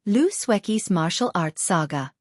Xueqi's Martial Arts Saga.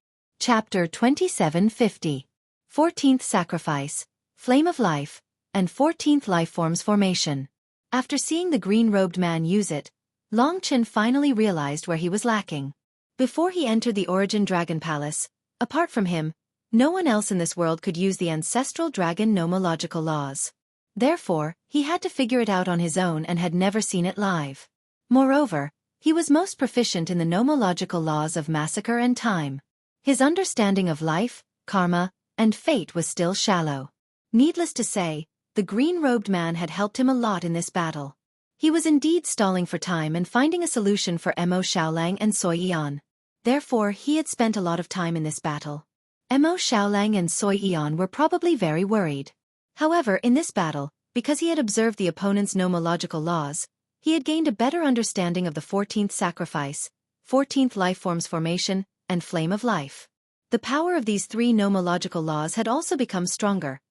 Chapter 2750. 14th Sacrifice, Flame of Life, and 14th Lifeforms Formation. After seeing the green-robed man use it, Long Chen finally realized where he was lacking. Before he entered the Origin Dragon Palace, apart from him, no one else in this world could use the ancestral dragon nomological laws. Therefore, he had to figure it out on his own and had never seen it live. Moreover, he was most proficient in the nomological laws of massacre and time. His understanding of life, karma, and fate was still shallow. Needless to say, the green-robed man had helped him a lot in this battle. He was indeed stalling for time and finding a solution for Mo Xiaolang and Xueqi. Therefore, he had spent a lot of time in this battle. Mo Xiaolang and Xueqi were probably very worried. However, in this battle, because he had observed the opponent's nomological laws, he had gained a better understanding of the 14th Sacrifice, 14th Lifeforms Formation, and Flame of Life. The power of these three nomological laws had also become stronger,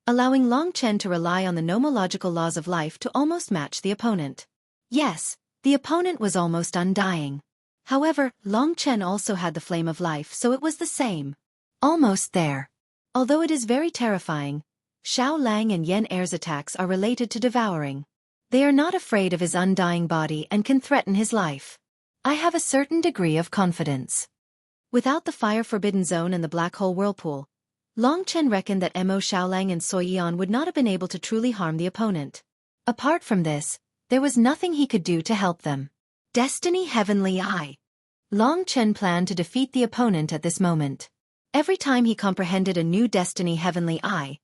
allowing Long Chen to rely on the nomological laws of life to almost match the opponent. Yes, the opponent was almost undying. However, Long Chen also had the Flame of Life, so it was the same. Almost there. Although it is very terrifying, Xiao Lang and Yan Er's attacks are related to devouring. They are not afraid of his undying body and can threaten his life. I have a certain degree of confidence. Without the Fire Forbidden Zone and the Black Hole Whirlpool, Long Chen reckoned that Mo Xiaolang and Xueqi would not have been able to truly harm the opponent. Apart from this, there was nothing he could do to help them. Destiny Heavenly Eye. Long Chen planned to defeat the opponent at this moment. Every time he comprehended a new Destiny Heavenly Eye,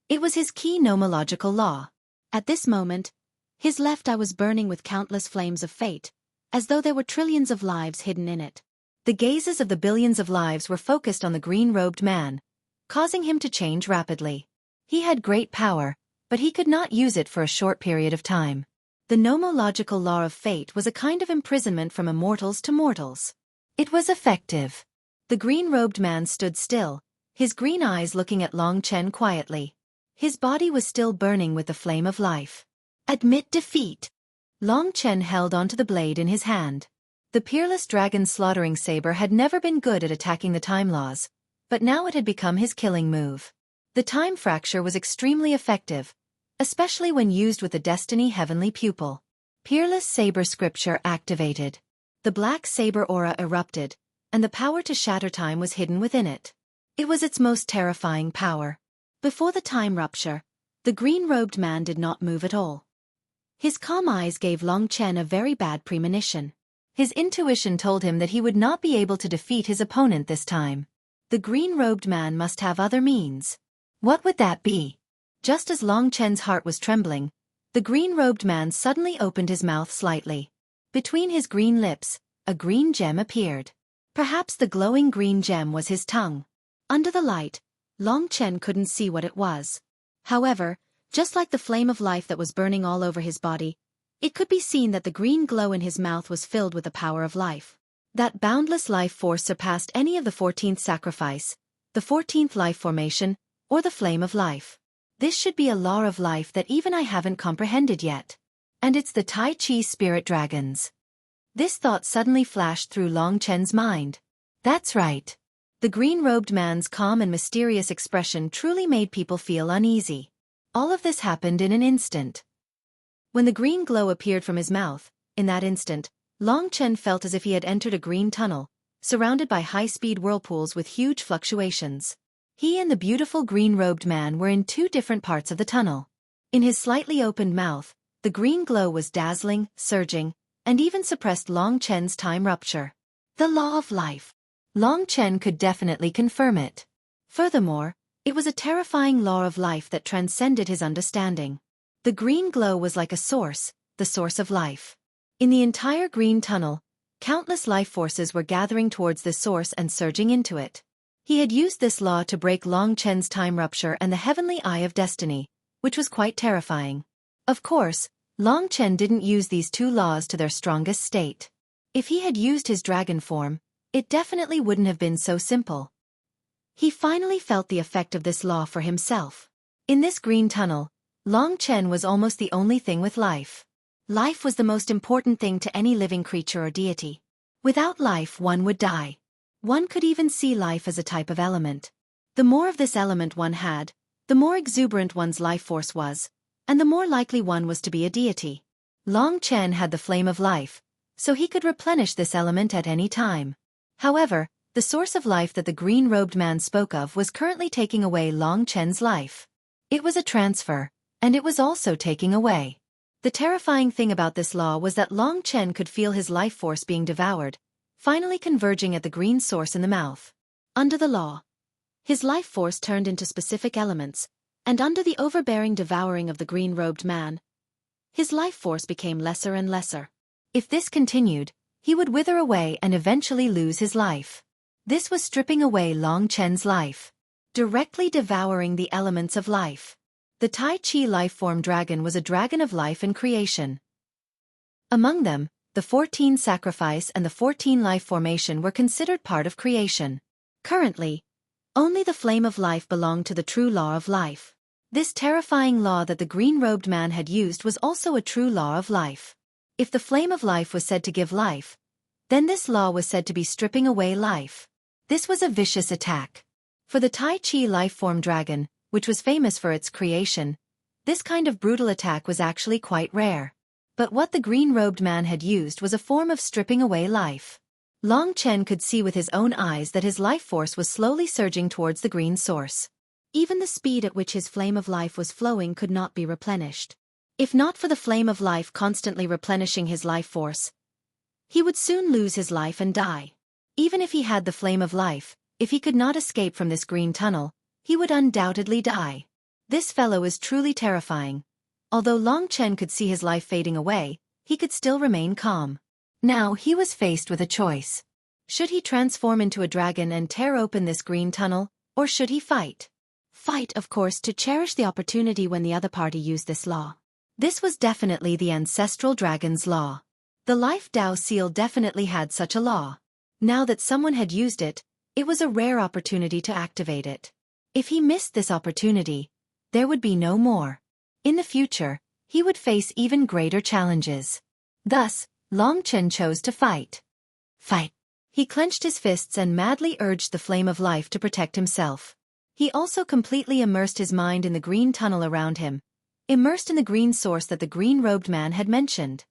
it was his key nomological law. At this moment, his left eye was burning with countless flames of fate, as though there were trillions of lives hidden in it. The gazes of the billions of lives were focused on the green-robed man, causing him to change rapidly. He had great power, but he could not use it for a short period of time. The nomological law of fate was a kind of imprisonment from immortals to mortals. It was effective. The green-robed man stood still, his green eyes looking at Long Chen quietly. His body was still burning with the flame of life. Admit defeat. Long Chen held onto the blade in his hand. The peerless dragon slaughtering saber had never been good at attacking the time laws, but now it had become his killing move. The time fracture was extremely effective, especially when used with the Destiny Heavenly Pupil. Peerless Saber Scripture activated. The black saber aura erupted, and the power to shatter time was hidden within it. It was its most terrifying power. Before the time rupture, the green-robed man did not move at all. His calm eyes gave Long Chen a very bad premonition. His intuition told him that he would not be able to defeat his opponent this time. The green-robed man must have other means. What would that be? Just as Long Chen's heart was trembling, the green-robed man suddenly opened his mouth slightly. Between his green lips, a green gem appeared. Perhaps the glowing green gem was his tongue. Under the light, Long Chen couldn't see what it was. However, just like the flame of life that was burning all over his body, it could be seen that the green glow in his mouth was filled with the power of life. That boundless life force surpassed any of the 14th Sacrifice, the 14th Life Formation, or the Flame of Life. This should be a law of life that even I haven't comprehended yet. And it's the Tai Chi Spirit Dragons. This thought suddenly flashed through Long Chen's mind. That's right. The green-robed man's calm and mysterious expression truly made people feel uneasy. All of this happened in an instant. When the green glow appeared from his mouth, in that instant, Long Chen felt as if he had entered a green tunnel, surrounded by high-speed whirlpools with huge fluctuations. He and the beautiful green-robed man were in two different parts of the tunnel. In his slightly opened mouth, the green glow was dazzling, surging, and even suppressed Long Chen's time rupture. The law of life. Long Chen could definitely confirm it. Furthermore, it was a terrifying law of life that transcended his understanding. The green glow was like a source, the source of life. In the entire green tunnel, countless life forces were gathering towards this source and surging into it. He had used this law to break Long Chen's time rupture and the heavenly eye of destiny, which was quite terrifying. Of course, Long Chen didn't use these two laws to their strongest state. If he had used his dragon form, it definitely wouldn't have been so simple. He finally felt the effect of this law for himself. In this green tunnel, Long Chen was almost the only thing with life. Life was the most important thing to any living creature or deity. Without life one would die. One could even see life as a type of element. The more of this element one had, the more exuberant one's life force was, and the more likely one was to be a deity. Long Chen had the flame of life, so he could replenish this element at any time. However, the source of life that the green-robed man spoke of was currently taking away Long Chen's life. It was a transfer, and it was also taking away. The terrifying thing about this law was that Long Chen could feel his life force being devoured, finally converging at the green source in the mouth. Under the law, his life force turned into specific elements, and under the overbearing devouring of the green-robed man, his life force became lesser and lesser. If this continued, he would wither away and eventually lose his life. This was stripping away Long Chen's life, directly devouring the elements of life. The Tai Chi life-form dragon was a dragon of life and creation. Among them, the 14 sacrifice and the 14 life formation were considered part of creation. Currently, only the flame of life belonged to the true law of life. This terrifying law that the green-robed man had used was also a true law of life. If the flame of life was said to give life, then this law was said to be stripping away life. This was a vicious attack. For the Tai Chi life-form dragon, which was famous for its creation, this kind of brutal attack was actually quite rare. But what the green-robed man had used was a form of stripping away life. Long Chen could see with his own eyes that his life force was slowly surging towards the green source. Even the speed at which his flame of life was flowing could not be replenished. If not for the flame of life constantly replenishing his life force, he would soon lose his life and die. Even if he had the flame of life, if he could not escape from this green tunnel, he would undoubtedly die. This fellow is truly terrifying. Although Long Chen could see his life fading away, he could still remain calm. Now he was faced with a choice. Should he transform into a dragon and tear open this green tunnel, or should he fight? Fight, of course, to cherish the opportunity when the other party used this law. This was definitely the ancestral dragon's law. The Life Dao seal definitely had such a law. Now that someone had used it, it was a rare opportunity to activate it. If he missed this opportunity, there would be no more. In the future, he would face even greater challenges. Thus, Long Chen chose to fight. Fight! He clenched his fists and madly urged the flame of life to protect himself. He also completely immersed his mind in the green tunnel around him, immersed in the green source that the green-robed man had mentioned.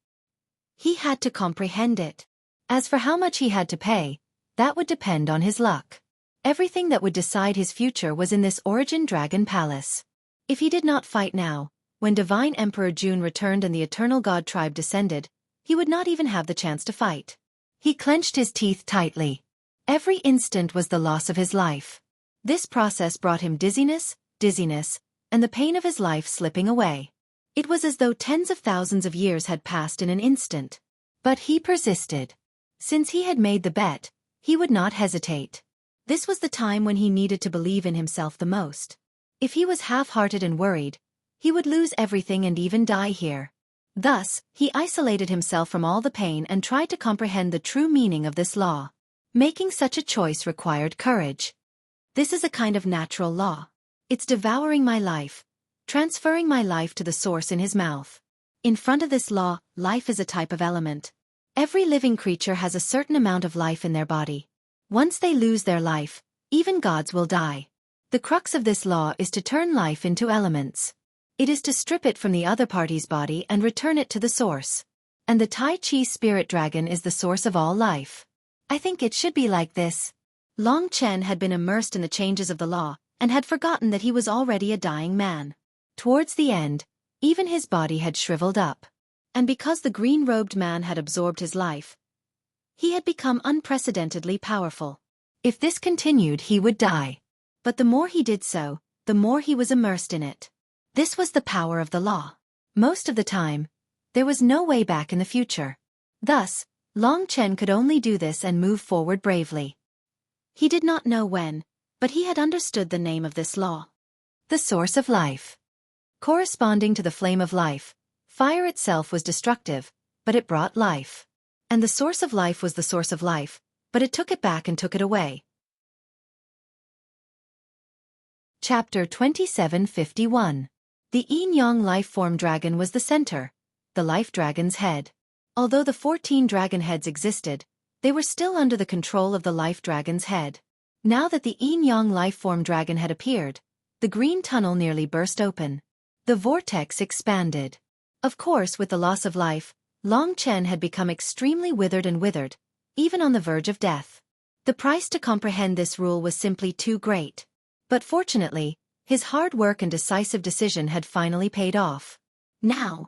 He had to comprehend it. As for how much he had to pay, that would depend on his luck. Everything that would decide his future was in this Origin Dragon Palace. If he did not fight now, when Divine Emperor Jun returned and the Eternal God tribe descended, he would not even have the chance to fight. He clenched his teeth tightly. Every instant was the loss of his life. This process brought him dizziness, and the pain of his life slipping away. It was as though tens of thousands of years had passed in an instant. But he persisted. Since he had made the bet, he would not hesitate. This was the time when he needed to believe in himself the most. If he was half-hearted and worried, he would lose everything and even die here. Thus, he isolated himself from all the pain and tried to comprehend the true meaning of this law. Making such a choice required courage. This is a kind of natural law. It's devouring my life, transferring my life to the source in his mouth. In front of this law, life is a type of element. Every living creature has a certain amount of life in their body. Once they lose their life, even gods will die. The crux of this law is to turn life into elements. It is to strip it from the other party's body and return it to the source. And the Tai Chi spirit dragon is the source of all life. I think it should be like this. Long Chen had been immersed in the changes of the law, and had forgotten that he was already a dying man. Towards the end, even his body had shriveled up. And because the green-robed man had absorbed his life, he had become unprecedentedly powerful. If this continued, he would die. But the more he did so, the more he was immersed in it. This was the power of the law. Most of the time, there was no way back in the future. Thus, Long Chen could only do this and move forward bravely. He did not know when, but he had understood the name of this law. The source of life. Corresponding to the flame of life, fire itself was destructive, but it brought life. And the source of life was the source of life, but it took it back and took it away. Chapter 2751. The Yin-Yang life-form dragon was the center, the life dragon's head. Although the 14 dragon heads existed, They were still under the control of the life dragon's head. Now that the yin-yang life-form dragon had appeared, the green tunnel nearly burst open. The vortex expanded. Of course, with the loss of life, Long Chen had become extremely withered, even on the verge of death. The price to comprehend this rule was simply too great. But fortunately, his hard work and decisive decision had finally paid off. Now,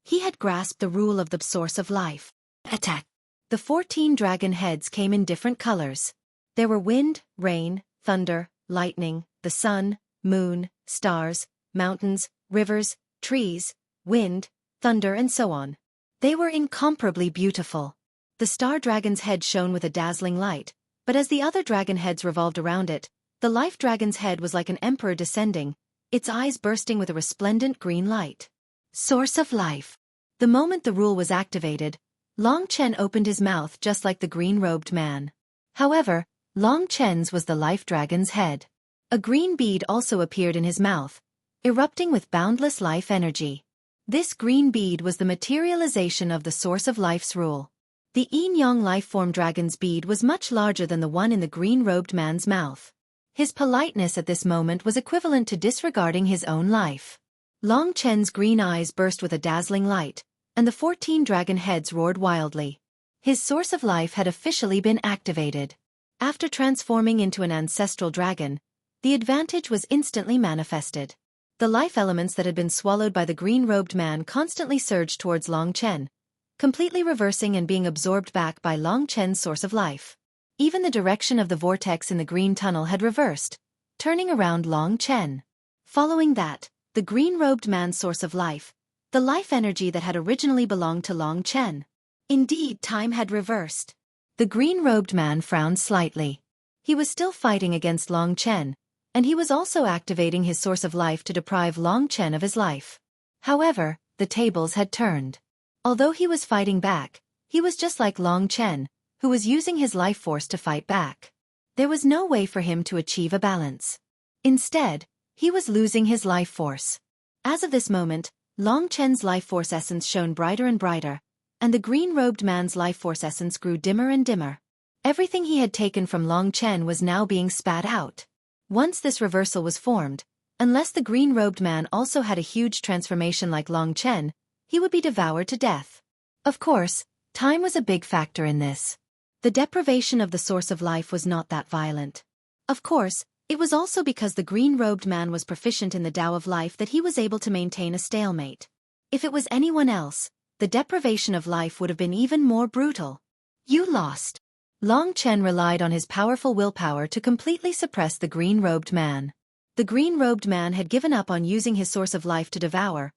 he had grasped the rule of the source of life. Attack! The 14 dragon heads came in different colors. There were wind, rain, thunder, lightning, the sun, moon, stars, mountains, rivers, trees, wind, thunder, and so on. They were incomparably beautiful. The star dragon's head shone with a dazzling light, but as the other dragon heads revolved around it, the life dragon's head was like an emperor descending, its eyes bursting with a resplendent green light. Source of life. The moment the rule was activated, Long Chen opened his mouth just like the green-robed man. However, Long Chen's was the life dragon's head. A green bead also appeared in his mouth, erupting with boundless life energy. This green bead was the materialization of the source of life's rule. The yin-yang life-form dragon's bead was much larger than the one in the green-robed man's mouth. His politeness at this moment was equivalent to disregarding his own life. Long Chen's green eyes burst with a dazzling light, and the 14 dragon heads roared wildly. His source of life had officially been activated. After transforming into an ancestral dragon, the advantage was instantly manifested. The life elements that had been swallowed by the green-robed man constantly surged towards Long Chen, completely reversing and being absorbed back by Long Chen's source of life. Even the direction of the vortex in the green tunnel had reversed, turning around Long Chen. Following that, the green-robed man's source of life, the life energy that had originally belonged to Long Chen. Indeed, time had reversed. The green-robed man frowned slightly. He was still fighting against Long Chen, and he was also activating his source of life to deprive Long Chen of his life. However, the tables had turned. Although he was fighting back, he was just like Long Chen, who was using his life force to fight back. There was no way for him to achieve a balance. Instead, he was losing his life force. As of this moment, Long Chen's life force essence shone brighter and brighter, and the green-robed man's life force essence grew dimmer and dimmer. Everything he had taken from Long Chen was now being spat out. Once this reversal was formed, unless the green-robed man also had a huge transformation like Long Chen, he would be devoured to death. Of course, time was a big factor in this. The deprivation of the source of life was not that violent. Of course, it was also because the green-robed man was proficient in the Tao of life that he was able to maintain a stalemate. If it was anyone else, the deprivation of life would have been even more brutal. You lost. Long Chen relied on his powerful willpower to completely suppress the green-robed man. The green-robed man had given up on using his source of life to devour,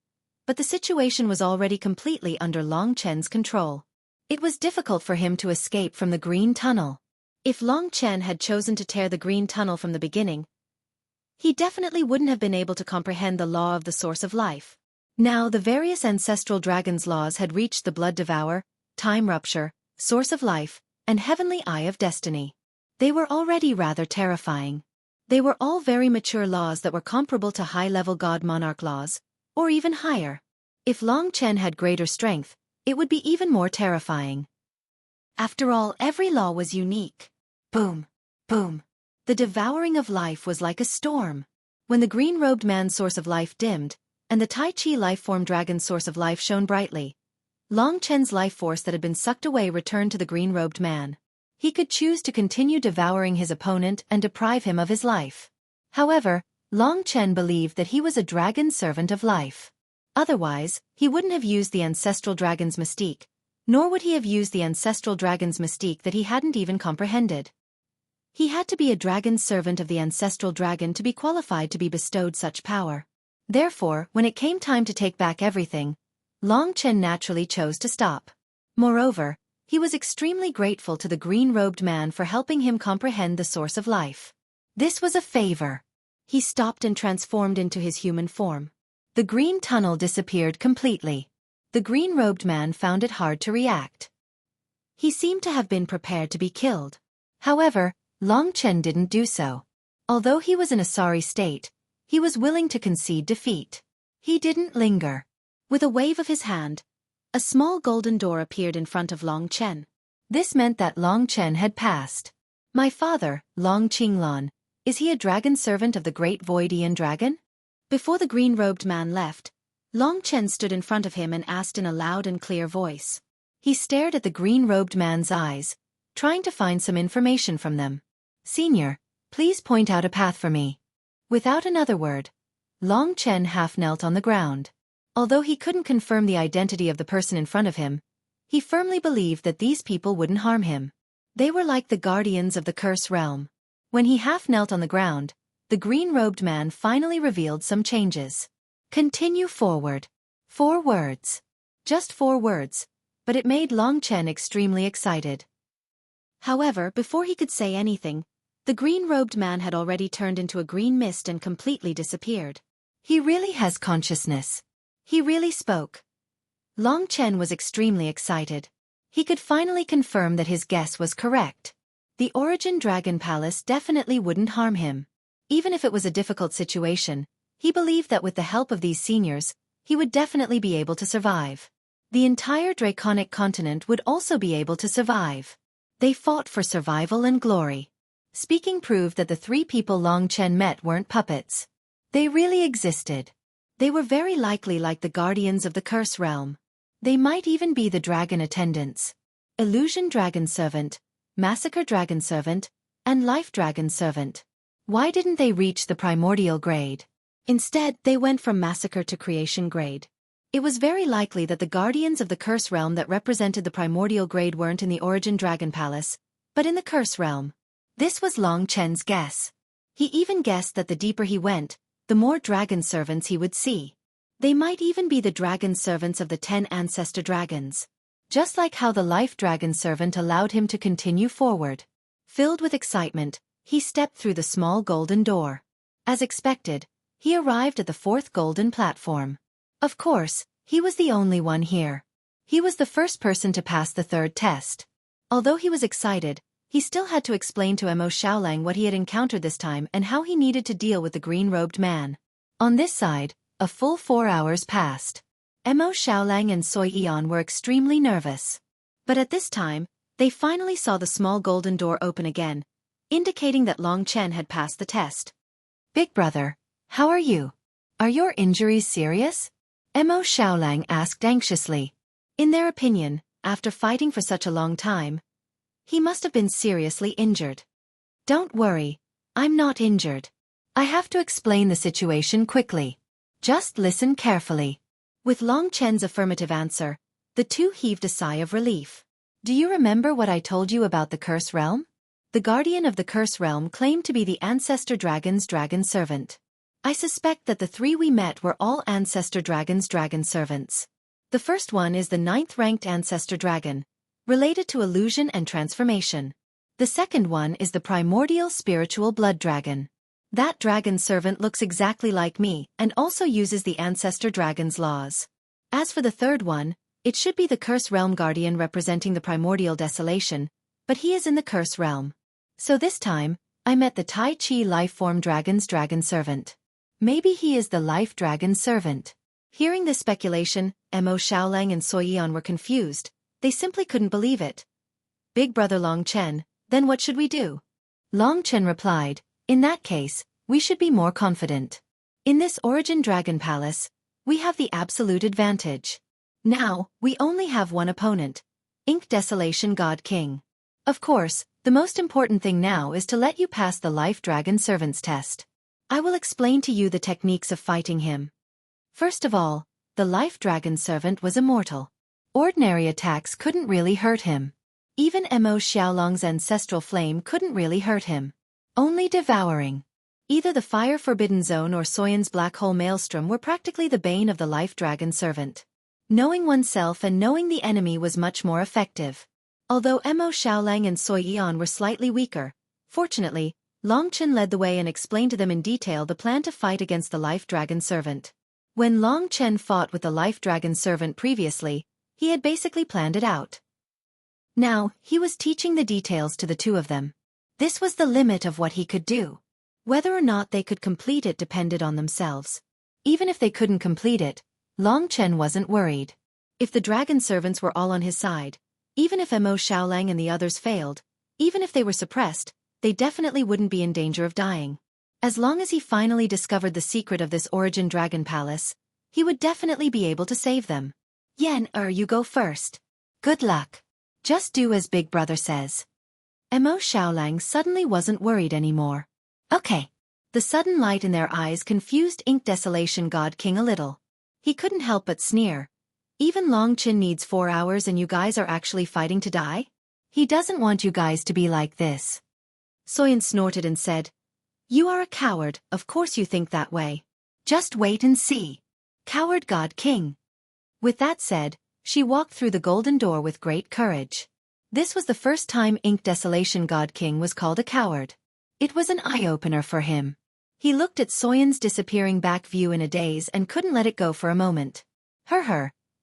but the situation was already completely under Long Chen's control. It was difficult for him to escape from the green tunnel. If Long Chen had chosen to tear the green tunnel from the beginning, he definitely wouldn't have been able to comprehend the law of the source of life. Now the various ancestral dragon's laws had reached the blood devour, time rupture, source of life, and heavenly eye of destiny. They were already rather terrifying. They were all very mature laws that were comparable to high-level god monarch laws, or even higher. If Long Chen had greater strength, it would be even more terrifying. After all, every law was unique. Boom, boom. The devouring of life was like a storm. When the green-robed man's source of life dimmed, and the Tai Chi life-form dragon's source of life shone brightly, Long Chen's life force that had been sucked away returned to the green-robed man. He could choose to continue devouring his opponent and deprive him of his life. However, Long Chen believed that he was a dragon servant of life. Otherwise, he wouldn't have used the ancestral dragon's mystique, nor would he have used the ancestral dragon's mystique that he hadn't even comprehended. He had to be a dragon servant of the ancestral dragon to be qualified to be bestowed such power. Therefore, when it came time to take back everything, Long Chen naturally chose to stop. Moreover, he was extremely grateful to the green-robed man for helping him comprehend the source of life. This was a favor. He stopped and transformed into his human form. The green tunnel disappeared completely. The green-robed man found it hard to react. He seemed to have been prepared to be killed. However, Long Chen didn't do so. Although he was in a sorry state, he was willing to concede defeat. He didn't linger. With a wave of his hand, a small golden door appeared in front of Long Chen. This meant that Long Chen had passed. My father, Long Qinglan, is he a dragon servant of the great Voidian dragon? Before the green-robed man left, Long Chen stood in front of him and asked in a loud and clear voice. He stared at the green-robed man's eyes, trying to find some information from them. Senior, please point out a path for me. Without another word, Long Chen half knelt on the ground. Although he couldn't confirm the identity of the person in front of him, he firmly believed that these people wouldn't harm him. They were like the guardians of the curse realm. When he half knelt on the ground, the green-robed man finally revealed some changes. Continue forward. 4 words. Just 4 words, but it made Long Chen extremely excited. However, before he could say anything, the green-robed man had already turned into a green mist and completely disappeared. He really has consciousness. He really spoke. Long Chen was extremely excited. He could finally confirm that his guess was correct. The Origin Dragon Palace definitely wouldn't harm him. Even if it was a difficult situation, he believed that with the help of these seniors, he would definitely be able to survive. The entire Draconic continent would also be able to survive. They fought for survival and glory. Speaking proved that the 3 people Long Chen met weren't puppets. They really existed. They were very likely like the guardians of the curse realm. They might even be the dragon attendants. Illusion Dragon Servant, Massacre Dragon Servant, and Life Dragon Servant. Why didn't they reach the primordial grade? Instead, they went from Massacre to Creation grade. It was very likely that the guardians of the curse realm that represented the primordial grade weren't in the Origin Dragon Palace, but in the curse realm. This was Long Chen's guess. He even guessed that the deeper he went, the more dragon servants he would see. They might even be the dragon servants of the 10 ancestor dragons. Just like how the Life Dragon Servant allowed him to continue forward. Filled with excitement, he stepped through the small golden door. As expected, he arrived at the 4th golden platform. Of course, he was the only one here. He was the first person to pass the 3rd test. Although he was excited, he still had to explain to Mo Xiaolang what he had encountered this time and how he needed to deal with the green-robed man. On this side, a full 4 hours passed. Mo Xiaolang and Xueqi were extremely nervous. But at this time, they finally saw the small golden door open again, indicating that Long Chen had passed the test. Big brother, how are you? Are your injuries serious? Mo Xiaolang asked anxiously. In their opinion, after fighting for such a long time, he must have been seriously injured. Don't worry, I'm not injured. I have to explain the situation quickly. Just listen carefully. With Long Chen's affirmative answer, the 2 heaved a sigh of relief. Do you remember what I told you about the curse realm? The guardian of the curse realm claimed to be the ancestor dragon's dragon servant. I suspect that the 3 we met were all ancestor dragon's dragon servants. The first one is the 9th ranked ancestor dragon, related to illusion and transformation. The second one is the primordial spiritual blood dragon. That dragon servant looks exactly like me and also uses the ancestor dragon's laws. As for the third one, it should be the curse realm guardian representing the primordial desolation, but he is in the curse realm. So this time, I met the Tai Chi life form dragon's dragon servant. Maybe he is the life dragon servant. Hearing this speculation, Mo Xiaolang and Xueqi were confused. They simply couldn't believe it. Big brother Long Chen, then what should we do? Long Chen replied, in that case, we should be more confident. In this Origin Dragon Palace, we have the absolute advantage. Now, we only have one opponent, Ink Desolation God King. Of course, the most important thing now is to let you pass the Life Dragon Servant's test. I will explain to you the techniques of fighting him. First of all, the Life Dragon Servant was immortal. Ordinary attacks couldn't really hurt him. Even Mo Xiaolang's ancestral flame couldn't really hurt him. Only devouring. Either the Fire Forbidden Zone or Soyan's Black Hole Maelstrom were practically the bane of the Life Dragon Servant. Knowing oneself and knowing the enemy was much more effective. Although Mo Xiaolang and Xueqi were slightly weaker, fortunately, Long Chen led the way and explained to them in detail the plan to fight against the Life Dragon Servant. When Long Chen fought with the Life Dragon Servant previously, he had basically planned it out. Now, he was teaching the details to the 2 of them. This was the limit of what he could do. Whether or not they could complete it depended on themselves. Even if they couldn't complete it, Long Chen wasn't worried. If the dragon servants were all on his side, Even if Mo Xiaolang and the others failed, even if they were suppressed, they definitely wouldn't be in danger of dying. As long as he finally discovered the secret of this origin dragon palace, he would definitely be able to save them. Yen, you go first. Good luck. Just do as Big Brother says. Mo Xiaolang suddenly wasn't worried anymore. Okay. The sudden light in their eyes confused Ink Desolation God King a little. He couldn't help but sneer. Even Long Chin needs 4 hours and you guys are actually fighting to die? He doesn't want you guys to be like this. Soyan snorted and said, You are a coward, of course you think that way. Just wait and see. Coward God King. With that said, she walked through the golden door with great courage. This was the first time Ink Desolation God King was called a coward. It was an eye-opener for him. He looked at Soyan's disappearing back view in a daze and couldn't let it go for a moment.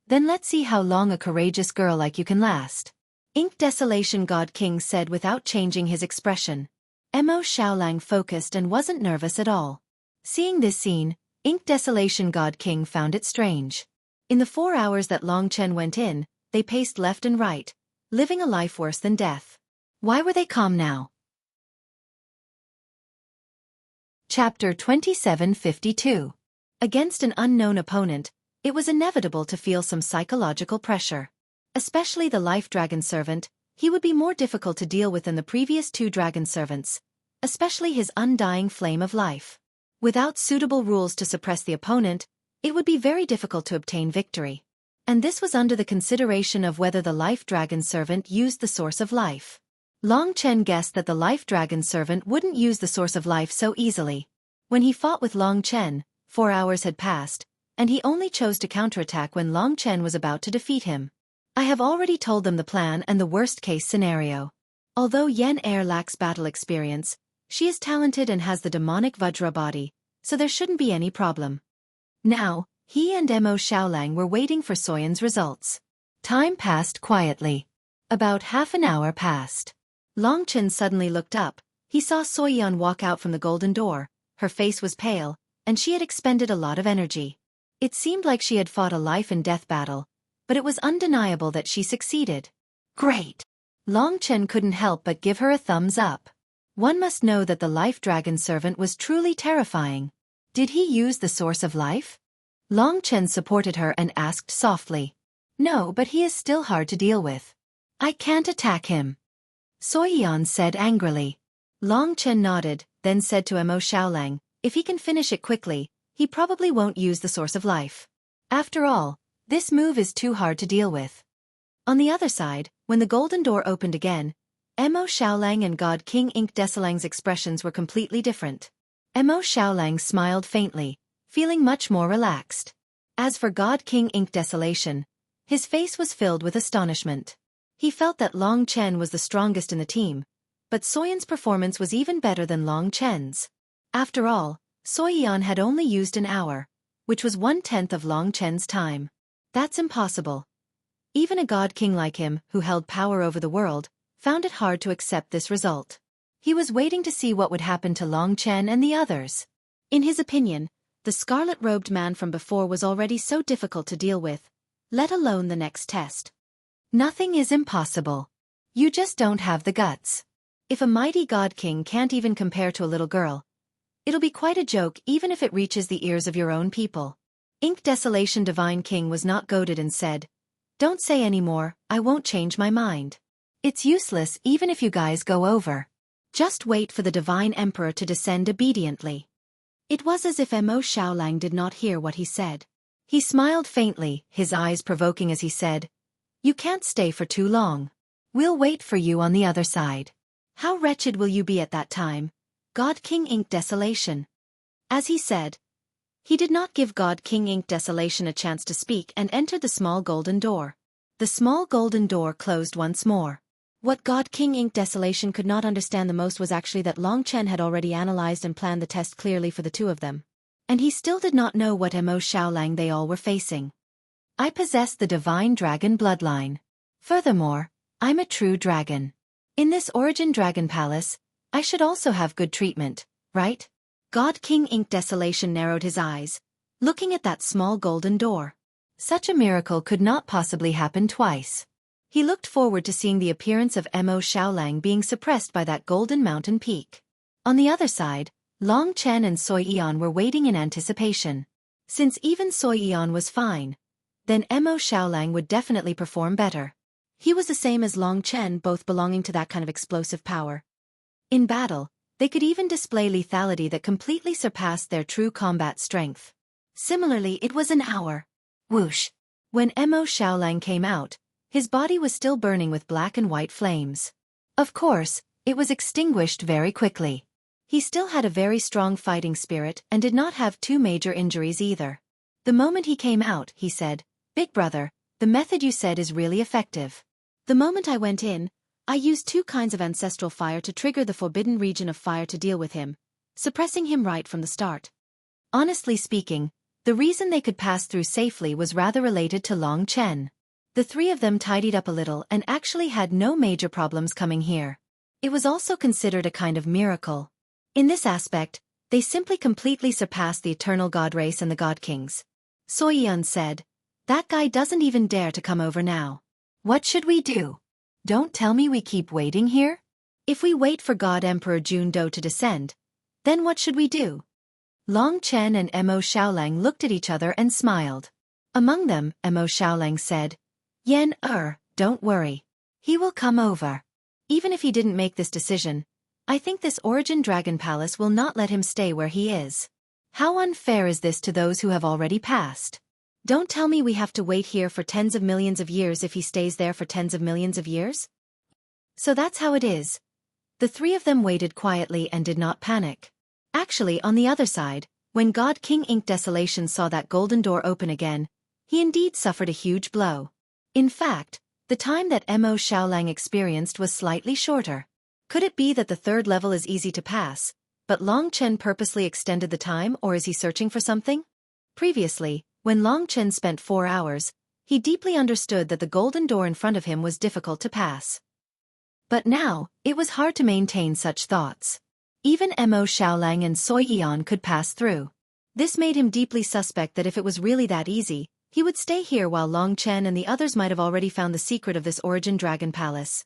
Then let's see how long a courageous girl like you can last. Ink Desolation God King said without changing his expression. Mo Xiaolang focused and wasn't nervous at all. Seeing this scene, Ink Desolation God King found it strange. In the 4 hours that Long Chen went in, they paced left and right, living a life worse than death. Why were they calm now? Chapter 2752. Against an unknown opponent, it was inevitable to feel some psychological pressure. Especially the life dragon servant, he would be more difficult to deal with than the previous 2 dragon servants, especially his undying flame of life. Without suitable rules to suppress the opponent, it would be very difficult to obtain victory. And this was under the consideration of whether the life dragon servant used the source of life. Long Chen guessed that the life dragon servant wouldn't use the source of life so easily. When he fought with Long Chen, 4 hours had passed, and he only chose to counterattack when Long Chen was about to defeat him. I have already told them the plan and the worst-case scenario. Although Yen Er lacks battle experience, she is talented and has the demonic Vajra body, so there shouldn't be any problem. Now, he and Mo Xiaolang were waiting for Soyan's results. Time passed quietly. About half an hour passed. Long Chen suddenly looked up. He saw Soyan walk out from the golden door. Her face was pale, and she had expended a lot of energy. It seemed like she had fought a life-and-death battle, but it was undeniable that she succeeded. Great! Long Chen couldn't help but give her a thumbs up. One must know that the life dragon servant was truly terrifying. Did he use the source of life? Long Chen supported her and asked softly. No, but he is still hard to deal with. I can't attack him. Soyan said angrily. Long Chen nodded, then said to Mo Xiaolang, if he can finish it quickly, he probably won't use the source of life. After all, this move is too hard to deal with. On the other side, when the golden door opened again, Mo Xiaolang and God King Ink Desolang's expressions were completely different. Mo Xiaolang smiled faintly, feeling much more relaxed. As for God King Ink Desolation, his face was filled with astonishment. He felt that Long Chen was the strongest in the team, but Soyan's performance was even better than Long Chen's. After all, Soyan had only used an hour, which was 1/10 of Long Chen's time. That's impossible. Even a god king like him, who held power over the world, found it hard to accept this result. He was waiting to see what would happen to Long Chen and the others. In his opinion, the scarlet-robed man from before was already so difficult to deal with, let alone the next test. Nothing is impossible. You just don't have the guts. If a mighty god king can't even compare to a little girl, it'll be quite a joke even if it reaches the ears of your own people. Ink Desolation Divine King was not goaded and said, Don't say any more, I won't change my mind. It's useless even if you guys go over. Just wait for the Divine Emperor to descend obediently. It was as if Mo Xiaolang did not hear what he said. He smiled faintly, his eyes provoking as he said, You can't stay for too long. We'll wait for you on the other side. How wretched will you be at that time, God King Ink Desolation? As he said, he did not give God King Ink Desolation a chance to speak and entered the small golden door. The small golden door closed once more. What God King Ink Desolation could not understand the most was actually that Long Chen had already analyzed and planned the test clearly for the two of them. And he still did not know what Mo Xiaolang they all were facing. I possess the divine dragon bloodline. Furthermore, I'm a true dragon. In this origin dragon palace, I should also have good treatment, right? God King Ink Desolation narrowed his eyes, looking at that small golden door. Such a miracle could not possibly happen twice. He looked forward to seeing the appearance of Mo Xiaolang being suppressed by that golden mountain peak. On the other side, Long Chen and Sui Yan were waiting in anticipation. Since even Sui Yan was fine, then Mo Xiaolang would definitely perform better. He was the same as Long Chen, both belonging to that kind of explosive power. In battle, they could even display lethality that completely surpassed their true combat strength. Similarly, it was an hour. Whoosh! When Mo Xiaolang came out, his body was still burning with black and white flames. Of course, it was extinguished very quickly. He still had a very strong fighting spirit and did not have too major injuries either. The moment he came out, he said, "Big brother, the method you said is really effective. The moment I went in, I used 2 kinds of ancestral fire to trigger the forbidden region of fire to deal with him, suppressing him right from the start." Honestly speaking, the reason they could pass through safely was rather related to Long Chen. The 3 of them tidied up a little and actually had no major problems coming here. It was also considered a kind of miracle. In this aspect, they simply completely surpassed the eternal god race and the god kings. Sui Yan said, "That guy doesn't even dare to come over now. What should we do? Don't tell me we keep waiting here? If we wait for God Emperor Jun Do to descend, then what should we do?" Long Chen and Mo Xiaolang looked at each other and smiled. Among them, Mo Xiaolang said, "Yan, don't worry. He will come over. Even if he didn't make this decision, I think this Origin Dragon Palace will not let him stay where he is. How unfair is this to those who have already passed? Don't tell me we have to wait here for tens of millions of years if he stays there for tens of millions of years?" So that's how it is. The 3 of them waited quietly and did not panic. Actually, on the other side, when God King Ink Desolation saw that golden door open again, he indeed suffered a huge blow. In fact, the time that Mo Xiaolang experienced was slightly shorter. Could it be that the 3rd level is easy to pass, but Long Chen purposely extended the time, or is he searching for something? Previously, when Long Chen spent 4 hours, he deeply understood that the golden door in front of him was difficult to pass. But now, it was hard to maintain such thoughts. Even Mo Xiaolang and Sui Yan could pass through. This made him deeply suspect that if it was really that easy, he would stay here while Long Chen and the others might have already found the secret of this Origin Dragon Palace.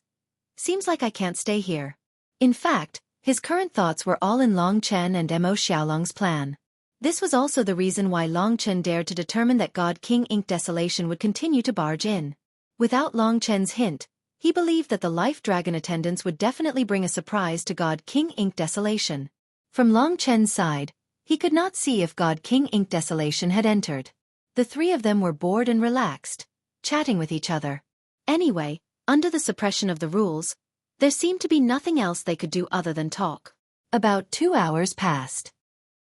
Seems like I can't stay here. In fact, his current thoughts were all in Long Chen and Mo Xiaolang's plan. This was also the reason why Long Chen dared to determine that God King Ink Desolation would continue to barge in. Without Long Chen's hint, he believed that the Life Dragon attendants would definitely bring a surprise to God King Ink Desolation. From Long Chen's side, he could not see if God King Ink Desolation had entered. The 3 of them were bored and relaxed, chatting with each other. Anyway, under the suppression of the rules, there seemed to be nothing else they could do other than talk. About 2 hours passed.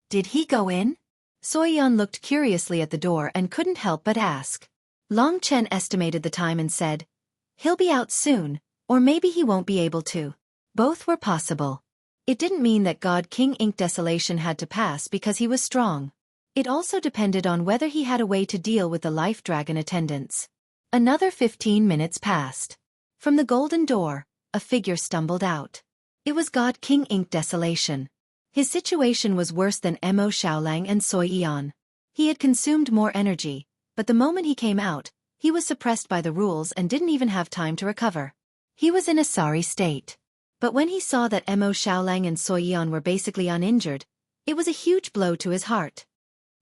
Did he go in? Sui Yan looked curiously at the door and couldn't help but ask. Long Chen estimated the time and said, "He'll be out soon, or maybe he won't be able to." Both were possible. It didn't mean that God King Ink Desolation had to pass because he was strong. It also depended on whether he had a way to deal with the Life Dragon attendants. Another 15 minutes passed. From the golden door, a figure stumbled out. It was God King Ink Desolation. His situation was worse than Mo Xiaolang and Sui Yan. He had consumed more energy, but the moment he came out, he was suppressed by the rules and didn't even have time to recover. He was in a sorry state. But when he saw that Mo Xiaolang and Sui Yan were basically uninjured, it was a huge blow to his heart.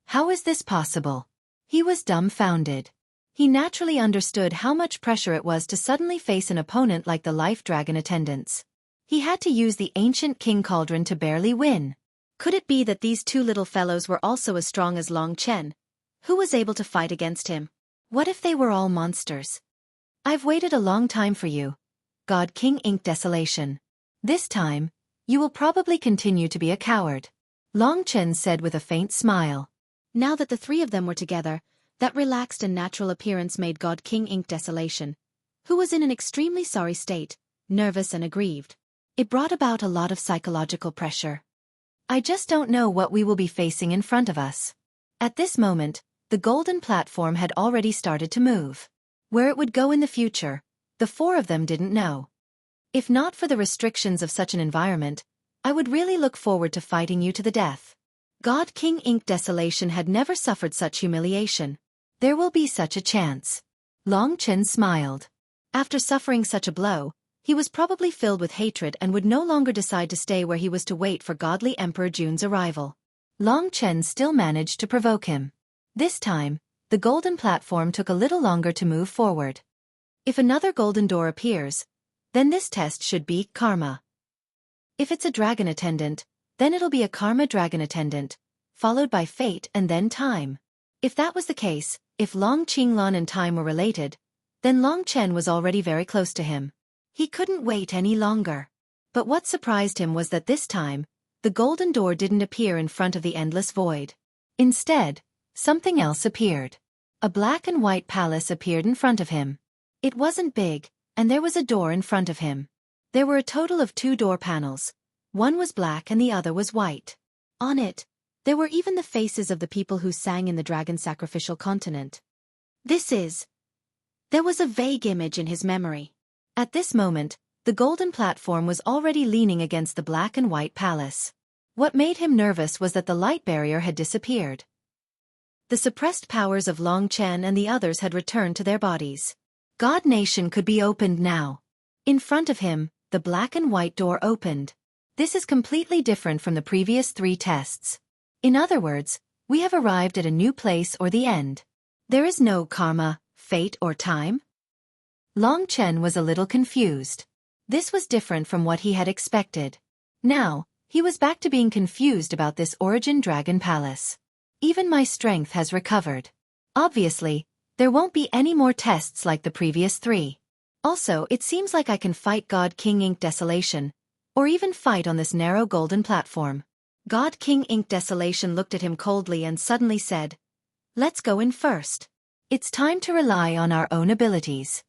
How is this possible? He was dumbfounded. He naturally understood how much pressure it was to suddenly face an opponent like the Life Dragon attendants. He had to use the ancient King Cauldron to barely win. Could it be that these 2 little fellows were also as strong as Long Chen, who was able to fight against him? What if they were all monsters? I've waited a long time for you, God King Ink Desolation. This time, you will probably continue to be a coward. Long Chen said with a faint smile. Now that the 3 of them were together, that relaxed and natural appearance made God King Ink Desolation, who was in an extremely sorry state, nervous and aggrieved. It brought about a lot of psychological pressure. I just don't know what we will be facing in front of us. At this moment, the golden platform had already started to move. Where it would go in the future, the 4 of them didn't know. If not for the restrictions of such an environment, I would really look forward to fighting you to the death. God King Ink Desolation had never suffered such humiliation. There will be such a chance. Long Chen smiled. After suffering such a blow, he was probably filled with hatred and would no longer decide to stay where he was to wait for godly Emperor Jun's arrival. Long Chen still managed to provoke him. This time, the golden platform took a little longer to move forward. If another golden door appears, then this test should be karma. If it's a dragon attendant, then it'll be a karma dragon attendant, followed by fate and then time. If that was the case, if Long Qinglan and time were related, then Long Chen was already very close to him. He couldn't wait any longer. But what surprised him was that this time, the golden door didn't appear in front of the endless void. Instead, something else appeared. A black and white palace appeared in front of him. It wasn't big, and there was a door in front of him. There were a total of 2 door panels. One was black and the other was white. On it, there were even the faces of the people who sang in the dragon sacrificial continent. There was a vague image in his memory. At this moment, the golden platform was already leaning against the black and white palace. What made him nervous was that the light barrier had disappeared. The suppressed powers of Long Chen and the others had returned to their bodies. God Nation could be opened now. In front of him, the black and white door opened. This is completely different from the previous 3 tests. In other words, we have arrived at a new place or the end. There is no karma, fate or time. Long Chen was a little confused. This was different from what he had expected. Now, he was back to being confused about this Origin Dragon Palace. Even my strength has recovered. Obviously, there won't be any more tests like the previous 3. Also, it seems like I can fight God King Ink Desolation, or even fight on this narrow golden platform. God King Ink Desolation looked at him coldly and suddenly said, "Let's go in first. It's time to rely on our own abilities."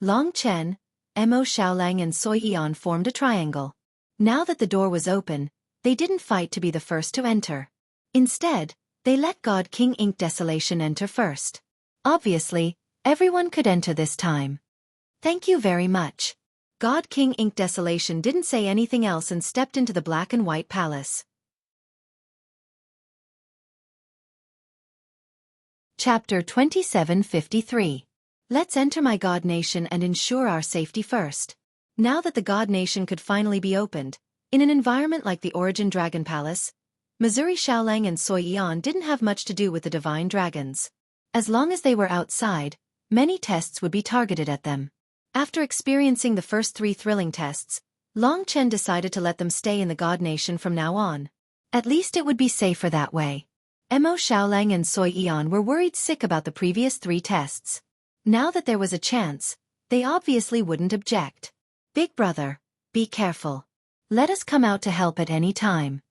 Long Chen, Mo Xiaolang and Xueqi formed a triangle. Now that the door was open, they didn't fight to be the first to enter. Instead, they let God King Ink Desolation enter first. Obviously, everyone could enter this time. "Thank you very much." God King Ink Desolation didn't say anything else and stepped into the black and white palace. Chapter 2753. Let's enter my God Nation and ensure our safety first. Now that the God Nation could finally be opened, in an environment like the Origin Dragon Palace, Missouri Xiaolang and Xueqi didn't have much to do with the divine dragons. As long as they were outside, many tests would be targeted at them. After experiencing the first 3 thrilling tests, Long Chen decided to let them stay in the God Nation from now on. At least it would be safer that way. Mo Xiaolang and Xueqi were worried sick about the previous 3 tests. Now that there was a chance, they obviously wouldn't object. "Big brother, be careful. Let us come out to help at any time."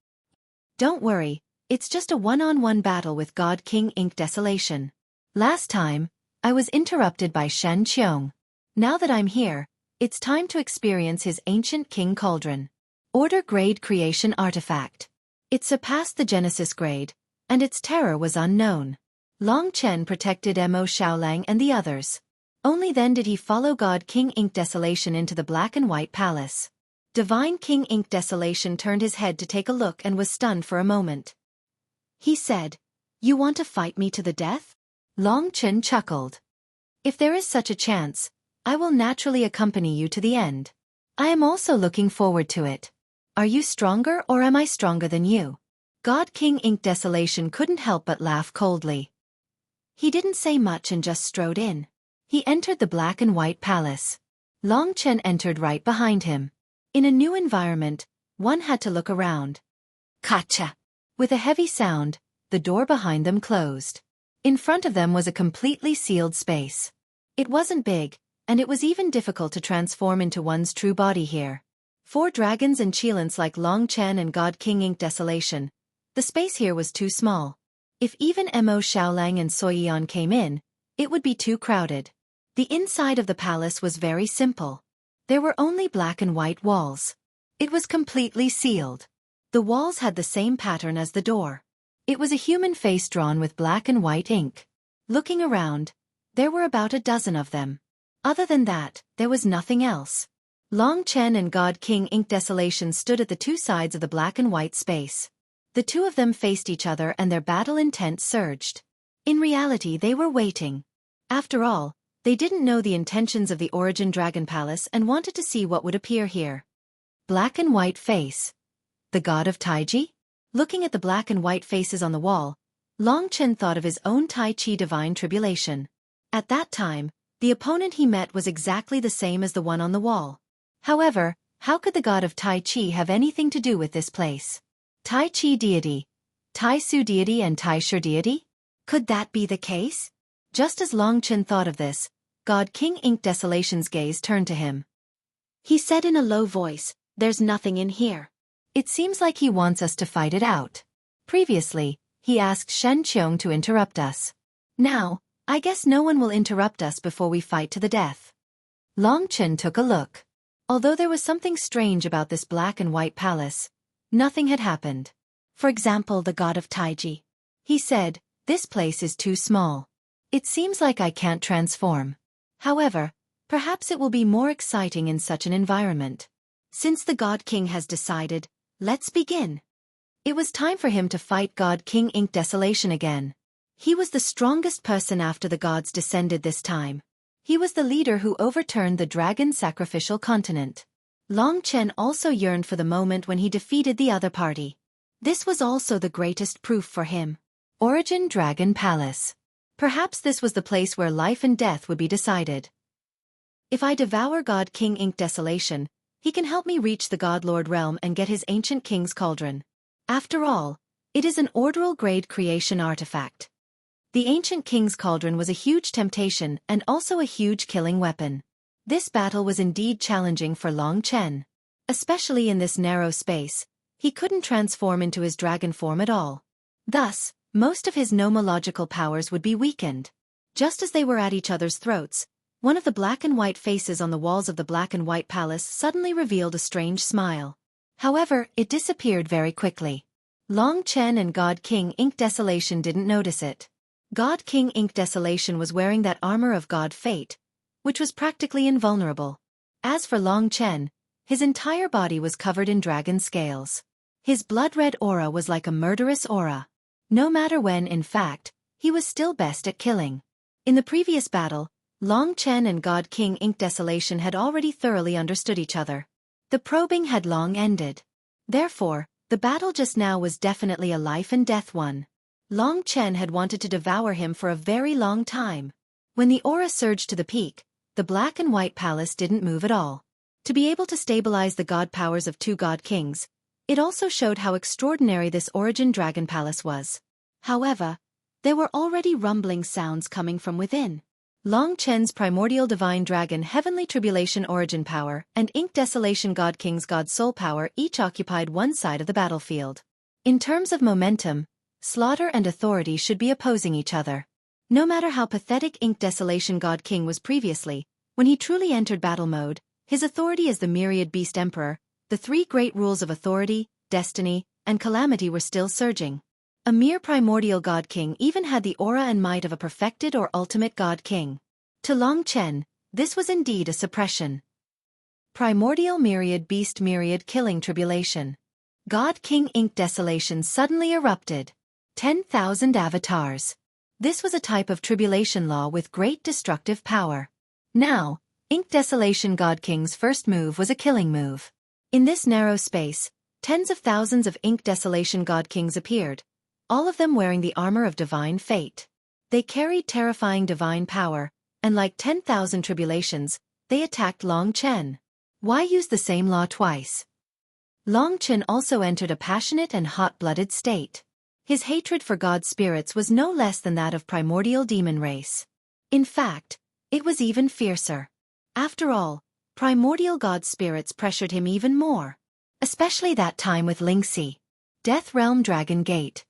"Don't worry, it's just a one-on-one battle with God King Ink Desolation. Last time, I was interrupted by Shen Qiong. Now that I'm here, it's time to experience his ancient King Cauldron. Order grade creation artifact. It surpassed the Genesis grade, and its terror was unknown. Long Chen protected Mo Xiaolang and the others. Only then did he follow God King Ink Desolation into the black and white palace. Divine King Ink Desolation turned his head to take a look and was stunned for a moment. He said, "You want to fight me to the death?" Long Chen chuckled. "If there is such a chance, I will naturally accompany you to the end. I am also looking forward to it. Are you stronger or am I stronger than you?" God King Ink Desolation couldn't help but laugh coldly. He didn't say much and just strode in. He entered the black and white palace. Long Chen entered right behind him. In a new environment, one had to look around. Kacha! With a heavy sound, the door behind them closed. In front of them was a completely sealed space. It wasn't big, and it was even difficult to transform into one's true body here. 4 dragons and Qilins like Long Chen and God King Ink Desolation. The space here was too small. If even Mo Xiaolang and Xueqi came in, it would be too crowded. The inside of the palace was very simple. There were only black and white walls. It was completely sealed. The walls had the same pattern as the door. It was a human face drawn with black and white ink. Looking around, there were about a dozen of them. Other than that, there was nothing else. Long Chen and God King Ink Desolation stood at the 2 sides of the black and white space. The 2 of them faced each other and their battle intent surged. In reality they were waiting. After all, They didn't know the intentions of the Origin Dragon Palace and wanted to see what would appear here. Black and white face. The god of Taiji? Looking at the black and white faces on the wall, Long Chen thought of his own Tai Chi divine tribulation. At that time, the opponent he met was exactly the same as the one on the wall. However, how could the god of Tai Chi have anything to do with this place? Tai Chi deity, Tai Su deity and Tai Shi deity? Could that be the case? Just as Long Chen thought of this, God King Ink Desolation's gaze turned to him. He said in a low voice, "There's nothing in here." It seems like he wants us to fight it out. Previously, he asked Shen Qiong to interrupt us. Now, I guess no one will interrupt us before we fight to the death. Long Chen took a look. Although there was something strange about this black and white palace, nothing had happened. For example, the god of Taiji. He said, "This place is too small. It seems like I can't transform. However, perhaps it will be more exciting in such an environment. Since the God King has decided, let's begin." It was time for him to fight God King Ink Desolation again. He was the strongest person after the gods descended this time. He was the leader who overturned the dragon sacrificial continent. Long Chen also yearned for the moment when he defeated the other party. This was also the greatest proof for him. Origin Dragon Palace. Perhaps this was the place where life and death would be decided. If I devour God King Ink Desolation, he can help me reach the God Lord realm and get his ancient king's cauldron. After all, it is an orderal grade creation artifact. The ancient king's cauldron was a huge temptation and also a huge killing weapon. This battle was indeed challenging for Long Chen. Especially in this narrow space, he couldn't transform into his dragon form at all. Thus, most of his nomological powers would be weakened. Just as they were at each other's throats, one of the black and white faces on the walls of the black and white palace suddenly revealed a strange smile. However, it disappeared very quickly. Long Chen and God King Ink Desolation didn't notice it. God King Ink Desolation was wearing that armor of God Fate, which was practically invulnerable. As for Long Chen, his entire body was covered in dragon scales. His blood-red aura was like a murderous aura. No matter when, in fact, he was still best at killing. In the previous battle, Long Chen and God King Ink Desolation had already thoroughly understood each other. The probing had long ended. Therefore, the battle just now was definitely a life and death one. Long Chen had wanted to devour him for a very long time. When the aura surged to the peak, the black and white palace didn't move at all. To be able to stabilize the god powers of two god kings, it also showed how extraordinary this Origin Dragon Palace was. However, there were already rumbling sounds coming from within. Long Chen's Primordial Divine Dragon Heavenly Tribulation Origin Power and Ink Desolation God King's God Soul Power each occupied one side of the battlefield. In terms of momentum, slaughter and authority should be opposing each other. No matter how pathetic Ink Desolation God King was previously, when he truly entered battle mode, his authority as the Myriad Beast Emperor, the three great rules of authority, destiny, and calamity were still surging. A mere primordial God King even had the aura and might of a perfected or ultimate God King. To Long Chen, this was indeed a suppression. Primordial Myriad Beast Myriad Killing Tribulation. God King Ink Desolation suddenly erupted. 10,000 avatars. This was a type of tribulation law with great destructive power. Now, Ink Desolation God King's first move was a killing move. In this narrow space, tens of thousands of Ink Desolation God Kings appeared, all of them wearing the armor of divine fate. They carried terrifying divine power, and like 10,000 tribulations, they attacked Long Chen. Why use the same law twice? Long Chen also entered a passionate and hot-blooded state. His hatred for god spirits was no less than that of primordial demon race. In fact, it was even fiercer. After all, primordial god spirits pressured him even more. Especially that time with Lingxi. Death Realm Dragon Gate.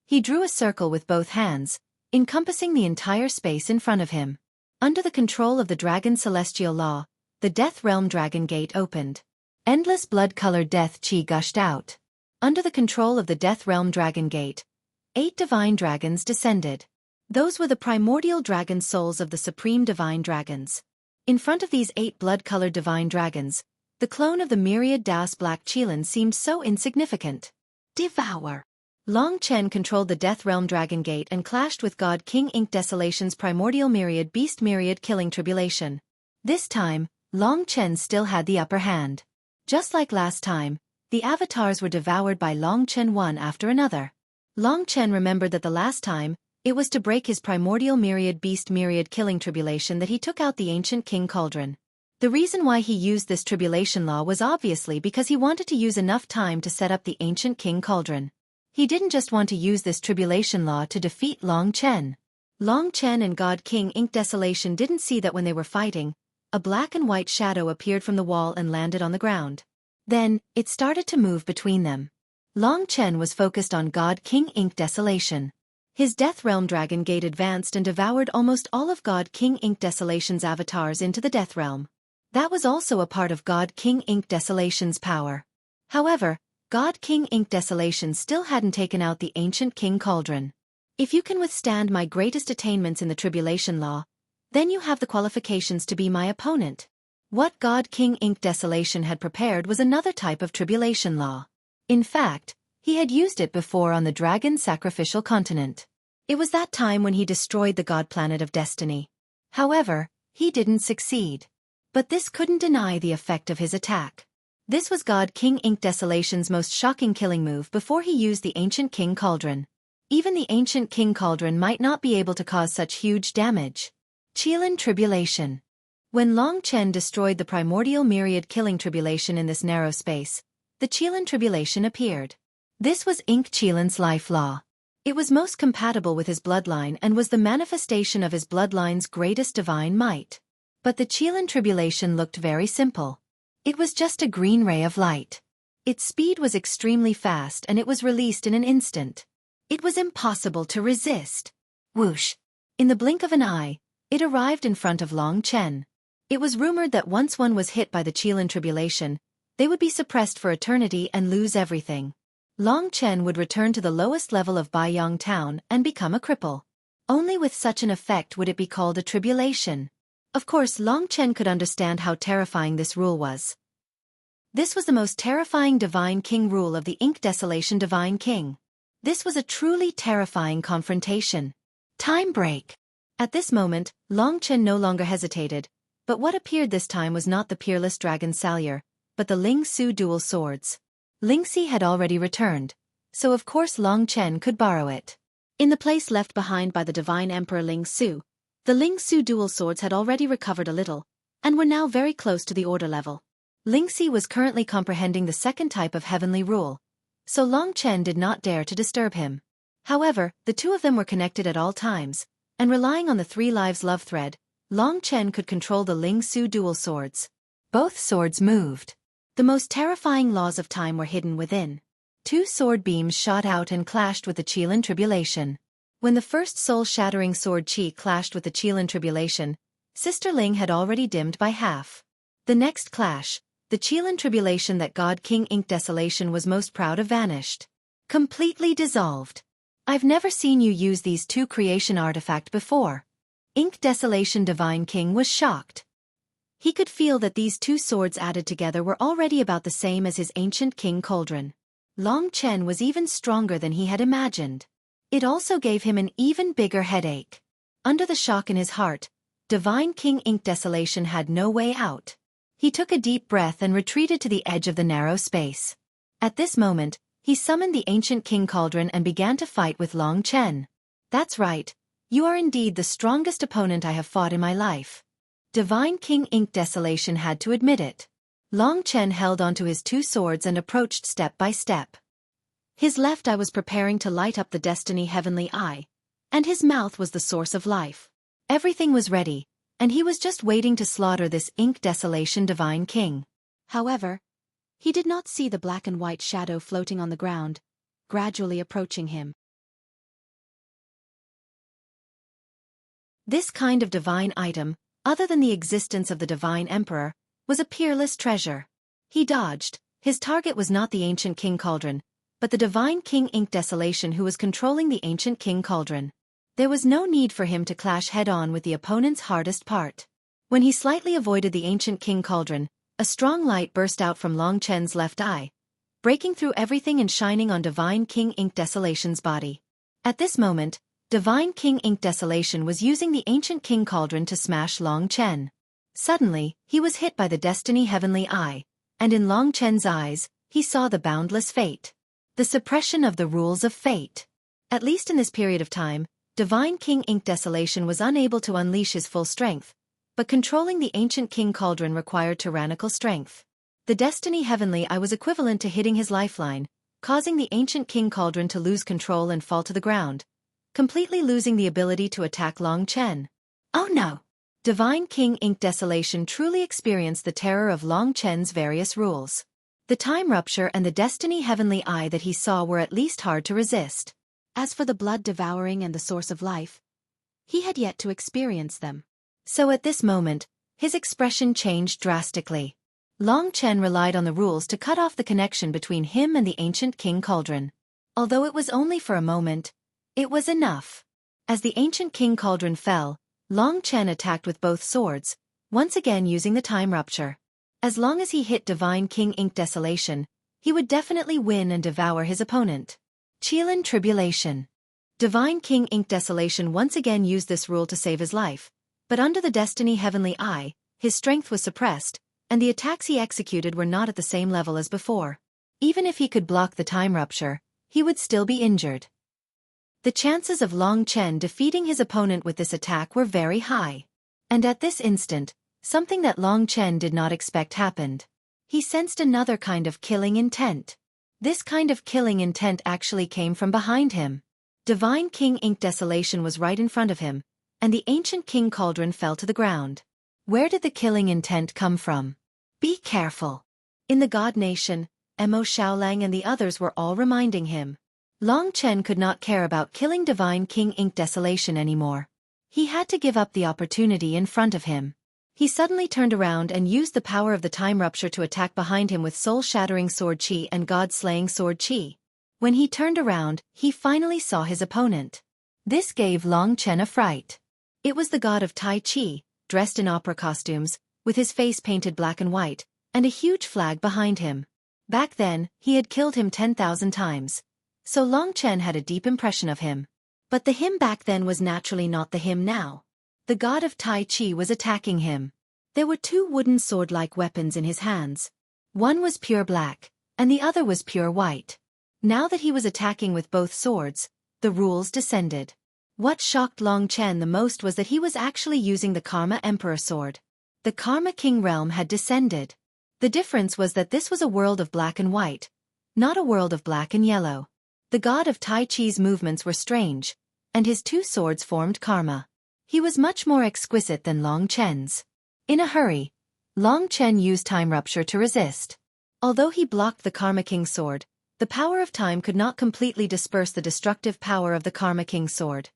He drew a circle with both hands, encompassing the entire space in front of him. Under the control of the Dragon Celestial Law, the Death Realm Dragon Gate opened. Endless blood-colored death chi gushed out. Under the control of the Death Realm Dragon Gate, 8 divine dragons descended. Those were the primordial dragon souls of the supreme divine dragons. In front of these 8 blood-colored divine dragons, the clone of the myriad Daos Black Qilin seemed so insignificant. Devour. Long Chen controlled the Death Realm Dragon Gate and clashed with God King Ink Desolation's Primordial Myriad Beast Myriad Killing Tribulation. This time, Long Chen still had the upper hand. Just like last time, the avatars were devoured by Long Chen one after another. Long Chen remembered that the last time, it was to break his Primordial Myriad Beast Myriad Killing Tribulation that he took out the Ancient King Cauldron. The reason why he used this tribulation law was obviously because he wanted to use enough time to set up the Ancient King Cauldron. He didn't just want to use this tribulation law to defeat Long Chen. Long Chen and God King Ink Desolation didn't see that when they were fighting, a black and white shadow appeared from the wall and landed on the ground. Then, it started to move between them. Long Chen was focused on God King Ink Desolation. His Death Realm Dragon Gate advanced and devoured almost all of God King Ink Desolation's avatars into the Death Realm. That was also a part of God King Ink Desolation's power. However, God King Ink Desolation still hadn't taken out the Ancient King Cauldron. If you can withstand my greatest attainments in the Tribulation Law, then you have the qualifications to be my opponent. What God King Ink Desolation had prepared was another type of Tribulation Law. In fact, he had used it before on the Dragon Sacrificial Continent. It was that time when he destroyed the God Planet of Destiny. However, he didn't succeed. But this couldn't deny the effect of his attack. This was God King Ink Desolation's most shocking killing move before he used the Ancient King Cauldron. Even the Ancient King Cauldron might not be able to cause such huge damage. Qilin Tribulation. When Long Chen destroyed the Primordial Myriad Killing Tribulation in this narrow space, the Qilin Tribulation appeared. This was Ink Qilin's life law. It was most compatible with his bloodline and was the manifestation of his bloodline's greatest divine might. But the Qilin Tribulation looked very simple. It was just a green ray of light. Its speed was extremely fast and it was released in an instant. It was impossible to resist. Whoosh! In the blink of an eye, it arrived in front of Long Chen. It was rumored that once one was hit by the Qilin Tribulation, they would be suppressed for eternity and lose everything. Long Chen would return to the lowest level of Baiyang Town and become a cripple. Only with such an effect would it be called a tribulation. Of course, Long Chen could understand how terrifying this rule was. This was the most terrifying Divine King rule of the Ink Desolation Divine King. This was a truly terrifying confrontation. Time break. At this moment, Long Chen no longer hesitated, but what appeared this time was not the peerless Dragon Salyer, but the Ling Su dual swords. Ling Si had already returned, so of course Long Chen could borrow it. In the place left behind by the Divine Emperor Ling Su, the Ling Su dual swords had already recovered a little, and were now very close to the order level. Ling Si was currently comprehending the second type of heavenly rule, so Long Chen did not dare to disturb him. However, the two of them were connected at all times, and relying on the three lives love thread, Long Chen could control the Ling Su dual swords. Both swords moved. The most terrifying laws of time were hidden within. Two sword beams shot out and clashed with the Qilin Tribulation. When the first soul-shattering sword Qi clashed with the Qilin Tribulation, Sister Ling had already dimmed by half. The next clash, the Qilin Tribulation that God King Ink Desolation was most proud of vanished. Completely dissolved. I've never seen you use these two creation artifact before. Ink Desolation Divine King was shocked. He could feel that these two swords added together were already about the same as his Ancient King Cauldron. Long Chen was even stronger than he had imagined. It also gave him an even bigger headache. Under the shock in his heart, Divine King Ink Desolation had no way out. He took a deep breath and retreated to the edge of the narrow space. At this moment, he summoned the Ancient King Cauldron and began to fight with Long Chen. That's right, you are indeed the strongest opponent I have fought in my life. Divine King Ink Desolation had to admit it. Long Chen held onto his two swords and approached step by step. His left eye was preparing to light up the Destiny Heavenly Eye, and his mouth was the source of life. Everything was ready, and he was just waiting to slaughter this Ink Desolation Divine King. However, he did not see the black and white shadow floating on the ground, gradually approaching him. This kind of divine item, other than the existence of the Divine Emperor, was a peerless treasure. He dodged. His target was not the Ancient King Cauldron, but the Divine King Ink Desolation who was controlling the Ancient King Cauldron. There was no need for him to clash head-on with the opponent's hardest part. When he slightly avoided the Ancient King Cauldron, a strong light burst out from Long Chen's left eye, breaking through everything and shining on Divine King Ink Desolation's body. At this moment, Divine King Ink Desolation was using the ancient king cauldron to smash Long Chen. Suddenly, he was hit by the Destiny Heavenly Eye, and in Long Chen's eyes, he saw the boundless fate. The suppression of the rules of fate. At least in this period of time, Divine King Ink Desolation was unable to unleash his full strength, but controlling the ancient king cauldron required tyrannical strength. The Destiny Heavenly Eye was equivalent to hitting his lifeline, causing the ancient king cauldron to lose control and fall to the ground, completely losing the ability to attack Long Chen. Oh no! Divine King Ink Desolation truly experienced the terror of Long Chen's various rules. The time rupture and the Destiny Heavenly Eye that he saw were at least hard to resist. As for the blood devouring and the source of life, he had yet to experience them. So at this moment, his expression changed drastically. Long Chen relied on the rules to cut off the connection between him and the ancient king cauldron. Although it was only for a moment, it was enough. As the ancient king cauldron fell, Long Chen attacked with both swords, once again using the time rupture. As long as he hit Divine King Ink Desolation, he would definitely win and devour his opponent. Qilin Tribulation. Divine King Ink Desolation once again used this rule to save his life, but under the Destiny Heavenly Eye, his strength was suppressed, and the attacks he executed were not at the same level as before. Even if he could block the time rupture, he would still be injured. The chances of Long Chen defeating his opponent with this attack were very high. And at this instant, something that Long Chen did not expect happened. He sensed another kind of killing intent. This kind of killing intent actually came from behind him. Divine King Ink Desolation was right in front of him, and the ancient king cauldron fell to the ground. Where did the killing intent come from? Be careful. In the God Nation, Mo Xiaolang and the others were all reminding him. Long Chen could not care about killing Divine King Ink Desolation anymore. He had to give up the opportunity in front of him. He suddenly turned around and used the power of the time rupture to attack behind him with soul-shattering sword qi and god-slaying sword qi. When he turned around, he finally saw his opponent. This gave Long Chen a fright. It was the god of Tai Chi, dressed in opera costumes, with his face painted black and white, and a huge flag behind him. Back then, he had killed him 10,000 times. So Long Chen had a deep impression of him. But the him back then was naturally not the him now. The god of Tai Chi was attacking him. There were two wooden sword-like weapons in his hands. One was pure black, and the other was pure white. Now that he was attacking with both swords, the rules descended. What shocked Long Chen the most was that he was actually using the Karma Emperor sword. The Karma King realm had descended. The difference was that this was a world of black and white, not a world of black and yellow. The god of Tai Chi's movements were strange, and his two swords formed karma. He was much more exquisite than Long Chen's. In a hurry, Long Chen used time rupture to resist. Although he blocked the Karma King's sword, the power of time could not completely disperse the destructive power of the Karma King's sword.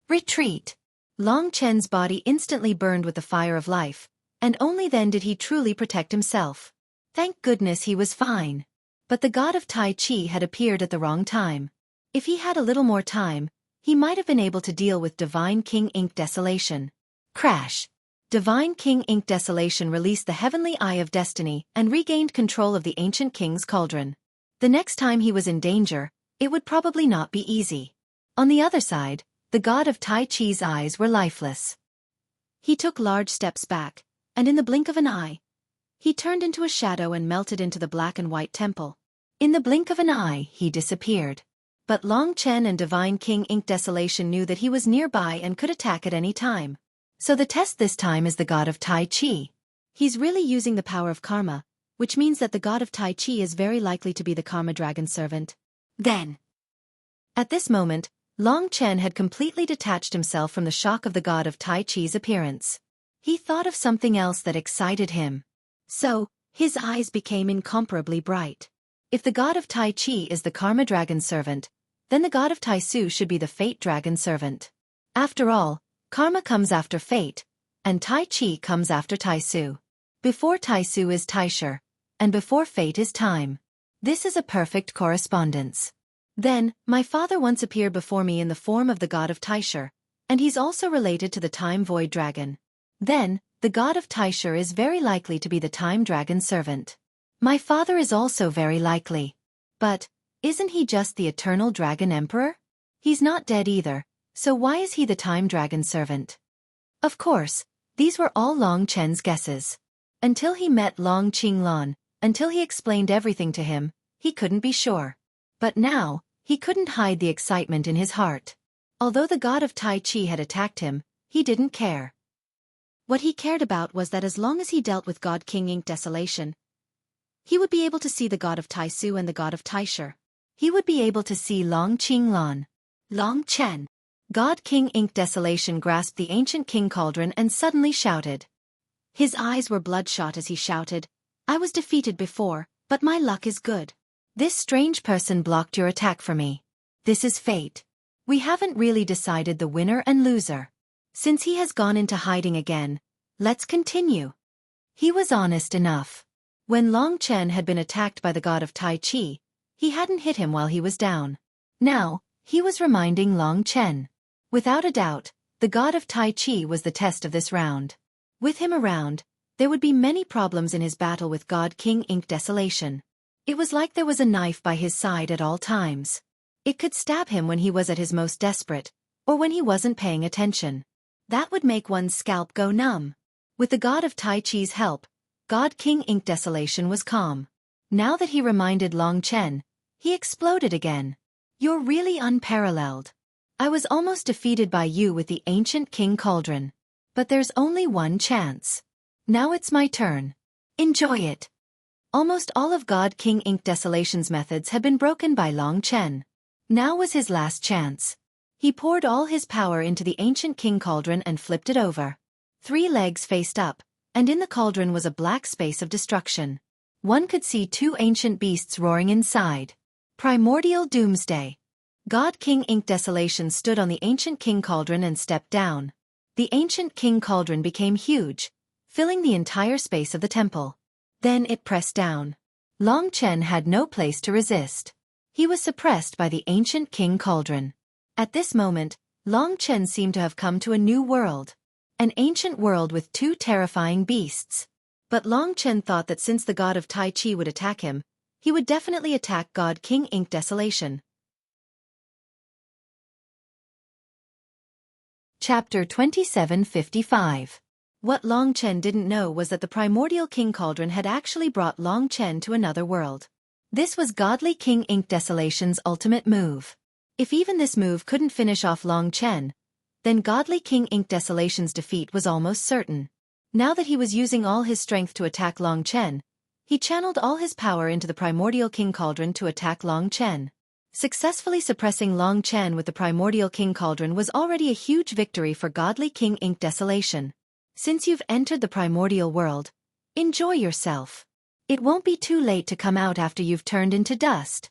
Retreat! Long Chen's body instantly burned with the fire of life, and only then did he truly protect himself. Thank goodness he was fine. But the god of Tai Chi had appeared at the wrong time. If he had a little more time, he might have been able to deal with Divine King Ink Desolation. Crash! Divine King Ink Desolation released the Heavenly Eye of Destiny and regained control of the ancient king's cauldron. The next time he was in danger, it would probably not be easy. On the other side, the god of Tai Chi's eyes were lifeless. He took large steps back, and in the blink of an eye, he turned into a shadow and melted into the black and white temple. In the blink of an eye, he disappeared. But Long Chen and Divine King Ink Desolation knew that he was nearby and could attack at any time. So the test this time is the god of Tai Chi. He's really using the power of karma, which means that the god of Tai Chi is very likely to be the Karma Dragon servant. Then, at this moment, Long Chen had completely detached himself from the shock of the god of Tai Chi's appearance. He thought of something else that excited him. So, his eyes became incomparably bright. If the god of Tai Chi is the Karma Dragon servant, then the god of Tai Su should be the Fate Dragon servant. After all, karma comes after fate, and Tai Chi comes after Tai Su. Before Tai Su is Taisher, and before fate is time. This is a perfect correspondence. Then, my father once appeared before me in the form of the god of Taisher, and he's also related to the Time Void Dragon. Then, the god of Taisher is very likely to be the Time Dragon servant. My father is also very likely. But, isn't he just the eternal dragon emperor? He's not dead either, so why is he the time dragon servant? Of course, these were all Long Chen's guesses. Until he met Long Qinglan, until he explained everything to him, he couldn't be sure. But now, he couldn't hide the excitement in his heart. Although the god of Tai Chi had attacked him, he didn't care. What he cared about was that as long as he dealt with God King Ink Desolation, he would be able to see the god of Tai Su and the god of Taisher. He would be able to see Long Qinglan. Long Chen. God King Ink Desolation grasped the ancient king cauldron and suddenly shouted. His eyes were bloodshot as he shouted, I was defeated before, but my luck is good. This strange person blocked your attack for me. This is fate. We haven't really decided the winner and loser. Since he has gone into hiding again, let's continue. He was honest enough. When Long Chen had been attacked by the god of Tai Chi, he hadn't hit him while he was down. Now, he was reminding Long Chen. Without a doubt, the god of Tai Chi was the test of this round. With him around, there would be many problems in his battle with God King Ink Desolation. It was like there was a knife by his side at all times. It could stab him when he was at his most desperate, or when he wasn't paying attention. That would make one's scalp go numb. With the god of Tai Chi's help, God King Ink Desolation was calm. Now that he reminded Long Chen, he exploded again. You're really unparalleled. I was almost defeated by you with the ancient king cauldron. But there's only one chance. Now it's my turn. Enjoy it. Almost all of God King Ink Desolation's methods had been broken by Long Chen. Now was his last chance. He poured all his power into the ancient king cauldron and flipped it over. 3 legs faced up, and in the cauldron was a black space of destruction. One could see 2 ancient beasts roaring inside. Primordial Doomsday. God King Ink Desolation stood on the ancient king cauldron and stepped down. The ancient king cauldron became huge, filling the entire space of the temple. Then it pressed down. Long Chen had no place to resist. He was suppressed by the ancient king cauldron. At this moment, Long Chen seemed to have come to a new world. An ancient world with 2 terrifying beasts. But Long Chen thought that since the god of Tai Chi would attack him, he would definitely attack God King Ink Desolation. Chapter 2755. What Long Chen didn't know was that the primordial king cauldron had actually brought Long Chen to another world. This was Godly King Ink Desolation's ultimate move. If even this move couldn't finish off Long Chen, then Godly King Ink Desolation's defeat was almost certain. Now that he was using all his strength to attack Long Chen, he channeled all his power into the primordial king cauldron to attack Long Chen. Successfully suppressing Long Chen with the primordial king cauldron was already a huge victory for Godly King Ink Desolation. Since you've entered the primordial world, enjoy yourself. It won't be too late to come out after you've turned into dust.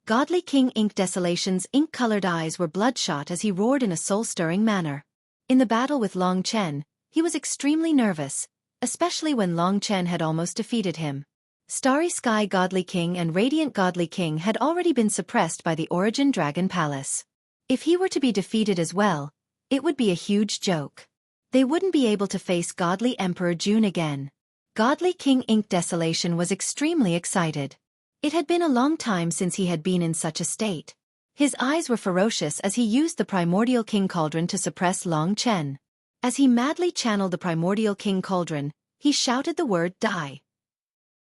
Godly King Ink Desolation's ink-colored eyes were bloodshot as he roared in a soul-stirring manner. In the battle with Long Chen, he was extremely nervous, especially when Long Chen had almost defeated him. Starry Sky Godly King and Radiant Godly King had already been suppressed by the Origin Dragon Palace. If he were to be defeated as well, it would be a huge joke. They wouldn't be able to face Godly Emperor June again. Godly King Ink Desolation was extremely excited. It had been a long time since he had been in such a state. His eyes were ferocious as he used the primordial king cauldron to suppress Long Chen. As he madly channeled the primordial king cauldron, he shouted the word die.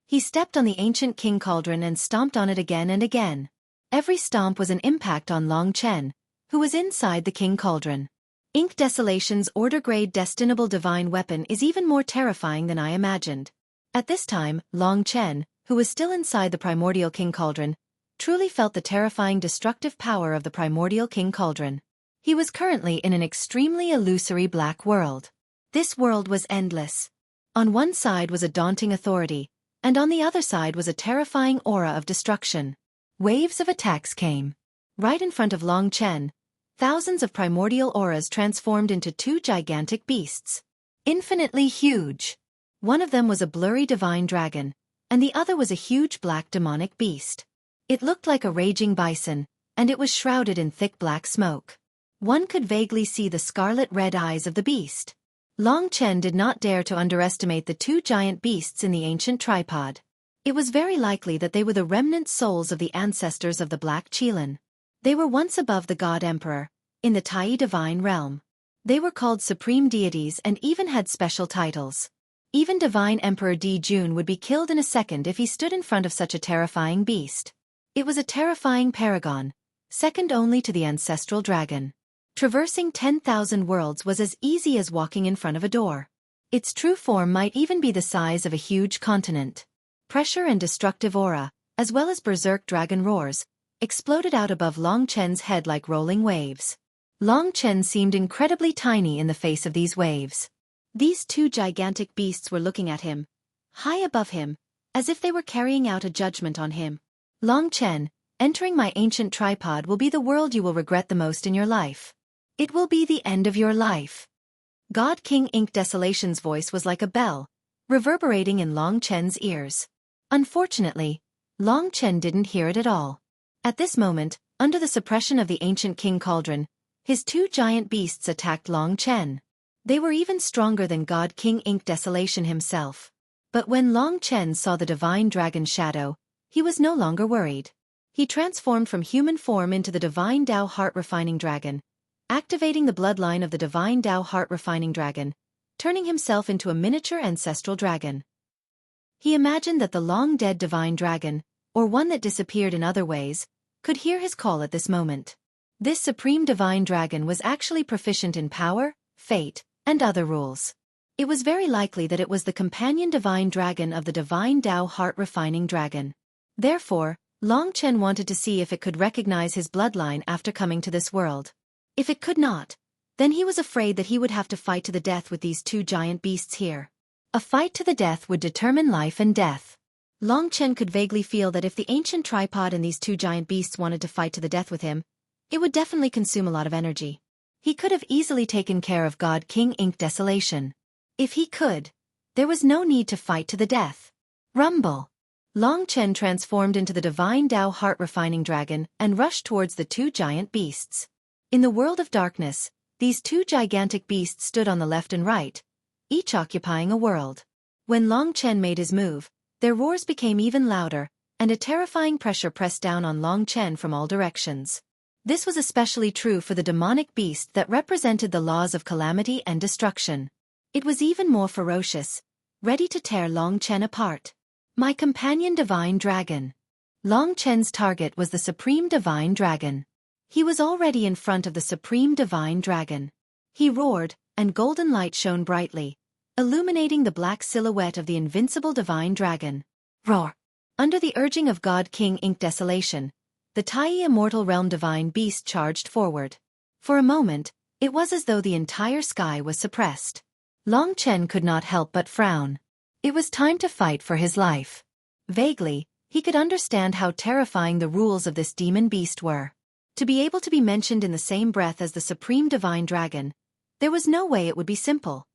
He stepped on the ancient king cauldron and stomped on it again and again. Every stomp was an impact on Long Chen, who was inside the king cauldron. Ink Desolation's order-grade destinable divine weapon is even more terrifying than I imagined. At this time, Long Chen, who was still inside the primordial king cauldron, truly felt the terrifying destructive power of the primordial king cauldron. He was currently in an extremely illusory black world. This world was endless. On one side was a daunting authority, and on the other side was a terrifying aura of destruction. Waves of attacks came. Right in front of Long Chen, thousands of primordial auras transformed into 2 gigantic beasts. Infinitely huge. One of them was a blurry divine dragon, and the other was a huge black demonic beast. It looked like a raging bison, and it was shrouded in thick black smoke. One could vaguely see the scarlet-red eyes of the beast. Long Chen did not dare to underestimate the 2 giant beasts in the ancient tripod. It was very likely that they were the remnant souls of the ancestors of the Black Qilin. They were once above the God Emperor, in the Tai divine realm. They were called supreme deities and even had special titles. Even Divine Emperor Di Jun would be killed in a second if he stood in front of such a terrifying beast. It was a terrifying paragon, second only to the ancestral dragon. Traversing 10,000 worlds was as easy as walking in front of a door. Its true form might even be the size of a huge continent. Pressure and destructive aura, as well as berserk dragon roars, exploded out above Long Chen's head like rolling waves. Long Chen seemed incredibly tiny in the face of these waves. These two gigantic beasts were looking at him, high above him, as if they were carrying out a judgment on him. Long Chen, entering my ancient tripod will be the world you will regret the most in your life. It will be the end of your life. God King Ink Desolation's voice was like a bell, reverberating in Long Chen's ears. Unfortunately, Long Chen didn't hear it at all. At this moment, under the suppression of the ancient King Cauldron, his two giant beasts attacked Long Chen. They were even stronger than God King Ink Desolation himself. But when Long Chen saw the divine dragon shadow, he was no longer worried. He transformed from human form into the divine Dao Heart Refining Dragon, activating the bloodline of the divine Dao Heart Refining Dragon, turning himself into a miniature ancestral dragon. He imagined that the long-dead divine dragon, or one that disappeared in other ways, could hear his call at this moment. This supreme divine dragon was actually proficient in power, fate, and other rules. It was very likely that it was the companion divine dragon of the divine Dao Heart Refining Dragon. Therefore, Long Chen wanted to see if it could recognize his bloodline after coming to this world. If it could not, then he was afraid that he would have to fight to the death with these two giant beasts here. A fight to the death would determine life and death. Long Chen could vaguely feel that if the ancient tripod and these two giant beasts wanted to fight to the death with him, it would definitely consume a lot of energy. He could have easily taken care of God King Ink Desolation. If he could, there was no need to fight to the death. Rumble! Long Chen transformed into the divine Dao Heart Refining Dragon and rushed towards the two giant beasts. In the world of darkness, these two gigantic beasts stood on the left and right, each occupying a world. When Long Chen made his move, their roars became even louder, and a terrifying pressure pressed down on Long Chen from all directions. This was especially true for the demonic beast that represented the laws of calamity and destruction. It was even more ferocious, ready to tear Long Chen apart. My companion divine dragon. Long Chen's target was the supreme divine dragon. He was already in front of the supreme divine dragon. He roared, and golden light shone brightly, illuminating the black silhouette of the invincible divine dragon. Roar! Under the urging of God King Ink Desolation, the Tai Immortal Realm divine beast charged forward. For a moment, it was as though the entire sky was suppressed. Long Chen could not help but frown. It was time to fight for his life. Vaguely, he could understand how terrifying the rules of this demon beast were. To be able to be mentioned in the same breath as the supreme divine dragon, there was no way it would be simple.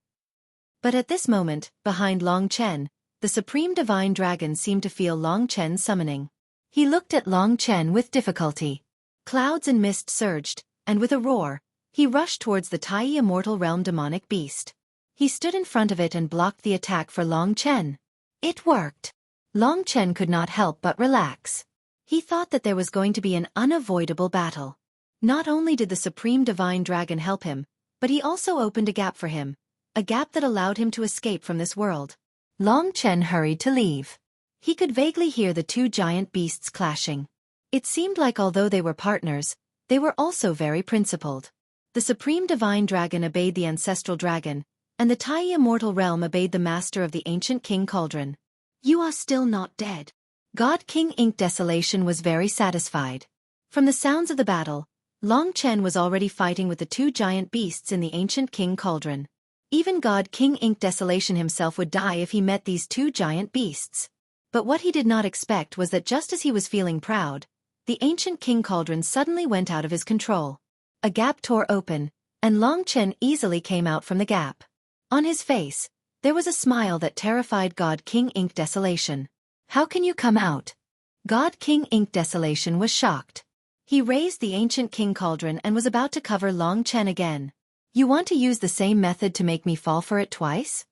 But at this moment, behind Long Chen, the supreme divine dragon seemed to feel Long Chen's summoning. He looked at Long Chen with difficulty. Clouds and mist surged, and with a roar, he rushed towards the Tai Immortal Realm demonic beast. He stood in front of it and blocked the attack for Long Chen. It worked. Long Chen could not help but relax. He thought that there was going to be an unavoidable battle. Not only did the supreme divine dragon help him, but he also opened a gap for him, a gap that allowed him to escape from this world. Long Chen hurried to leave. He could vaguely hear the two giant beasts clashing. It seemed like although they were partners, they were also very principled. The supreme divine dragon obeyed the ancestral dragon, and the Tai Immortal Realm obeyed the master of the ancient King Cauldron. You are still not dead. God King Ink Desolation was very satisfied. From the sounds of the battle, Long Chen was already fighting with the two giant beasts in the ancient King Cauldron. Even God King Ink Desolation himself would die if he met these two giant beasts. But what he did not expect was that just as he was feeling proud, the ancient King Cauldron suddenly went out of his control. A gap tore open, and Long Chen easily came out from the gap. On his face, there was a smile that terrified God King Ink Desolation. How can you come out? God King Ink Desolation was shocked. He raised the ancient King Cauldron and was about to cover Long Chen again. You want to use the same method to make me fall for it twice?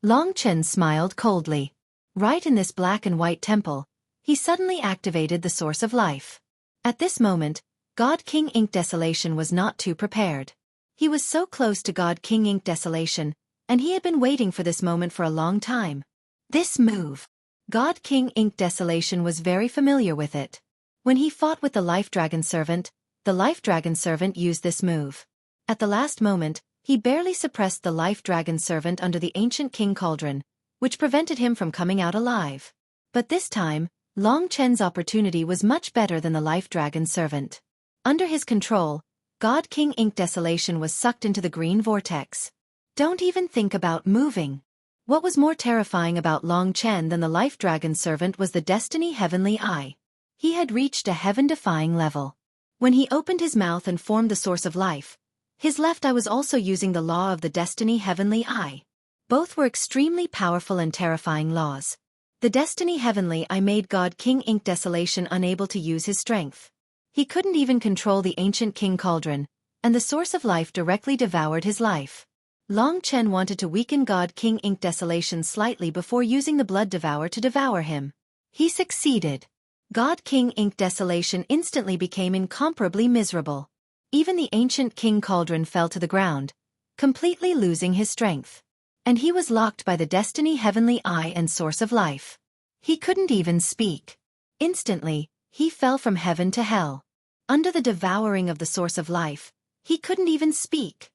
Long Chen smiled coldly. Right in this black and white temple, he suddenly activated the source of life. At this moment, God King Ink Desolation was not too prepared. He was so close to God King Ink Desolation, and he had been waiting for this moment for a long time. This move. God King Ink Desolation was very familiar with it. When he fought with the Life Dragon Servant, the Life Dragon Servant used this move. At the last moment, he barely suppressed the Life Dragon Servant under the ancient King Cauldron, which prevented him from coming out alive. But this time, Long Chen's opportunity was much better than the Life Dragon Servant. Under his control, God King Ink Desolation was sucked into the green vortex. Don't even think about moving. What was more terrifying about Long Chen than the Life Dragon Servant was the Destiny Heavenly Eye. He had reached a heaven-defying level. When he opened his mouth and formed the source of life, his left eye was also using the law of the Destiny Heavenly Eye. Both were extremely powerful and terrifying laws. The Destiny Heavenly Eye made God King Ink Desolation unable to use his strength. He couldn't even control the ancient King Cauldron, and the source of life directly devoured his life. Long Chen wanted to weaken God King Ink Desolation slightly before using the Blood Devourer to devour him. He succeeded. God King Ink Desolation instantly became incomparably miserable. Even the ancient King Cauldron fell to the ground, completely losing his strength. And he was locked by the Destiny Heavenly Eye and source of life. He couldn't even speak. Instantly, he fell from heaven to hell. Under the devouring of the source of life, he couldn't even speak.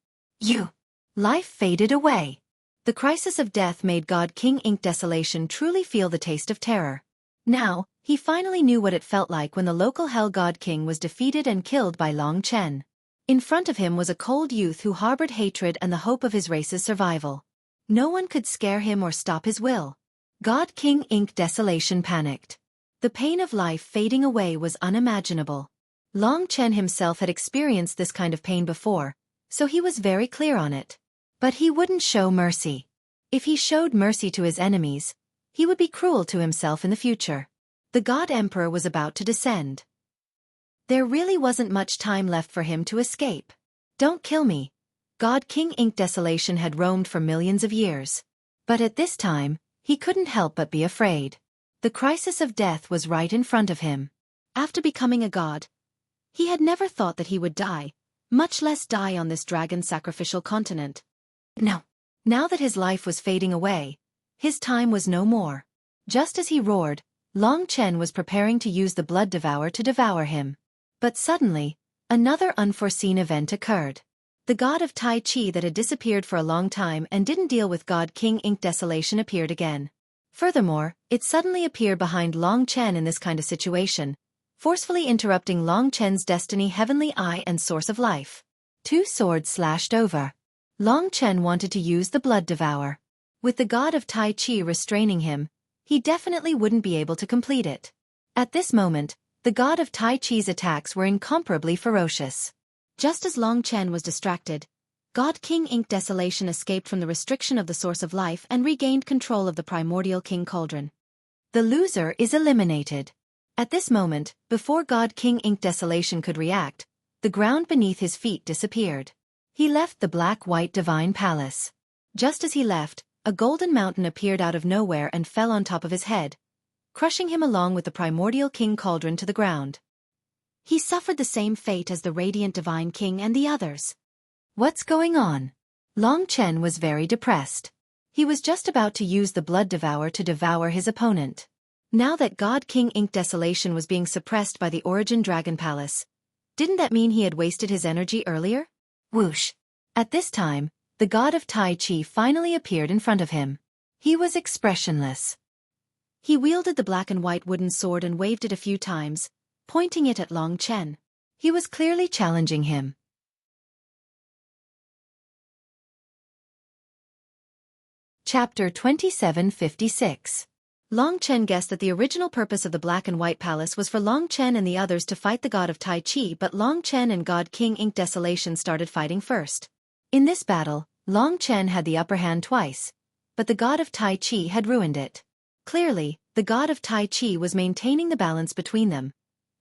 Life faded away. The crisis of death made God King Ink Desolation truly feel the taste of terror. Now, he finally knew what it felt like when the local Hell God King was defeated and killed by Long Chen. In front of him was a cold youth who harbored hatred and the hope of his race's survival. No one could scare him or stop his will. God King Ink Desolation panicked. The pain of life fading away was unimaginable. Long Chen himself had experienced this kind of pain before, so he was very clear on it. But he wouldn't show mercy. If he showed mercy to his enemies, he would be cruel to himself in the future. The God Emperor was about to descend. There really wasn't much time left for him to escape. Don't kill me. God King Ink Desolation had roamed for millions of years. But at this time, he couldn't help but be afraid. The crisis of death was right in front of him. After becoming a god, he had never thought that he would die, much less die on this dragon sacrificial continent. No. Now that his life was fading away, his time was no more. Just as he roared, Long Chen was preparing to use the Blood Devourer to devour him. But suddenly, another unforeseen event occurred. The god of Tai Chi that had disappeared for a long time and didn't deal with God King Ink Desolation appeared again. Furthermore, it suddenly appeared behind Long Chen in this kind of situation, forcefully interrupting Long Chen's Destiny Heavenly Eye and source of life. Two swords slashed over. Long Chen wanted to use the Blood Devourer. With the god of Tai Chi restraining him, he definitely wouldn't be able to complete it. At this moment, the god of Tai Chi's attacks were incomparably ferocious. Just as Long Chen was distracted, God King Ink Desolation escaped from the restriction of the source of life and regained control of the primordial King Cauldron. The loser is eliminated. At this moment, before God King Ink Desolation could react, the ground beneath his feet disappeared. He left the black-white divine palace. Just as he left, a golden mountain appeared out of nowhere and fell on top of his head, crushing him along with the primordial King Cauldron to the ground. He suffered the same fate as the radiant divine king and the others. What's going on? Long Chen was very depressed. He was just about to use the Blood Devourer to devour his opponent. Now that God King Ink Desolation was being suppressed by the Origin Dragon Palace, didn't that mean he had wasted his energy earlier? Whoosh! At this time, the god of Tai Chi finally appeared in front of him. He was expressionless. He wielded the black and white wooden sword and waved it a few times, pointing it at Long Chen. He was clearly challenging him. Chapter 2756. Long Chen guessed that the original purpose of the Black and White Palace was for Long Chen and the others to fight the god of Tai Chi, but Long Chen and God King Ink Desolation started fighting first. In this battle, Long Chen had the upper hand twice, but the god of Tai Chi had ruined it. Clearly, the god of Tai Chi was maintaining the balance between them,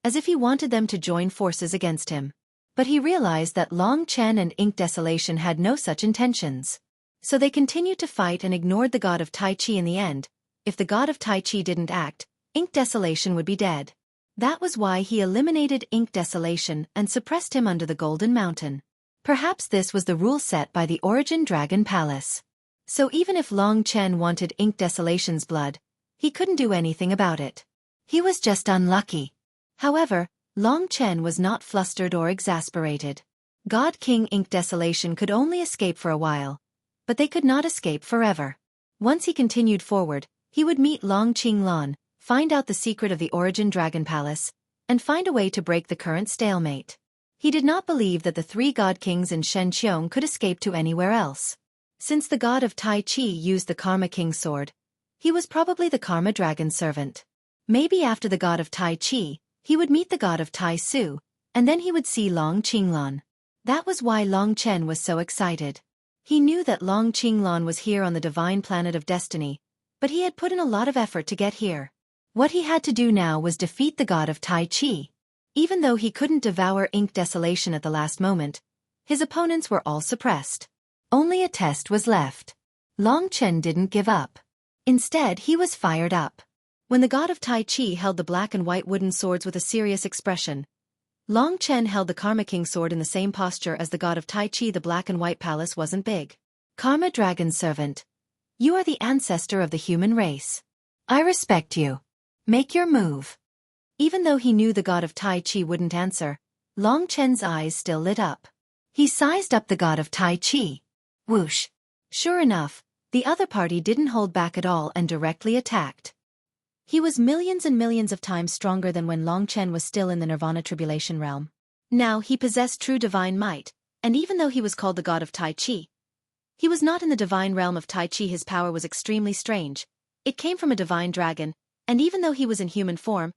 as if he wanted them to join forces against him. But he realized that Long Chen and Ink Desolation had no such intentions. So they continued to fight and ignored the god of Tai Chi in the end, If the god of Tai Chi didn't act, ink desolation would be dead. That was why he eliminated ink desolation and suppressed him under the Golden Mountain. Perhaps this was the rule set by the Origin Dragon Palace. So even if Long Chen wanted ink desolation's blood, he couldn't do anything about it. He was just unlucky. However, Long Chen was not flustered or exasperated. God King Ink Desolation could only escape for a while, but they could not escape forever. Once he continued forward, he would meet Long Qinglan, find out the secret of the Origin Dragon Palace, and find a way to break the current stalemate. He did not believe that the three God Kings in Shenqiong could escape to anywhere else. Since the god of Tai Chi used the Karma King sword, he was probably the Karma Dragon's servant. Maybe after the god of Tai Chi, he would meet the god of Tai Su, and then he would see Long Qinglan. That was why Long Chen was so excited. He knew that Long Qinglan was here on the divine planet of destiny, but he had put in a lot of effort to get here. What he had to do now was defeat the god of Tai Chi. Even though he couldn't devour ink desolation at the last moment, his opponents were all suppressed. Only a test was left. Long Chen didn't give up. Instead, he was fired up. When the god of Tai Chi held the black and white wooden swords with a serious expression, Long Chen held the Karma King sword in the same posture as the god of Tai Chi. The black and white palace wasn't big. Karma Dragon's servant, you are the ancestor of the human race. I respect you. Make your move. Even though he knew the god of Tai Chi wouldn't answer, Long Chen's eyes still lit up. He sized up the god of Tai Chi. Whoosh. Sure enough, the other party didn't hold back at all and directly attacked. He was millions and millions of times stronger than when Long Chen was still in the Nirvana Tribulation realm. Now he possessed true divine might, and even though he was called the god of Tai Chi, he was not in the divine realm of Tai Chi. His power was extremely strange. It came from a divine dragon, and even though he was in human form,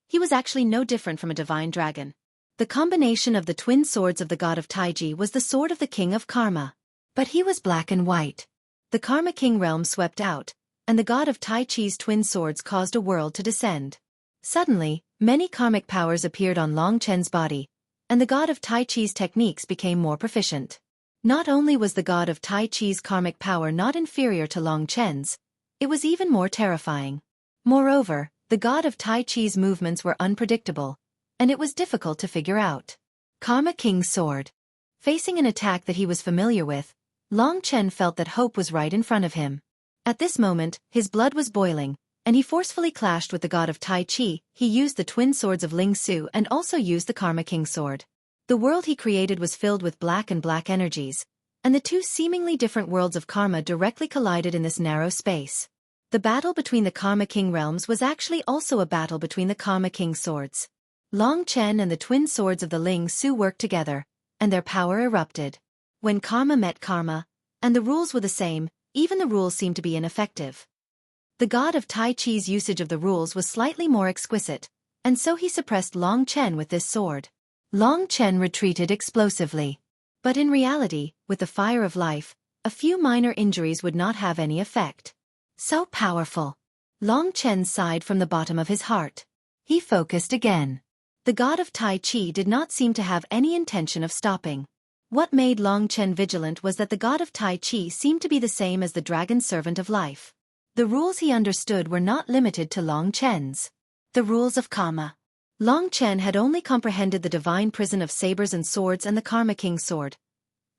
he was actually no different from a divine dragon. The combination of the twin swords of the god of Taiji was the sword of the king of karma. But he was black and white. The Karma King realm swept out, and the god of Tai Chi's twin swords caused a world to descend. Suddenly, many karmic powers appeared on Long Chen's body, and the god of Tai Chi's techniques became more proficient. Not only was the god of Tai Chi's karmic power not inferior to Long Chen's, it was even more terrifying. Moreover, the god of Tai Chi's movements were unpredictable, and it was difficult to figure out. Karma King's sword. Facing an attack that he was familiar with, Long Chen felt that hope was right in front of him. At this moment, his blood was boiling, and he forcefully clashed with the god of Tai Chi. He used the twin swords of Ling Su and also used the Karma King sword. The world he created was filled with black and black energies, and the two seemingly different worlds of karma directly collided in this narrow space. The battle between the Karma King realms was actually also a battle between the Karma King swords. Long Chen and the twin swords of the Ling Su worked together, and their power erupted. When karma met karma, and the rules were the same, even the rules seemed to be ineffective. The god of Tai Chi's usage of the rules was slightly more exquisite, and so he suppressed Long Chen with this sword. Long Chen retreated explosively. But in reality, with the fire of life, a few minor injuries would not have any effect. So powerful. Long Chen sighed from the bottom of his heart. He focused again. The god of Tai Chi did not seem to have any intention of stopping. What made Long Chen vigilant was that the god of Tai Chi seemed to be the same as the dragon servant of life. The rules he understood were not limited to Long Chen's. The rules of karma. Long Chen had only comprehended the divine prison of sabers and swords and the Karma King sword.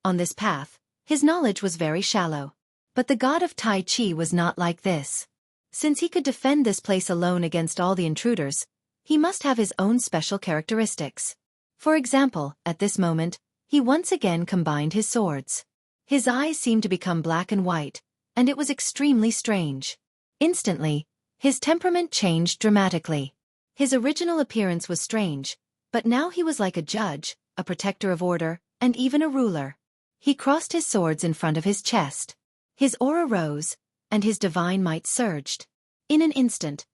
On this path, his knowledge was very shallow. But the god of Tai Chi was not like this. Since he could defend this place alone against all the intruders, he must have his own special characteristics. For example, at this moment, he once again combined his swords. His eyes seemed to become black and white, and it was extremely strange. Instantly, his temperament changed dramatically. His original appearance was strange, but now he was like a judge, a protector of order, and even a ruler. He crossed his swords in front of his chest. His aura rose, and his divine might surged. In an instant,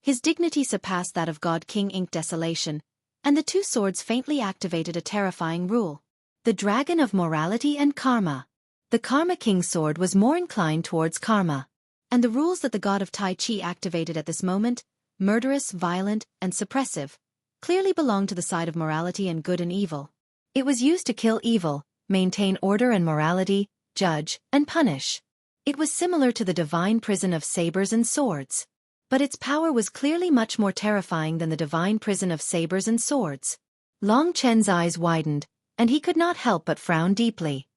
his dignity surpassed that of God King Ink Desolation, and the two swords faintly activated a terrifying rule. The Dragon of Morality and Karma. The Karma King sword was more inclined towards karma. And the rules that the god of Tai Chi activated at this moment, murderous, violent, and suppressive, clearly belonged to the side of morality and good and evil. It was used to kill evil, maintain order and morality, judge, and punish. It was similar to the divine prison of sabers and swords. But its power was clearly much more terrifying than the divine prison of sabers and swords. Long Chen's eyes widened, and he could not help but frown deeply.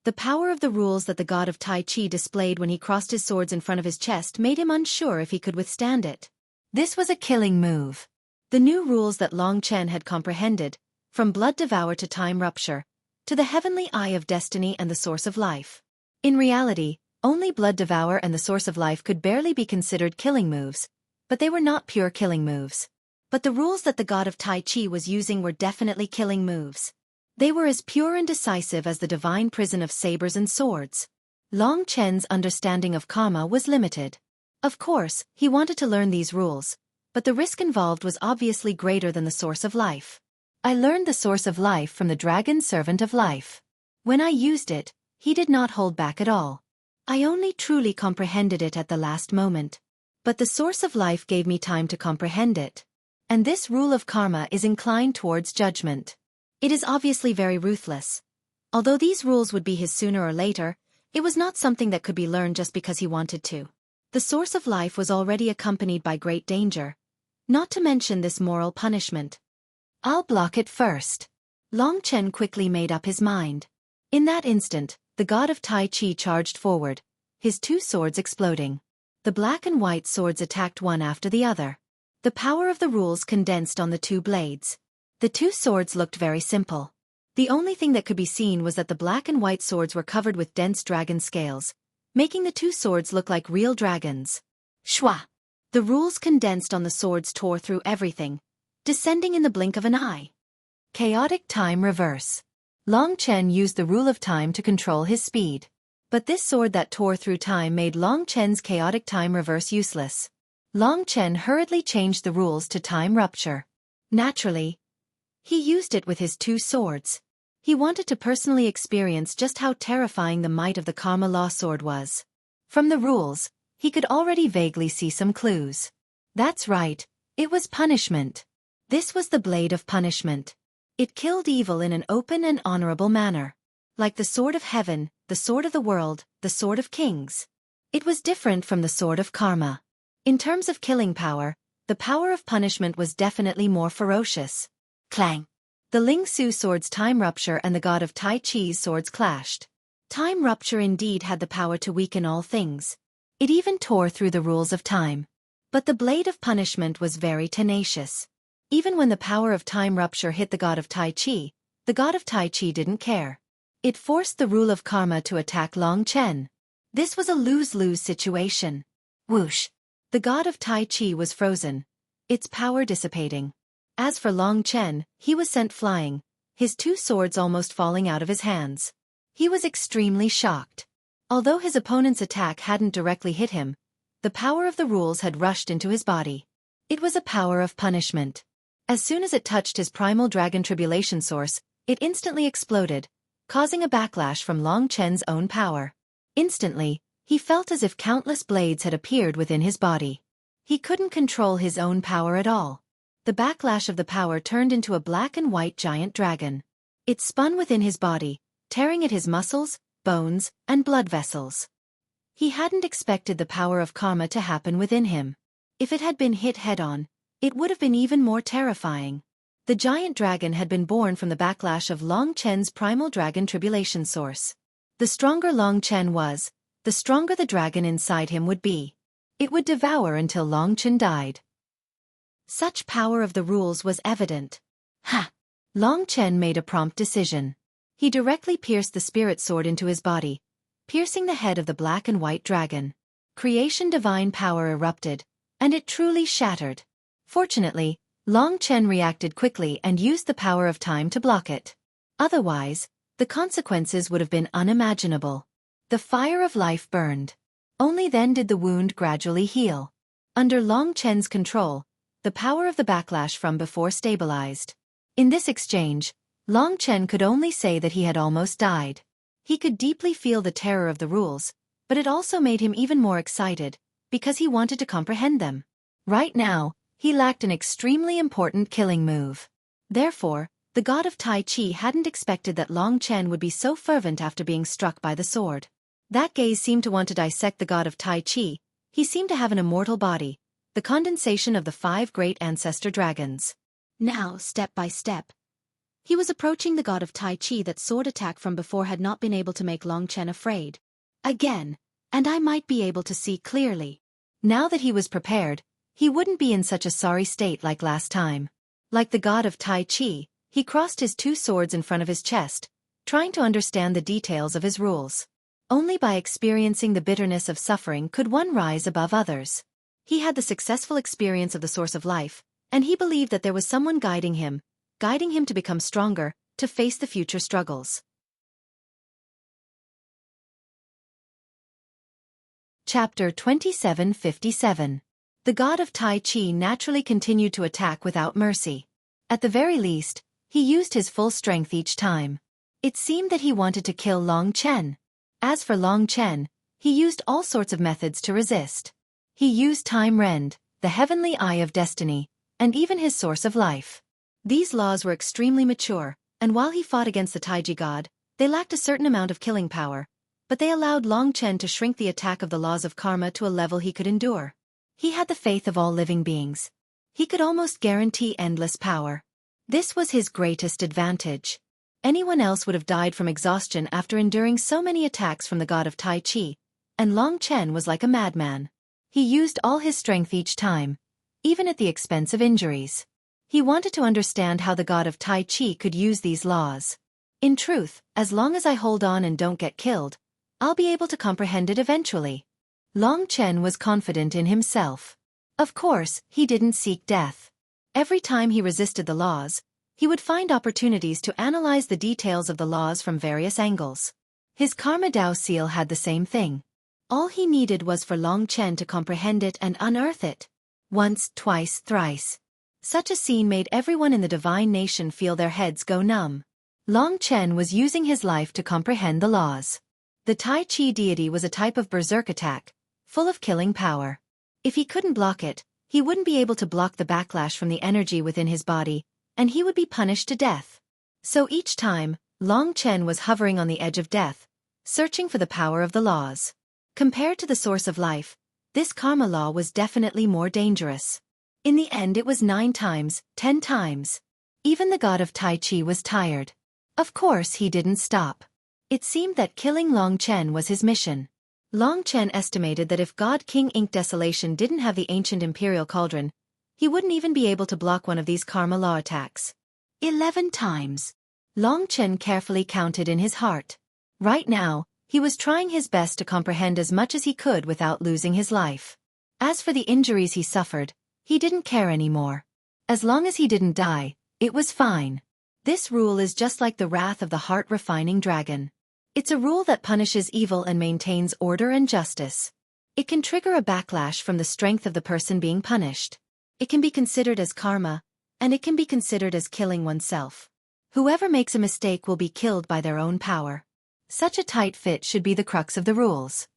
The power of the rules that the god of Tai Chi displayed when he crossed his swords in front of his chest made him unsure if he could withstand it. This was a killing move. The new rules that Long Chen had comprehended, from blood devour to time rupture, to the heavenly eye of destiny and the source of life. In reality, only blood devour and the source of life could barely be considered killing moves, but they were not pure killing moves. But the rules that the god of Tai Chi was using were definitely killing moves. They were as pure and decisive as the divine prison of sabers and swords. Long Chen's understanding of karma was limited. Of course, he wanted to learn these rules, but the risk involved was obviously greater than the source of life. I learned the source of life from the dragon servant of life. When I used it, he did not hold back at all. I only truly comprehended it at the last moment. But the source of life gave me time to comprehend it. And this rule of karma is inclined towards judgment. It is obviously very ruthless. Although these rules would be his sooner or later, it was not something that could be learned just because he wanted to. The source of life was already accompanied by great danger. Not to mention this moral punishment. I'll block it first. Long Chen quickly made up his mind. In that instant, the god of Tai Chi charged forward, his two swords exploding. The black and white swords attacked one after the other. The power of the rules condensed on the two blades. The two swords looked very simple. The only thing that could be seen was that the black and white swords were covered with dense dragon scales, making the two swords look like real dragons. Shwa! The rules condensed on the swords tore through everything, descending in the blink of an eye. Chaotic time reverse. Long Chen used the rule of time to control his speed. But this sword that tore through time made Long Chen's chaotic time reverse useless. Long Chen hurriedly changed the rules to time rupture. Naturally, he used it with his two swords. He wanted to personally experience just how terrifying the might of the Karma Law sword was. From the rules, he could already vaguely see some clues. That's right, it was punishment. This was the blade of punishment. It killed evil in an open and honorable manner. Like the sword of heaven, the sword of the world, the sword of kings. It was different from the sword of karma. In terms of killing power, the power of punishment was definitely more ferocious. Clang! The Ling Su sword's time rupture and the god of Tai Chi's swords clashed. Time rupture indeed had the power to weaken all things. It even tore through the rules of time. But the blade of punishment was very tenacious. Even when the power of time rupture hit the god of Tai Chi, the god of Tai Chi didn't care. It forced the rule of karma to attack Long Chen. This was a lose-lose situation. Whoosh! The god of Tai Chi was frozen, its power dissipating. As for Long Chen, he was sent flying, his two swords almost falling out of his hands. He was extremely shocked. Although his opponent's attack hadn't directly hit him, the power of the rules had rushed into his body. It was a power of punishment. As soon as it touched his primal dragon tribulation source, it instantly exploded, causing a backlash from Long Chen's own power. Instantly, he felt as if countless blades had appeared within his body. He couldn't control his own power at all. The backlash of the power turned into a black and white giant dragon. It spun within his body, tearing at his muscles, bones, and blood vessels. He hadn't expected the power of karma to happen within him. If it had been hit head-on, it would have been even more terrifying. The giant dragon had been born from the backlash of Long Chen's primal dragon tribulation source. The stronger Long Chen was, the stronger the dragon inside him would be. It would devour until Long Chen died. Such power of the rules was evident. Ha! Long Chen made a prompt decision. He directly pierced the spirit sword into his body, piercing the head of the black and white dragon. Creation divine power erupted, and it truly shattered. Fortunately, Long Chen reacted quickly and used the power of time to block it. Otherwise, the consequences would have been unimaginable. The fire of life burned. Only then did the wound gradually heal. Under Long Chen's control, the power of the backlash from before stabilized. In this exchange, Long Chen could only say that he had almost died. He could deeply feel the terror of the rules, but it also made him even more excited, because he wanted to comprehend them. Right now, he lacked an extremely important killing move. Therefore, the god of Tai Chi hadn't expected that Long Chen would be so fervent after being struck by the sword. That gaze seemed to want to dissect the god of Tai Chi. He seemed to have an immortal body, the condensation of the 5 great ancestor dragons. Now, step by step, he was approaching the god of Tai Chi. That sword attack from before had not been able to make Long Chen afraid. Again, and I might be able to see clearly. Now that he was prepared, he wouldn't be in such a sorry state like last time. Like the god of Tai Chi, he crossed his 2 swords in front of his chest, trying to understand the details of his rules. Only by experiencing the bitterness of suffering could one rise above others. He had the successful experience of the source of life, and he believed that there was someone guiding him to become stronger, to face the future struggles. Chapter 2757. The god of Tai Chi naturally continued to attack without mercy. At the very least, he used his full strength each time. It seemed that he wanted to kill Long Chen. As for Long Chen, he used all sorts of methods to resist. He used Time Rend, the heavenly eye of destiny, and even his source of life. These laws were extremely mature, and while he fought against the Taiji god, they lacked a certain amount of killing power, but they allowed Long Chen to shrink the attack of the laws of karma to a level he could endure. He had the faith of all living beings. He could almost guarantee endless power. This was his greatest advantage. Anyone else would have died from exhaustion after enduring so many attacks from the god of Tai Chi, and Long Chen was like a madman. He used all his strength each time, even at the expense of injuries. He wanted to understand how the god of Tai Chi could use these laws. In truth, as long as I hold on and don't get killed, I'll be able to comprehend it eventually. Long Chen was confident in himself. Of course, he didn't seek death. Every time he resisted the laws, he would find opportunities to analyze the details of the laws from various angles. His Karma Dao seal had the same thing. All he needed was for Long Chen to comprehend it and unearth it. Once, twice, thrice. Such a scene made everyone in the divine nation feel their heads go numb. Long Chen was using his life to comprehend the laws. The Tai Chi deity was a type of berserk attack, full of killing power. If he couldn't block it, he wouldn't be able to block the backlash from the energy within his body, and he would be punished to death. So each time, Long Chen was hovering on the edge of death, searching for the power of the laws. Compared to the source of life, this karma law was definitely more dangerous. In the end it was 9 times, 10 times. Even the god of Tai Chi was tired. Of course he didn't stop. It seemed that killing Long Chen was his mission. Long Chen estimated that if God King Ink Desolation didn't have the ancient imperial cauldron, he wouldn't even be able to block one of these karma law attacks. 11 times. Long Chen carefully counted in his heart. Right now, he was trying his best to comprehend as much as he could without losing his life. As for the injuries he suffered, he didn't care anymore. As long as he didn't die, it was fine. This rule is just like the wrath of the heart-refining dragon. It's a rule that punishes evil and maintains order and justice. It can trigger a backlash from the strength of the person being punished. It can be considered as karma, and it can be considered as killing oneself. Whoever makes a mistake will be killed by their own power. Such a tight fit should be the crux of the rules.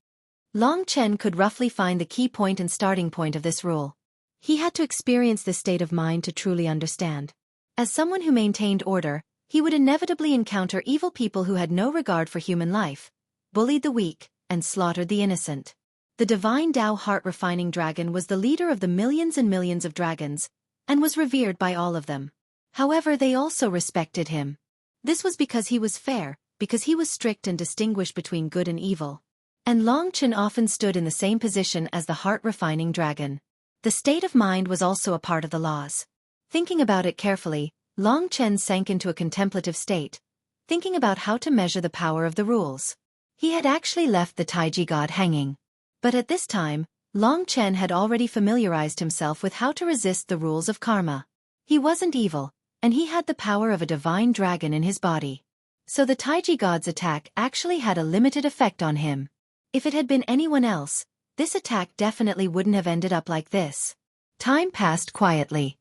Long Chen could roughly find the key point and starting point of this rule. He had to experience this state of mind to truly understand. As someone who maintained order, he would inevitably encounter evil people who had no regard for human life, bullied the weak, and slaughtered the innocent. The divine Tao heart-refining dragon was the leader of the millions and millions of dragons, and was revered by all of them. However, they also respected him. This was because he was fair, because he was strict and distinguished between good and evil. And Long Chen often stood in the same position as the heart-refining dragon. The state of mind was also a part of the laws. Thinking about it carefully, Long Chen sank into a contemplative state, thinking about how to measure the power of the rules. He had actually left the Taiji god hanging. But at this time, Long Chen had already familiarized himself with how to resist the rules of karma. He wasn't evil, and he had the power of a divine dragon in his body. So the Taiji god's attack actually had a limited effect on him. If it had been anyone else, this attack definitely wouldn't have ended up like this. Time passed quietly.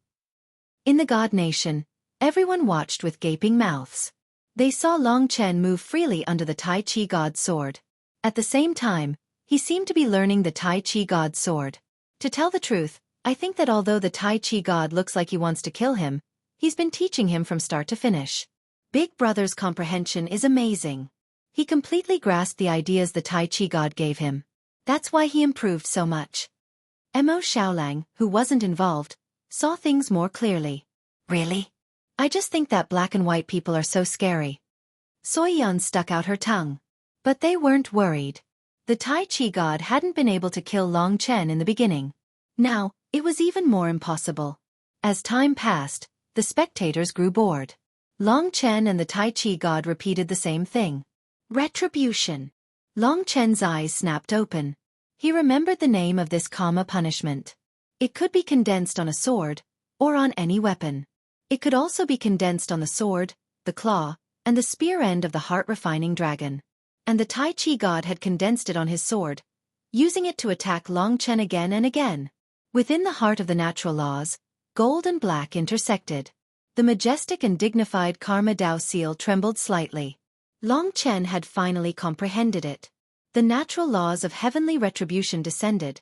In the God Nation, everyone watched with gaping mouths. They saw Long Chen move freely under the Tai Chi god's sword. At the same time, he seemed to be learning the Tai Chi god's sword. To tell the truth, I think that although the Tai Chi god looks like he wants to kill him, he's been teaching him from start to finish. Big Brother's comprehension is amazing. He completely grasped the ideas the Tai Chi god gave him. That's why he improved so much. Mo Xiaolang, who wasn't involved, saw things more clearly. Really? I just think that black and white people are so scary. Soyan stuck out her tongue. But they weren't worried. The Tai Chi god hadn't been able to kill Long Chen in the beginning. Now, it was even more impossible. As time passed, the spectators grew bored. Long Chen and the Tai Chi god repeated the same thing. Retribution. Long Chen's eyes snapped open. He remembered the name of this karma punishment. It could be condensed on a sword, or on any weapon. It could also be condensed on the sword, the claw, and the spear end of the heart-refining dragon. And the Tai Chi god had condensed it on his sword, using it to attack Long Chen again and again. Within the heart of the natural laws, gold and black intersected. The majestic and dignified Karma Dao seal trembled slightly. Long Chen had finally comprehended it. The natural laws of heavenly retribution descended,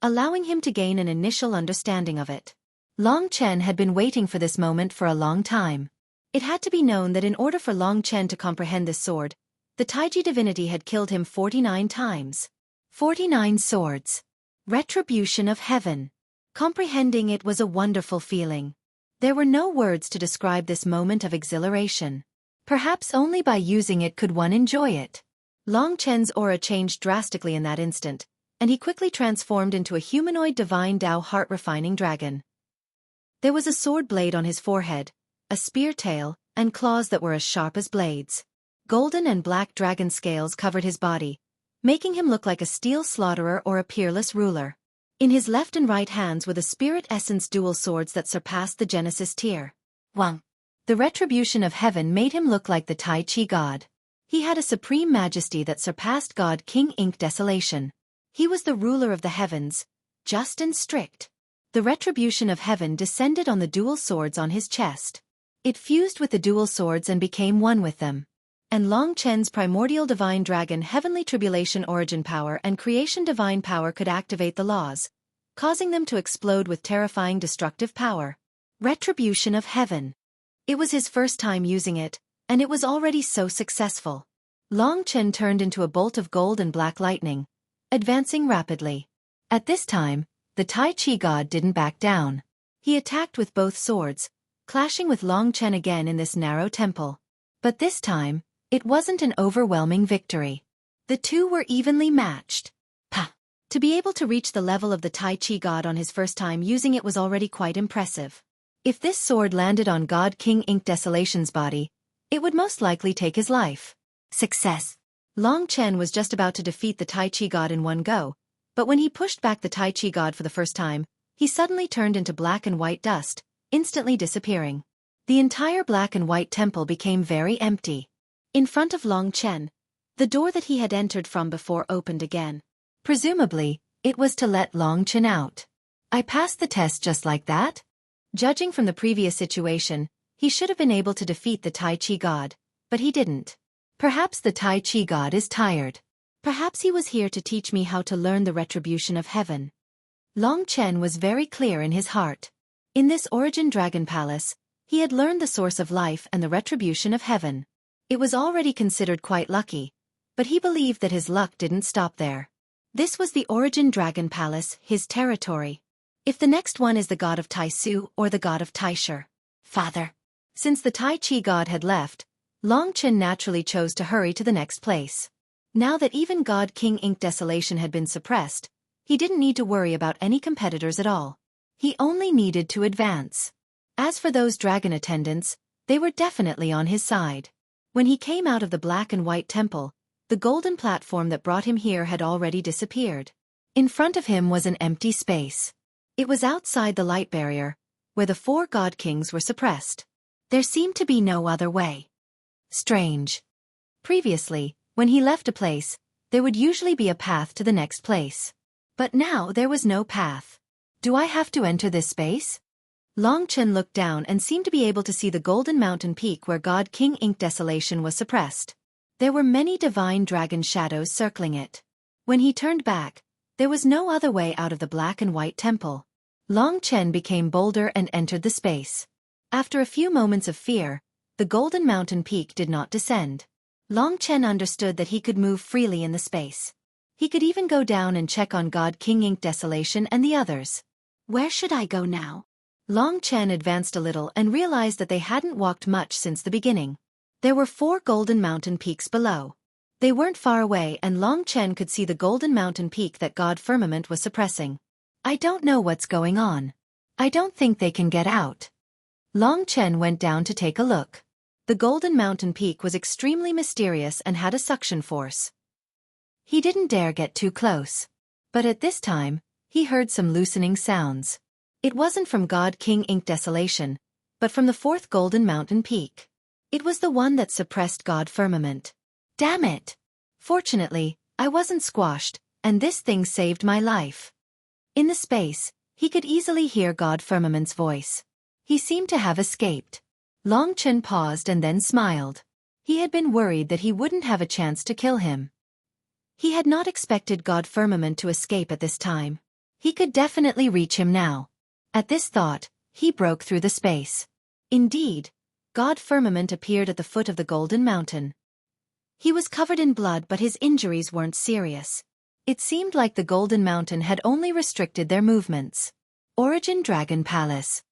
allowing him to gain an initial understanding of it. Long Chen had been waiting for this moment for a long time. It had to be known that in order for Long Chen to comprehend this sword, the Taiji divinity had killed him 49 times. 49 swords. Retribution of heaven. Comprehending it was a wonderful feeling. There were no words to describe this moment of exhilaration. Perhaps only by using it could one enjoy it. Long Chen's aura changed drastically in that instant, and he quickly transformed into a humanoid divine Dao heart-refining dragon. There was a sword blade on his forehead, a spear tail, and claws that were as sharp as blades. Golden and black dragon scales covered his body, making him look like a steel slaughterer or a peerless ruler. In his left and right hands were the spirit essence dual swords that surpassed the Genesis tier. Wang. The retribution of heaven made him look like the Tai Chi god. He had a supreme majesty that surpassed God King Ink Desolation. He was the ruler of the heavens, just and strict. The retribution of heaven descended on the dual swords on his chest. It fused with the dual swords and became one with them. And Long Chen's primordial divine dragon heavenly tribulation origin power and creation divine power could activate the laws, causing them to explode with terrifying destructive power. Retribution of heaven. It was his first time using it, and it was already so successful. Long Chen turned into a bolt of gold and black lightning, advancing rapidly. At this time, the Tai Chi god didn't back down. He attacked with both swords, clashing with Long Chen again in this narrow temple. But this time, it wasn't an overwhelming victory. The two were evenly matched. Pah! To be able to reach the level of the Tai Chi god on his first time using it was already quite impressive. If this sword landed on God King Ink Desolation's body, it would most likely take his life. Success. Long Chen was just about to defeat the Tai Chi god in one go, but when he pushed back the Tai Chi god for the first time, he suddenly turned into black and white dust, instantly disappearing. The entire black and white temple became very empty. In front of Long Chen, the door that he had entered from before opened again. Presumably, it was to let Long Chen out. I passed the test just like that? Judging from the previous situation, he should have been able to defeat the Tai Chi god, but he didn't. Perhaps the Tai Chi god is tired. Perhaps he was here to teach me how to learn the retribution of heaven. Long Chen was very clear in his heart. In this Origin Dragon Palace, he had learned the source of life and the retribution of heaven. It was already considered quite lucky, but he believed that his luck didn't stop there. This was the Origin Dragon Palace, his territory. If the next one is the god of Taisu or the god of Taisher. Father. Since the Tai Chi god had left, Long Chen naturally chose to hurry to the next place. Now that even God King Ink Desolation had been suppressed, he didn't need to worry about any competitors at all. He only needed to advance. As for those dragon attendants, they were definitely on his side. When he came out of the black and white temple, the golden platform that brought him here had already disappeared. In front of him was an empty space. It was outside the light barrier, where the 4 god kings were suppressed. There seemed to be no other way. Strange. Previously, when he left a place, there would usually be a path to the next place. But now there was no path. Do I have to enter this space? Long Chen looked down and seemed to be able to see the golden mountain peak where God King Ink Desolation was suppressed. There were many divine dragon shadows circling it. When he turned back, there was no other way out of the black and white temple. Long Chen became bolder and entered the space. After a few moments of fear, the golden mountain peak did not descend. Long Chen understood that he could move freely in the space. He could even go down and check on God King Ink Desolation and the others. Where should I go now? Long Chen advanced a little and realized that they hadn't walked much since the beginning. There were 4 golden mountain peaks below. They weren't far away and Long Chen could see the golden mountain peak that God Firmament was suppressing. I don't know what's going on. I don't think they can get out. Long Chen went down to take a look. The golden mountain peak was extremely mysterious and had a suction force. He didn't dare get too close. But at this time, he heard some loosening sounds. It wasn't from God King Ink Desolation, but from the 4th golden mountain peak. It was the one that suppressed God Firmament. Damn it! Fortunately, I wasn't squashed, and this thing saved my life. In the space, he could easily hear God Firmament's voice. He seemed to have escaped. Long Chen paused and then smiled. He had been worried that he wouldn't have a chance to kill him. He had not expected God Firmament to escape at this time. He could definitely reach him now. At this thought, he broke through the space. Indeed, God Firmament appeared at the foot of the golden mountain. He was covered in blood but his injuries weren't serious. It seemed like the golden mountain had only restricted their movements. Origin Dragon Palace.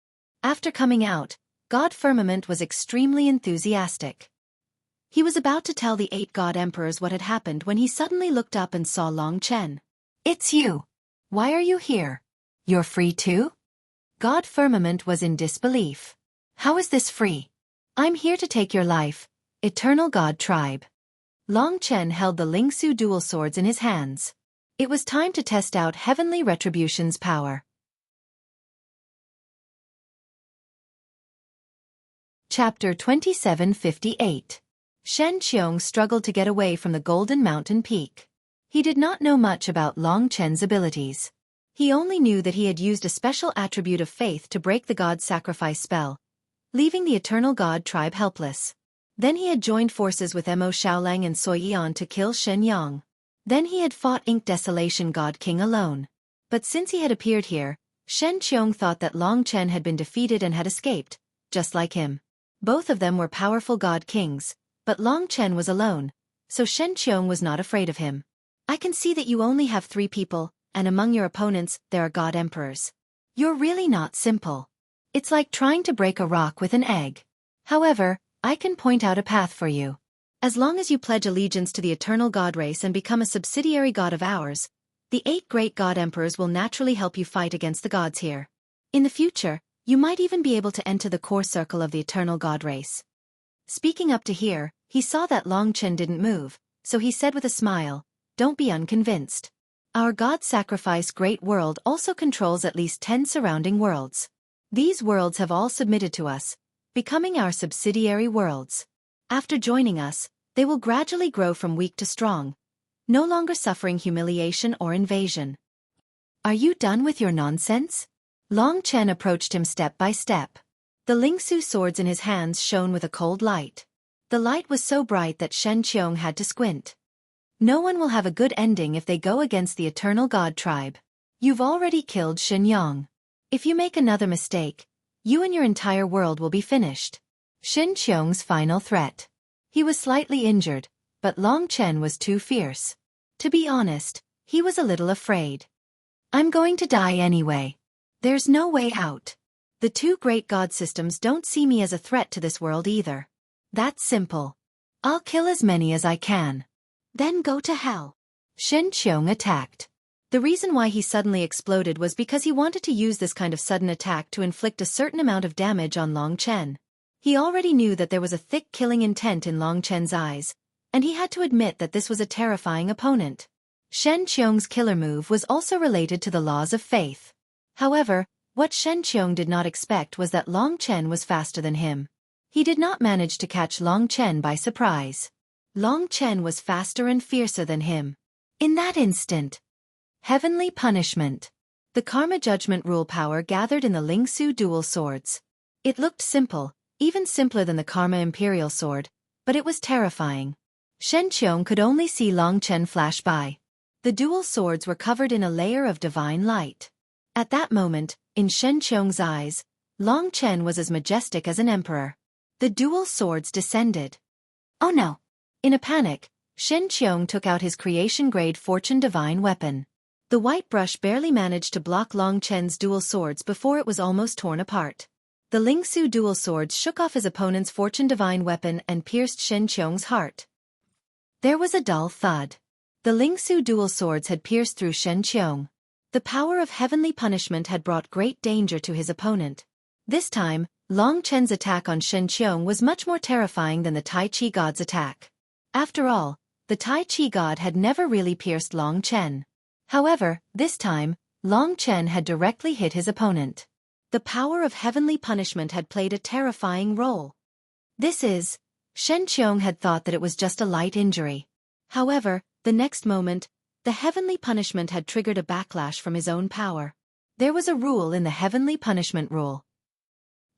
After coming out, God Firmament was extremely enthusiastic. He was about to tell the 8 God Emperors what had happened when he suddenly looked up and saw Long Chen. It's you. Why are you here? You're free too? God Firmament was in disbelief. How is this free? I'm here to take your life, Eternal God Tribe. Long Chen held the Lingsu dual swords in his hands. It was time to test out Heavenly Retribution's power. Chapter 2758. Shen Qiong struggled to get away from the Golden Mountain Peak. He did not know much about Long Chen's abilities. He only knew that he had used a special attribute of faith to break the God sacrifice spell, leaving the Eternal God Tribe helpless. Then he had joined forces with Mo Xiaolang and Xueqi to kill Shen Yang. Then he had fought Ink Desolation God King alone. But since he had appeared here, Shen Qiong thought that Long Chen had been defeated and had escaped, just like him. Both of them were powerful God Kings, but Long Chen was alone, so Shen Qiong was not afraid of him. I can see that you only have 3 people, and among your opponents there are God Emperors. You're really not simple. It's like trying to break a rock with an egg. However, I can point out a path for you. As long as you pledge allegiance to the eternal God race and become a subsidiary god of ours, the 8 great God Emperors will naturally help you fight against the gods here. In the future, you might even be able to enter the core circle of the eternal God race. Speaking up to here, he saw that Long Chen didn't move, so he said with a smile, "Don't be unconvinced. Our God sacrifice great world also controls at least 10 surrounding worlds. These worlds have all submitted to us, becoming our subsidiary worlds. After joining us, they will gradually grow from weak to strong, no longer suffering humiliation or invasion." Are you done with your nonsense? Long Chen approached him step by step. The Lingsu swords in his hands shone with a cold light. The light was so bright that Shen Qiong had to squint. No one will have a good ending if they go against the Eternal God Tribe. You've already killed Shen Yang. If you make another mistake, you and your entire world will be finished. Shen Qiong's final threat. He was slightly injured, but Long Chen was too fierce. To be honest, he was a little afraid. I'm going to die anyway. There's no way out. The 2 great god systems don't see me as a threat to this world either. That's simple. I'll kill as many as I can. Then go to hell. Shen Qiong attacked. The reason why he suddenly exploded was because he wanted to use this kind of sudden attack to inflict a certain amount of damage on Long Chen. He already knew that there was a thick killing intent in Long Chen's eyes, and he had to admit that this was a terrifying opponent. Shen Qiong's killer move was also related to the laws of faith. However, what Shen Qiong did not expect was that Long Chen was faster than him. He did not manage to catch Long Chen by surprise. Long Chen was faster and fiercer than him. In that instant, Heavenly Punishment. The Karma Judgment Rule power gathered in the Lingsu dual swords. It looked simple, even simpler than the Karma Imperial sword, but it was terrifying. Shen Qiong could only see Long Chen flash by. The dual swords were covered in a layer of divine light. At that moment, in Shen Qiong's eyes, Long Chen was as majestic as an emperor. The dual swords descended. Oh no! In a panic, Shen Qiong took out his creation-grade fortune divine weapon. The white brush barely managed to block Long Chen's dual swords before it was almost torn apart. The Lingsu dual swords shook off his opponent's fortune divine weapon and pierced Shen Qiong's heart. There was a dull thud. The Lingsu dual swords had pierced through Shen Qiong. The power of heavenly punishment had brought great danger to his opponent. This time, Long Chen's attack on Shen Qiong was much more terrifying than the Tai Chi god's attack. After all, the Tai Chi god had never really pierced Long Chen. However, this time, Long Chen had directly hit his opponent. The power of heavenly punishment had played a terrifying role. Shen Qiong had thought that it was just a light injury. However, the next moment, the heavenly punishment had triggered a backlash from his own power. There was a rule in the heavenly punishment rule.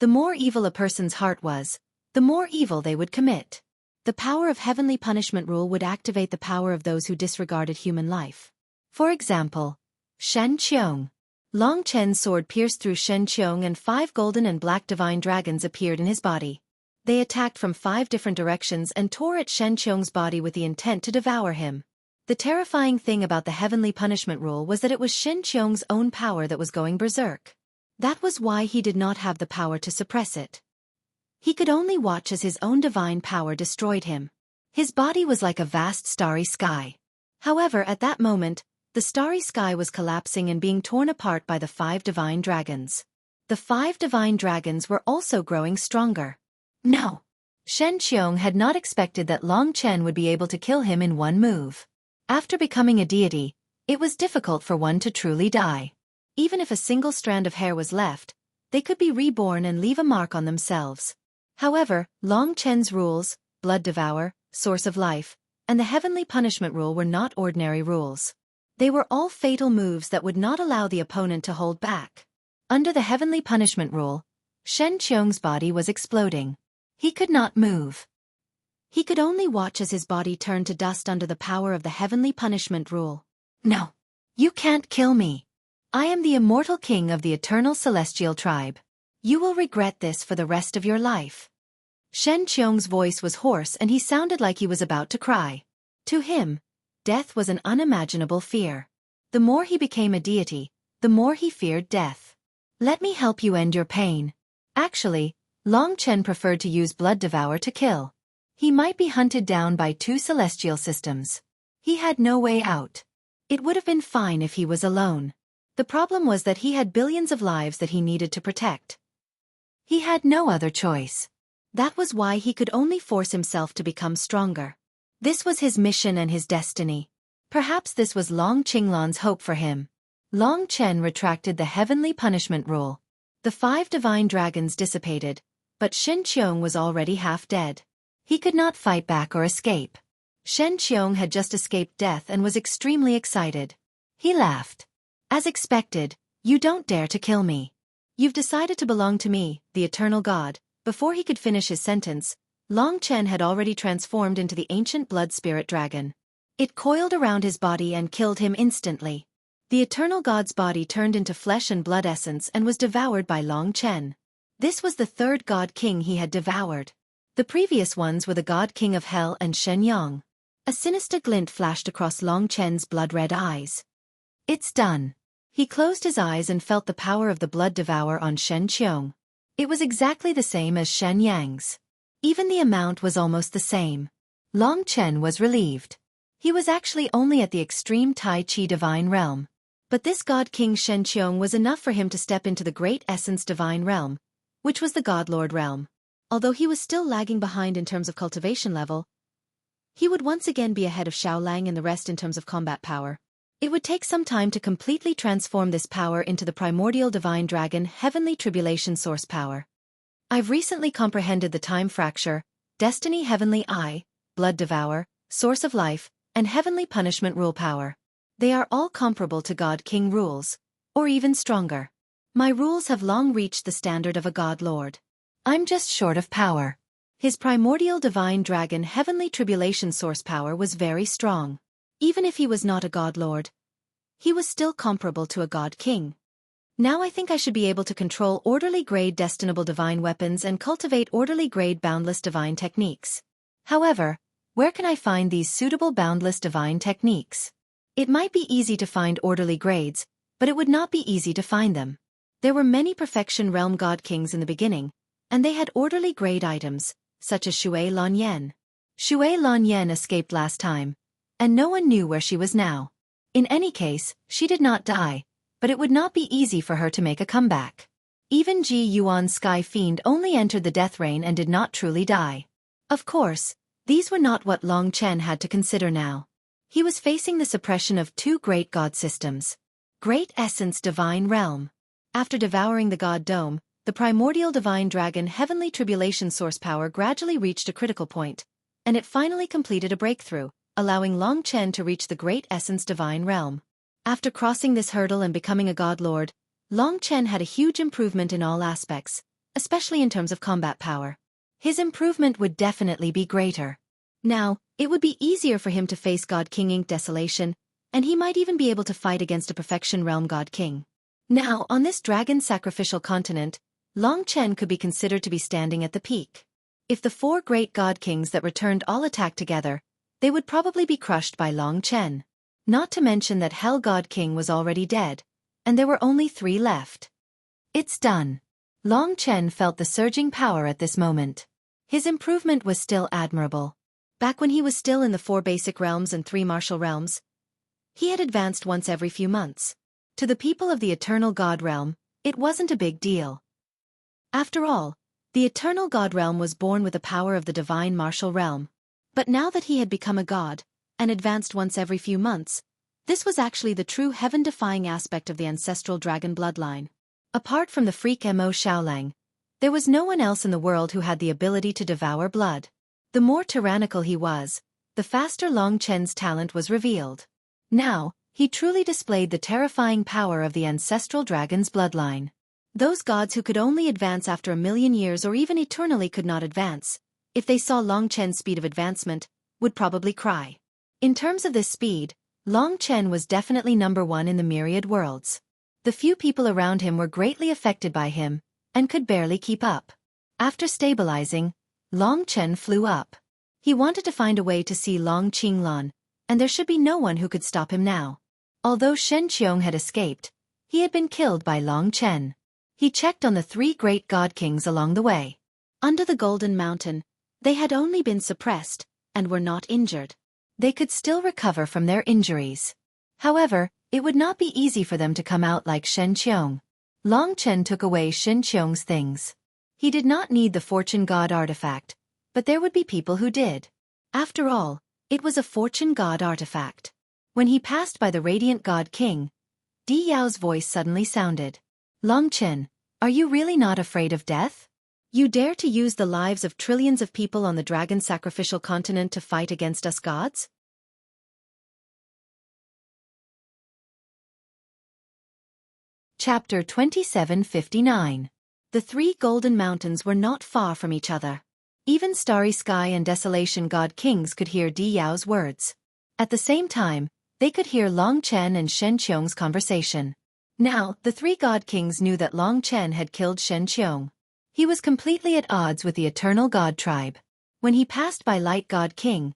The more evil a person's heart was, the more evil they would commit. The power of heavenly punishment rule would activate the power of those who disregarded human life. For example, Shen Qiong. Long Chen's sword pierced through Shen Qiong and 5 golden and black divine dragons appeared in his body. They attacked from 5 different directions and tore at Shen Qiong's body with the intent to devour him. The terrifying thing about the heavenly punishment rule was that it was Shen Qiong's own power that was going berserk. That was why he did not have the power to suppress it. He could only watch as his own divine power destroyed him. His body was like a vast starry sky. However, at that moment, the starry sky was collapsing and being torn apart by the 5 divine dragons. The 5 divine dragons were also growing stronger. No! Shen Qiong had not expected that Long Chen would be able to kill him in one move. After becoming a deity, it was difficult for one to truly die. Even if a single strand of hair was left, they could be reborn and leave a mark on themselves. However, Long Chen's rules, blood devour, source of life, and the heavenly punishment rule were not ordinary rules. They were all fatal moves that would not allow the opponent to hold back. Under the heavenly punishment rule, Shen Qiong's body was exploding. He could not move. He could only watch as his body turned to dust under the power of the heavenly punishment rule. No! You can't kill me! I am the immortal king of the eternal celestial tribe. You will regret this for the rest of your life. Shen Qiong's voice was hoarse and he sounded like he was about to cry. To him, death was an unimaginable fear. The more he became a deity, the more he feared death. Let me help you end your pain. Actually, Long Chen preferred to use blood devour to kill. He might be hunted down by 2 celestial systems. He had no way out. It would have been fine if he was alone. The problem was that he had billions of lives that he needed to protect. He had no other choice. That was why he could only force himself to become stronger. This was his mission and his destiny. Perhaps this was Long Qinglan's hope for him. Long Chen retracted the heavenly punishment rule. The 5 divine dragons dissipated, but Shen Qiong was already half dead. He could not fight back or escape. Shen Qiong had just escaped death and was extremely excited. He laughed. As expected, you don't dare to kill me. You've decided to belong to me, the eternal god. Before he could finish his sentence, Long Chen had already transformed into the ancient blood spirit dragon. It coiled around his body and killed him instantly. The eternal god's body turned into flesh and blood essence and was devoured by Long Chen. This was the 3rd god king he had devoured. The previous ones were the god king of hell and Shen Yang. A sinister glint flashed across Long Chen's blood-red eyes. It's done. He closed his eyes and felt the power of the blood devour on Shen Qiong. It was exactly the same as Shen Yang's. Even the amount was almost the same. Long Chen was relieved. He was actually only at the extreme Tai Chi divine realm. But this god king Shen Qiong was enough for him to step into the great essence divine realm, which was the God Lord realm. Although he was still lagging behind in terms of cultivation level, he would once again be ahead of Xiao Lang and the rest in terms of combat power. It would take some time to completely transform this power into the primordial divine dragon heavenly tribulation source power. I've recently comprehended the time fracture, destiny heavenly eye, blood devour, source of life, and heavenly punishment rule power. They are all comparable to God King rules, or even stronger. My rules have long reached the standard of a God Lord. I'm just short of power. His primordial divine dragon heavenly tribulation source power was very strong. Even if he was not a God Lord, he was still comparable to a God King. Now I think I should be able to control orderly grade destinable divine weapons and cultivate orderly grade boundless divine techniques. However, Where can I find these suitable boundless divine techniques? It might be easy to find orderly grades, but it would not be easy to find them. There were many perfection realm god kings in the beginning, and they had orderly grade items, such as Xue Lanyan. Xue Lanyan escaped last time, and no one knew where she was now. In any case, she did not die, but it would not be easy for her to make a comeback. Even Ji Yuan's Sky Fiend only entered the death rain and did not truly die. Of course, these were not what Long Chen had to consider now. He was facing the suppression of two great god systems. Great Essence Divine Realm. After devouring the God Dome, the primordial divine dragon Heavenly Tribulation source power gradually reached a critical point, and it finally completed a breakthrough, allowing Long Chen to reach the Great Essence Divine Realm. After crossing this hurdle and becoming a God Lord, Long Chen had a huge improvement in all aspects, especially in terms of combat power. His improvement would definitely be greater. Now, it would be easier for him to face God King Ink Desolation, and he might even be able to fight against a Perfection Realm God King. Now, on this dragon sacrificial continent, Long Chen could be considered to be standing at the peak. If the four great God Kings that returned all attacked together, they would probably be crushed by Long Chen. Not to mention that Hell God King was already dead, and there were only 3 left. It's done. Long Chen felt the surging power at this moment. His improvement was still admirable. Back when he was still in the 4 basic realms and 3 martial realms, he had advanced once every few months. To the people of the Eternal God Realm, it wasn't a big deal. After all, the Eternal God Realm was born with the power of the Divine Martial Realm. But now that he had become a god, and advanced once every few months, this was actually the true heaven-defying aspect of the ancestral dragon bloodline. Apart from the freak Mo Xiaolang, there was no one else in the world who had the ability to devour blood. The more tyrannical he was, the faster Long Chen's talent was revealed. Now, he truly displayed the terrifying power of the ancestral dragon's bloodline. Those gods who could only advance after 1,000,000 years or even eternally could not advance, if they saw Long Chen's speed of advancement, would probably cry. In terms of this speed, Long Chen was definitely number 1 in the myriad worlds. The few people around him were greatly affected by him, and could barely keep up. After stabilizing, Long Chen flew up. He wanted to find a way to see Long Qinglan, and there should be no one who could stop him now. Although Shen Qiong had escaped, he had been killed by Long Chen. He checked on the 3 great god kings along the way. Under the Golden Mountain, they had only been suppressed, and were not injured. They could still recover from their injuries. However, it would not be easy for them to come out like Shen Qiong. Long Chen took away Shen Qiong's things. He did not need the Fortune God artifact, but there would be people who did. After all, it was a Fortune God artifact. When he passed by the Radiant God King, Di Yao's voice suddenly sounded. Long Chen, are you really not afraid of death? You dare to use the lives of trillions of people on the dragon sacrificial continent to fight against us gods? Chapter 2759. The 3 golden mountains were not far from each other. Even Starry Sky and Desolation God Kings could hear Di Yao's words. At the same time, they could hear Long Chen and Shen Qiong's conversation. Now, the 3 God Kings knew that Long Chen had killed Shen Qiong. He was completely at odds with the Eternal God tribe. When he passed by Light God King,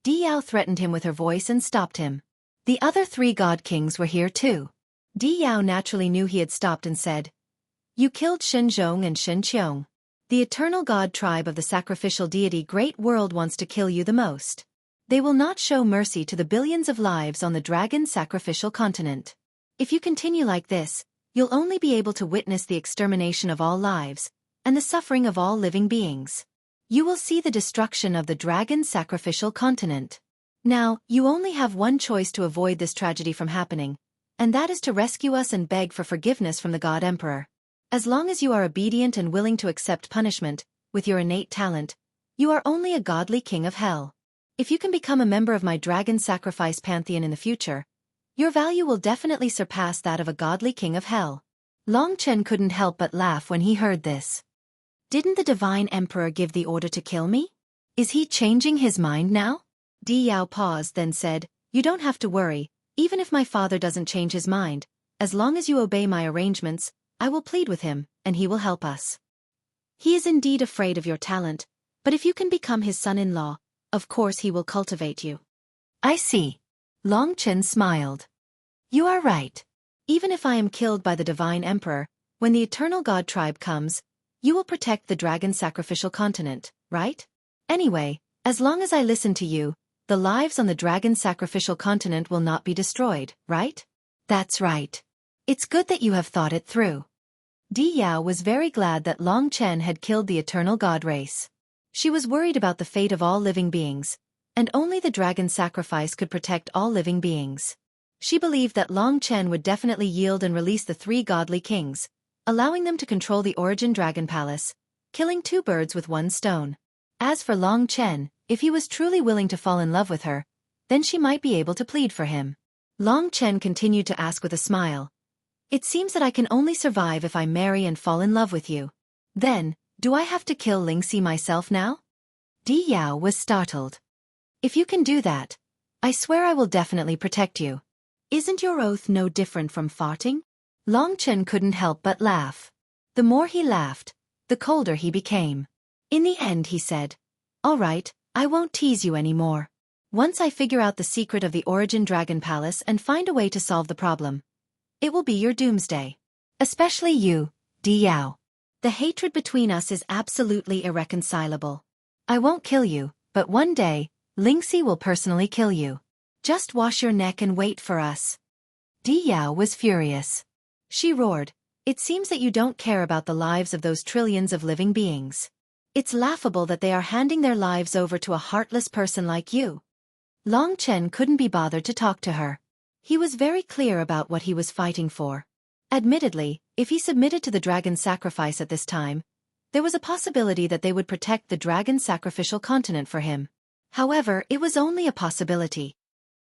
Di Yao threatened him with her voice and stopped him. The other 3 God Kings were here too. Di Yao naturally knew he had stopped and said, "You killed Shen Zhong and Shen Qiong. The Eternal God tribe of the sacrificial deity Great World wants to kill you the most. They will not show mercy to the billions of lives on the dragon sacrificial continent. If you continue like this, you'll only be able to witness the extermination of all lives, and the suffering of all living beings. You will see the destruction of the dragon sacrificial continent. Now, you only have one choice to avoid this tragedy from happening, and that is to rescue us and beg for forgiveness from the God Emperor. As long as you are obedient and willing to accept punishment, with your innate talent, you are only a godly king of hell. If you can become a member of my dragon sacrifice pantheon in the future, your value will definitely surpass that of a godly king of hell." Long Chen couldn't help but laugh when he heard this. Didn't the Divine Emperor give the order to kill me? Is he changing his mind now? Di Yao paused, then said, "You don't have to worry, even if my father doesn't change his mind, as long as you obey my arrangements, I will plead with him, and he will help us. He is indeed afraid of your talent, but if you can become his son-in-law, of course he will cultivate you. I see. Long Chen smiled. You are right. Even if I am killed by the Divine Emperor, when the Eternal God tribe comes, you will protect the dragon sacrificial continent, right? Anyway, as long as I listen to you, the lives on the dragon sacrificial continent will not be destroyed, right? That's right. It's good that you have thought it through. Di Yao was very glad that Long Chen had killed the Eternal God race. She was worried about the fate of all living beings, and only the dragon sacrifice could protect all living beings. She believed that Long Chen would definitely yield and release the three godly kings, allowing them to control the Origin Dragon Palace, killing two birds with one stone. As for Long Chen, if he was truly willing to fall in love with her, then she might be able to plead for him. Long Chen continued to ask with a smile, "It seems that I can only survive if I marry and fall in love with you. Then, do I have to kill Lingxi myself now?" Di Yao was startled. "If you can do that, I swear I will definitely protect you. Isn't your oath no different from farting?" Long Chen couldn't help but laugh. The more he laughed, the colder he became. In the end he said, "All right, I won't tease you anymore. Once I figure out the secret of the Origin Dragon Palace and find a way to solve the problem, it will be your doomsday. Especially you, Di Yao. The hatred between us is absolutely irreconcilable. I won't kill you, but one day, Lingxi will personally kill you. Just wash your neck and wait for us." Di Yao was furious. She roared, "It seems that you don't care about the lives of those trillions of living beings. It's laughable that they are handing their lives over to a heartless person like you." Long Chen couldn't be bothered to talk to her. He was very clear about what he was fighting for. Admittedly, if he submitted to the dragon sacrifice at this time, there was a possibility that they would protect the dragon sacrificial continent for him. However, it was only a possibility.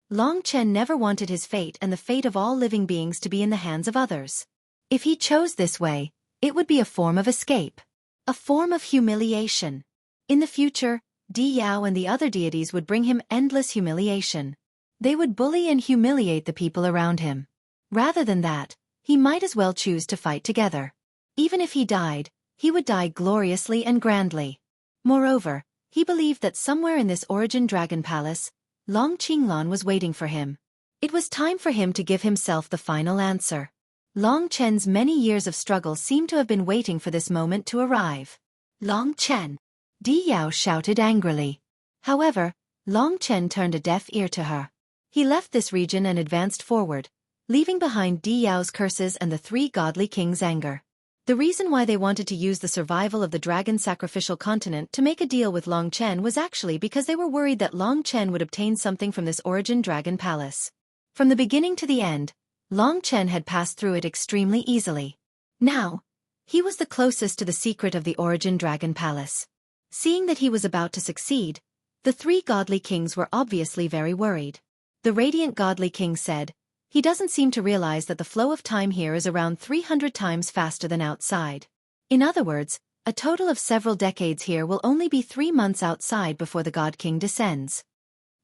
Long Chen never wanted his fate and the fate of all living beings to be in the hands of others. If he chose this way, it would be a form of escape. A form of humiliation. In the future, Di Yao and the other deities would bring him endless humiliation. They would bully and humiliate the people around him. Rather than that, he might as well choose to fight together. Even if he died, he would die gloriously and grandly. Moreover, he believed that somewhere in this Origin Dragon Palace, Long Qinglan was waiting for him. It was time for him to give himself the final answer. Long Chen's many years of struggle seemed to have been waiting for this moment to arrive. "Long Chen!" Di Yao shouted angrily. However, Long Chen turned a deaf ear to her. He left this region and advanced forward, leaving behind Di Yao's curses and the three godly kings' anger. The reason why they wanted to use the survival of the dragon sacrificial continent to make a deal with Long Chen was actually because they were worried that Long Chen would obtain something from this Origin Dragon Palace. From the beginning to the end, Long Chen had passed through it extremely easily. Now, he was the closest to the secret of the Origin Dragon Palace. Seeing that he was about to succeed, the three godly kings were obviously very worried. The radiant godly king said, "He doesn't seem to realize that the flow of time here is around 300 times faster than outside. In other words, a total of several decades here will only be 3 months outside before the God King descends."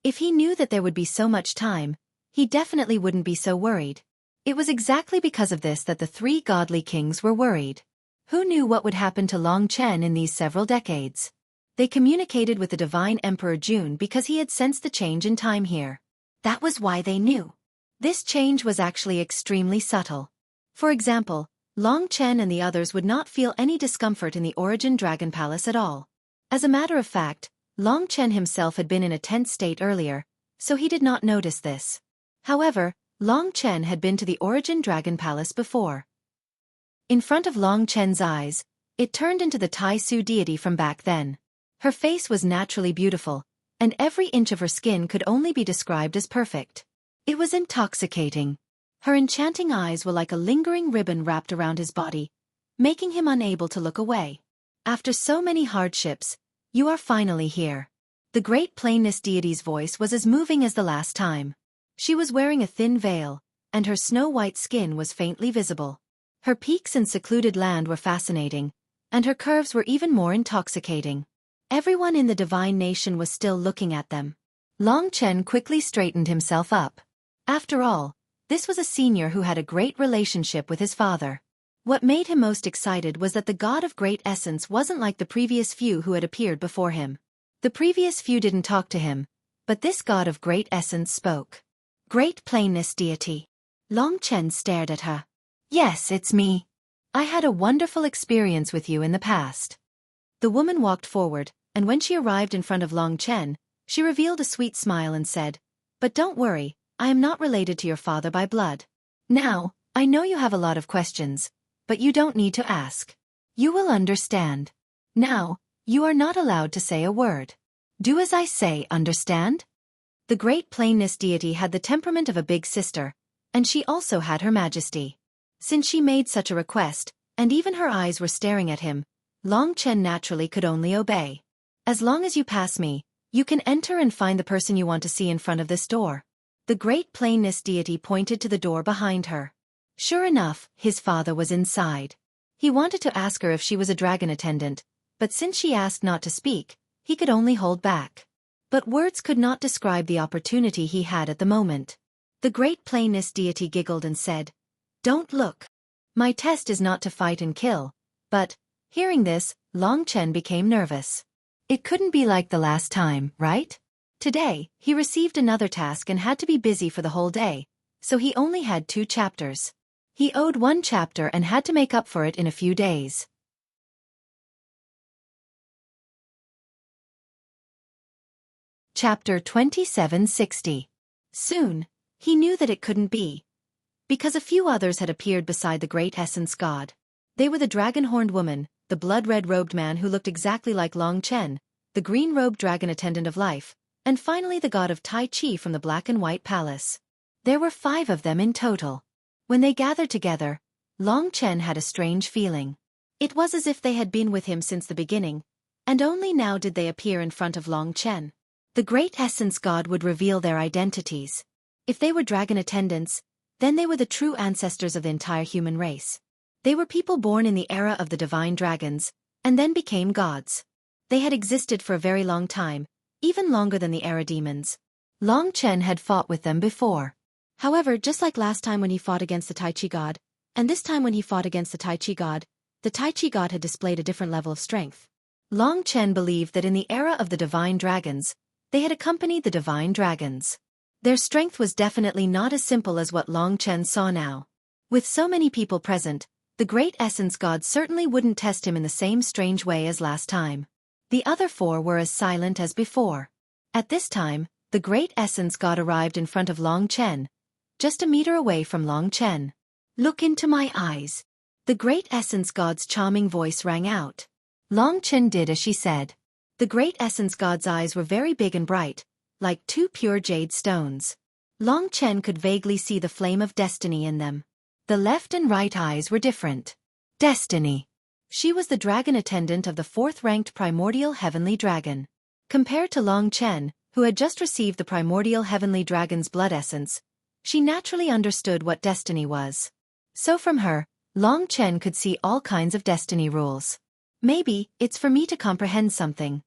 If he knew that there would be so much time, he definitely wouldn't be so worried. It was exactly because of this that the three godly kings were worried. Who knew what would happen to Long Chen in these several decades? They communicated with the Divine Emperor Jun because he had sensed the change in time here. That was why they knew. This change was actually extremely subtle. For example, Long Chen and the others would not feel any discomfort in the Origin Dragon Palace at all. As a matter of fact, Long Chen himself had been in a tense state earlier, so he did not notice this. However, Long Chen had been to the Origin Dragon Palace before. In front of Long Chen's eyes, it turned into the Tai Su deity from back then. Her face was naturally beautiful, and every inch of her skin could only be described as perfect. It was intoxicating. Her enchanting eyes were like a lingering ribbon wrapped around his body, making him unable to look away. "After so many hardships, you are finally here." The great plainness deity's voice was as moving as the last time. She was wearing a thin veil, and her snow-white skin was faintly visible. Her peaks and secluded land were fascinating, and her curves were even more intoxicating. Everyone in the divine nation was still looking at them. Long Chen quickly straightened himself up. After all, this was a senior who had a great relationship with his father. What made him most excited was that the god of great essence wasn't like the previous few who had appeared before him. The previous few didn't talk to him, but this god of great essence spoke. Great plainness deity. Long Chen stared at her. Yes, it's me. I had a wonderful experience with you in the past. The woman walked forward, and when she arrived in front of Long Chen, she revealed a sweet smile and said, But don't worry, I am not related to your father by blood. Now, I know you have a lot of questions, but you don't need to ask. You will understand. Now, you are not allowed to say a word. Do as I say, understand? The great plainness deity had the temperament of a big sister, and she also had her majesty. Since she made such a request, and even her eyes were staring at him, Long Chen naturally could only obey. As long as you pass me, you can enter and find the person you want to see in front of this door. The great plainness deity pointed to the door behind her. Sure enough, his father was inside. He wanted to ask her if she was a dragon attendant, but since she asked not to speak, he could only hold back. But words could not describe the opportunity he had at the moment. The great plainness deity giggled and said, Don't look. My test is not to fight and kill, but, hearing this, Long Chen became nervous. It couldn't be like the last time, right? Today, he received another task and had to be busy for the whole day, so he only had 2 chapters. He owed 1 chapter and had to make up for it in a few days. Chapter 2760. Soon, he knew that it couldn't be, because a few others had appeared beside the great essence god. They were the dragon-horned woman, the blood-red-robed man who looked exactly like Long Chen, the green-robed dragon attendant of life, and finally the god of Tai Chi from the black and white palace. There were 5 of them in total. When they gathered together, Long Chen had a strange feeling. It was as if they had been with him since the beginning, and only now did they appear in front of Long Chen. The great essence god would reveal their identities. If they were dragon attendants, then they were the true ancestors of the entire human race. They were people born in the era of the divine dragons, and then became gods. They had existed for a very long time, even longer than the era demons. Long Chen had fought with them before. However, just like last time when he fought against the Tai Chi god, and this time when he fought against the Tai Chi god had displayed a different level of strength. Long Chen believed that in the era of the divine dragons, they had accompanied the divine dragons. Their strength was definitely not as simple as what Long Chen saw now. With so many people present, the great essence god certainly wouldn't test him in the same strange way as last time. The other 4 were as silent as before. At this time, the great essence god arrived in front of Long Chen, just a meter away from Long Chen. Look into my eyes. The great essence god's charming voice rang out. Long Chen did as she said. The great essence god's eyes were very big and bright, like 2 pure jade stones. Long Chen could vaguely see the flame of destiny in them. The left and right eyes were different. Destiny. She was the dragon attendant of the 4th-ranked primordial heavenly dragon. Compared to Long Chen, who had just received the primordial heavenly dragon's blood essence, she naturally understood what destiny was. So from her, Long Chen could see all kinds of destiny rules. Maybe, it's for me to comprehend something.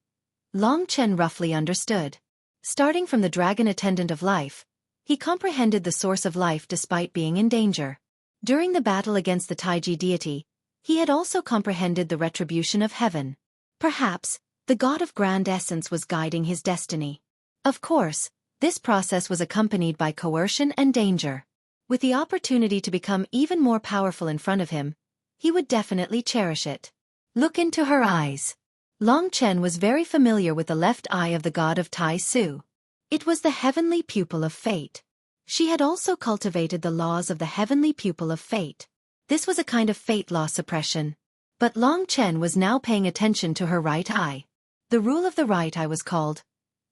Long Chen roughly understood. Starting from the dragon attendant of life, he comprehended the source of life despite being in danger. During the battle against the Taiji deity, he had also comprehended the retribution of heaven. Perhaps, the god of grand essence was guiding his destiny. Of course, this process was accompanied by coercion and danger. With the opportunity to become even more powerful in front of him, he would definitely cherish it. Look into her eyes. Long Chen was very familiar with the left eye of the god of Tai Su. It was the heavenly pupil of fate. She had also cultivated the laws of the heavenly pupil of fate. This was a kind of fate law suppression. But Long Chen was now paying attention to her right eye. The rule of the right eye was called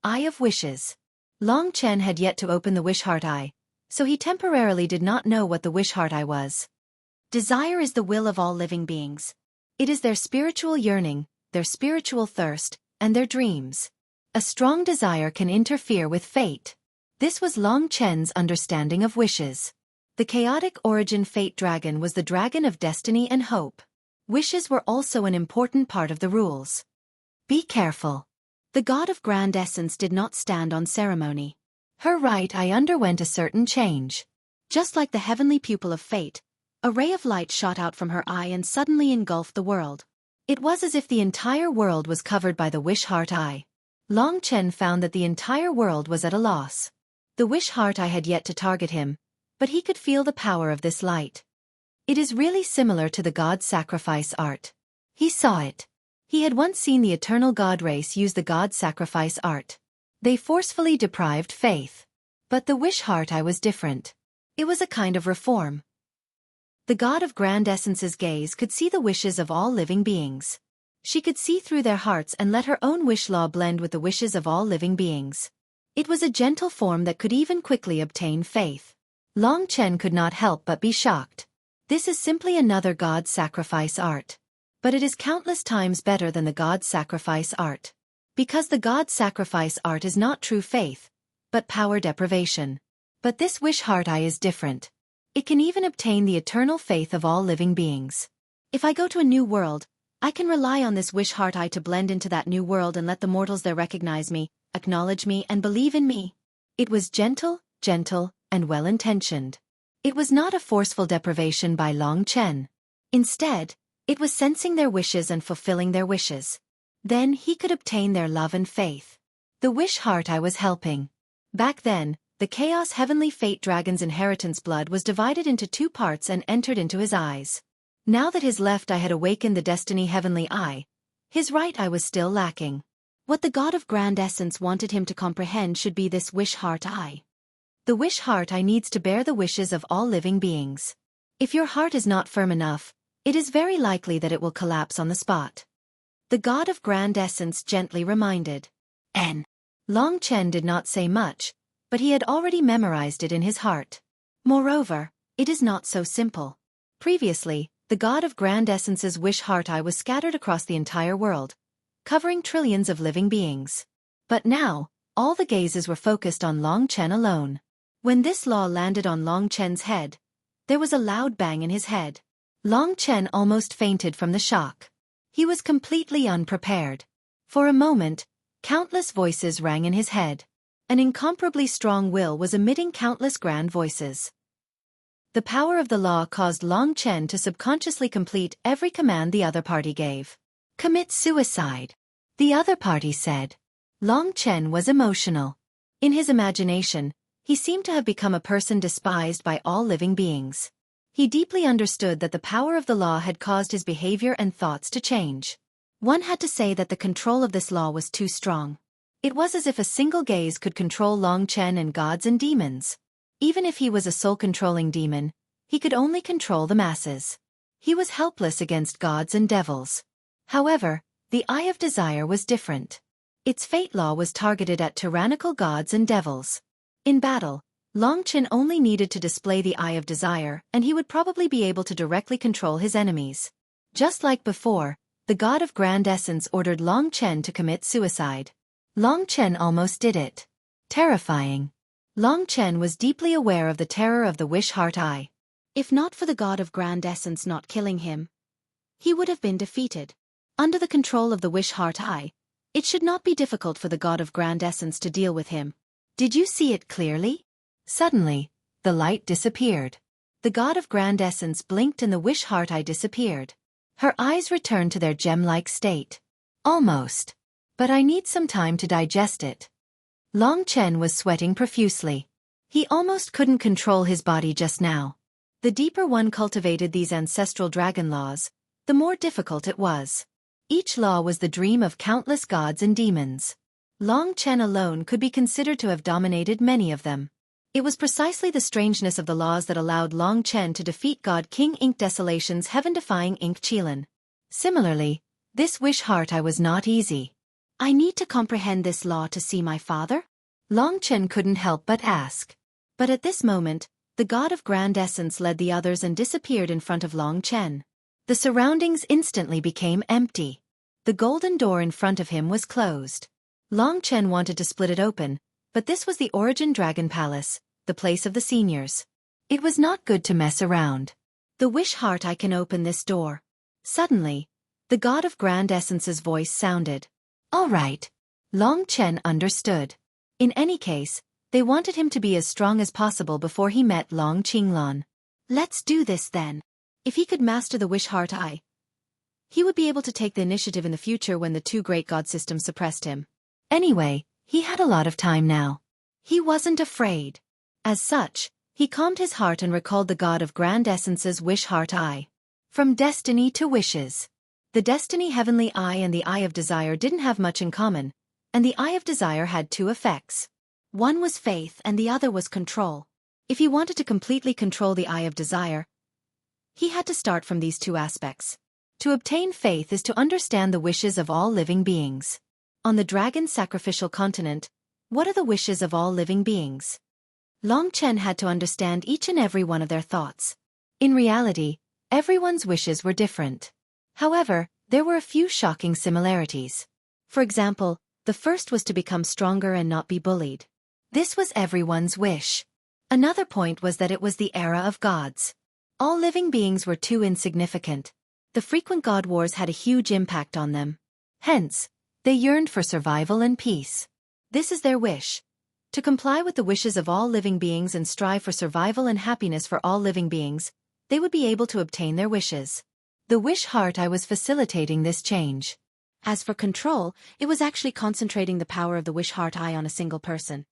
Eye of Wishes. Long Chen had yet to open the wish heart eye, so he temporarily did not know what the wish heart eye was. Desire is the will of all living beings. It is their spiritual yearning, their spiritual thirst, and their dreams. A strong desire can interfere with fate. This was Long Chen's understanding of wishes. The chaotic origin fate dragon was the dragon of destiny and hope. Wishes were also an important part of the rules. Be careful. The god of grand essence did not stand on ceremony. Her right eye underwent a certain change. Just like the heavenly pupil of fate, a ray of light shot out from her eye and suddenly engulfed the world. It was as if the entire world was covered by the wish heart eye. Long Chen found that the entire world was at a loss. The wish heart eye had yet to target him, but he could feel the power of this light. It is really similar to the god sacrifice art. He saw it. He had once seen the eternal god race use the god sacrifice art. They forcefully deprived faith. But the wish heart eye was different. It was a kind of reform. The god of grand essence's gaze could see the wishes of all living beings. She could see through their hearts and let her own wish law blend with the wishes of all living beings. It was a gentle form that could even quickly obtain faith. Long Chen could not help but be shocked. This is simply another god sacrifice art. But it is countless times better than the god sacrifice art. Because the god sacrifice art is not true faith, but power deprivation. But this wish heart eye is different. It can even obtain the eternal faith of all living beings. If I go to a new world, I can rely on this wish heart eye to blend into that new world and let the mortals there recognize me, acknowledge me and believe in me. It was gentle, and well-intentioned. It was not a forceful deprivation by Long Chen. Instead, it was sensing their wishes and fulfilling their wishes. Then he could obtain their love and faith. The wish heart eye was helping. Back then, the Chaos Heavenly Fate Dragon's inheritance blood was divided into two parts and entered into his eyes. Now that his left eye had awakened the Destiny Heavenly Eye, his right eye was still lacking. What the God of Grand Essence wanted him to comprehend should be this wish heart eye. The wish heart eye needs to bear the wishes of all living beings. If your heart is not firm enough, it is very likely that it will collapse on the spot. The God of Grand Essence gently reminded. N. Long Chen did not say much, but he had already memorized it in his heart. Moreover, it is not so simple. Previously, the God of Grand Essence's wish heart eye was scattered across the entire world, covering trillions of living beings. But now, all the gazes were focused on Long Chen alone. When this law landed on Long Chen's head, there was a loud bang in his head. Long Chen almost fainted from the shock. He was completely unprepared. For a moment, countless voices rang in his head. An incomparably strong will was emitting countless grand voices. The power of the law caused Long Chen to subconsciously complete every command the other party gave. Commit suicide, the other party said. Long Chen was emotional. In his imagination, he seemed to have become a person despised by all living beings. He deeply understood that the power of the law had caused his behavior and thoughts to change. One had to say that the control of this law was too strong. It was as if a single gaze could control Long Chen and gods and demons. Even if he was a soul-controlling demon, he could only control the masses. He was helpless against gods and devils. However, the Eye of Desire was different. Its fate law was targeted at tyrannical gods and devils. In battle, Long Chen only needed to display the Eye of Desire and he would probably be able to directly control his enemies. Just like before, the God of Grand Essence ordered Long Chen to commit suicide. Long Chen almost did it. Terrifying. Long Chen was deeply aware of the terror of the wish heart eye. If not for the God of Grand Essence not killing him, he would have been defeated. Under the control of the wish heart eye, it should not be difficult for the God of Grand Essence to deal with him. Did you see it clearly? Suddenly, the light disappeared. The God of Grand Essence blinked and the wish heart eye disappeared. Her eyes returned to their gem-like state. Almost. But I need some time to digest it. Long Chen was sweating profusely. He almost couldn't control his body just now. The deeper one cultivated these ancestral dragon laws, the more difficult it was. Each law was the dream of countless gods and demons. Long Chen alone could be considered to have dominated many of them. It was precisely the strangeness of the laws that allowed Long Chen to defeat God King Ink Desolation's heaven-defying Ink Qilin. Similarly, this wish heart eye was not easy. I need to comprehend this law to see my father? Long Chen couldn't help but ask. But at this moment, the God of Grand Essence led the others and disappeared in front of Long Chen. The surroundings instantly became empty. The golden door in front of him was closed. Long Chen wanted to split it open, but this was the Origin Dragon Palace, the place of the seniors. It was not good to mess around. The wish heart eye can open this door. Suddenly, the God of Grand Essence's voice sounded. All right. Long Chen understood. In any case, they wanted him to be as strong as possible before he met Long Qinglan. Let's do this then. If he could master the wish heart eye, he would be able to take the initiative in the future when the two great god systems suppressed him. Anyway, he had a lot of time now. He wasn't afraid. As such, he calmed his heart and recalled the god of grand essence's wish heart eye. From destiny to wishes. The destiny heavenly eye and the eye of desire didn't have much in common, and the eye of desire had two effects. One was faith and the other was control. If he wanted to completely control the eye of desire, he had to start from these two aspects. To obtain faith is to understand the wishes of all living beings. On the dragon's sacrificial continent, what are the wishes of all living beings? Long Chen had to understand each and every one of their thoughts. In reality, everyone's wishes were different. However, there were a few shocking similarities. For example, the first was to become stronger and not be bullied. This was everyone's wish. Another point was that it was the era of gods. All living beings were too insignificant. The frequent god wars had a huge impact on them. Hence, they yearned for survival and peace. This is their wish. To comply with the wishes of all living beings and strive for survival and happiness for all living beings, they would be able to obtain their wishes. The wish heart eye was facilitating this change. As for control, it was actually concentrating the power of the wish heart eye on a single person.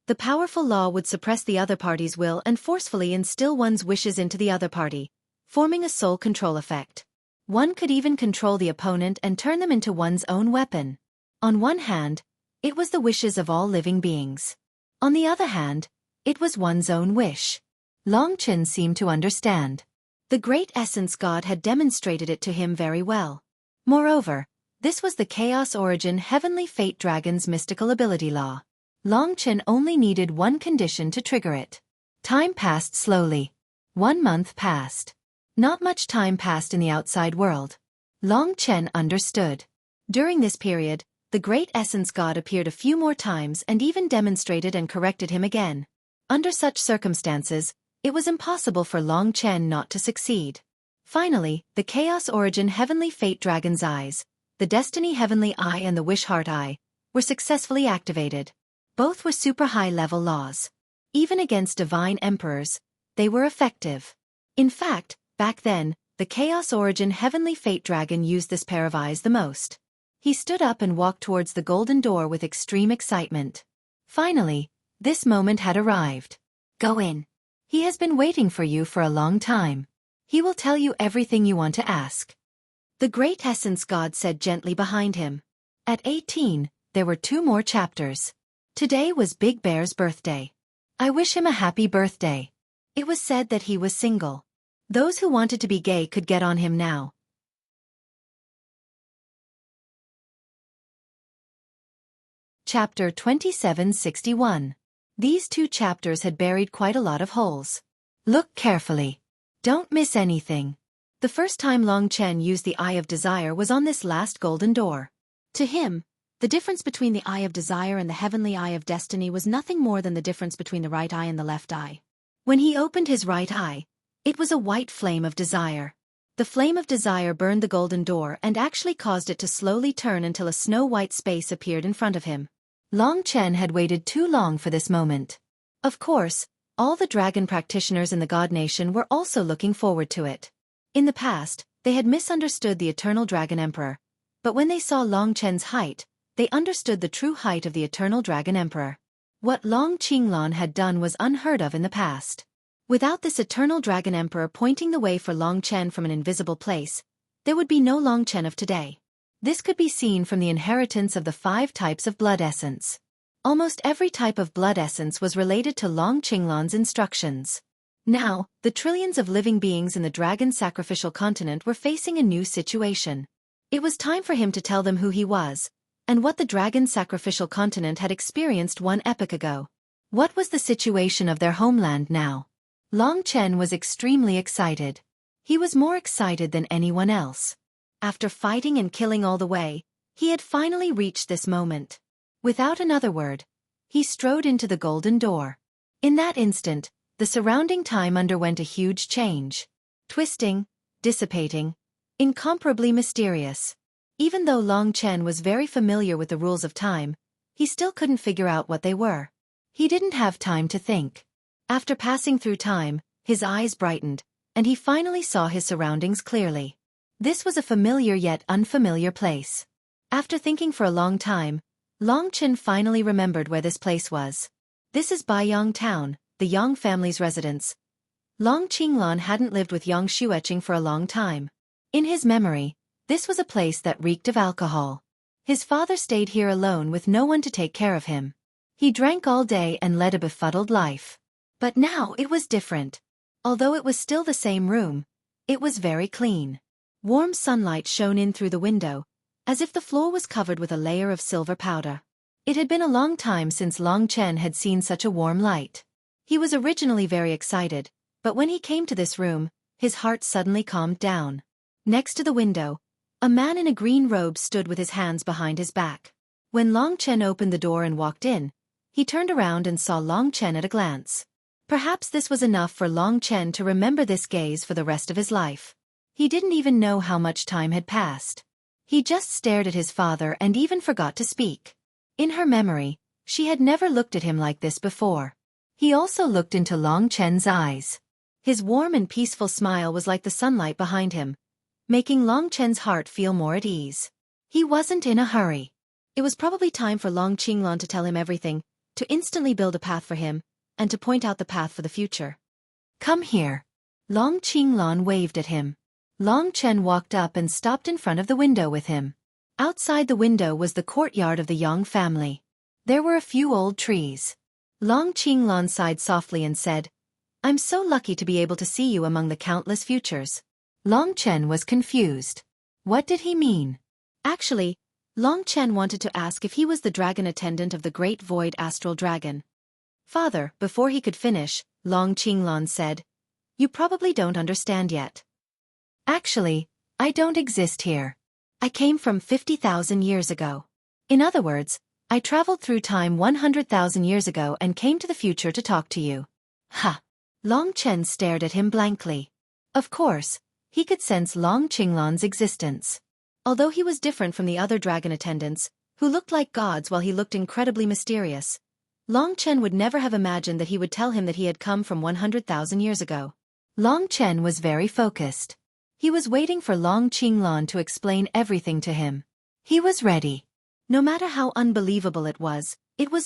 The powerful law would suppress the other party's will and forcefully instill one's wishes into the other party, forming a soul control effect. One could even control the opponent and turn them into one's own weapon. On one hand, it was the wishes of all living beings. On the other hand, it was one's own wish. Long Chen seemed to understand. The great essence god had demonstrated it to him very well. Moreover, this was the chaos origin heavenly fate dragon's mystical ability law. Long Chen only needed one condition to trigger it. Time passed slowly. 1 month passed. Not much time passed in the outside world. Long Chen understood. During this period, the great essence god appeared a few more times and even demonstrated and corrected him again. Under such circumstances, it was impossible for Long Chen not to succeed. Finally, the chaos origin heavenly fate dragon's eyes, the destiny heavenly eye and the wish heart eye, were successfully activated. Both were super high-level laws. Even against divine emperors, they were effective. In fact, back then, the chaos origin heavenly fate dragon used this pair of eyes the most. He stood up and walked towards the golden door with extreme excitement. Finally, this moment had arrived. Go in. He has been waiting for you for a long time. He will tell you everything you want to ask. The great essence god said gently behind him. At 18, there were 2 more chapters. Today was Big Bear's birthday. I wish him a happy birthday. It was said that he was single. Those who wanted to be gay could get on him now. Chapter 2761. These 2 chapters had buried quite a lot of holes. Look carefully. Don't miss anything. The first time Long Chen used the Eye of Desire was on this last golden door. To him, the difference between the Eye of Desire and the heavenly Eye of Destiny was nothing more than the difference between the right eye and the left eye. When he opened his right eye, it was a white flame of desire. The flame of desire burned the golden door and actually caused it to slowly turn until a snow-white space appeared in front of him. Long Chen had waited too long for this moment. Of course, all the dragon practitioners in the God Nation were also looking forward to it. In the past, they had misunderstood the Eternal Dragon Emperor, but when they saw Long Chen's height, they understood the true height of the Eternal Dragon Emperor. What Long Qinglan had done was unheard of in the past. Without this Eternal Dragon Emperor pointing the way for Long Chen from an invisible place, there would be no Long Chen of today. This could be seen from the inheritance of the 5 types of blood essence. Almost every type of blood essence was related to Long Qinglan's instructions. Now, the trillions of living beings in the dragon sacrificial continent were facing a new situation. It was time for him to tell them who he was, and what the dragon sacrificial continent had experienced 1 epoch ago. What was the situation of their homeland now? Long Chen was extremely excited. He was more excited than anyone else. After fighting and killing all the way, he had finally reached this moment. Without another word, he strode into the golden door. In that instant, the surrounding time underwent a huge change. Twisting, dissipating, incomparably mysterious. Even though Long Chen was very familiar with the rules of time, he still couldn't figure out what they were. He didn't have time to think. After passing through time, his eyes brightened, and he finally saw his surroundings clearly. This was a familiar yet unfamiliar place. After thinking for a long time, Long Chen finally remembered where this place was. This is Baiyang Town, the Yang family's residence. Long Qinglan hadn't lived with young Xueqi for a long time. In his memory, this was a place that reeked of alcohol. His father stayed here alone with no one to take care of him. He drank all day and led a befuddled life. But now it was different. Although it was still the same room, it was very clean. Warm sunlight shone in through the window, as if the floor was covered with a layer of silver powder. It had been a long time since Long Chen had seen such a warm light. He was originally very excited, but when he came to this room, his heart suddenly calmed down. Next to the window, a man in a green robe stood with his hands behind his back. When Long Chen opened the door and walked in, he turned around and saw Long Chen at a glance. Perhaps this was enough for Long Chen to remember this gaze for the rest of his life. He didn't even know how much time had passed. He just stared at his father and even forgot to speak. In her memory, she had never looked at him like this before. He also looked into Long Chen's eyes. His warm and peaceful smile was like the sunlight behind him, making Long Chen's heart feel more at ease. He wasn't in a hurry. It was probably time for Long Qinglan to tell him everything, to instantly build a path for him, and to point out the path for the future. Come here. Long Qinglan waved at him. Long Chen walked up and stopped in front of the window with him. Outside the window was the courtyard of the Yang family. There were a few old trees. Long Qinglan sighed softly and said, "I'm so lucky to be able to see you among the countless futures." Long Chen was confused. What did he mean? Actually, Long Chen wanted to ask if he was the dragon attendant of the Great Void Astral Dragon. Father, before he could finish, Long Qinglan said, "You probably don't understand yet. Actually, I don't exist here. I came from 50,000 years ago. In other words, I traveled through time 100,000 years ago and came to the future to talk to you." Ha! Long Chen stared at him blankly. Of course, he could sense Long Qinglan's existence. Although he was different from the other dragon attendants, who looked like gods while he looked incredibly mysterious, Long Chen would never have imagined that he would tell him that he had come from 100,000 years ago. Long Chen was very focused. He was waiting for Long Qinglan to explain everything to him. He was ready. No matter how unbelievable it was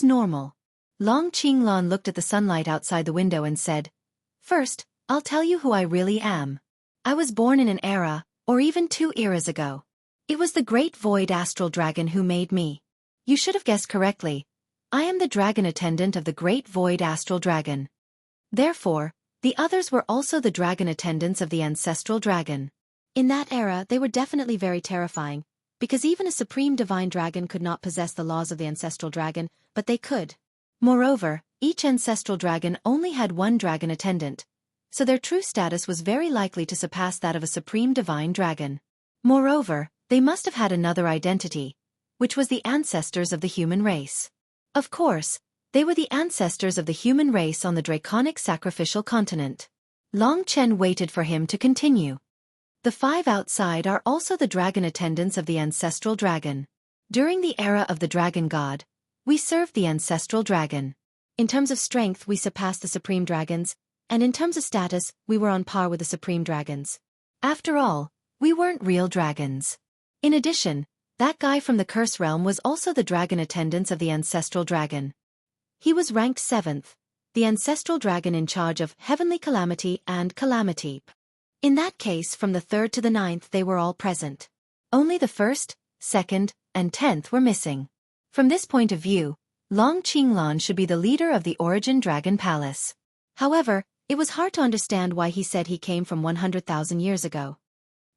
normal. Long Qinglan looked at the sunlight outside the window and said, "First, I'll tell you who I really am. I was born in an era, or even 2 eras ago. It was the Great Void Astral Dragon who made me. You should have guessed correctly. I am the dragon attendant of the Great Void Astral Dragon. Therefore, the others were also the dragon attendants of the Ancestral Dragon. In that era, they were definitely very terrifying, because even a supreme divine dragon could not possess the laws of the Ancestral Dragon, but they could. Moreover, each Ancestral Dragon only had one dragon attendant, so their true status was very likely to surpass that of a supreme divine dragon. Moreover, they must have had another identity, which was the ancestors of the human race. Of course, they were the ancestors of the human race on the draconic sacrificial continent. Long Chen waited for him to continue. The 5 outside are also the dragon attendants of the Ancestral Dragon. During the era of the Dragon God, we served the Ancestral Dragon. In terms of strength, we surpassed the Supreme Dragons, and in terms of status, we were on par with the Supreme Dragons. After all, we weren't real dragons. In addition, that guy from the Curse Realm was also the dragon attendants of the Ancestral Dragon. He was ranked 7th, the Ancestral Dragon in charge of Heavenly Calamity and Calamity. In that case, from the 3rd to the 9th they were all present. Only the 1st, 2nd, and 10th were missing. From this point of view, Long Qinglan should be the leader of the Origin Dragon Palace. However, it was hard to understand why he said he came from 100,000 years ago.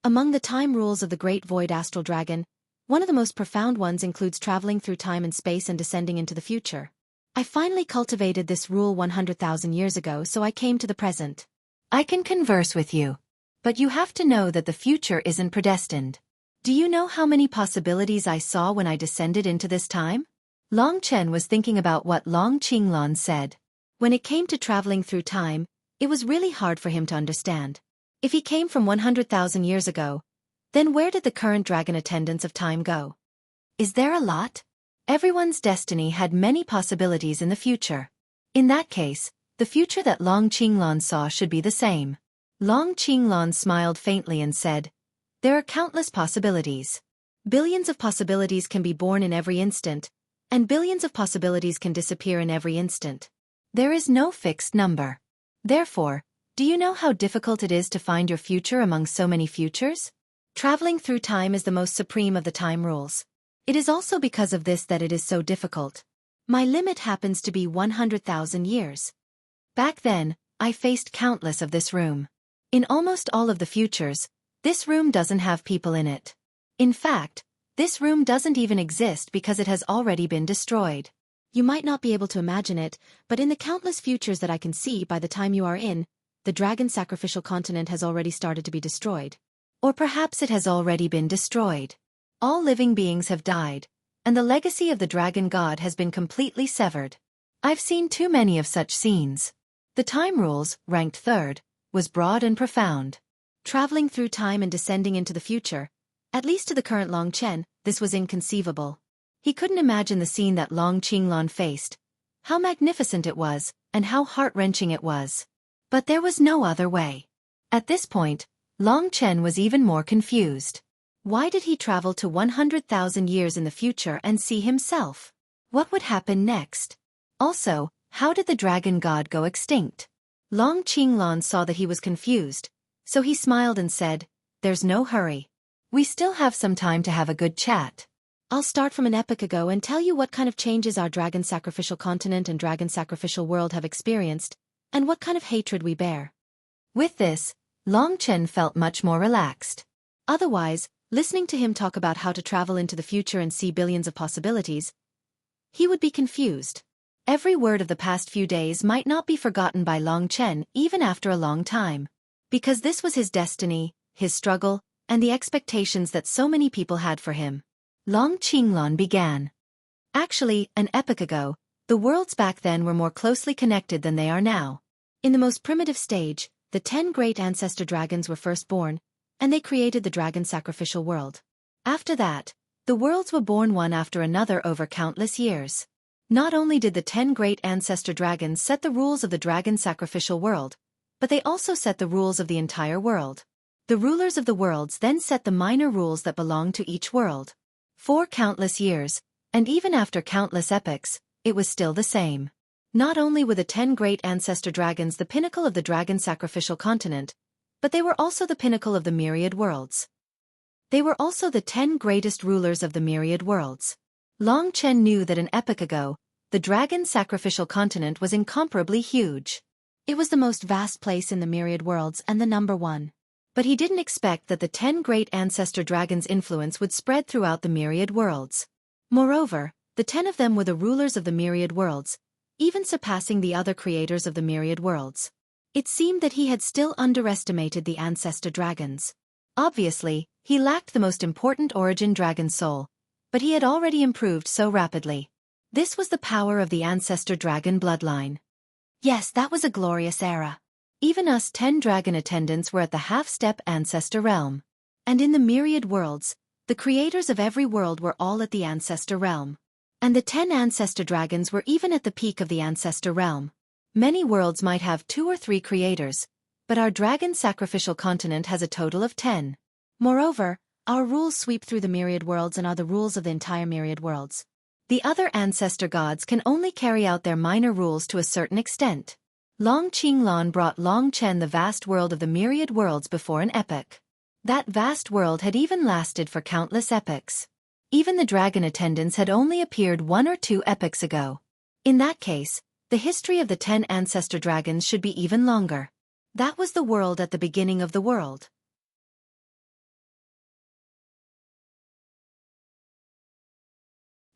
Among the time rules of the Great Void Astral Dragon, one of the most profound ones includes traveling through time and space and descending into the future. I finally cultivated this rule 100,000 years ago, so I came to the present. I can converse with you. But you have to know that the future isn't predestined. Do you know how many possibilities I saw when I descended into this time? Long Chen was thinking about what Long Qinglan said. When it came to traveling through time, it was really hard for him to understand. If he came from 100,000 years ago, then where did the current dragon attendants of time go? Is there a lot? Everyone's destiny had many possibilities in the future. In that case, the future that Long Qinglan saw should be the same. Long Qinglan smiled faintly and said, "There are countless possibilities. Billions of possibilities can be born in every instant, And billions of possibilities can disappear in every instant. There is no fixed number. Therefore, do you know how difficult it is to find your future among so many futures? Traveling through time is the most supreme of the time rules. It is also because of this that it is so difficult. My limit happens to be 100,000 years. Back then, I faced countless of this room. In almost all of the futures, this room doesn't have people in it. In fact, this room doesn't even exist because it has already been destroyed. You might not be able to imagine it, but in the countless futures that I can see by the time you are in, the dragon sacrificial continent has already started to be destroyed. Or perhaps it has already been destroyed. All living beings have died, and the legacy of the dragon god has been completely severed. I've seen too many of such scenes. The time rules, ranked third, was broad and profound. Traveling through time and descending into the future, at least to the current Long Chen, this was inconceivable. He couldn't imagine the scene that Long Qinglan faced. How magnificent it was, and how heart-wrenching it was. But there was no other way. At this point, Long Chen was even more confused. Why did he travel to 100,000 years in the future and see himself? What would happen next? Also, how did the dragon god go extinct? Long Qinglan saw that he was confused, so he smiled and said, "There's no hurry. We still have some time to have a good chat. I'll start from an epoch ago and tell you what kind of changes our dragon sacrificial continent and dragon sacrificial world have experienced, and what kind of hatred we bear." With this, Long Chen felt much more relaxed. Otherwise, listening to him talk about how to travel into the future and see billions of possibilities, he would be confused. Every word of the past few days might not be forgotten by Long Chen even after a long time. Because this was his destiny, his struggle, and the expectations that so many people had for him. Long Qinglan began. Actually, an epoch ago, the worlds back then were more closely connected than they are now. In the most primitive stage, the 10 great ancestor dragons were first born, and they created the dragon sacrificial world. After that, the worlds were born one after another over countless years. Not only did the 10 great ancestor dragons set the rules of the dragon sacrificial world, but they also set the rules of the entire world. The rulers of the worlds then set the minor rules that belonged to each world. For countless years, and even after countless epochs, it was still the same. Not only were the 10 great ancestor dragons the pinnacle of the dragon sacrificial continent, but they were also the pinnacle of the myriad worlds. They were also the 10 greatest rulers of the myriad worlds. Long Chen knew that an epoch ago, the dragon sacrificial continent was incomparably huge. It was the most vast place in the myriad worlds and the number one. But he didn't expect that the 10 great ancestor dragons' influence would spread throughout the myriad worlds. Moreover, the 10 of them were the rulers of the myriad worlds, even surpassing the other creators of the myriad worlds. It seemed that he had still underestimated the ancestor dragons. Obviously, he lacked the most important origin dragon soul, but he had already improved so rapidly. This was the power of the ancestor dragon bloodline. Yes, that was a glorious era. Even us 10 dragon attendants were at the half-step ancestor realm. And in the myriad worlds, the creators of every world were all at the ancestor realm. And the 10 ancestor dragons were even at the peak of the ancestor realm. Many worlds might have 2 or 3 creators, but our dragon sacrificial continent has a total of 10. Moreover, our rules sweep through the myriad worlds and are the rules of the entire myriad worlds. The other ancestor gods can only carry out their minor rules to a certain extent. Long Qinglan brought Long Chen the vast world of the myriad worlds before an epoch. That vast world had even lasted for countless epochs. Even the dragon attendants had only appeared 1 or 2 epochs ago. In that case, the history of the 10 ancestor dragons should be even longer. That was the world at the beginning of the world.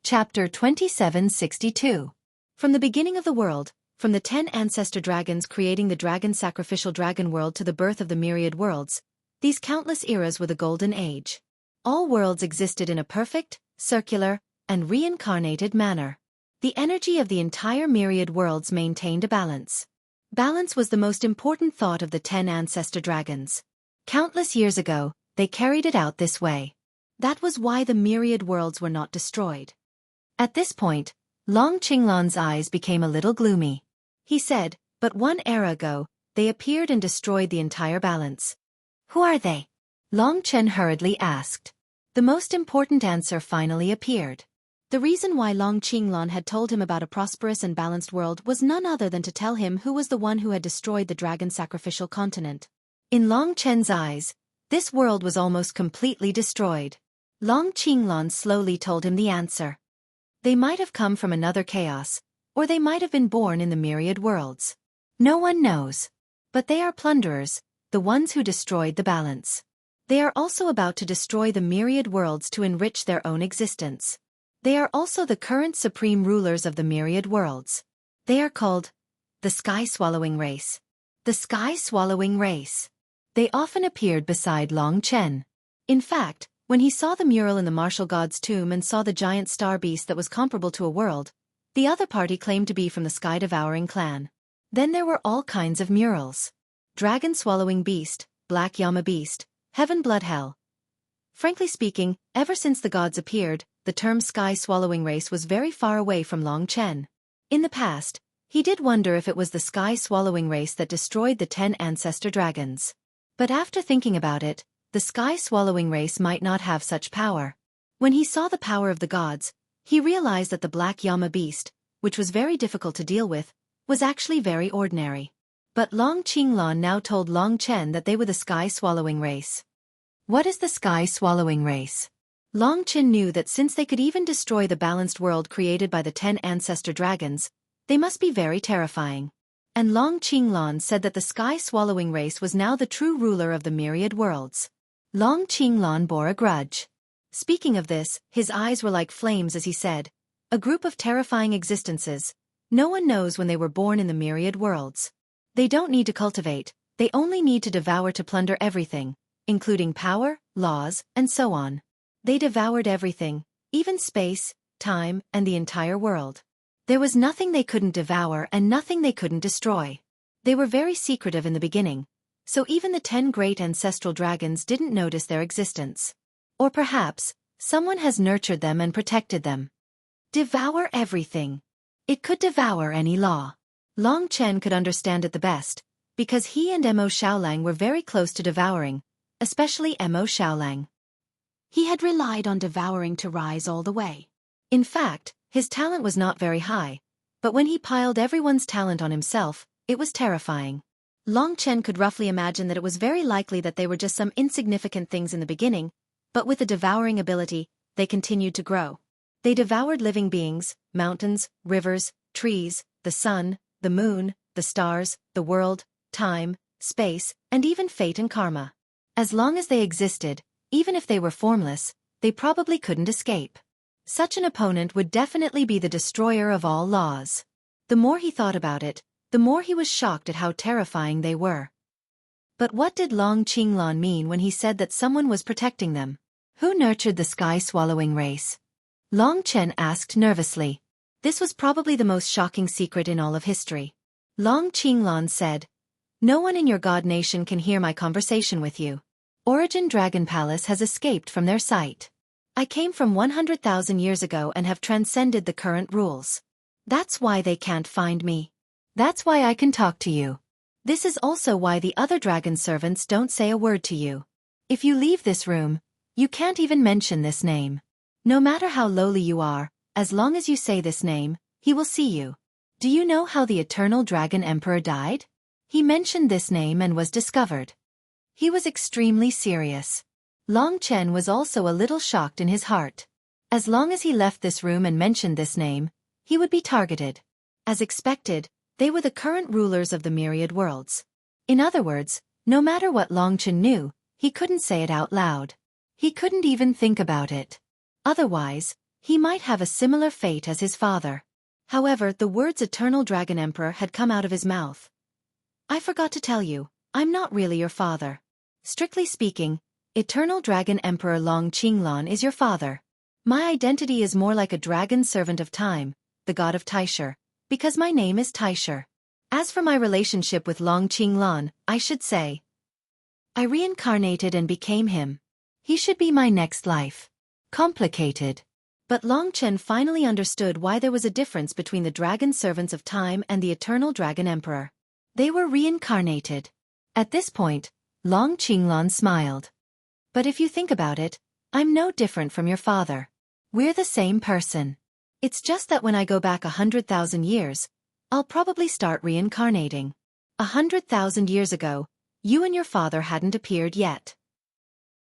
Chapter 2762. From the beginning of the world, from the 10 ancestor dragons creating the dragon sacrificial dragon world to the birth of the myriad worlds, these countless eras were the golden age. All worlds existed in a perfect, circular, and reincarnated manner. The energy of the entire myriad worlds maintained a balance. Balance was the most important thought of the 10 ancestor dragons. Countless years ago, they carried it out this way. That was why the myriad worlds were not destroyed. At this point, Long Qinglan's eyes became a little gloomy. He said, "But 1 era ago, they appeared and destroyed the entire balance." "Who are they?" Long Chen hurriedly asked. The most important answer finally appeared. The reason why Long Qinglan had told him about a prosperous and balanced world was none other than to tell him who was the one who had destroyed the dragon sacrificial continent. In Long Chen's eyes, this world was almost completely destroyed. Long Qinglan slowly told him the answer. They might have come from another chaos, or they might have been born in the myriad worlds. No one knows. But they are plunderers, the ones who destroyed the balance. They are also about to destroy the myriad worlds to enrich their own existence. They are also the current supreme rulers of the myriad worlds. They are called the Sky-Swallowing Race. The Sky-Swallowing Race. They often appeared beside Long Chen. In fact, when he saw the mural in the martial god's tomb and saw the giant star beast that was comparable to a world, the other party claimed to be from the Sky-Devouring clan. Then there were all kinds of murals. Dragon-Swallowing Beast, Black Yama Beast, Heaven Blood Hell. Frankly speaking, ever since the gods appeared, the term Sky-Swallowing Race was very far away from Long Chen. In the past, he did wonder if it was the Sky-Swallowing Race that destroyed the 10 ancestor dragons. But after thinking about it, the Sky-Swallowing Race might not have such power. When he saw the power of the gods, he realized that the Black Yama Beast, which was very difficult to deal with, was actually very ordinary. But Long Qinglan now told Long Chen that they were the Sky-Swallowing Race. What is the Sky-Swallowing Race? Long Chen knew that since they could even destroy the balanced world created by the 10 ancestor dragons, they must be very terrifying. And Long Qinglan said that the Sky-Swallowing Race was now the true ruler of the myriad worlds. Long Qinglan bore a grudge. Speaking of this, his eyes were like flames as he said, a group of terrifying existences. No one knows when they were born in the myriad worlds. They don't need to cultivate, they only need to devour to plunder everything, including power, laws, and so on. They devoured everything, even space, time, and the entire world. There was nothing they couldn't devour and nothing they couldn't destroy. They were very secretive in the beginning, so even the 10 great ancestral dragons didn't notice their existence. Or perhaps, someone has nurtured them and protected them. Devour everything. It could devour any law. Long Chen could understand it the best, because he and Mo Xiaolang were very close to devouring, especially Mo Xiaolang. He had relied on devouring to rise all the way. In fact, his talent was not very high, but when he piled everyone's talent on himself, it was terrifying. Long Chen could roughly imagine that it was very likely that they were just some insignificant things in the beginning, but with the devouring ability, they continued to grow. They devoured living beings, mountains, rivers, trees, the sun, the moon, the stars, the world, time, space, and even fate and karma. As long as they existed, even if they were formless, they probably couldn't escape. Such an opponent would definitely be the destroyer of all laws. The more he thought about it, the more he was shocked at how terrifying they were. But what did Long Qinglan mean when he said that someone was protecting them? Who nurtured the Sky-Swallowing Race? Long Chen asked nervously. This was probably the most shocking secret in all of history. Long Qinglan said, "No one in your god nation can hear my conversation with you. Origin Dragon Palace has escaped from their sight. I came from 100,000 years ago and have transcended the current rules. That's why they can't find me. That's why I can talk to you. This is also why the other dragon servants don't say a word to you. If you leave this room, you can't even mention this name. No matter how lowly you are, as long as you say this name, he will see you. Do you know how the Eternal Dragon Emperor died? He mentioned this name and was discovered." He was extremely serious. Long Chen was also a little shocked in his heart. As long as he left this room and mentioned this name, he would be targeted. As expected, they were the current rulers of the myriad worlds. In other words, no matter what Long Chen knew, he couldn't say it out loud. He couldn't even think about it. Otherwise, he might have a similar fate as his father. However, the words Eternal Dragon Emperor had come out of his mouth. "I forgot to tell you, I'm not really your father. Strictly speaking, Eternal Dragon Emperor Long Qinglan is your father. My identity is more like a dragon servant of time, the god of Taisher, because my name is Taisher. As for my relationship with Long Qinglan, I should say, I reincarnated and became him. He should be my next life." Complicated. But Long Chen finally understood why there was a difference between the dragon servants of time and the Eternal Dragon Emperor. They were reincarnated. At this point, Long Qinglan smiled. "But if you think about it, I'm no different from your father. We're the same person. It's just that when I go back 100,000 years, I'll probably start reincarnating. 100,000 years ago, you and your father hadn't appeared yet.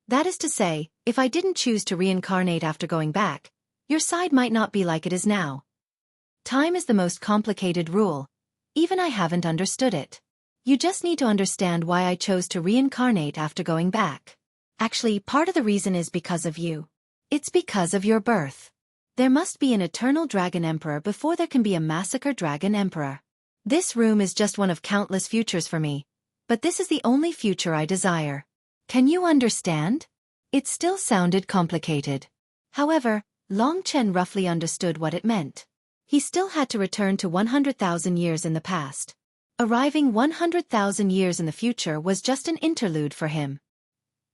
That is to say, if I didn't choose to reincarnate after going back, your side might not be like it is now. Time is the most complicated rule. Even I haven't understood it. You just need to understand why I chose to reincarnate after going back. Actually, part of the reason is because of you. It's because of your birth. There must be an eternal dragon emperor before there can be a massacre dragon emperor. This room is just one of countless futures for me, but this is the only future I desire. Can you understand? It still sounded complicated. However, Long Chen roughly understood what it meant. He still had to return to 100,000 years in the past. Arriving 100,000 years in the future was just an interlude for him.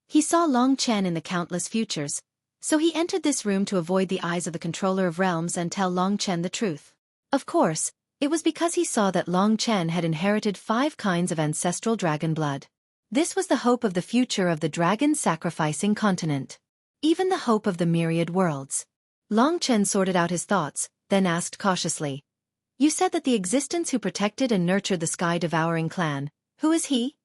He saw Long Chen in the countless futures, so he entered this room to avoid the eyes of the controller of realms and tell Long Chen the truth. Of course, it was because he saw that Long Chen had inherited 5 kinds of ancestral dragon blood. This was the hope of the future of the dragon-sacrificing continent. Even the hope of the myriad worlds. Long Chen sorted out his thoughts, then asked cautiously, "You said that the existence who protected and nurtured the sky-devouring clan, who is he?"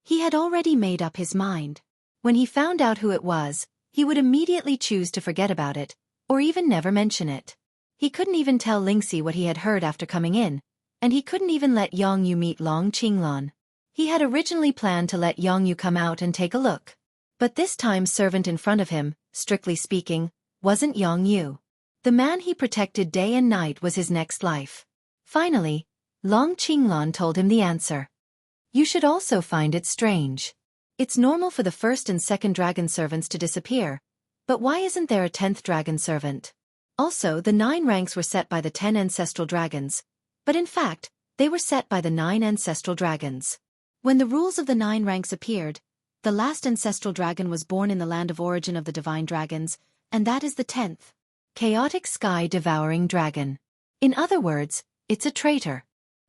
He had already made up his mind. When he found out who it was, he would immediately choose to forget about it, or even never mention it. He couldn't even tell Lingxi what he had heard after coming in, and he couldn't even let Yang Yu meet Long Qinglan. He had originally planned to let Yang Yu come out and take a look. But this time servant in front of him, strictly speaking, wasn't Yang Yu. The man he protected day and night was his next life. Finally, Long Qinglan told him the answer. You should also find it strange. It's normal for the first and second dragon servants to disappear, but why isn't there a 10th dragon servant? Also, the 9 ranks were set by the 10 ancestral dragons, but in fact, they were set by the 9 ancestral dragons. When the rules of the 9 ranks appeared, the last ancestral dragon was born in the land of origin of the divine dragons, and that is the 10th. Chaotic sky-devouring dragon. In other words, it's a traitor.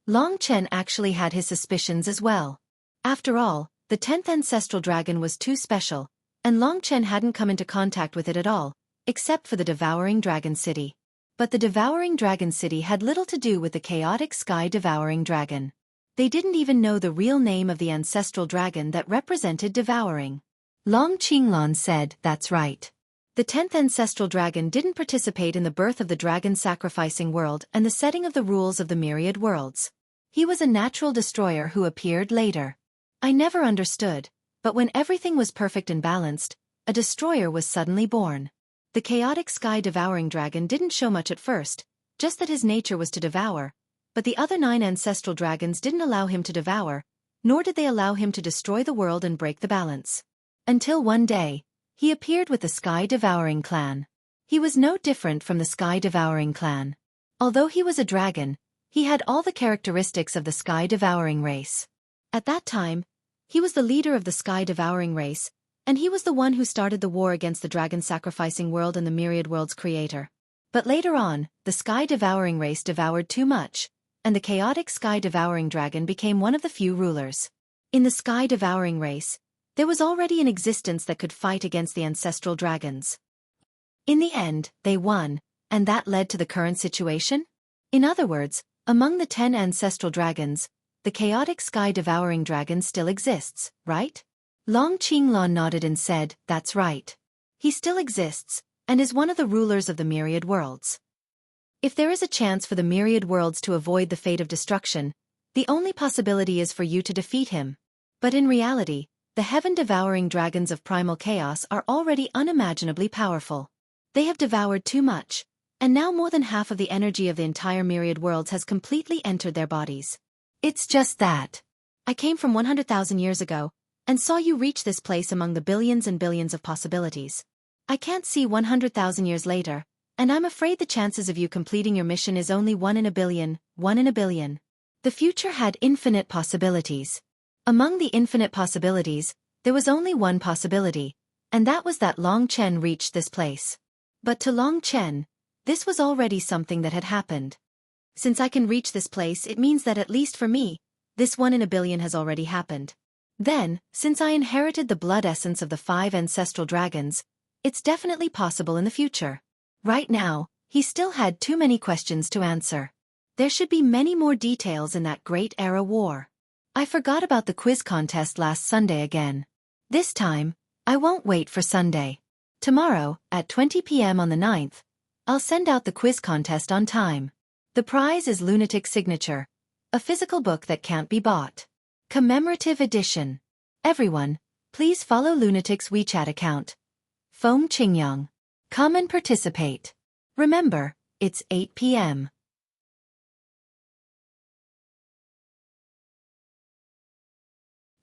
Long Chen actually had his suspicions as well. After all, the 10th ancestral dragon was too special, and Long Chen hadn't come into contact with it at all, except for the devouring dragon city. But the devouring dragon city had little to do with the chaotic sky-devouring dragon. They didn't even know the real name of the ancestral dragon that represented devouring. Long Qinglan said, "That's right. The 10th ancestral dragon didn't participate in the birth of the dragon-sacrificing world and the setting of the rules of the myriad worlds. He was a natural destroyer who appeared later. I never understood, but when everything was perfect and balanced, a destroyer was suddenly born. The chaotic sky-devouring dragon didn't show much at first, just that his nature was to devour, but the other 9 ancestral dragons didn't allow him to devour, nor did they allow him to destroy the world and break the balance. Until one day, he appeared with the sky-devouring clan. He was no different from the sky-devouring clan. Although he was a dragon, he had all the characteristics of the sky-devouring race. At that time, he was the leader of the sky-devouring race, and he was the one who started the war against the dragon-sacrificing world and the myriad world's creator. But later on, the sky-devouring race devoured too much, and the chaotic sky-devouring dragon became one of the few rulers. In the sky-devouring race, there was already an existence that could fight against the ancestral dragons. In the end, they won, and that led to the current situation? In other words, among the 10 ancestral dragons, the chaotic sky-devouring dragon still exists, right? Long Qinglan nodded and said, "That's right. He still exists, and is one of the rulers of the myriad worlds. If there is a chance for the myriad worlds to avoid the fate of destruction, the only possibility is for you to defeat him. But in reality, the heaven-devouring dragons of primal chaos are already unimaginably powerful. They have devoured too much, and now more than half of the energy of the entire myriad worlds has completely entered their bodies. It's just that. I came from 100,000 years ago, and saw you reach this place among the billions and billions of possibilities. I can't see 100,000 years later, and I'm afraid the chances of you completing your mission is only 1 in a billion, 1 in a billion. The future had infinite possibilities. Among the infinite possibilities, there was only one possibility, and that was that Long Chen reached this place. But to Long Chen, this was already something that had happened. Since I can reach this place, it means that at least for me, this 1 in a billion has already happened. Then, since I inherited the blood essence of the 5 ancestral dragons, it's definitely possible in the future. Right now, He still had too many questions to answer. There should be many more details in that Great Era war. I forgot about the quiz contest last Sunday again. This time, I won't wait for Sunday. Tomorrow, at 20 p.m. on the 9th, I'll send out the quiz contest on time. The prize is Lunatic's Signature, a physical book that can't be bought. Commemorative edition. Everyone, please follow Lunatic's WeChat account. Foam Qingyang. Come and participate. Remember, it's 8 p.m.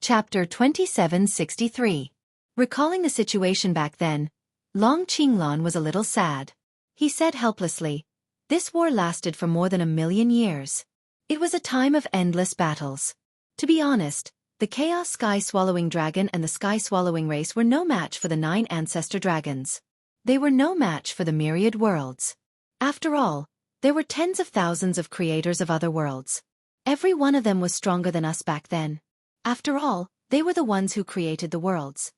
Chapter 2763. Recalling the situation back then, Long Qinglan was a little sad. He said helplessly, "This war lasted for more than 1,000,000 years. It was a time of endless battles. To be honest, the Chaos Sky-Swallowing Dragon and the Sky-Swallowing race were no match for the 9 Ancestor Dragons. They were no match for the myriad worlds. After all, there were tens of thousands of creators of other worlds. Every one of them was stronger than us back then. After all, they were the ones who created the worlds.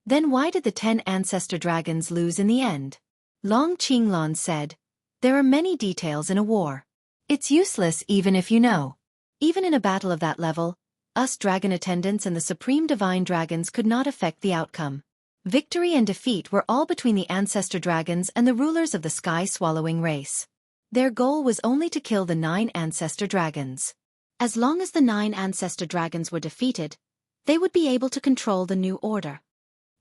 Then why did the 10 Ancestor Dragons lose in the end?" Long Qinglan said, "There are many details in a war. It's useless even if you know. Even in a battle of that level, us dragon attendants and the Supreme Divine Dragons could not affect the outcome. Victory and defeat were all between the Ancestor Dragons and the rulers of the Sky-Swallowing race. Their goal was only to kill the 9 Ancestor Dragons. As long as the 9 Ancestor Dragons were defeated, they would be able to control the new order."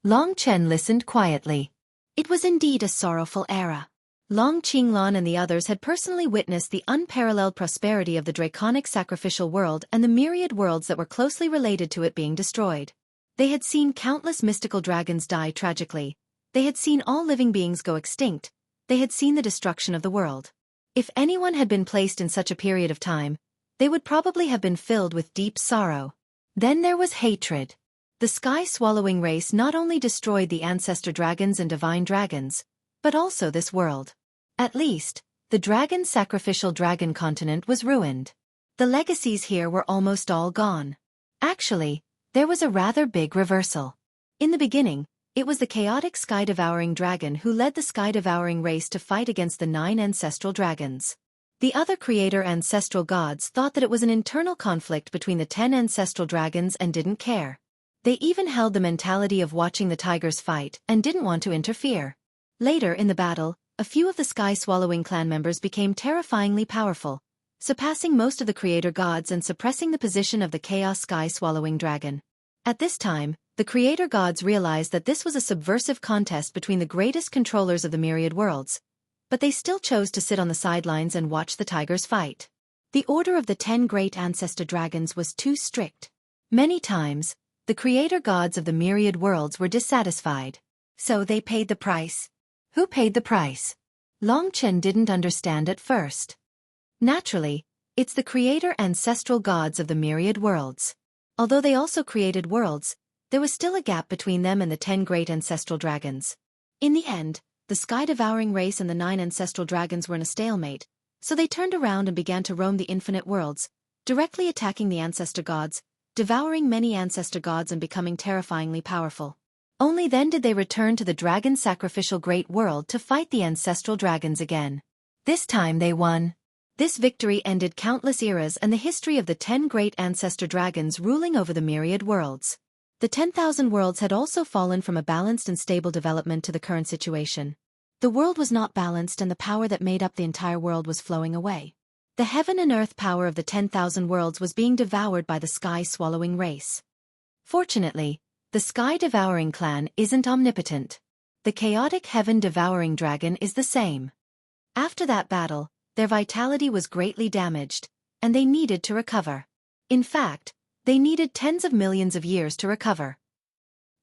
Long Chen listened quietly. It was indeed a sorrowful era. Long Qinglan and the others had personally witnessed the unparalleled prosperity of the draconic sacrificial world and the myriad worlds that were closely related to it being destroyed. They had seen countless mystical dragons die tragically. They had seen all living beings go extinct. They had seen the destruction of the world. If anyone had been placed in such a period of time, they would probably have been filled with deep sorrow. Then there was hatred. The Sky-Swallowing race not only destroyed the Ancestor Dragons and Divine Dragons, but also this world. At least, the Dragon Sacrificial Dragon continent was ruined. The legacies here were almost all gone. Actually, there was a rather big reversal. In the beginning, it was the chaotic Sky-Devouring Dragon who led the Sky-Devouring race to fight against the 9 Ancestral Dragons. The other creator ancestral gods thought that it was an internal conflict between the 10 Ancestral Dragons and didn't care. They even held the mentality of watching the tigers fight and didn't want to interfere. Later in the battle, a few of the Sky-Swallowing clan members became terrifyingly powerful, surpassing most of the creator gods and suppressing the position of the Chaos Sky-Swallowing Dragon. At this time, the creator gods realized that this was a subversive contest between the greatest controllers of the myriad worlds, but they still chose to sit on the sidelines and watch the tigers fight. The order of the 10 great ancestor dragons was too strict. Many times, the creator gods of the myriad worlds were dissatisfied. So they paid the price. Who paid the price? Long Chen didn't understand at first. Naturally, it's the creator ancestral gods of the myriad worlds. Although they also created worlds, there was still a gap between them and the 10 great ancestral dragons. In the end, the sky-devouring race and the 9 ancestral dragons were in a stalemate, so they turned around and began to roam the infinite worlds, directly attacking the ancestor gods, devouring many ancestor gods and becoming terrifyingly powerful. Only then did they return to the dragon sacrificial great world to fight the ancestral dragons again. This time they won. This victory ended countless eras and the history of the 10 great ancestor dragons ruling over the myriad worlds. The 10,000 worlds had also fallen from a balanced and stable development to the current situation. The world was not balanced and the power that made up the entire world was flowing away. The heaven and earth power of the 10,000 worlds was being devoured by the sky-swallowing race. Fortunately, the sky-devouring clan isn't omnipotent. The chaotic heaven-devouring dragon is the same. After that battle, their vitality was greatly damaged, and they needed to recover. In fact, they needed tens of millions of years to recover.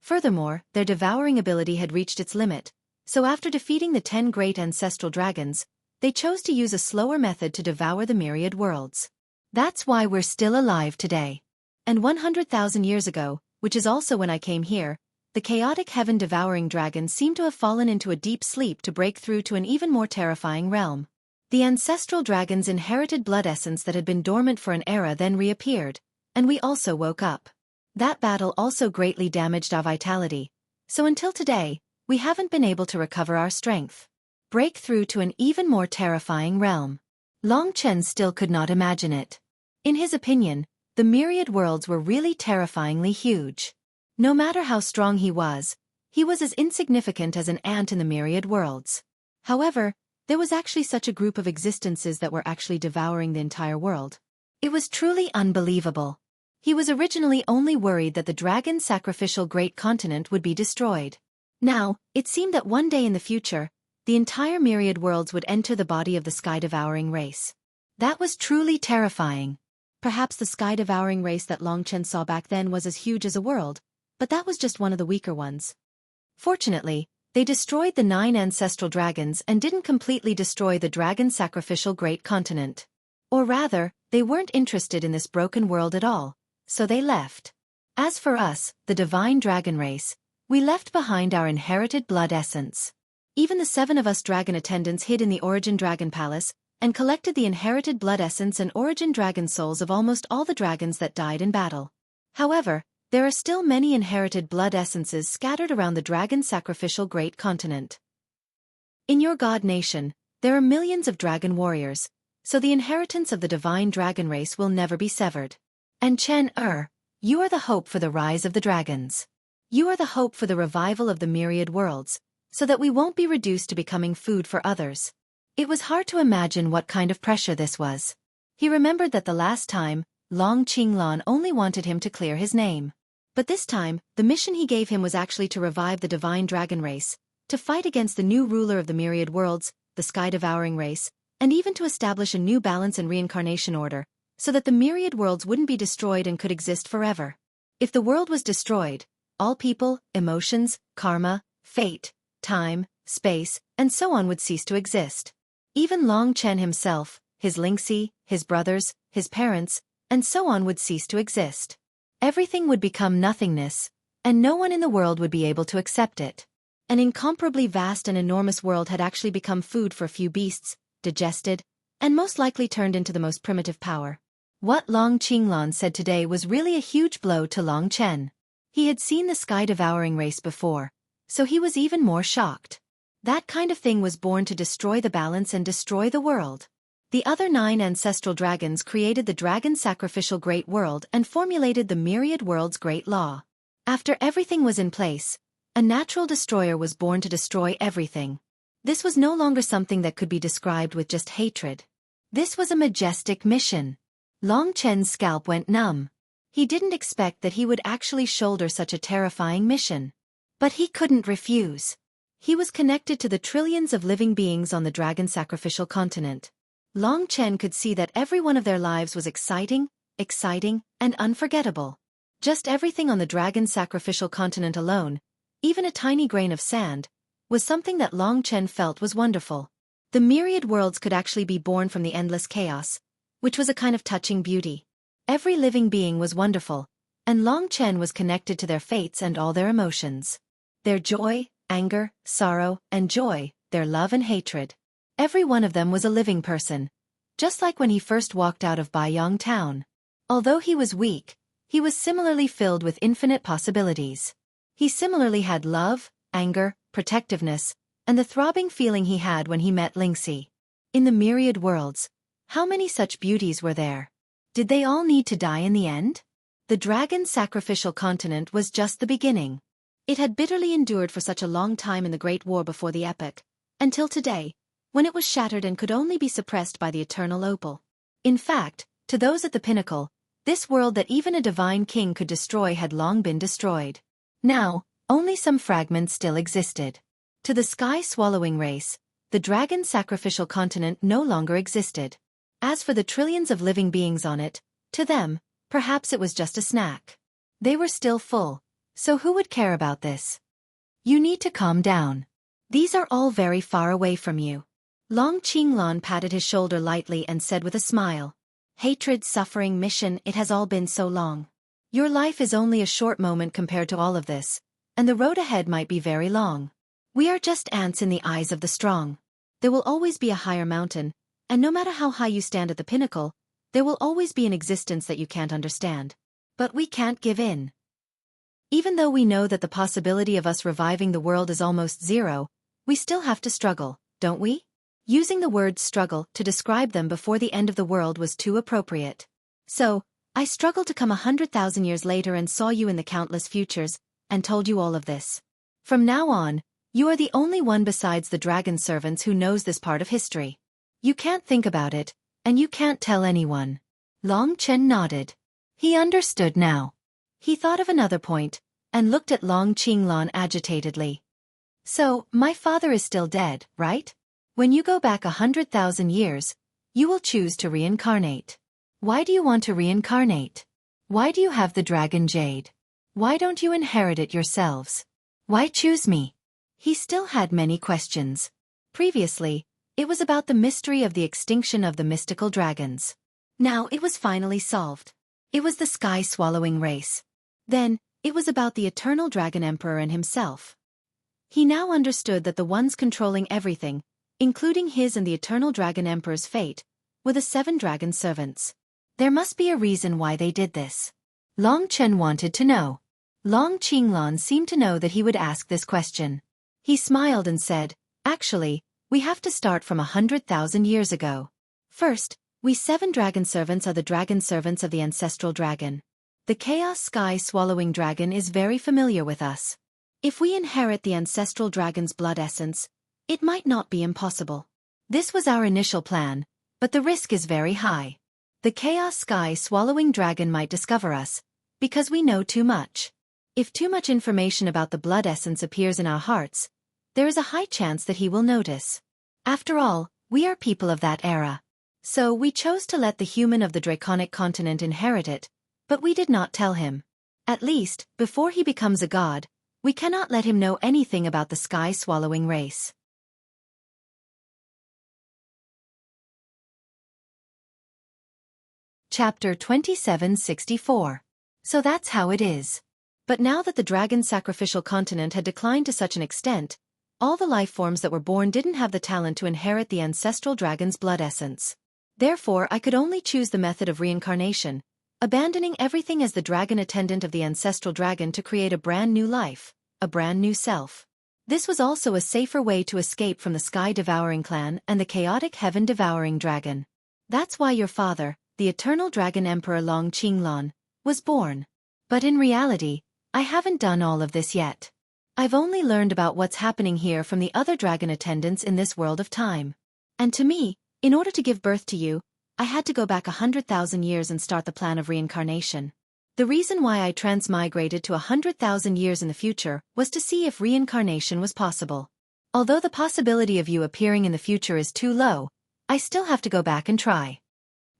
Furthermore, their devouring ability had reached its limit, so after defeating the 10 great ancestral dragons, they chose to use a slower method to devour the myriad worlds. That's why we're still alive today. And 100,000 years ago, which is also when I came here, the chaotic heaven-devouring dragon seemed to have fallen into a deep sleep to break through to an even more terrifying realm. The ancestral dragon's inherited blood essence that had been dormant for an era then reappeared, and we also woke up. That battle also greatly damaged our vitality, so until today, we haven't been able to recover our strength. break through to an even more terrifying realm. Long Chen still could not imagine it. In his opinion, the myriad worlds were really terrifyingly huge. No matter how strong he was as insignificant as an ant in the myriad worlds. However, there was actually such a group of existences that were actually devouring the entire world. It was truly unbelievable. He was originally only worried that the dragon sacrificial great continent would be destroyed. Now, it seemed that one day in the future, the entire myriad worlds would enter the body of the sky-devouring race. That was truly terrifying. Perhaps the sky-devouring race that Long Chen saw back then was as huge as a world, but that was just one of the weaker ones. Fortunately, they destroyed the 9 ancestral dragons and didn't completely destroy the dragon sacrificial great continent. Or rather, they weren't interested in this broken world at all, so they left. As for us, the divine dragon race, we left behind our inherited blood essence. Even the 7 of us dragon attendants hid in the Origin Dragon Palace and collected the inherited blood essence and Origin Dragon souls of almost all the dragons that died in battle. However, there are still many inherited blood essences scattered around the dragon sacrificial great continent. In your god nation, there are millions of dragon warriors, so the inheritance of the divine dragon race will never be severed. And Chen, you are the hope for the rise of the dragons. You are the hope for the revival of the myriad worlds, so that we won't be reduced to becoming food for others. It was hard to imagine what kind of pressure this was. He remembered that the last time, Long Qinglan only wanted him to clear his name. But this time, the mission he gave him was actually to revive the divine dragon race, to fight against the new ruler of the myriad worlds, the sky-devouring race, and even to establish a new balance and reincarnation order, so that the myriad worlds wouldn't be destroyed and could exist forever. If the world was destroyed, all people, emotions, karma, fate, time, space, and so on would cease to exist. Even Long Chen himself, his Lingxi, his brothers, his parents, and so on would cease to exist. Everything would become nothingness, and no one in the world would be able to accept it. An incomparably vast and enormous world had actually become food for a few beasts, digested, and most likely turned into the most primitive power. What Long Qinglan said today was really a huge blow to Long Chen. He had seen the sky-devouring race before, so he was even more shocked. That kind of thing was born to destroy the balance and destroy the world. The other 9 ancestral dragons created the dragon sacrificial great world and formulated the myriad world's great law. After everything was in place, a natural destroyer was born to destroy everything. This was no longer something that could be described with just hatred. This was a majestic mission. Long Chen's scalp went numb. He didn't expect that he would actually shoulder such a terrifying mission. But he couldn't refuse. He was connected to the trillions of living beings on the dragon sacrificial continent. Long Chen could see that every one of their lives was exciting, and unforgettable. Just everything on the dragon sacrificial continent alone, even a tiny grain of sand, was something that Long Chen felt was wonderful. The myriad worlds could actually be born from the endless chaos, which was a kind of touching beauty. Every living being was wonderful, and Long Chen was connected to their fates and all their emotions. Their joy, anger, sorrow, and joy, their love and hatred. Every one of them was a living person, just like when he first walked out of Baiyang town. Although he was weak, he was similarly filled with infinite possibilities. He similarly had love, anger, protectiveness, and the throbbing feeling he had when he met Lingxi. In the myriad worlds, how many such beauties were there? Did they all need to die in the end? The dragon sacrificial continent was just the beginning. It had bitterly endured for such a long time in the Great War before the epoch, until today, when it was shattered and could only be suppressed by the eternal opal. In fact, to those at the pinnacle, this world that even a divine king could destroy had long been destroyed. Now, only some fragments still existed. To the sky-swallowing race, the dragon sacrificial continent no longer existed. As for the trillions of living beings on it, to them, perhaps it was just a snack. They were still full, so who would care about this? You need to calm down. These are all very far away from you. Long Qinglan patted his shoulder lightly and said with a smile, "Hatred, suffering, mission, it has all been so long. Your life is only a short moment compared to all of this, and the road ahead might be very long. We are just ants in the eyes of the strong. There will always be a higher mountain, and no matter how high you stand at the pinnacle, there will always be an existence that you can't understand. But we can't give in. Even though we know that the possibility of us reviving the world is almost zero, we still have to struggle. don't we? Using the word struggle to describe them before the end of the world was too appropriate. So, I struggled to come 100,000 years later and saw you in the countless futures, and told you all of this. From now on, you are the only one besides the dragon servants who knows this part of history. You can't think about it, and you can't tell anyone. Long Chen nodded. He understood now. He thought of another point, and looked at Long Qinglan agitatedly. So, my father is still dead, right? When you go back 100,000 years, you will choose to reincarnate. Why do you want to reincarnate? Why do you have the dragon jade? Why don't you inherit it yourselves? Why choose me? He still had many questions. Previously, it was about the mystery of the extinction of the mystical dragons. Now it was finally solved. It was the sky-swallowing race. Then, it was about the eternal dragon emperor and himself. He now understood that the ones controlling everything, including his and the eternal dragon emperor's fate, were the 7 dragon servants. There must be a reason why they did this. Long Chen wanted to know. Long Qinglan seemed to know that he would ask this question. He smiled and said, actually, we have to start from 100,000 years ago. First, we 7 dragon servants are the dragon servants of the ancestral dragon. The chaos sky-swallowing dragon is very familiar with us. If we inherit the ancestral dragon's blood essence, it might not be impossible. This was our initial plan, but the risk is very high. The chaos sky-swallowing dragon might discover us, because we know too much. If too much information about the blood essence appears in our hearts, there is a high chance that he will notice. After all, we are people of that era. So we chose to let the human of the draconic continent inherit it, but we did not tell him. At least, before he becomes a god, we cannot let him know anything about the sky-swallowing race. Chapter 2764. So that's how it is. But now that the dragon sacrificial continent had declined to such an extent, all the life forms that were born didn't have the talent to inherit the ancestral dragon's blood essence. Therefore, I could only choose the method of reincarnation, abandoning everything as the dragon attendant of the ancestral dragon to create a brand new life, a brand new self. This was also a safer way to escape from the sky-devouring clan and the chaotic heaven-devouring dragon. That's why your father, the eternal dragon emperor Long Qinglan, was born. But in reality, I haven't done all of this yet. I've only learned about what's happening here from the other dragon attendants in this world of time. And to me, in order to give birth to you, I had to go back 100,000 years and start the plan of reincarnation. The reason why I transmigrated to 100,000 years in the future was to see if reincarnation was possible. Although the possibility of you appearing in the future is too low, I still have to go back and try.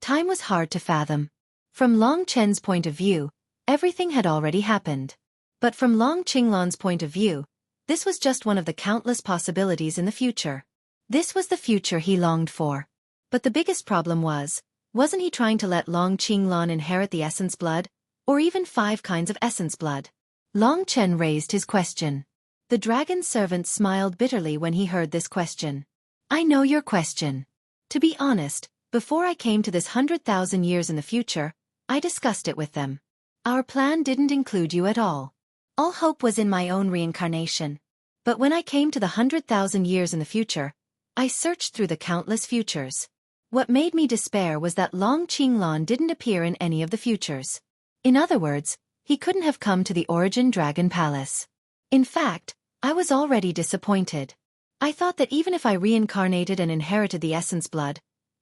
Time was hard to fathom. From Long Chen's point of view, everything had already happened. But from Long Qinglan's point of view, this was just one of the countless possibilities in the future. This was the future he longed for. But the biggest problem wasn't he trying to let Long Qinglan inherit the essence blood, or even 5 kinds of essence blood? Long Chen raised his question. The dragon servant smiled bitterly when he heard this question. I know your question. To be honest, before I came to this 100,000 years in the future, I discussed it with them. Our plan didn't include you at all. All hope was in my own reincarnation. But when I came to the 100,000 years in the future, I searched through the countless futures. What made me despair was that Long Qinglan didn't appear in any of the futures. In other words, he couldn't have come to the Origin Dragon Palace. In fact, I was already disappointed. I thought that even if I reincarnated and inherited the essence blood,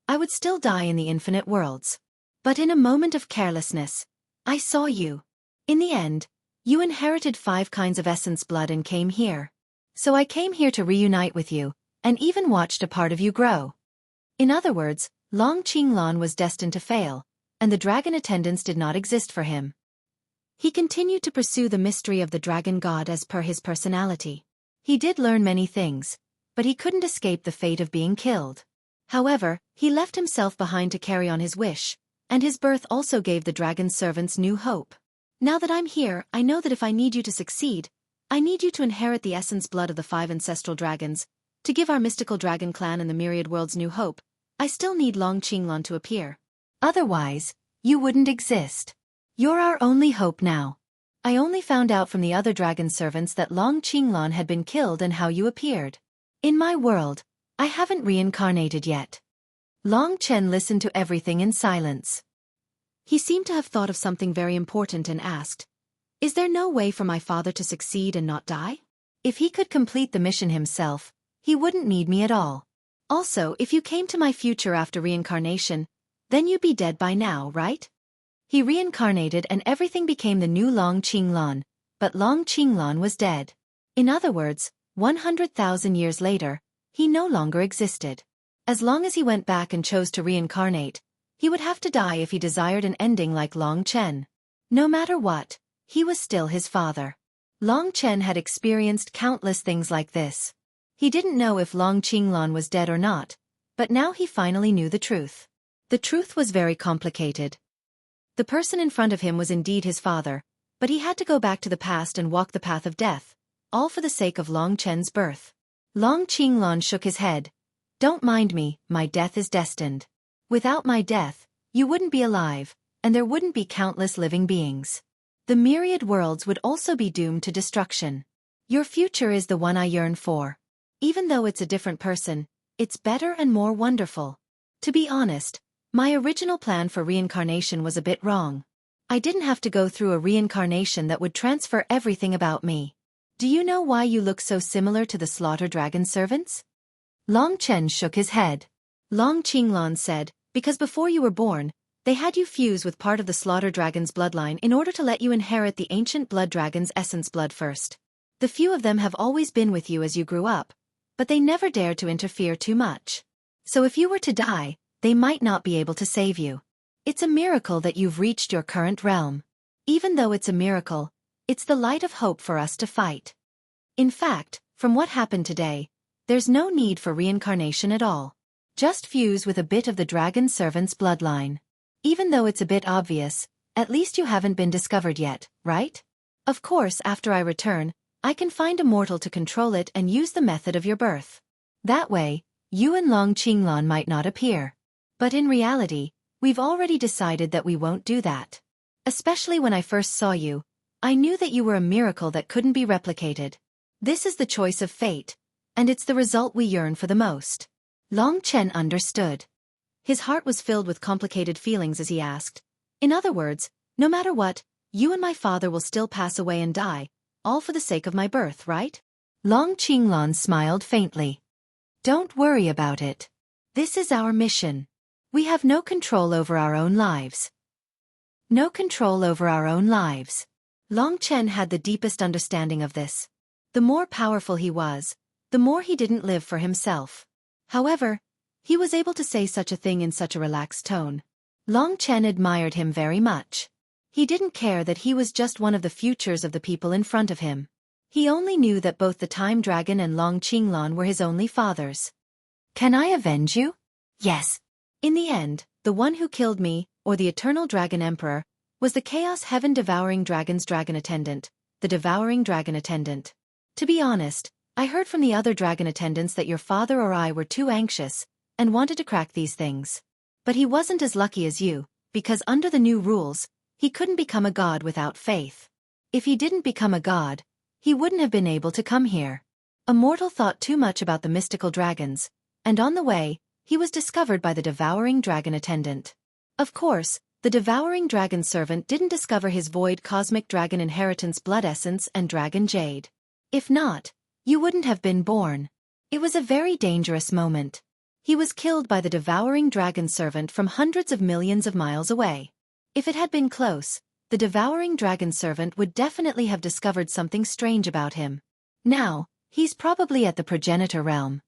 I would still die in the infinite worlds. But in a moment of carelessness, I saw you. In the end, you inherited 5 kinds of essence blood and came here. So I came here to reunite with you, and even watched a part of you grow. In other words, Long Qinglan was destined to fail, and the dragon attendants did not exist for him. He continued to pursue the mystery of the dragon god as per his personality. He did learn many things, but he couldn't escape the fate of being killed. However, he left himself behind to carry on his wish, and his birth also gave the dragon servants new hope. Now that I'm here, I know that if I need you to succeed, I need you to inherit the essence blood of the 5 ancestral dragons, to give our mystical dragon clan and the myriad worlds new hope. I still need Long Qinglan to appear. Otherwise, you wouldn't exist. You're our only hope now. I only found out from the other dragon servants that Long Qinglan had been killed and how you appeared. In my world, I haven't reincarnated yet. Long Chen listened to everything in silence. He seemed to have thought of something very important and asked, "Is there no way for my father to succeed and not die? If he could complete the mission himself, he wouldn't need me at all. Also, if you came to my future after reincarnation, then you'd be dead by now, right?" He reincarnated and everything became the new Long Qinglan, but Long Qinglan was dead. In other words, 100,000 years later, he no longer existed. As long as he went back and chose to reincarnate, he would have to die if he desired an ending like Long Chen. No matter what, he was still his father. Long Chen had experienced countless things like this. He didn't know if Long Qinglan was dead or not, but now he finally knew the truth. The truth was very complicated. The person in front of him was indeed his father, but he had to go back to the past and walk the path of death, all for the sake of Long Chen's birth. Long Qinglan shook his head. "Don't mind me, my death is destined. Without my death, you wouldn't be alive, and there wouldn't be countless living beings. The myriad worlds would also be doomed to destruction. Your future is the one I yearn for. Even though it's a different person, it's better and more wonderful. To be honest, my original plan for reincarnation was a bit wrong. I didn't have to go through a reincarnation that would transfer everything about me. Do you know why you look so similar to the slaughter dragon servants?" Long Chen shook his head. Long Qinglan said, "Because before you were born, they had you fuse with part of the slaughter dragon's bloodline in order to let you inherit the ancient blood dragon's essence blood first. The few of them have always been with you as you grew up, but they never dared to interfere too much. So if you were to die, they might not be able to save you. It's a miracle that you've reached your current realm. Even though it's a miracle, it's the light of hope for us to fight. In fact, from what happened today, there's no need for reincarnation at all. Just fuse with a bit of the dragon servant's bloodline. Even though it's a bit obvious, at least you haven't been discovered yet, right? Of course, after I return, I can find a mortal to control it and use the method of your birth. That way, you and Long Qinglan might not appear. But in reality, we've already decided that we won't do that. Especially when I first saw you, I knew that you were a miracle that couldn't be replicated. This is the choice of fate, and it's the result we yearn for the most." Long Chen understood. His heart was filled with complicated feelings as he asked, "In other words, no matter what, you and my father will still pass away and die, all for the sake of my birth, right?" Long Qinglan smiled faintly. "Don't worry about it. This is our mission. We have no control over our own lives." No control over our own lives. Long Chen had the deepest understanding of this. The more powerful he was, the more he didn't live for himself. However, he was able to say such a thing in such a relaxed tone. Long Chen admired him very much. He didn't care that he was just one of the futures of the people in front of him. He only knew that both the Time Dragon and Long Qinglan were his only fathers. "Can I avenge you?" "Yes." In the end, the one who killed me, or the Eternal Dragon Emperor, was the Chaos Heaven Devouring Dragon's Dragon Attendant, the Devouring Dragon Attendant. To be honest, I heard from the other dragon attendants that your father or I were too anxious, and wanted to crack these things. But he wasn't as lucky as you, because under the new rules, he couldn't become a god without faith. If he didn't become a god, he wouldn't have been able to come here. A mortal thought too much about the mystical dragons, and on the way, he was discovered by the Devouring Dragon Attendant. Of course, the Devouring Dragon Servant didn't discover his void cosmic dragon inheritance blood essence and dragon jade. If not, you wouldn't have been born. It was a very dangerous moment. He was killed by the Devouring Dragon Servant from hundreds of millions of miles away. If it had been close, the Devouring Dragon Servant would definitely have discovered something strange about him. Now, he's probably at the progenitor realm.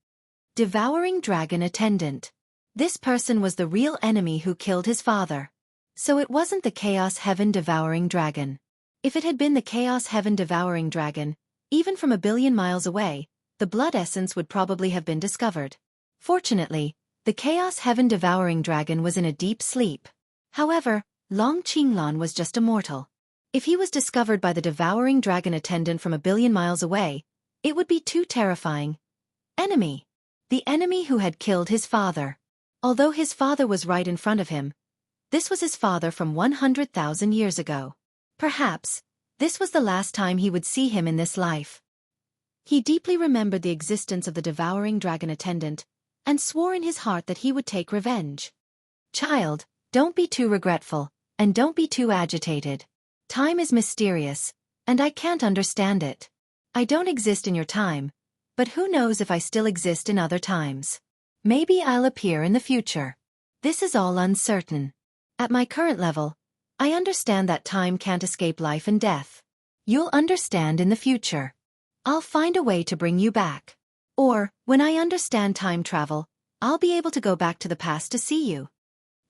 Devouring Dragon Attendant. This person was the real enemy who killed his father. So it wasn't the Chaos Heaven Devouring Dragon. If it had been the Chaos Heaven Devouring Dragon, even from 1 billion miles away, the blood essence would probably have been discovered. Fortunately, the Chaos Heaven Devouring Dragon was in a deep sleep. However, Long Qinglan was just a mortal. If he was discovered by the Devouring Dragon Attendant from 1 billion miles away, it would be too terrifying. Enemy. The enemy who had killed his father. Although his father was right in front of him, this was his father from 100,000 years ago. Perhaps, this was the last time he would see him in this life. He deeply remembered the existence of the Devouring Dragon Attendant, and swore in his heart that he would take revenge. Child, don't be too regretful, and don't be too agitated. Time is mysterious, and I can't understand it. I don't exist in your time, but who knows if I still exist in other times. Maybe I'll appear in the future. This is all uncertain. At my current level, I understand that time can't escape life and death. You'll understand in the future. I'll find a way to bring you back. Or, when I understand time travel, I'll be able to go back to the past to see you.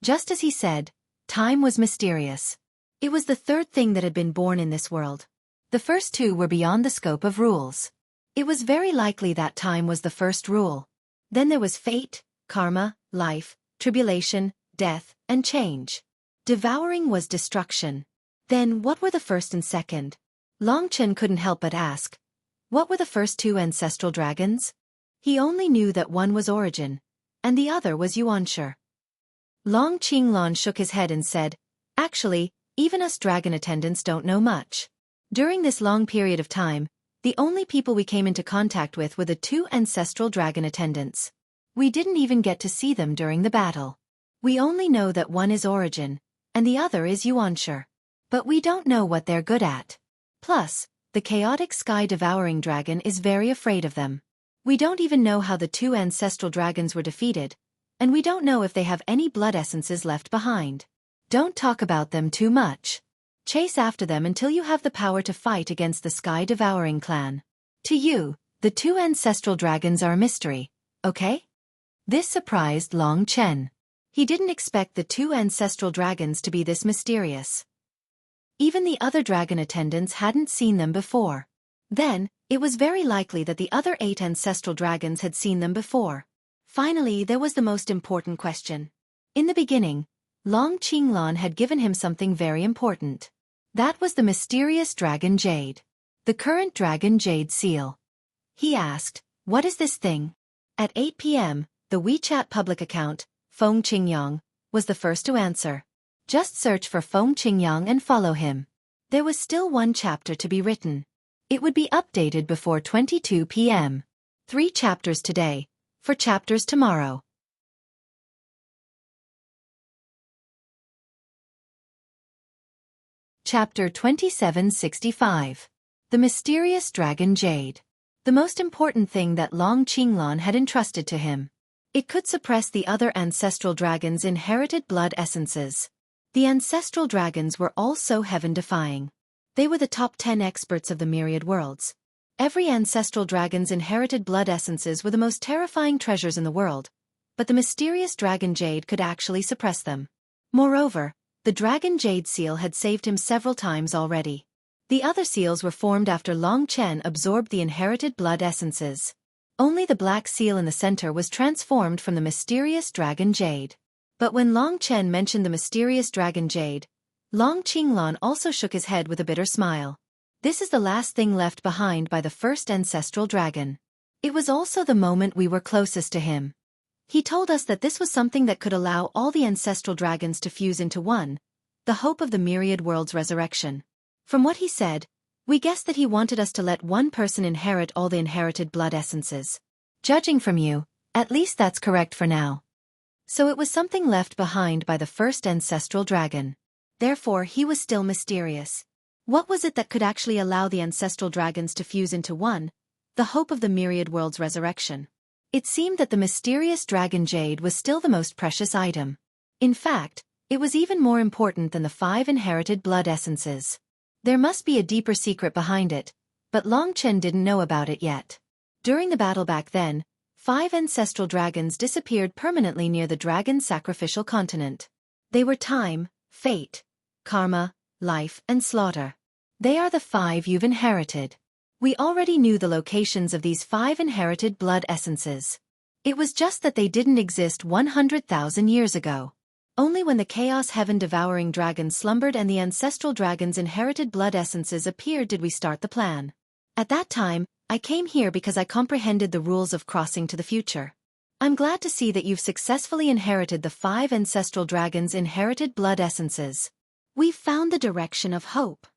Just as he said, time was mysterious. It was the third thing that had been born in this world. The first two were beyond the scope of rules. It was very likely that time was the first rule. Then there was fate, karma, life, tribulation, death, and change. Devouring was destruction. Then what were the first and second? Long Chen couldn't help but ask, what were the first two ancestral dragons? He only knew that one was Origin, and the other was Yuanshe. Long Qinglan shook his head and said, actually, even us dragon attendants don't know much. During this long period of time, the only people we came into contact with were the two ancestral dragon attendants. We didn't even get to see them during the battle. We only know that one is Origin, and the other is Yuanshe. But we don't know what they're good at. Plus, the chaotic sky-devouring dragon is very afraid of them. We don't even know how the two ancestral dragons were defeated, and we don't know if they have any blood essences left behind. Don't talk about them too much. Chase after them until you have the power to fight against the sky-devouring clan. To you, the two ancestral dragons are a mystery, okay? This surprised Long Chen. He didn't expect the two ancestral dragons to be this mysterious. Even the other dragon attendants hadn't seen them before. Then, it was very likely that the other 8 ancestral dragons had seen them before. Finally, there was the most important question. In the beginning, Long Qinglan had given him something very important. That was the mysterious dragon jade. The current dragon jade seal. He asked, what is this thing? At 8 p.m., the WeChat public account, Feng Qingyang, was the first to answer. Just search for Feng Qingyang and follow him. There was still one chapter to be written. It would be updated before 22 p.m. 3 chapters today, 4 chapters tomorrow. Chapter 2765. The Mysterious Dragon Jade. The most important thing that Long Qinglan had entrusted to him. It could suppress the other ancestral dragons' inherited blood essences. The ancestral dragons were all so heaven-defying. They were the top 10 experts of the myriad worlds. Every ancestral dragon's inherited blood essences were the most terrifying treasures in the world, but the mysterious dragon jade could actually suppress them. Moreover, the dragon jade seal had saved him several times already. The other seals were formed after Long Chen absorbed the inherited blood essences. Only the black seal in the center was transformed from the mysterious dragon jade. But when Long Chen mentioned the mysterious dragon jade, Long Qinglan also shook his head with a bitter smile. This is the last thing left behind by the first ancestral dragon. It was also the moment we were closest to him. He told us that this was something that could allow all the ancestral dragons to fuse into one, the hope of the myriad world's resurrection. From what he said, we guessed that he wanted us to let one person inherit all the inherited blood essences. Judging from you, at least that's correct for now. So it was something left behind by the first ancestral dragon. Therefore, he was still mysterious. What was it that could actually allow the ancestral dragons to fuse into one, the hope of the myriad world's resurrection? It seemed that the mysterious dragon jade was still the most precious item. In fact, it was even more important than the 5 inherited blood essences. There must be a deeper secret behind it, but Long Chen didn't know about it yet. During the battle back then, 5 ancestral dragons disappeared permanently near the dragon sacrificial continent. They were time, fate, karma, life, and slaughter. They are the 5 you've inherited. We already knew the locations of these 5 inherited blood essences. It was just that they didn't exist 100,000 years ago. Only when the chaos heaven-devouring dragon slumbered and the ancestral dragon's inherited blood essences appeared did we start the plan. At that time, I came here because I comprehended the rules of crossing to the future. I'm glad to see that you've successfully inherited the 5 ancestral dragons' inherited blood essences. We've found the direction of hope.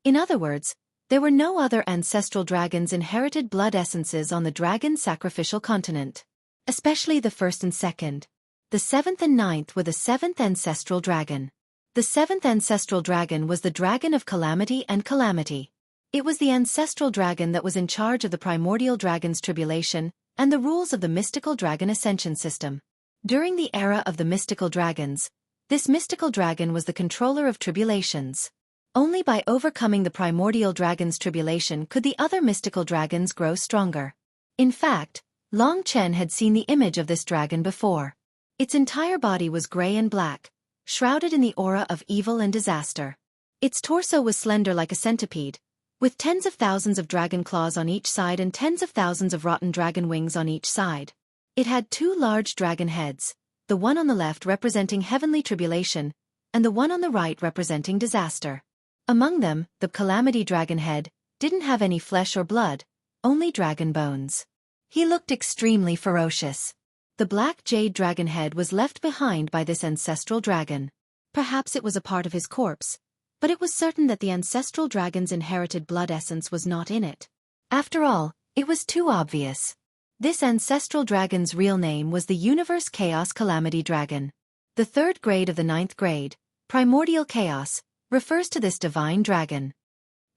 In other words, there were no other ancestral dragons' inherited blood essences on the dragon sacrificial continent. especially the first and second. The seventh and ninth were the seventh ancestral dragon. The seventh ancestral dragon was the dragon of calamity and calamity. It was the ancestral dragon that was in charge of the primordial dragon's tribulation and the rules of the mystical dragon ascension system. During the era of the mystical dragons, this mystical dragon was the controller of tribulations. Only by overcoming the primordial dragon's tribulation could the other mystical dragons grow stronger. In fact, Long Chen had seen the image of this dragon before. Its entire body was gray and black, shrouded in the aura of evil and disaster. Its torso was slender like a centipede, with tens of thousands of dragon claws on each side and tens of thousands of rotten dragon wings on each side. It had two large dragon heads, the one on the left representing heavenly tribulation, and the one on the right representing disaster. Among them, the calamity dragon head didn't have any flesh or blood, only dragon bones. He looked extremely ferocious. The black jade dragon head was left behind by this ancestral dragon. Perhaps it was a part of his corpse, but it was certain that the ancestral dragon's inherited blood essence was not in it. After all, it was too obvious. This ancestral dragon's real name was the Universe Chaos Calamity Dragon. The third grade of the ninth grade, Primordial Chaos, refers to this divine dragon.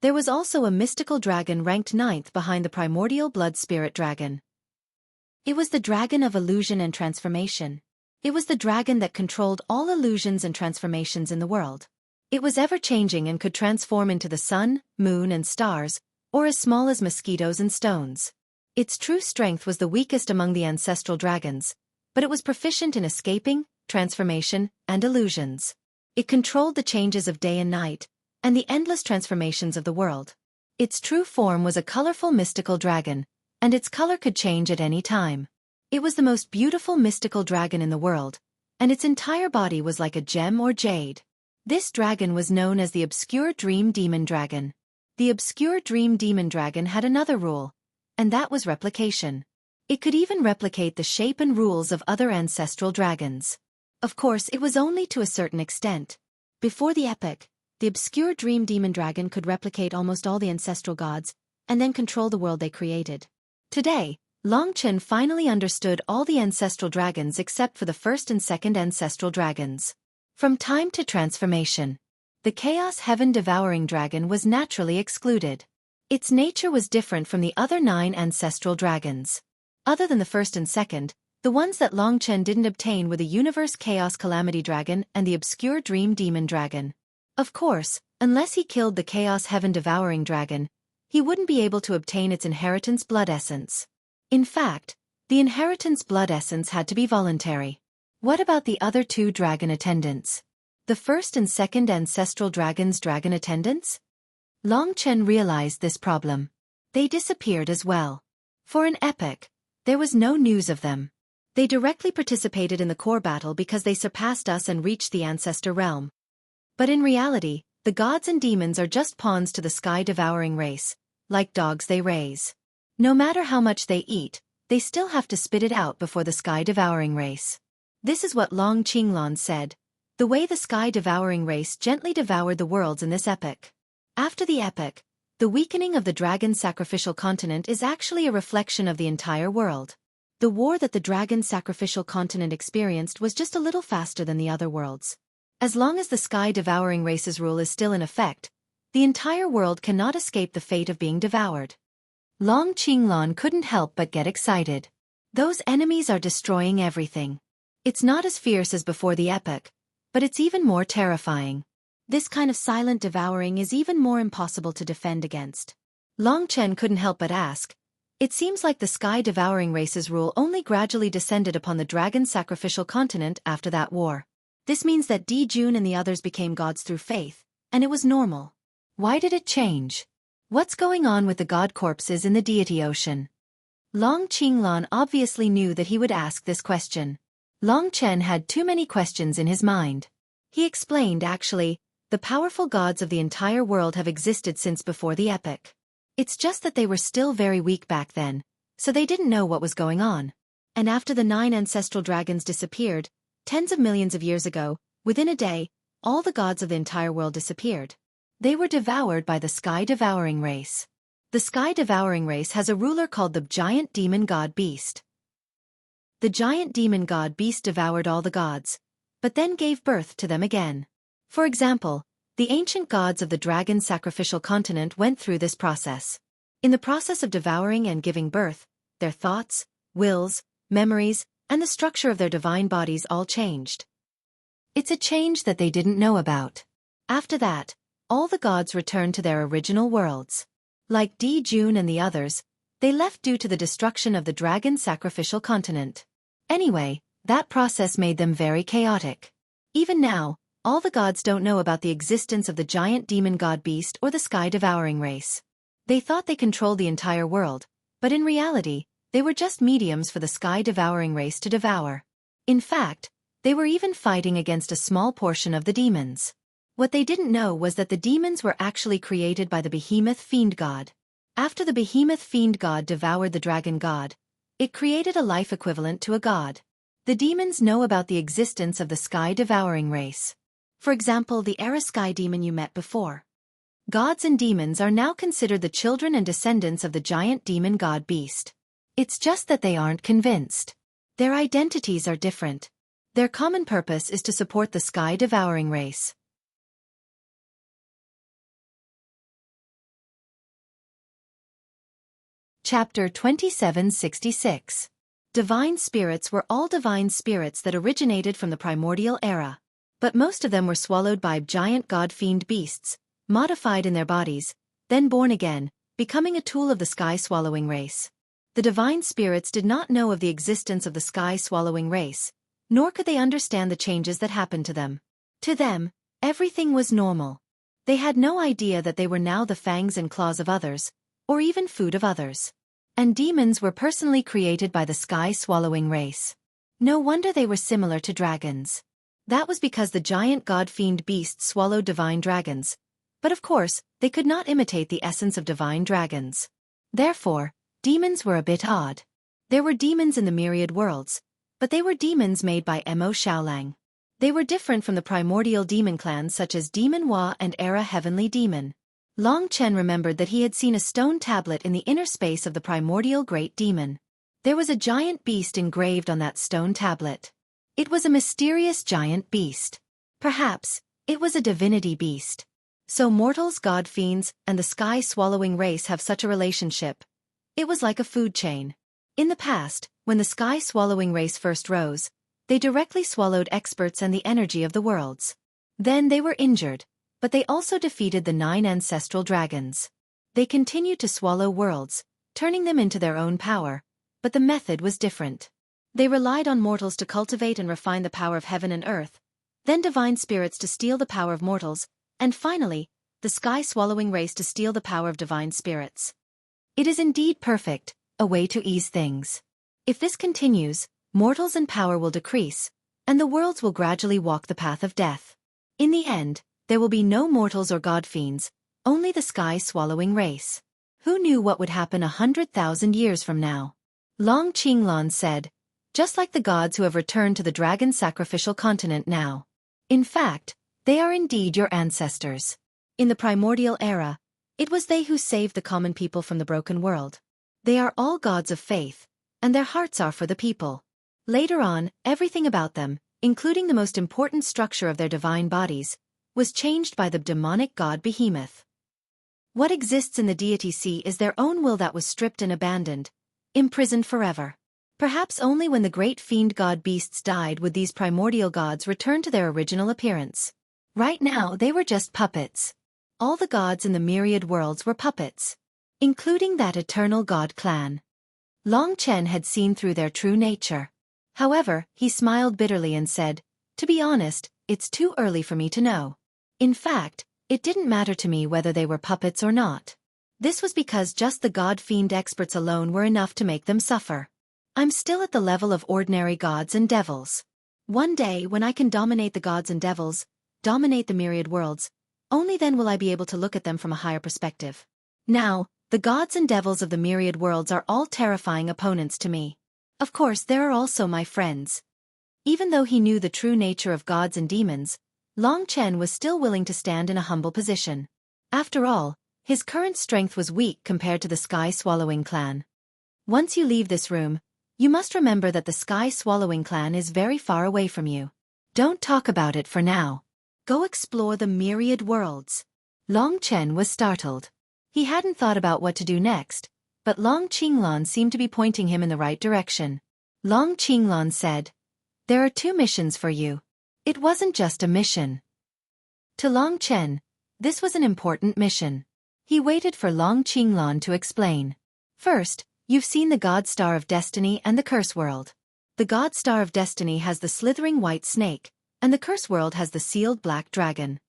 There was also a mystical dragon ranked ninth behind the Primordial Blood Spirit Dragon. It was the dragon of illusion and transformation. It was the dragon that controlled all illusions and transformations in the world. It was ever-changing and could transform into the sun, moon and stars, or as small as mosquitoes and stones. Its true strength was the weakest among the ancestral dragons, but it was proficient in escaping, transformation, and illusions. It controlled the changes of day and night, and the endless transformations of the world. Its true form was a colorful mystical dragon, and its color could change at any time. It was the most beautiful mystical dragon in the world, and its entire body was like a gem or jade. This dragon was known as the Obscure Dream Demon Dragon. The Obscure Dream Demon Dragon had another rule, and that was replication. It could even replicate the shape and rules of other ancestral dragons. Of course, it was only to a certain extent. Before the epic, the Obscure Dream Demon Dragon could replicate almost all the ancestral gods, and then control the world they created. Today, Long Chen finally understood all the ancestral dragons except for the first and second ancestral dragons. From time to transformation, the Chaos Heaven Devouring Dragon was naturally excluded. Its nature was different from the other 9 ancestral dragons. Other than the first and second, the ones that Long Chen didn't obtain were the Universe Chaos Calamity Dragon and the Obscure Dream Demon Dragon. Of course, unless he killed the Chaos Heaven Devouring Dragon, he wouldn't be able to obtain its inheritance blood essence. In fact, the inheritance blood essence had to be voluntary. What about the other 2 dragon attendants? The first and second ancestral dragon's dragon attendants? Long Chen realized this problem. They disappeared as well. For an epoch, there was no news of them. They directly participated in the core battle because they surpassed us and reached the ancestor realm. But in reality, the gods and demons are just pawns to the sky-devouring race. Like dogs they raise. No matter how much they eat, they still have to spit it out before the sky-devouring race. This is what Long Qinglan said, the way the sky-devouring race gently devoured the worlds in this epoch. After the epoch, the weakening of the dragon sacrificial continent is actually a reflection of the entire world. The war that the dragon sacrificial continent experienced was just a little faster than the other worlds. As long as the sky-devouring race's rule is still in effect, the entire world cannot escape the fate of being devoured. Long Qinglan couldn't help but get excited. Those enemies are destroying everything. It's not as fierce as before the epoch, but it's even more terrifying. This kind of silent devouring is even more impossible to defend against. Long Chen couldn't help but ask, it seems like the sky-devouring race's rule only gradually descended upon the dragon sacrificial continent after that war. This means that Di Jun and the others became gods through faith, and it was normal. Why did it change? What's going on with the god corpses in the deity ocean? Long Qinglan obviously knew that he would ask this question. Long Chen had too many questions in his mind. He explained actually, the powerful gods of the entire world have existed since before the epoch. It's just that they were still very weak back then, so they didn't know what was going on. And after the 9 ancestral dragons disappeared, tens of millions of years ago, within a day, all the gods of the entire world disappeared. They were devoured by the sky-devouring race. The sky-devouring race has a ruler called the giant demon god beast. The giant demon god beast devoured all the gods, but then gave birth to them again. For example, the ancient gods of the dragon sacrificial continent went through this process. In the process of devouring and giving birth, their thoughts, wills, memories, and the structure of their divine bodies all changed. It's a change that they didn't know about. After that, all the gods returned to their original worlds. Like Di Jun and the others, they left due to the destruction of the dragon sacrificial continent. Anyway, that process made them very chaotic. Even now, all the gods don't know about the existence of the giant demon god beast or the sky-devouring race. They thought they controlled the entire world, but in reality, they were just mediums for the sky-devouring race to devour. In fact, they were even fighting against a small portion of the demons. What they didn't know was that the demons were actually created by the behemoth fiend god. After the behemoth fiend god devoured the dragon god, it created a life equivalent to a god. The demons know about the existence of the sky-devouring race. For example, the Era Sky demon you met before. Gods and demons are now considered the children and descendants of the giant demon god beast. It's just that they aren't convinced. Their identities are different. Their common purpose is to support the sky-devouring race. Chapter 2766. Divine spirits were all divine spirits that originated from the primordial era. But most of them were swallowed by giant god-fiend beasts, modified in their bodies, then born again, becoming a tool of the sky-swallowing race. The divine spirits did not know of the existence of the sky-swallowing race, nor could they understand the changes that happened to them. To them, everything was normal. They had no idea that they were now the fangs and claws of others, or even food of others. And demons were personally created by the sky-swallowing race. No wonder they were similar to dragons. That was because the giant god-fiend beasts swallowed divine dragons. But of course, they could not imitate the essence of divine dragons. Therefore, demons were a bit odd. There were demons in the myriad worlds, but they were demons made by Mo Xiaolang. They were different from the primordial demon clans such as Demon Hua and Era Heavenly Demon. Long Chen remembered that he had seen a stone tablet in the inner space of the primordial great demon. There was a giant beast engraved on that stone tablet. It was a mysterious giant beast. Perhaps, it was a divinity beast. So mortals, god-fiends, and the sky-swallowing race have such a relationship. It was like a food chain. In the past, when the sky-swallowing race first rose, they directly swallowed experts and the energy of the worlds. Then they were injured, but they also defeated the 9 ancestral dragons. They continued to swallow worlds, turning them into their own power, but the method was different. They relied on mortals to cultivate and refine the power of heaven and earth, then divine spirits to steal the power of mortals, and finally, the sky-swallowing race to steal the power of divine spirits. It is indeed perfect, a way to ease things. If this continues, mortals and power will decrease, and the worlds will gradually walk the path of death. In the end, there will be no mortals or god-fiends, only the sky-swallowing race. Who knew what would happen 100,000 years from now? Long Qinglan said, just like the gods who have returned to the dragon sacrificial continent now. In fact, they are indeed your ancestors. In the primordial era, it was they who saved the common people from the broken world. They are all gods of faith, and their hearts are for the people. Later on, everything about them, including the most important structure of their divine bodies, was changed by the demonic god Behemoth. What exists in the deity sea is their own will that was stripped and abandoned, imprisoned forever. Perhaps only when the great fiend god beasts died would these primordial gods return to their original appearance. Right now they were just puppets. All the gods in the myriad worlds were puppets, including that eternal god clan. Long Chen had seen through their true nature. However, he smiled bitterly and said, "To be honest, it's too early for me to know. In fact, it didn't matter to me whether they were puppets or not. This was because just the god-fiend experts alone were enough to make them suffer. I'm still at the level of ordinary gods and devils. One day when I can dominate the gods and devils, dominate the myriad worlds, only then will I be able to look at them from a higher perspective. Now, the gods and devils of the myriad worlds are all terrifying opponents to me. Of course there are also my friends." Even though he knew the true nature of gods and demons, Long Chen was still willing to stand in a humble position. After all, his current strength was weak compared to the sky-swallowing clan. "Once you leave this room, You must remember that the sky-swallowing clan is very far away from you. Don't talk about it for now. Go explore the myriad worlds. Long Chen was startled. He hadn't thought about what to do next, but Long Qinglan seemed to be pointing him in the right direction. Long Qinglan said, "There are 2 missions for you." It wasn't just a mission. To Long Chen, this was an important mission. He waited for Long Qinglan to explain. First, you've seen the God Star of Destiny and the Curse World. The God Star of Destiny has the slithering white snake, and the Curse World has the sealed black dragon.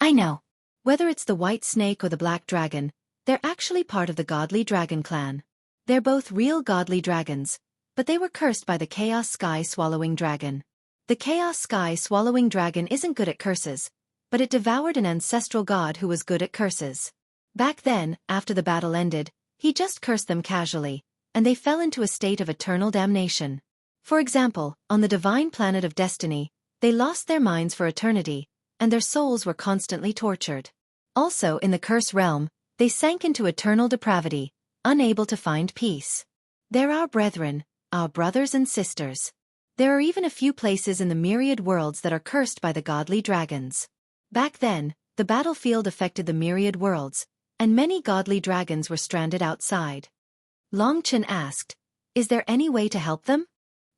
I know. Whether it's the white snake or the black dragon, they're actually part of the godly dragon clan. They're both real godly dragons, but they were cursed by the Chaos Sky-swallowing dragon. The Chaos Sky-swallowing dragon isn't good at curses, but it devoured an ancestral god who was good at curses. Back then, after the battle ended, he just cursed them casually, and they fell into a state of eternal damnation. For example, on the divine planet of destiny, they lost their minds for eternity, and their souls were constantly tortured. Also in the curse realm, they sank into eternal depravity, unable to find peace. They're our brethren, our brothers and sisters. There are even a few places in the myriad worlds that are cursed by the godly dragons. Back then, the battlefield affected the myriad worlds, and many godly dragons were stranded outside. Long Chen asked, "Is there any way to help them?"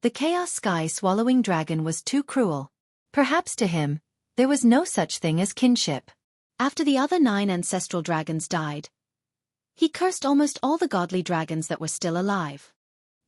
The Chaos Sky-swallowing dragon was too cruel. Perhaps to him, there was no such thing as kinship. After the other 9 ancestral dragons died, he cursed almost all the godly dragons that were still alive.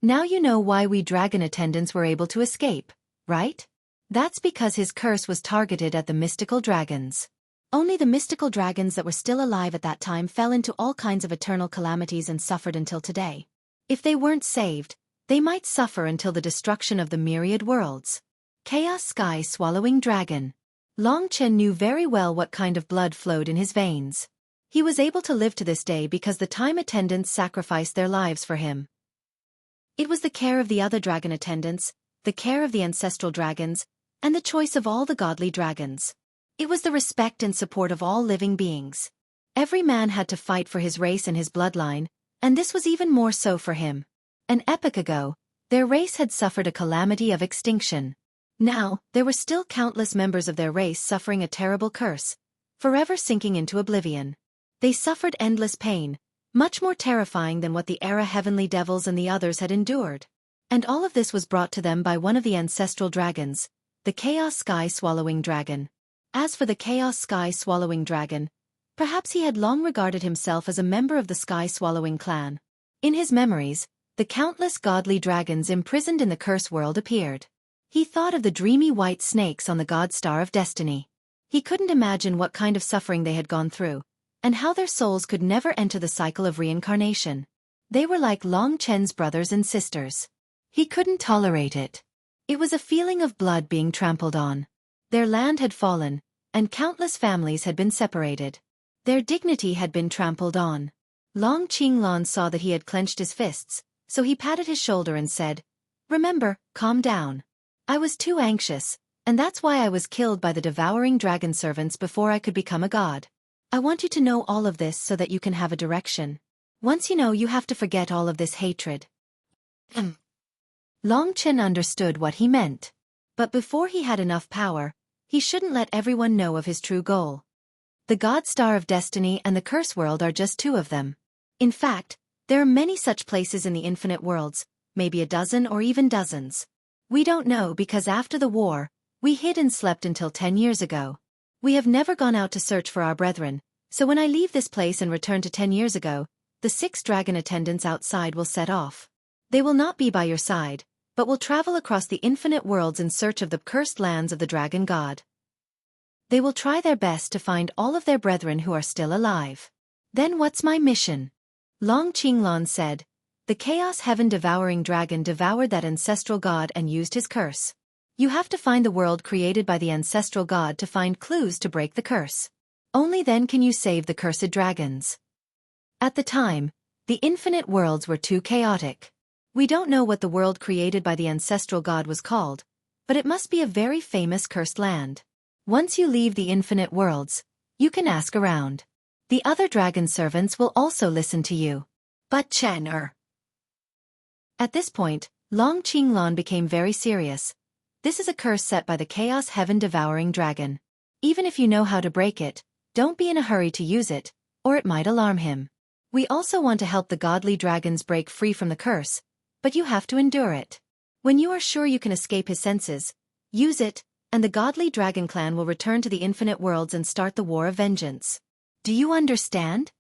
Now you know why we dragon attendants were able to escape, right? That's because his curse was targeted at the mystical dragons. Only the mystical dragons that were still alive at that time fell into all kinds of eternal calamities and suffered until today. If they weren't saved, they might suffer until the destruction of the myriad worlds. Chaos Sky-swallowing dragon. Long Chen knew very well what kind of blood flowed in his veins. He was able to live to this day because the time attendants sacrificed their lives for him. It was the care of the other dragon attendants, the care of the ancestral dragons, and the choice of all the godly dragons. It was the respect and support of all living beings. Every man had to fight for his race and his bloodline, and this was even more so for him. An epoch ago, their race had suffered a calamity of extinction. Now, there were still countless members of their race suffering a terrible curse, forever sinking into oblivion. They suffered endless pain, much more terrifying than what the Era Heavenly Devils and the others had endured. And all of this was brought to them by one of the ancestral dragons, the Chaos Sky-swallowing dragon. As for the Chaos Sky-swallowing dragon, perhaps he had long regarded himself as a member of the Sky-swallowing clan. In his memories, the countless godly dragons imprisoned in the curse world appeared. He thought of the dreamy white snakes on the God Star of Destiny. He couldn't imagine what kind of suffering they had gone through, and how their souls could never enter the cycle of reincarnation. They were like Long Chen's brothers and sisters. He couldn't tolerate it. It was a feeling of blood being trampled on. Their land had fallen, and countless families had been separated. Their dignity had been trampled on. Long Qinglan saw that he had clenched his fists, so he patted his shoulder and said, "Remember, calm down. I was too anxious, and that's why I was killed by the devouring dragon servants before I could become a god. I want you to know all of this so that you can have a direction. Once you know, you have to forget all of this hatred." Long Chen understood what he meant. But before he had enough power, he shouldn't let everyone know of his true goal. The God Star of Destiny and the Curse World are just 2 of them. In fact, there are many such places in the infinite worlds, maybe a dozen or even dozens. We don't know because after the war, we hid and slept until 10 years ago. We have never gone out to search for our brethren, so when I leave this place and return to 10 years ago, the 6 dragon attendants outside will set off. They will not be by your side, but will travel across the infinite worlds in search of the cursed lands of the dragon god. They will try their best to find all of their brethren who are still alive. Then what's my mission? Long Qinglan said, "The Chaos Heaven-devouring dragon devoured that ancestral god and used his curse. You have to find the world created by the ancestral god to find clues to break the curse. Only then can you save the cursed dragons." At the time, the infinite worlds were too chaotic. We don't know what the world created by the ancestral god was called, but it must be a very famous cursed land. Once you leave the infinite worlds, you can ask around. The other dragon servants will also listen to you. But Chen. At this point, Long Qinglan became very serious. This is a curse set by the Chaos Heaven-devouring dragon. Even if you know how to break it, don't be in a hurry to use it, or it might alarm him. We also want to help the godly dragons break free from the curse, but you have to endure it. When you are sure you can escape his senses, use it, and the godly dragon clan will return to the infinite worlds and start the war of vengeance. Do you understand?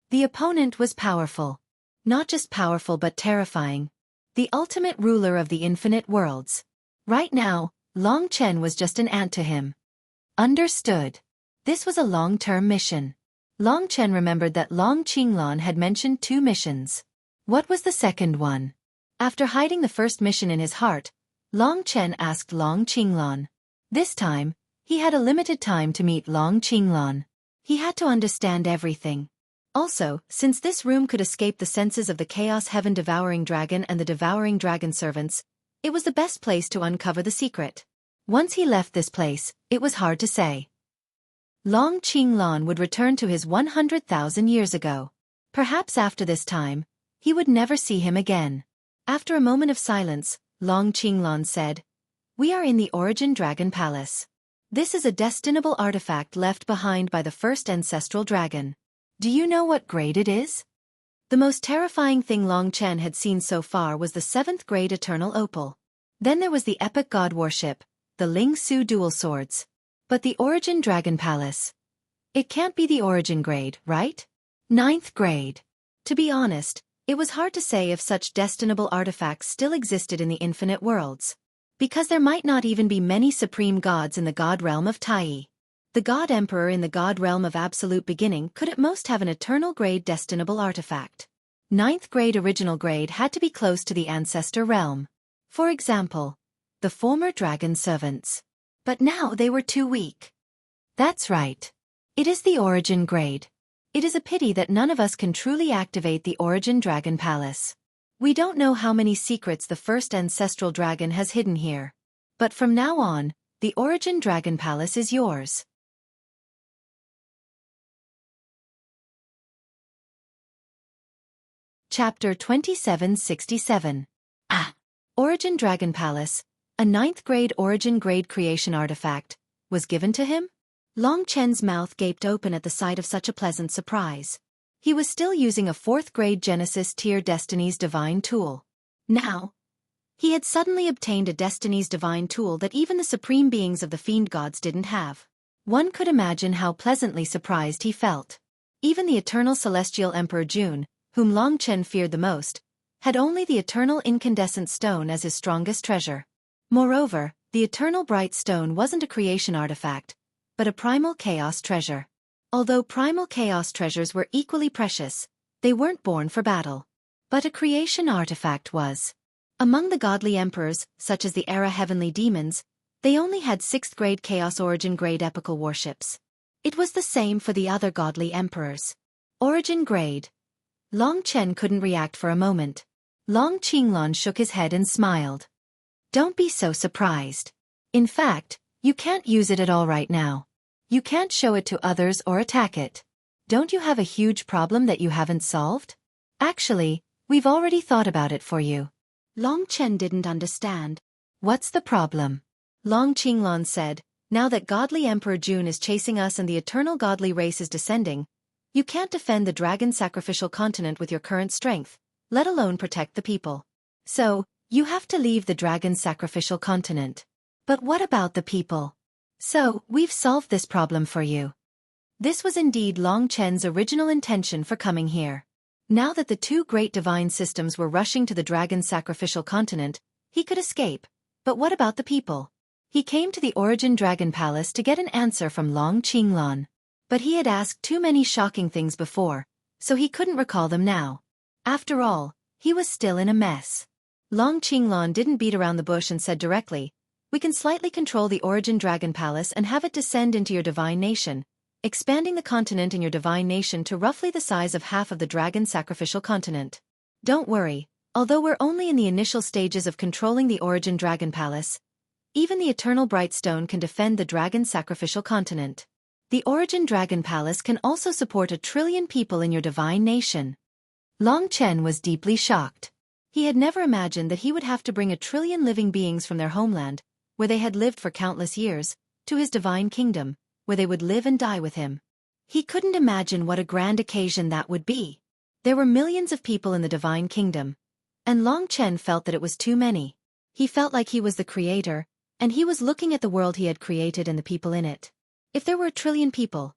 The opponent was powerful. Not just powerful but terrifying. The ultimate ruler of the infinite worlds. Right now, Long Chen was just an ant to him. Understood. This was a long-term mission. Long Chen remembered that Long Qinglan had mentioned 2 missions. What was the second one? After hiding the first mission in his heart, Long Chen asked Long Qinglan. This time, he had a limited time to meet Long Qinglan. He had to understand everything. Also, since this room could escape the senses of the Chaos Heaven-devouring dragon and the devouring dragon servants, it was the best place to uncover the secret. Once he left this place, it was hard to say. Long Qinglan would return to his 100,000 years ago. Perhaps after this time, he would never see him again. After a moment of silence, Long Qinglan said, "We are in the Origin Dragon Palace. This is a destinable artifact left behind by the first ancestral dragon. Do you know what grade it is?" The most terrifying thing Long Chen had seen so far was the 7th grade Eternal Opal. Then there was the epic god warship, the Ling Su dual swords. But the Origin Dragon Palace. It can't be the Origin grade, right? 9th grade. To be honest, it was hard to say if such destinable artifacts still existed in the infinite worlds. Because there might not even be many supreme gods in the god realm of Tai. The god emperor in the god realm of absolute beginning could at most have an eternal grade destinable artifact. 9th grade original grade had to be close to the ancestor realm. For example, the former dragon servants. But now they were too weak. That's right. It is the Origin grade. It is a pity that none of us can truly activate the Origin Dragon Palace. We don't know how many secrets the first ancestral dragon has hidden here. But from now on, the Origin Dragon Palace is yours. Chapter 2767. Origin Dragon Palace, a 9th grade Origin grade creation artifact, was given to him? Long Chen's mouth gaped open at the sight of such a pleasant surprise. He was still using a 4th grade Genesis tier Destiny's Divine tool. Now, he had suddenly obtained a Destiny's Divine tool that even the supreme beings of the fiend gods didn't have. One could imagine how pleasantly surprised he felt. Even the eternal celestial Emperor June, whom Long Chen feared the most, had only the eternal incandescent stone as his strongest treasure. Moreover, the eternal bright stone wasn't a creation artifact, but a primal chaos treasure. Although primal chaos treasures were equally precious, they weren't born for battle. But a creation artifact was. Among the godly emperors, such as the Era Heavenly Demons, they only had 6th grade Chaos Origin grade epical warships. It was the same for the other godly emperors. Origin grade. Long Chen couldn't react for a moment. Long Qinglan shook his head and smiled. Don't be so surprised. In fact, you can't use it at all right now. You can't show it to others or attack it. Don't you have a huge problem that you haven't solved? Actually, we've already thought about it for you. Long Chen didn't understand. What's the problem? Long Qinglan said, now that godly Emperor June is chasing us and the eternal godly race is descending, you can't defend the dragon sacrificial continent with your current strength, let alone protect the people. So, you have to leave the dragon sacrificial continent. But what about the people? So, we've solved this problem for you. This was indeed Long Chen's original intention for coming here. Now that the 2 great divine systems were rushing to the dragon sacrificial continent, he could escape. But what about the people? He came to the Origin Dragon Palace to get an answer from Long Qinglan. But he had asked too many shocking things before, so he couldn't recall them now. After all, he was still in a mess. Long Qinglan didn't beat around the bush and said directly, we can slightly control the Origin Dragon Palace and have it descend into your divine nation, expanding the continent in your divine nation to roughly the size of half of the dragon sacrificial continent. Don't worry, although we're only in the initial stages of controlling the Origin Dragon Palace, even the Eternal Bright Stone can defend the dragon sacrificial continent. The Origin Dragon Palace can also support 1 trillion people in your divine nation. Long Chen was deeply shocked. He had never imagined that he would have to bring 1,000,000,000,000 living beings from their homeland, where they had lived for countless years, to his divine kingdom, where they would live and die with him. He couldn't imagine what a grand occasion that would be. There were millions of people in the divine kingdom, and Long Chen felt that it was too many. He felt like he was the creator, and he was looking at the world he had created and the people in it. If there were 1,000,000,000,000 people,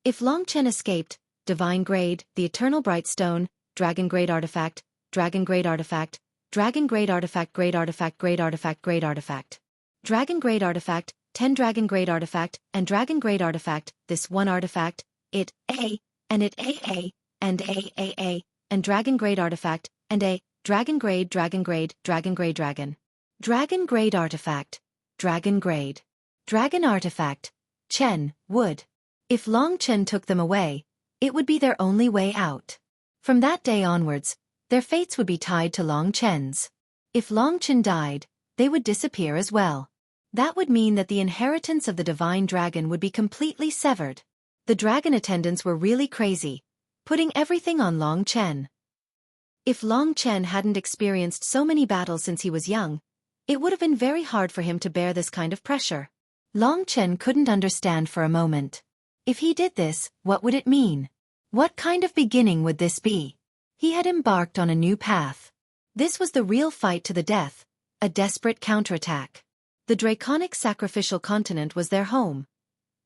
if Long Chen escaped, divine grade, the eternal bright stone, dragon grade artifact, dragon grade artifact, dragon grade artifact, great artifact, great artifact, great artifact, dragon grade artifact, 10 dragon grade artifact, and dragon grade artifact, this one artifact, it, A, and it A, and A, and dragon grade artifact, and A, dragon grade, dragon grade, dragon grade dragon. Dragon grade artifact, dragon grade. Dragon artifact, Chen, would. If Long Chen took them away, it would be their only way out. From that day onwards, their fates would be tied to Long Chen's. If Long Chen died, they would disappear as well. That would mean that the inheritance of the divine dragon would be completely severed. The dragon attendants were really crazy, putting everything on Long Chen. If Long Chen hadn't experienced so many battles since he was young, it would have been very hard for him to bear this kind of pressure. Long Chen couldn't understand for a moment. If he did this, what would it mean? What kind of beginning would this be? He had embarked on a new path. This was the real fight to the death, a desperate counterattack. The draconic sacrificial continent was their home.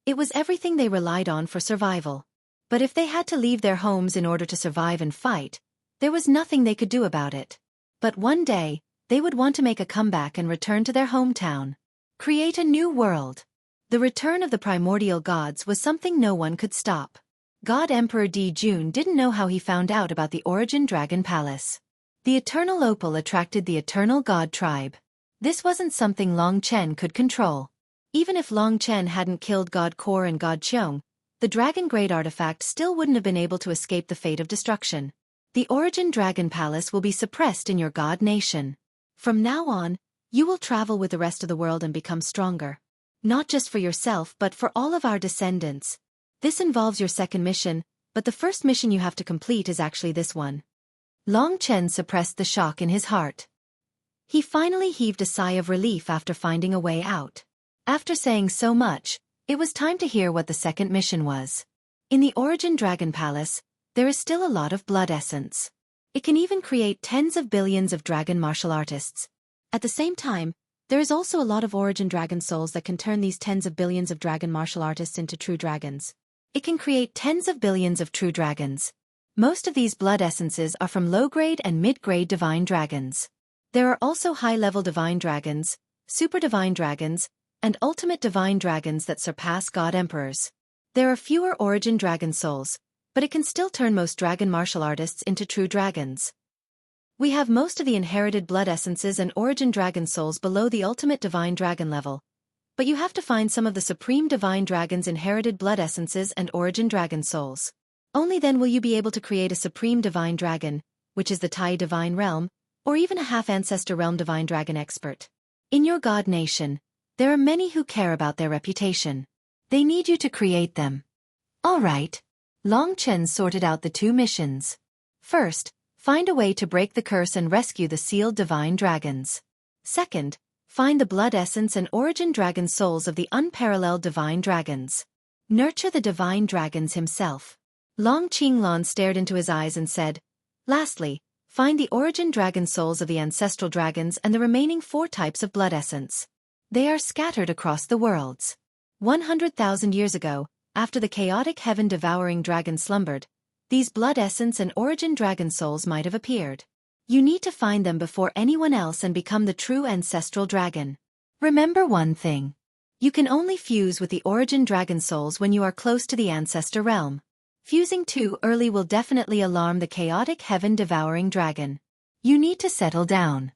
It was everything they relied on for survival. But if they had to leave their homes in order to survive and fight, there was nothing they could do about it. But one day, they would want to make a comeback and return to their hometown. Create a new world. The return of the primordial gods was something no one could stop. God Emperor Di Jun didn't know how he found out about the Origin Dragon Palace. The Eternal Opal attracted the Eternal God Tribe. This wasn't something Long Chen could control. Even if Long Chen hadn't killed God Kor and God Qiong, the Dragon Grade artifact still wouldn't have been able to escape the fate of destruction. The Origin Dragon Palace will be suppressed in your God nation. From now on, you will travel with the rest of the world and become stronger. Not just for yourself but for all of our descendants. This involves your second mission, but the first mission you have to complete is actually this one. Long Chen suppressed the shock in his heart. He finally heaved a sigh of relief after finding a way out. After saying so much, it was time to hear what the second mission was. In the Origin Dragon Palace, there is still a lot of blood essence. It can even create tens of billions of dragon martial artists. At the same time, there is also a lot of Origin Dragon souls that can turn these tens of billions of dragon martial artists into true dragons. It can create tens of billions of true dragons. Most of these blood essences are from low-grade and mid-grade divine dragons. There are also high-level divine dragons, super divine dragons, and ultimate divine dragons that surpass God Emperors. There are fewer Origin Dragon souls, but it can still turn most dragon martial artists into true dragons. We have most of the inherited blood essences and Origin Dragon souls below the ultimate divine dragon level, but you have to find some of the supreme divine dragons' inherited blood essences and Origin Dragon souls. Only then will you be able to create a supreme divine dragon, which is the Tai divine realm, or even a half-ancestor realm divine dragon expert. In your God nation, there are many who care about their reputation. They need you to create them. All right. Long Chen sorted out the two missions. First, find a way to break the curse and rescue the sealed divine dragons. Second, find the blood essence and Origin Dragon souls of the unparalleled divine dragons. Nurture the divine dragons himself. Long Qinglan stared into his eyes and said, lastly, find the Origin Dragon souls of the ancestral dragons and the remaining 4 types of blood essence. They are scattered across the worlds. 100,000 years ago, after the chaotic heaven-devouring dragon slumbered, these blood essence and Origin Dragon souls might have appeared. You need to find them before anyone else and become the true ancestral dragon. Remember one thing. You can only fuse with the Origin Dragon souls when you are close to the ancestor realm. Fusing too early will definitely alarm the chaotic heaven-devouring dragon. You need to settle down.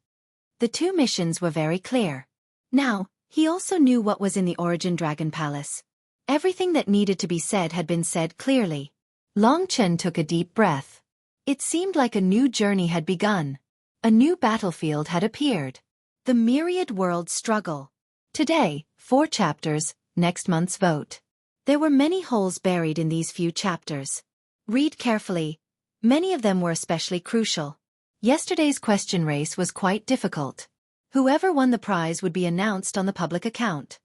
The 2 missions were very clear. Now, he also knew what was in the Origin Dragon Palace. Everything that needed to be said had been said clearly. Long Chen took a deep breath. It seemed like a new journey had begun. A new battlefield had appeared. The myriad world struggle. Today, 4 chapters, next month's vote. There were many holes buried in these few chapters. Read carefully. Many of them were especially crucial. Yesterday's question race was quite difficult. Whoever won the prize would be announced on the public account.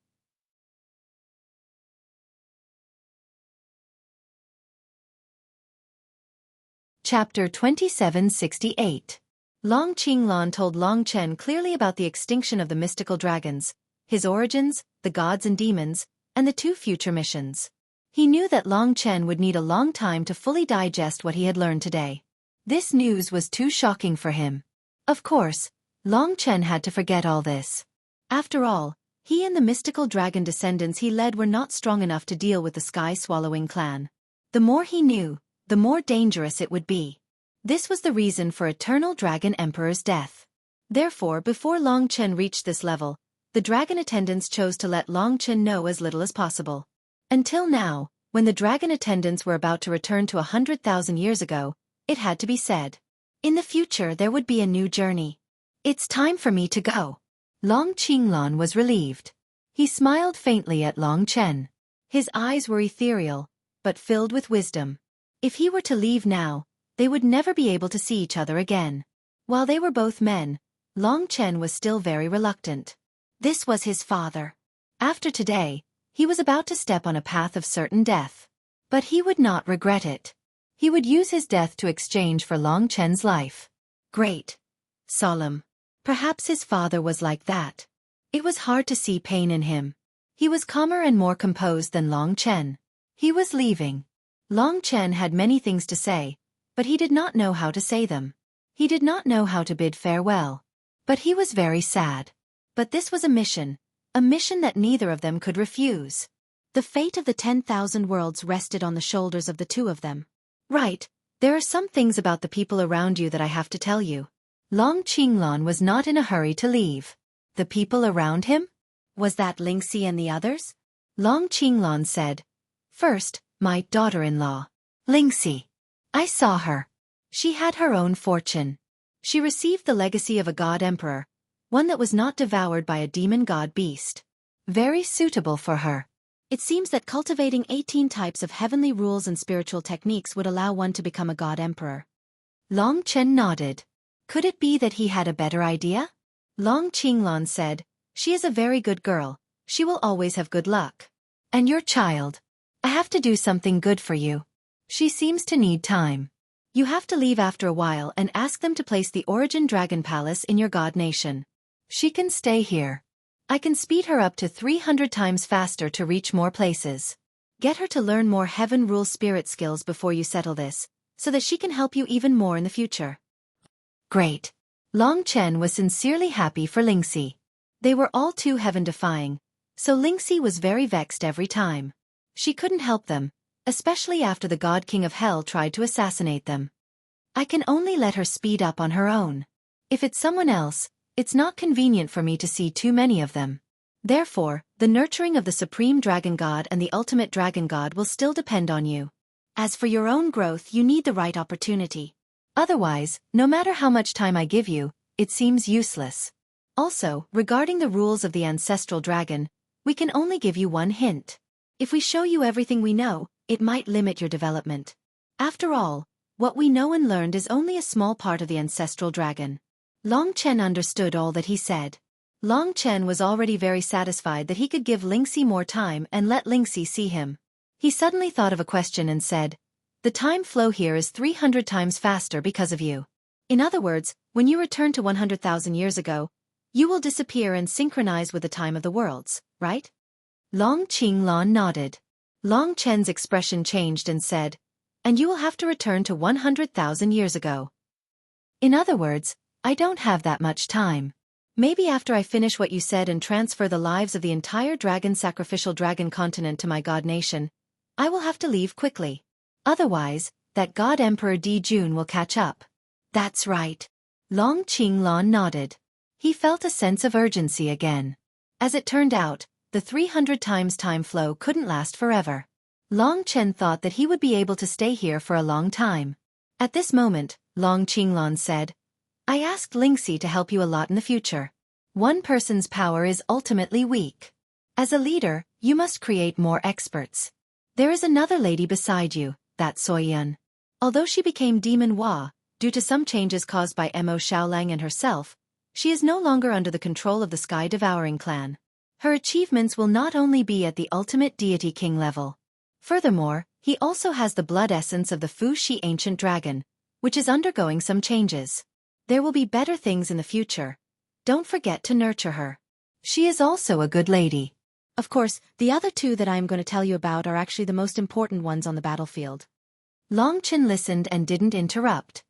Chapter 2768. Long Qinglan told Long Chen clearly about the extinction of the mystical dragons, his origins, the gods and demons, and the 2 future missions. He knew that Long Chen would need a long time to fully digest what he had learned today. This news was too shocking for him. Of course, Long Chen had to forget all this. After all, he and the mystical dragon descendants he led were not strong enough to deal with the sky-swallowing clan. The more he knew, the more dangerous it would be. This was the reason for Eternal Dragon Emperor's death. Therefore, before Long Chen reached this level, the dragon attendants chose to let Long Chen know as little as possible. Until now, when the dragon attendants were about to return to 100,000 years ago, it had to be said. In the future there would be a new journey. It's time for me to go. Long Qinglan was relieved. He smiled faintly at Long Chen. His eyes were ethereal, but filled with wisdom. If he were to leave now, they would never be able to see each other again. While they were both men, Long Chen was still very reluctant. This was his father. After today, he was about to step on a path of certain death. But he would not regret it. He would use his death to exchange for Long Chen's life. Great. Solemn. Perhaps his father was like that. It was hard to see pain in him. He was calmer and more composed than Long Chen. He was leaving. Long Chen had many things to say, but he did not know how to say them. He did not know how to bid farewell. But he was very sad. But this was a mission that neither of them could refuse. The fate of the 10,000 worlds rested on the shoulders of the 2 of them. Right, there are some things about the people around you that I have to tell you. Long Qinglan was not in a hurry to leave. The people around him? Was that Lingxi and the others? Long Qinglan said. First, my daughter-in-law, Lingxi. I saw her. She had her own fortune. She received the legacy of a god emperor, one that was not devoured by a demon god beast. Very suitable for her. It seems that cultivating 18 types of heavenly rules and spiritual techniques would allow one to become a god emperor. Long Chen nodded. Could it be that he had a better idea? Long Qinglan said, she is a very good girl. She will always have good luck. And your child? I have to do something good for you. She seems to need time. You have to leave after a while and ask them to place the Origin Dragon Palace in your god nation. She can stay here. I can speed her up to 300 times faster to reach more places. Get her to learn more Heaven Rule spirit skills before you settle this, so that she can help you even more in the future. Great. Long Chen was sincerely happy for Lingxi. They were all too heaven-defying, so Lingxi was very vexed every time. She couldn't help them, especially after the God King of Hell tried to assassinate them. I can only let her speed up on her own. If it's someone else, it's not convenient for me to see too many of them. Therefore, the nurturing of the Supreme Dragon God and the Ultimate Dragon God will still depend on you. As for your own growth, you need the right opportunity. Otherwise, no matter how much time I give you, it seems useless. Also, regarding the rules of the Ancestral Dragon, we can only give you one hint. If we show you everything we know, it might limit your development. After all, what we know and learned is only a small part of the Ancestral Dragon. Long Chen understood all that he said. Long Chen was already very satisfied that he could give Lingxi more time and let Lingxi see him. He suddenly thought of a question and said, the time flow here is 300 times faster because of you. In other words, when you return to 100,000 years ago, you will disappear and synchronize with the time of the worlds, right? Long Qinglan nodded. Long Chen's expression changed and said, and you will have to return to 100,000 years ago. In other words, I don't have that much time. Maybe after I finish what you said and transfer the lives of the entire sacrificial dragon continent to my god nation, I will have to leave quickly. Otherwise, that God Emperor Di Jun will catch up. That's right. Long Qinglan nodded. He felt a sense of urgency again. As it turned out, the 300 times time flow couldn't last forever. Long Chen thought that he would be able to stay here for a long time. At this moment, Long Qinglan said, I asked Lingxi to help you a lot in the future. One person's power is ultimately weak. As a leader, you must create more experts. There is another lady beside you, that Soyun. Although she became Demon Hua, due to some changes caused by Mo Xiaolang and herself, she is no longer under the control of the Sky Devouring clan. Her achievements will not only be at the ultimate deity king level. Furthermore, he also has the blood essence of the Fu Shi ancient dragon, which is undergoing some changes. There will be better things in the future. Don't forget to nurture her. She is also a good lady. Of course, the other two that I am going to tell you about are actually the most important ones on the battlefield. Long Chen listened and didn't interrupt.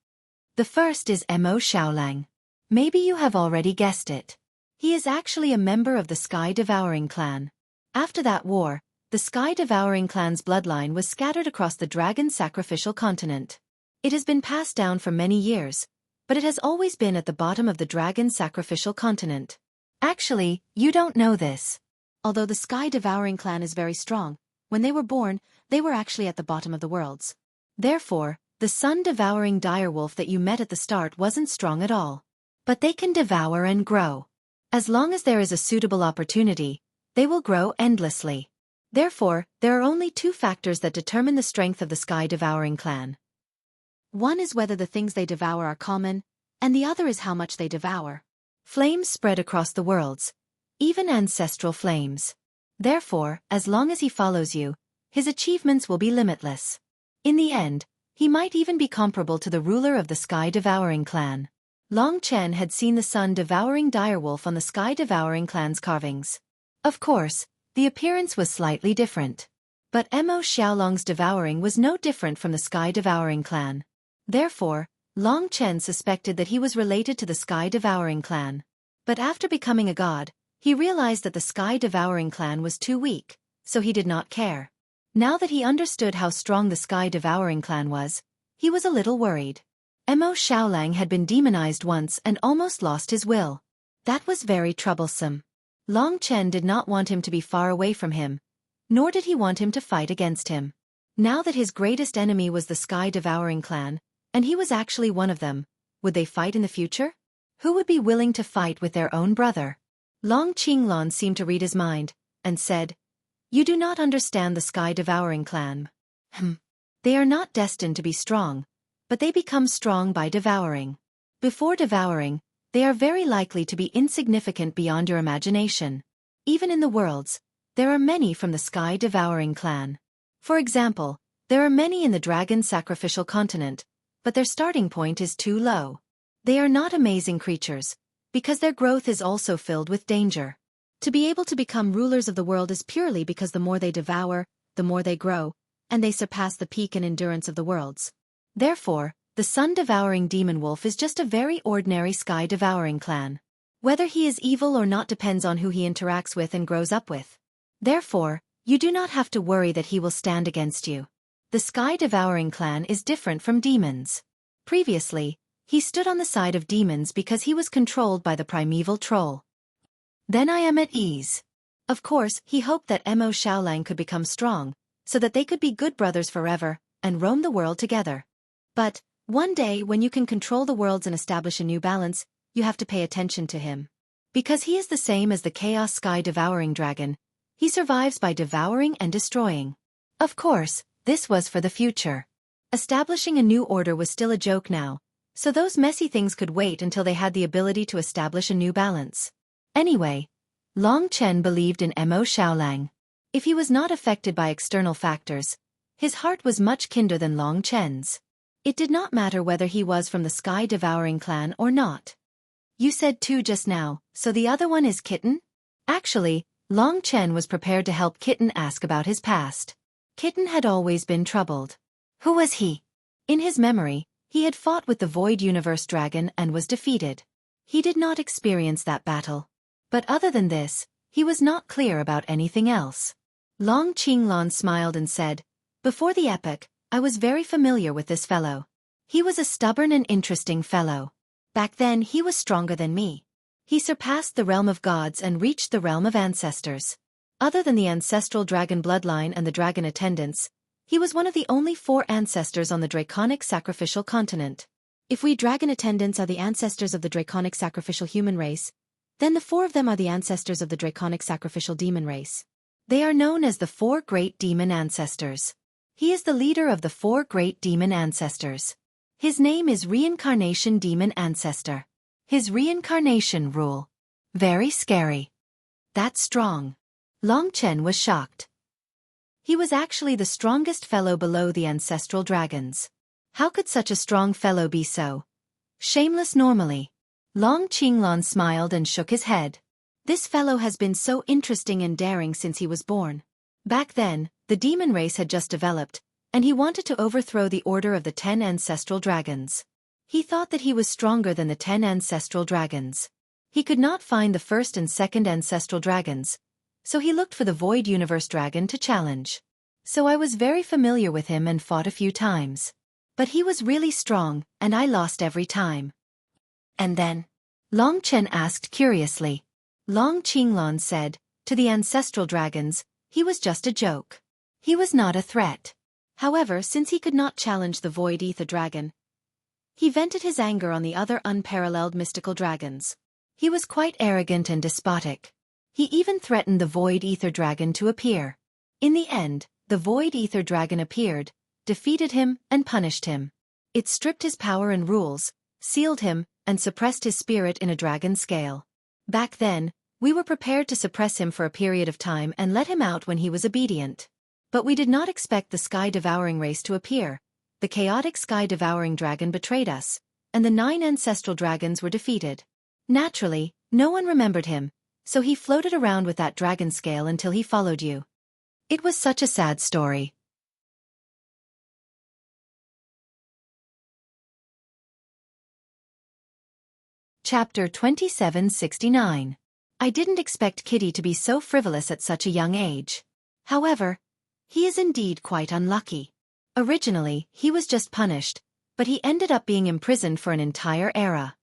The first is Mo Xiaolang. Maybe you have already guessed it. He is actually a member of the Sky Devouring clan. After that war, the Sky Devouring clan's bloodline was scattered across the dragon sacrificial continent. It has been passed down for many years, but it has always been at the bottom of the dragon sacrificial continent. Actually, you don't know this. Although the Sky Devouring clan is very strong, when they were born, they were actually at the bottom of the worlds. Therefore, the sun-devouring direwolf that you met at the start wasn't strong at all. But they can devour and grow. As long as there is a suitable opportunity, they will grow endlessly. Therefore, there are only two factors that determine the strength of the Sky Devouring clan. One is whether the things they devour are common, and the other is how much they devour. Flames spread across the worlds, even ancestral flames. Therefore, as long as he follows you, his achievements will be limitless. In the end, he might even be comparable to the ruler of the Sky Devouring clan. Long Chen had seen the sun-devouring direwolf on the Sky Devouring clan's carvings. Of course, the appearance was slightly different. But Mo Xiaolang's devouring was no different from the Sky Devouring clan. Therefore, Long Chen suspected that he was related to the Sky Devouring clan. But after becoming a god, he realized that the Sky Devouring clan was too weak, so he did not care. Now that he understood how strong the Sky Devouring clan was, he was a little worried. Mo Xiaolang had been demonized once and almost lost his will. That was very troublesome. Long Chen did not want him to be far away from him, nor did he want him to fight against him. Now that his greatest enemy was the Sky Devouring clan, and he was actually one of them, would they fight in the future? Who would be willing to fight with their own brother? Long Qinglan seemed to read his mind, and said, "You do not understand the Sky Devouring clan. They are not destined to be strong, but they become strong by devouring. Before devouring, they are very likely to be insignificant beyond your imagination. Even in the worlds, there are many from the Sky Devouring clan. For example, there are many in the dragon sacrificial continent, but their starting point is too low. They are not amazing creatures, because their growth is also filled with danger. To be able to become rulers of the world is purely because the more they devour, the more they grow, and they surpass the peak in endurance of the worlds. Therefore, the sun-devouring demon wolf is just a very ordinary sky-devouring clan. Whether he is evil or not depends on who he interacts with and grows up with. Therefore, you do not have to worry that he will stand against you. The sky-devouring clan is different from demons. Previously, he stood on the side of demons because he was controlled by the primeval troll. Then I am at ease. Of course, he hoped that Mo Xiaolang could become strong, so that they could be good brothers forever, and roam the world together. But, one day when you can control the worlds and establish a new balance, you have to pay attention to him. Because he is the same as the Chaos Sky Devouring Dragon, he survives by devouring and destroying. Of course, this was for the future. Establishing a new order was still a joke now, so those messy things could wait until they had the ability to establish a new balance. Anyway, Long Chen believed in Mo Xiaolang. If he was not affected by external factors, his heart was much kinder than Long Chen's. It did not matter whether he was from the Sky Devouring clan or not. You said two just now, so the other one is Kitten? Actually, Long Chen was prepared to help Kitten ask about his past. Kitten had always been troubled. Who was he? In his memory, he had fought with the Void Universe Dragon and was defeated. He did not experience that battle. But other than this, he was not clear about anything else. Long Qinglan smiled and said, "Before the epoch, I was very familiar with this fellow. He was a stubborn and interesting fellow. Back then he was stronger than me. He surpassed the realm of gods and reached the realm of ancestors. Other than the ancestral dragon bloodline and the dragon attendants, he was one of the only 4 ancestors on the draconic sacrificial continent. If we dragon attendants are the ancestors of the draconic sacrificial human race, then the 4 of them are the ancestors of the draconic sacrificial demon race. They are known as the 4 great demon ancestors. He is the leader of the 4 great demon ancestors. His name is Reincarnation Demon Ancestor. His reincarnation rule. Very scary. That's strong. Long Chen was shocked. He was actually the strongest fellow below the ancestral dragons. How could such a strong fellow be so shameless normally? Long Qinglan smiled and shook his head. This fellow has been so interesting and daring since he was born. Back then, the demon race had just developed, and he wanted to overthrow the order of the 10 ancestral dragons. He thought that he was stronger than the 10 ancestral dragons. He could not find the first and second ancestral dragons, so he looked for the Void Universe Dragon to challenge. So I was very familiar with him and fought a few times. But he was really strong, and I lost every time. And then? Long Chen asked curiously. Long Qinglan said, to the ancestral dragons, he was just a joke. He was not a threat. However, since he could not challenge the Void Ether Dragon, he vented his anger on the other unparalleled mystical dragons. He was quite arrogant and despotic. He even threatened the Void Ether Dragon to appear. In the end, the Void Ether Dragon appeared, defeated him, and punished him. It stripped his power and rules, sealed him, and suppressed his spirit in a dragon scale. Back then, we were prepared to suppress him for a period of time and let him out when he was obedient. But we did not expect the sky-devouring race to appear. The chaotic sky-devouring dragon betrayed us, and the 9 ancestral dragons were defeated. Naturally, no one remembered him, so he floated around with that dragon scale until he followed you. It was such a sad story. Chapter 2769. I didn't expect Kitty to be so frivolous at such a young age. However, he is indeed quite unlucky. Originally, he was just punished, but he ended up being imprisoned for an entire era.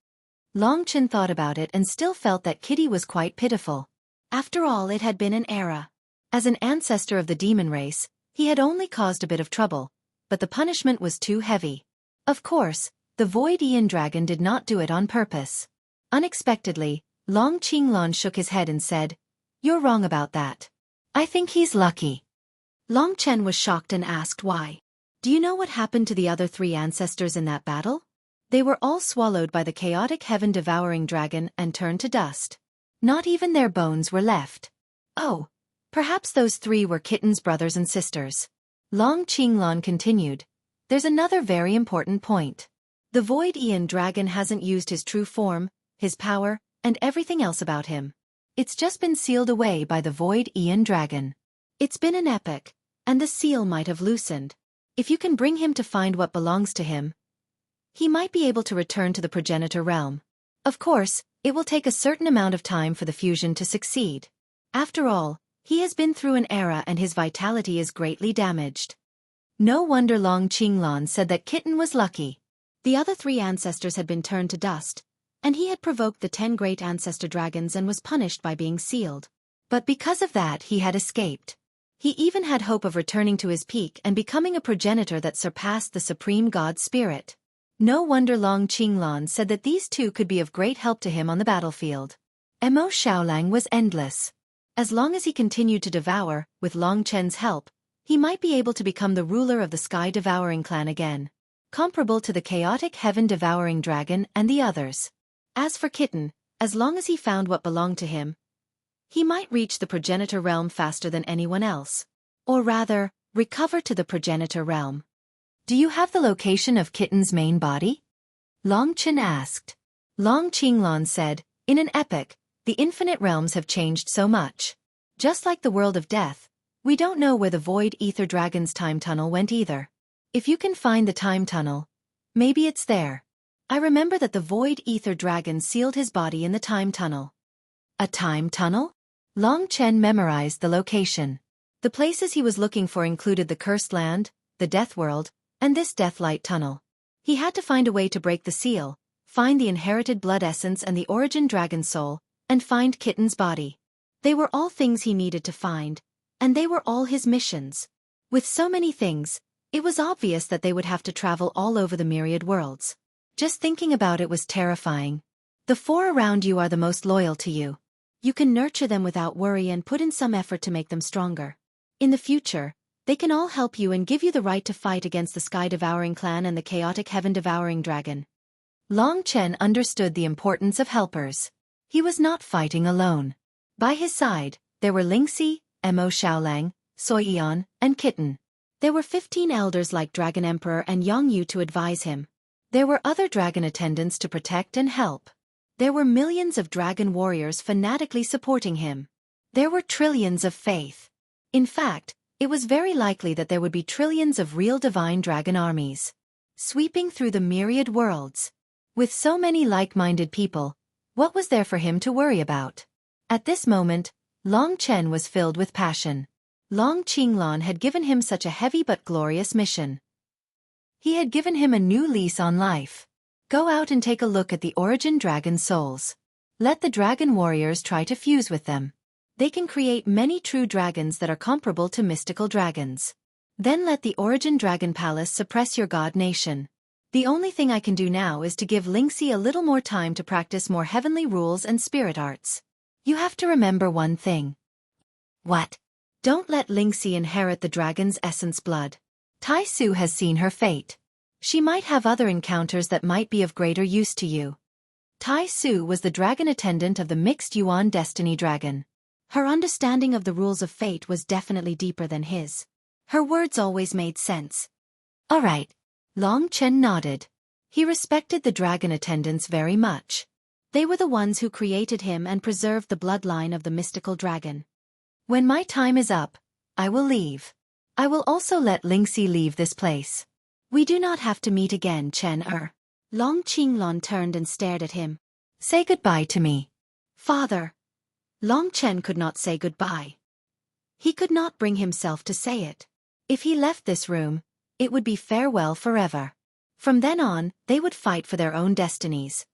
Long Chen thought about it and still felt that Kitty was quite pitiful. After all, it had been an era. As an ancestor of the demon race, he had only caused a bit of trouble, but the punishment was too heavy. Of course, the Void Ian Dragon did not do it on purpose. Unexpectedly, Long Qinglan shook his head and said, "You're wrong about that. I think he's lucky." Long Chen was shocked and asked why. "Do you know what happened to the other 3 ancestors in that battle? They were all swallowed by the chaotic heaven-devouring dragon and turned to dust. Not even their bones were left." "Oh, perhaps those 3 were Kitten's brothers and sisters." Long Qinglan continued, "There's another very important point. The Void Ian Dragon hasn't used his true form, his power, and everything else about him. It's just been sealed away by the Void Ian Dragon. It's been an epoch, and the seal might have loosened. If you can bring him to find what belongs to him, he might be able to return to the progenitor realm. Of course, it will take a certain amount of time for the fusion to succeed. After all, he has been through an era and his vitality is greatly damaged." No wonder Long Qinglan said that Kitten was lucky. The other 3 ancestors had been turned to dust, and he had provoked the 10 great ancestor dragons and was punished by being sealed. But because of that, he had escaped. He even had hope of returning to his peak and becoming a progenitor that surpassed the supreme god spirit. No wonder Long Qinglan said that these 2 could be of great help to him on the battlefield. Mo Xiaolang was endless. As long as he continued to devour, with Long Chen's help, he might be able to become the ruler of the sky-devouring clan again, comparable to the chaotic heaven-devouring dragon and the others. As for Kitten, as long as he found what belonged to him, he might reach the progenitor realm faster than anyone else. Or rather, recover to the progenitor realm. "Do you have the location of Kitten's main body?" Long Chen asked. Long Qinglan said, "In an epoch, the infinite realms have changed so much. Just like the world of death, we don't know where the Void Ether Dragon's time tunnel went either. If you can find the time tunnel, maybe it's there. I remember that the Void Ether Dragon sealed his body in the time tunnel." A time tunnel? Long Chen memorized the location. The places he was looking for included the Cursed Land, the Death World, and this Deathlight Tunnel. He had to find a way to break the seal, find the inherited blood essence and the origin dragon soul, and find Kitten's body. They were all things he needed to find, and they were all his missions. With so many things, it was obvious that they would have to travel all over the myriad worlds. Just thinking about it was terrifying. The 4 around you are the most loyal to you. You can nurture them without worry and put in some effort to make them stronger. In the future, They can all help you and give you the right to fight against the Sky-Devouring clan and the chaotic Heaven-Devouring dragon. Long Chen understood the importance of helpers. He was not fighting alone. By his side, there were Lingxi, Mo Xiaolang, Xueqi, and Kitten. There were 15 elders like Dragon Emperor and Yang Yu to advise him. There were other dragon attendants to protect and help. There were millions of dragon warriors fanatically supporting him. There were trillions of faith. In fact, it was very likely that there would be trillions of real divine dragon armies, sweeping through the myriad worlds. With so many like-minded people, what was there for him to worry about? At this moment, Long Chen was filled with passion. Long Qinglan had given him such a heavy but glorious mission. He had given him a new lease on life. Go out and take a look at the origin dragon souls. Let the dragon warriors try to fuse with them. They can create many true dragons that are comparable to mystical dragons. Then let the origin dragon palace suppress your god nation. The only thing I can do now is to give Lingxi a little more time to practice more heavenly rules and spirit arts. You have to remember one thing. What? Don't let Lingxi inherit the dragon's essence blood. Tai Su has seen her fate. She might have other encounters that might be of greater use to you. Tai Su was the dragon attendant of the mixed Yuan destiny dragon. Her understanding of the rules of fate was definitely deeper than his. Her words always made sense. All right. Long Chen nodded. He respected the dragon attendants very much. They were the ones who created him and preserved the bloodline of the mystical dragon. When my time is up, I will leave. I will also let Lingxi leave this place. We do not have to meet again, Chen. Long Qinglan turned and stared at him. Say goodbye to me. Father. Long Chen could not say goodbye. He could not bring himself to say it. If he left this room, it would be farewell forever. From then on, they would fight for their own destinies.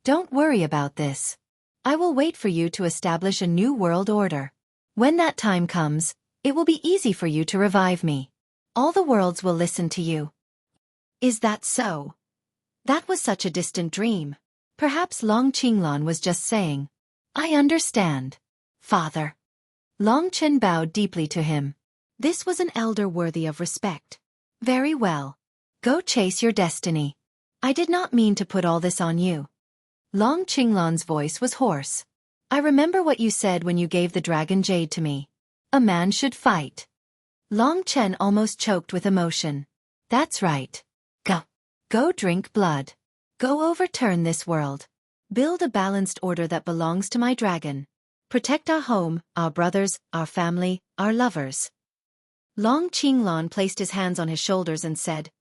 Don't worry about this. I will wait for you to establish a new world order. When that time comes, it will be easy for you to revive me. All the worlds will listen to you. Is that so? That was such a distant dream. Perhaps Long Qinglan was just saying, I understand, Father. Long Chen bowed deeply to him. This was an elder worthy of respect. Very well. Go chase your destiny. I did not mean to put all this on you. Long Qinglan's voice was hoarse. I remember what you said when you gave the dragon jade to me. A man should fight. Long Chen almost choked with emotion. That's right. Go. Go drink blood. Go overturn this world. Build a balanced order that belongs to my dragon. Protect our home, our brothers, our family, our lovers. Long Qinglan placed his hands on his shoulders and said,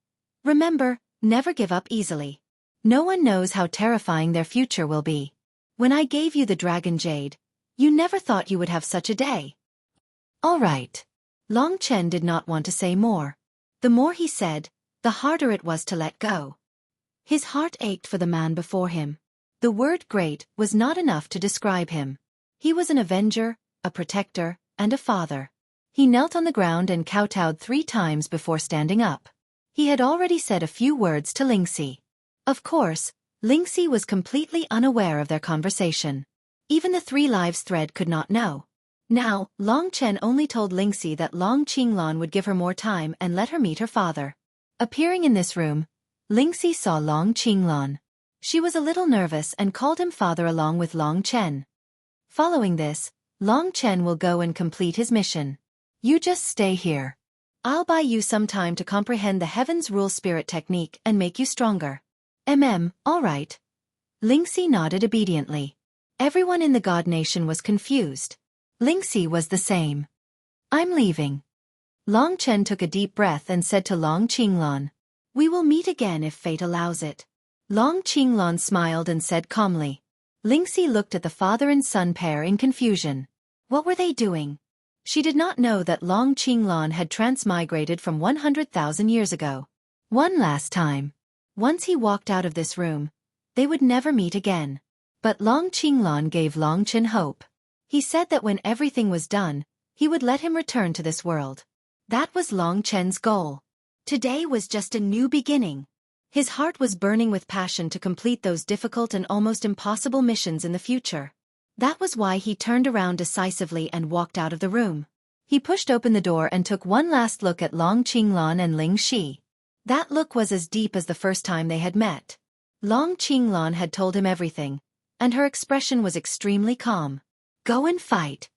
Remember, never give up easily. No one knows how terrifying their future will be. When I gave you the dragon jade, you never thought you would have such a day. All right. Long Chen did not want to say more. The more he said, the harder it was to let go. His heart ached for the man before him. The word great was not enough to describe him. He was an avenger, a protector, and a father. He knelt on the ground and kowtowed 3 times before standing up. He had already said a few words to Lingxi. Of course, Lingxi was completely unaware of their conversation. Even the 3 lives thread could not know. Now, Long Chen only told Lingxi that Long Qinglan would give her more time and let her meet her father. Appearing in this room, Lingxi saw Long Qinglan. She was a little nervous and called him father along with Long Chen. Following this, Long Chen will go and complete his mission. You just stay here. I'll buy you some time to comprehend the Heaven's Rule Spirit technique and make you stronger. All right. Lingxi nodded obediently. Everyone in the God Nation was confused. Lingxi was the same. I'm leaving. Long Chen took a deep breath and said to Long Qinglan, We will meet again if fate allows it. Long Qinglan smiled and said calmly. Lingxi looked at the father and son pair in confusion. What were they doing? She did not know that Long Qinglan had transmigrated from 100,000 years ago. One last time. Once he walked out of this room, they would never meet again. But Long Qinglan gave Long Chen hope. He said that when everything was done, he would let him return to this world. That was Long Chen's goal. Today was just a new beginning. His heart was burning with passion to complete those difficult and almost impossible missions in the future. That was why he turned around decisively and walked out of the room. He pushed open the door and took one last look at Long Qinglan and Ling Shi. That look was as deep as the first time they had met. Long Qinglan had told him everything, and her expression was extremely calm. Go and fight.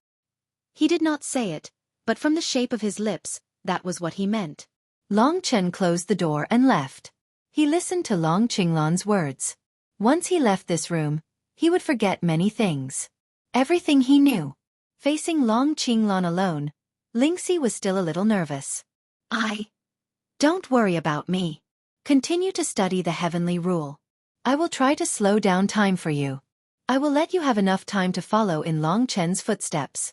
He did not say it, but from the shape of his lips, that was what he meant. Long Chen closed the door and left. He listened to Long Qinglan's words. Once he left this room, he would forget many things. Everything he knew. Facing Long Qinglan alone, Lingxi was still a little nervous. Don't worry about me. Continue to study the heavenly rule. I will try to slow down time for you. I will let you have enough time to follow in Long Chen's footsteps.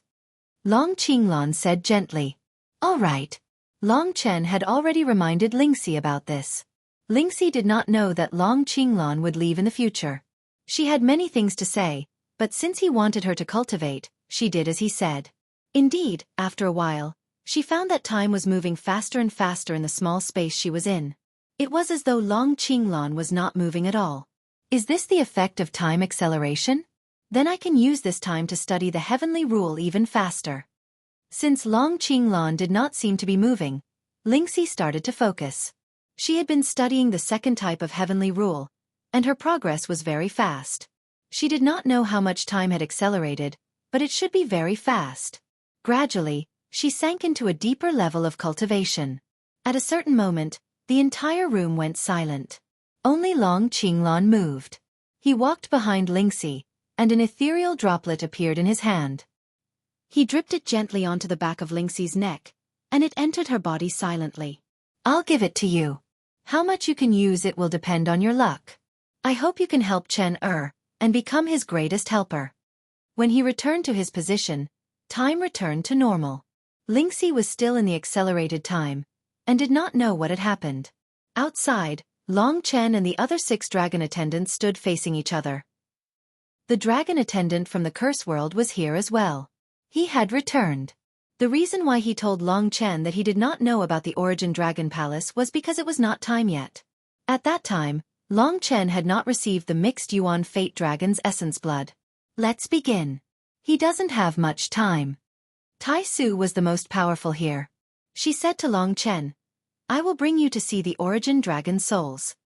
Long Qinglan said gently. All right. Long Chen had already reminded Lingxi about this. Lingxi did not know that Long Qinglan would leave in the future. She had many things to say, but since he wanted her to cultivate, she did as he said. Indeed, after a while, she found that time was moving faster and faster in the small space she was in. It was as though Long Qinglan was not moving at all. Is this the effect of time acceleration? Then I can use this time to study the heavenly rule even faster. Since Long Qinglan did not seem to be moving, Lingxi started to focus. She had been studying the second type of heavenly rule, and her progress was very fast. She did not know how much time had accelerated, but it should be very fast. Gradually, she sank into a deeper level of cultivation. At a certain moment, the entire room went silent. Only Long Qinglan moved. He walked behind Lingxi, and an ethereal droplet appeared in his hand. He dripped it gently onto the back of Lingxi's neck, and it entered her body silently. I'll give it to you. How much you can use it will depend on your luck. I hope you can help Chen and become his greatest helper. When he returned to his position, time returned to normal. Lingxi was still in the accelerated time, and did not know what had happened. Outside, Long Chen and the other 6 dragon attendants stood facing each other. The dragon attendant from the curse world was here as well. He had returned. The reason why he told Long Chen that he did not know about the Origin Dragon Palace was because it was not time yet. At that time, Long Chen had not received the mixed Yuan Fate Dragon's essence blood. Let's begin. He doesn't have much time. Tai Su was the most powerful here. She said to Long Chen, I will bring you to see the Origin Dragon souls.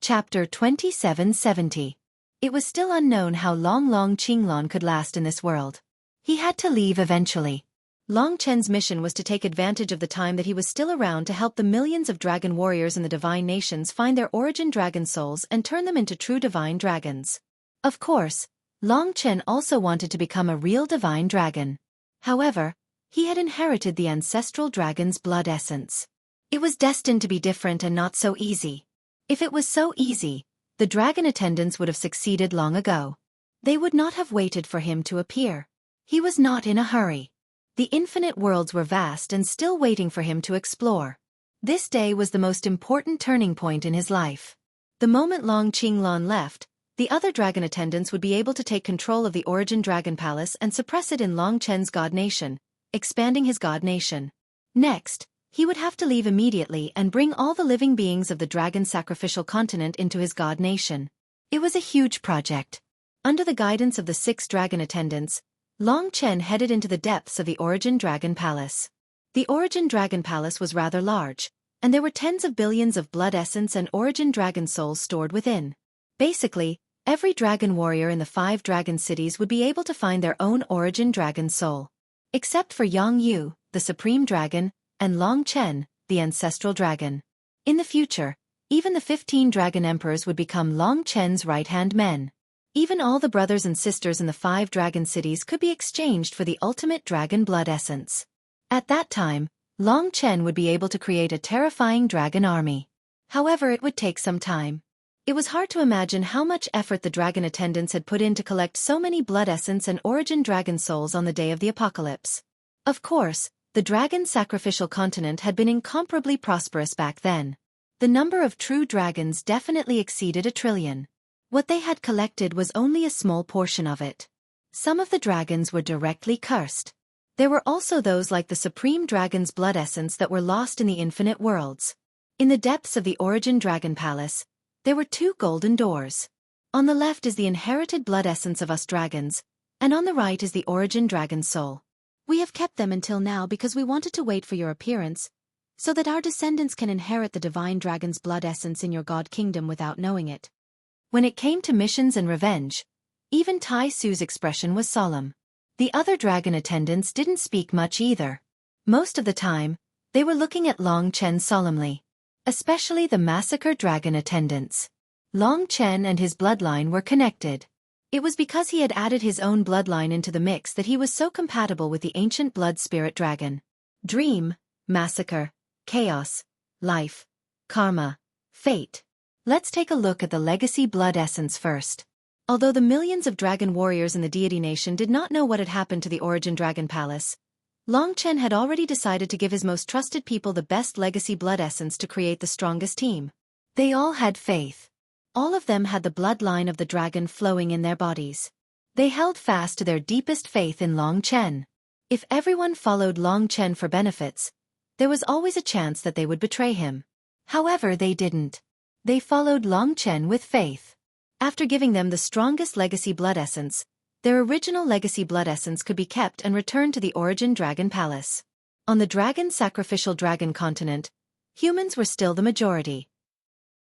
Chapter 2770. It was still unknown how long Long Qinglan could last in this world. He had to leave eventually. Long Chen's mission was to take advantage of the time that he was still around to help the millions of dragon warriors in the divine nations find their origin dragon souls and turn them into true divine dragons. Of course, Long Chen also wanted to become a real divine dragon. However, he had inherited the ancestral dragon's blood essence. It was destined to be different and not so easy. If it was so easy, the dragon attendants would have succeeded long ago. They would not have waited for him to appear. He was not in a hurry. The infinite worlds were vast and still waiting for him to explore. This day was the most important turning point in his life. The moment Long Qinglan left, the other dragon attendants would be able to take control of the Origin Dragon Palace and suppress it in Long Chen's God Nation, expanding his God Nation. Next, he would have to leave immediately and bring all the living beings of the dragon sacrificial continent into his God Nation. It was a huge project. Under the guidance of the 6 dragon attendants, Long Chen headed into the depths of the Origin Dragon Palace. The Origin Dragon Palace was rather large, and there were tens of billions of blood essence and Origin Dragon souls stored within. Basically, every dragon warrior in the 5 dragon cities would be able to find their own Origin Dragon soul. Except for Yang Yu, the Supreme Dragon, and Long Chen, the Ancestral Dragon. In the future, even the 15 Dragon Emperors would become Long Chen's right-hand men. Even all the brothers and sisters in the 5 dragon cities could be exchanged for the ultimate dragon blood essence. At that time, Long Chen would be able to create a terrifying dragon army. However, it would take some time. It was hard to imagine how much effort the dragon attendants had put in to collect so many blood essence and Origin dragon souls on the day of the apocalypse. Of course, the dragon sacrificial continent had been incomparably prosperous back then. The number of true dragons definitely exceeded 1 trillion. What they had collected was only a small portion of it. Some of the dragons were directly cursed. There were also those like the Supreme Dragon's blood essence that were lost in the infinite worlds. In the depths of the Origin Dragon Palace, there were 2 golden doors. On the left is the inherited blood essence of us dragons, and on the right is the origin dragon soul. We have kept them until now because we wanted to wait for your appearance, so that our descendants can inherit the divine dragon's blood essence in your god kingdom without knowing it. When it came to missions and revenge, even Tai Su's expression was solemn. The other dragon attendants didn't speak much either. Most of the time, they were looking at Long Chen solemnly. Especially the massacre dragon attendants. Long Chen and his bloodline were connected. It was because he had added his own bloodline into the mix that he was so compatible with the ancient blood spirit dragon. Dream, massacre, chaos, life, karma, fate. Let's take a look at the legacy blood essence first. Although the millions of dragon warriors in the deity nation did not know what had happened to the origin dragon palace, Long Chen had already decided to give his most trusted people the best legacy blood essence to create the strongest team. They all had faith. All of them had the bloodline of the dragon flowing in their bodies. They held fast to their deepest faith in Long Chen. If everyone followed Long Chen for benefits, there was always a chance that they would betray him. However, they didn't. They followed Long Chen with faith. After giving them the strongest legacy blood essence, their original legacy blood essence could be kept and returned to the origin dragon palace. On the dragon sacrificial dragon continent, humans were still the majority.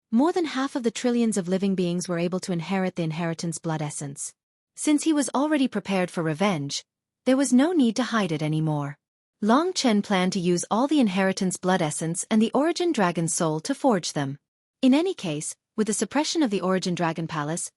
More than half of the trillions of living beings were able to inherit the inheritance blood essence. Since he was already prepared for revenge, there was no need to hide it anymore. Long Chen planned to use all the inheritance blood essence and the origin dragon soul to forge them. In any case, with the suppression of the origin dragon palace,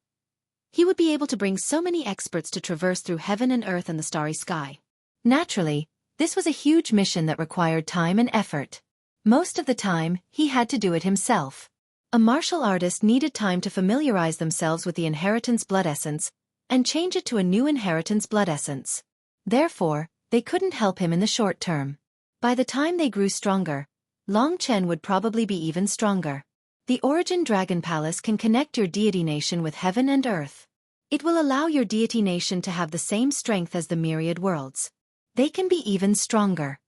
he would be able to bring so many experts to traverse through heaven and earth and the starry sky. Naturally, this was a huge mission that required time and effort. Most of the time, he had to do it himself. A martial artist needed time to familiarize themselves with the inheritance blood essence and change it to a new inheritance blood essence. Therefore, they couldn't help him in the short term. By the time they grew stronger, Long Chen would probably be even stronger. The origin dragon palace can connect your deity nation with heaven and earth. It will allow your deity nation to have the same strength as the myriad worlds. They can be even stronger.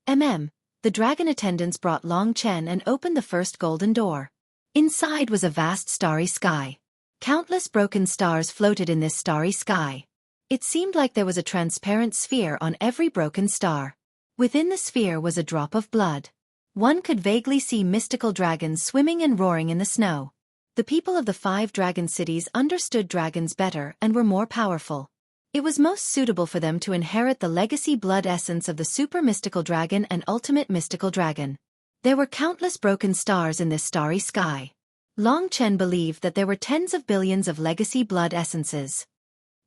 The dragon attendants brought Long Chen and opened the first golden door. Inside was a vast starry sky. Countless broken stars floated in this starry sky. It seemed like there was a transparent sphere on every broken star. Within the sphere was a drop of blood. One could vaguely see mystical dragons swimming and roaring in the snow. The people of the 5 dragon cities understood dragons better and were more powerful. It was most suitable for them to inherit the legacy blood essence of the super mystical dragon and ultimate mystical dragon. There were countless broken stars in this starry sky. Long Chen believed that there were tens of billions of legacy blood essences.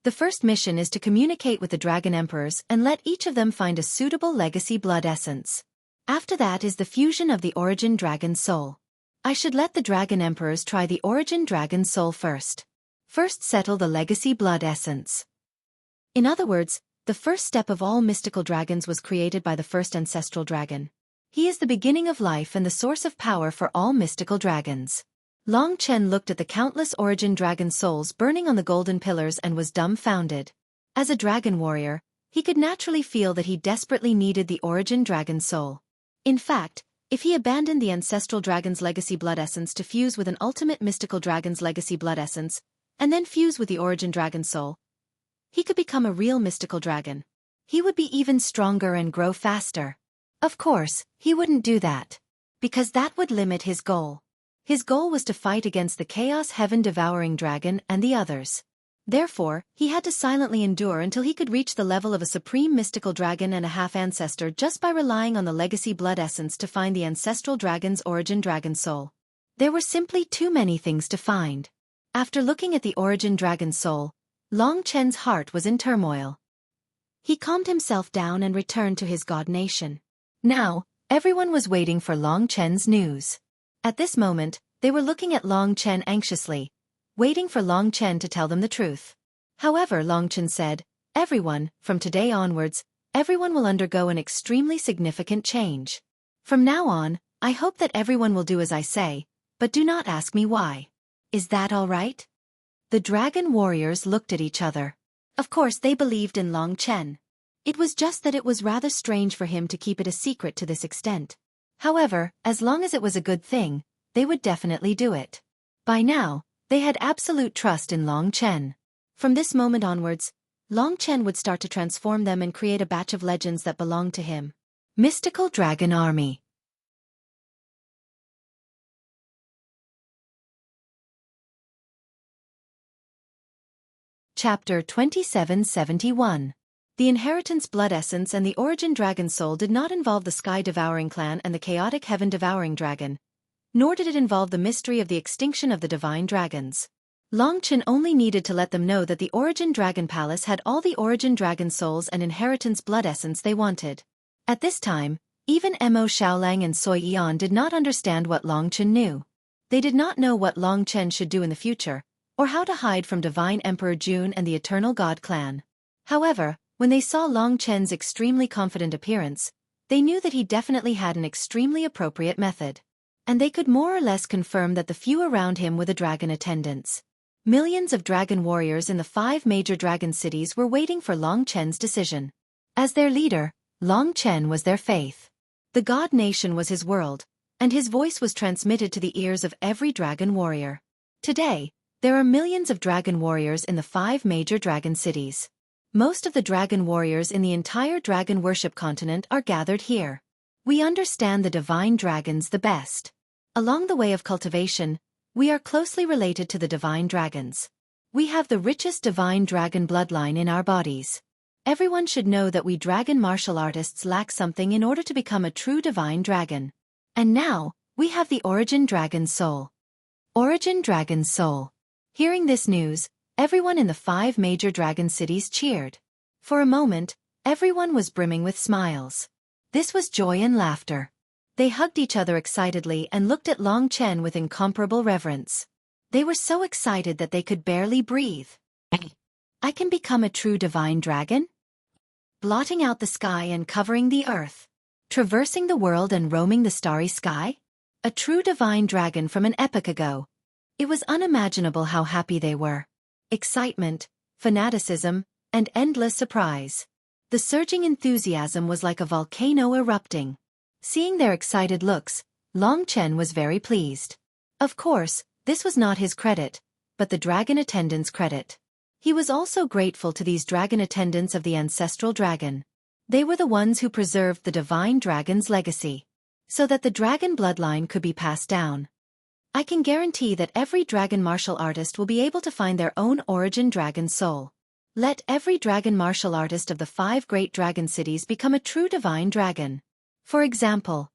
The first mission is to communicate with the dragon emperors and let each of them find a suitable legacy blood essence. After that is the fusion of the origin dragon soul. I should let the dragon emperors try the origin dragon soul first. First settle the legacy blood essence. In other words, the first step of all mystical dragons was created by the first ancestral dragon. He is the beginning of life and the source of power for all mystical dragons. Long Chen looked at the countless origin dragon souls burning on the golden pillars and was dumbfounded. As a dragon warrior, he could naturally feel that he desperately needed the origin dragon soul. In fact, if he abandoned the ancestral dragon's legacy blood essence to fuse with an ultimate mystical dragon's legacy blood essence, and then fuse with the origin dragon soul, he could become a real mystical dragon. He would be even stronger and grow faster. Of course, he wouldn't do that. Because that would limit his goal. His goal was to fight against the Chaos Heaven-devouring dragon and the others. Therefore, he had to silently endure until he could reach the level of a supreme mystical dragon and a half-ancestor just by relying on the legacy blood essence to find the ancestral dragon's origin dragon soul. There were simply too many things to find. After looking at the origin dragon soul, Long Chen's heart was in turmoil. He calmed himself down and returned to his god nation. Now, everyone was waiting for Long Chen's news. At this moment, they were looking at Long Chen anxiously, waiting for Long Chen to tell them the truth. However, Long Chen said, "Everyone, from today onwards, everyone will undergo an extremely significant change. From now on, I hope that everyone will do as I say, but do not ask me why. Is that all right?" The dragon warriors looked at each other. Of course they believed in Long Chen. It was just that it was rather strange for him to keep it a secret to this extent. However, as long as it was a good thing, they would definitely do it. By now, They had absolute trust in Long Chen. From this moment onwards, Long Chen would start to transform them and create a batch of legends that belonged to him. Mystical Dragon Army. Chapter 2771. The Inheritance Blood Essence and the Origin Dragon Soul did not involve the Sky Devouring Clan and the Chaotic Heaven Devouring Dragon, nor did it involve the mystery of the extinction of the Divine Dragons. Long Chen only needed to let them know that the Origin Dragon Palace had all the Origin Dragon Souls and Inheritance Blood Essence they wanted. At this time, even Mo Xiaolang and Xueqi did not understand what Long Chen knew. They did not know what Long Chen should do in the future, or how to hide from Divine Emperor Jun and the Eternal God Clan. However, when they saw Long Chen's extremely confident appearance, they knew that he definitely had an extremely appropriate method. And they could more or less confirm that the few around him were the dragon attendants. Millions of dragon warriors in the 5 major dragon cities were waiting for Long Chen's decision. As their leader, Long Chen was their faith. The God Nation was his world, and his voice was transmitted to the ears of every dragon warrior. Today, there are millions of dragon warriors in the 5 major dragon cities. Most of the dragon warriors in the entire dragon worship continent are gathered here. We understand the divine dragons the best. Along the way of cultivation, we are closely related to the divine dragons. We have the richest divine dragon bloodline in our bodies. Everyone should know that we dragon martial artists lack something in order to become a true divine dragon. And now, we have the Origin Dragon Soul. Origin Dragon Soul. Hearing this news, everyone in the 5 major dragon cities cheered. For a moment, everyone was brimming with smiles. This was joy and laughter. They hugged each other excitedly and looked at Long Chen with incomparable reverence. They were so excited that they could barely breathe. I can become a true divine dragon? Blotting out the sky and covering the earth. Traversing the world and roaming the starry sky? A true divine dragon from an epoch ago. It was unimaginable how happy they were. Excitement, fanaticism, and endless surprise. The surging enthusiasm was like a volcano erupting. Seeing their excited looks, Long Chen was very pleased. Of course, this was not his credit, but the dragon attendants' credit. He was also grateful to these dragon attendants of the ancestral dragon. They were the ones who preserved the divine dragon's legacy, so that the dragon bloodline could be passed down. I can guarantee that every dragon martial artist will be able to find their own origin dragon soul. Let every dragon martial artist of the 5 great dragon cities become a true divine dragon. For example,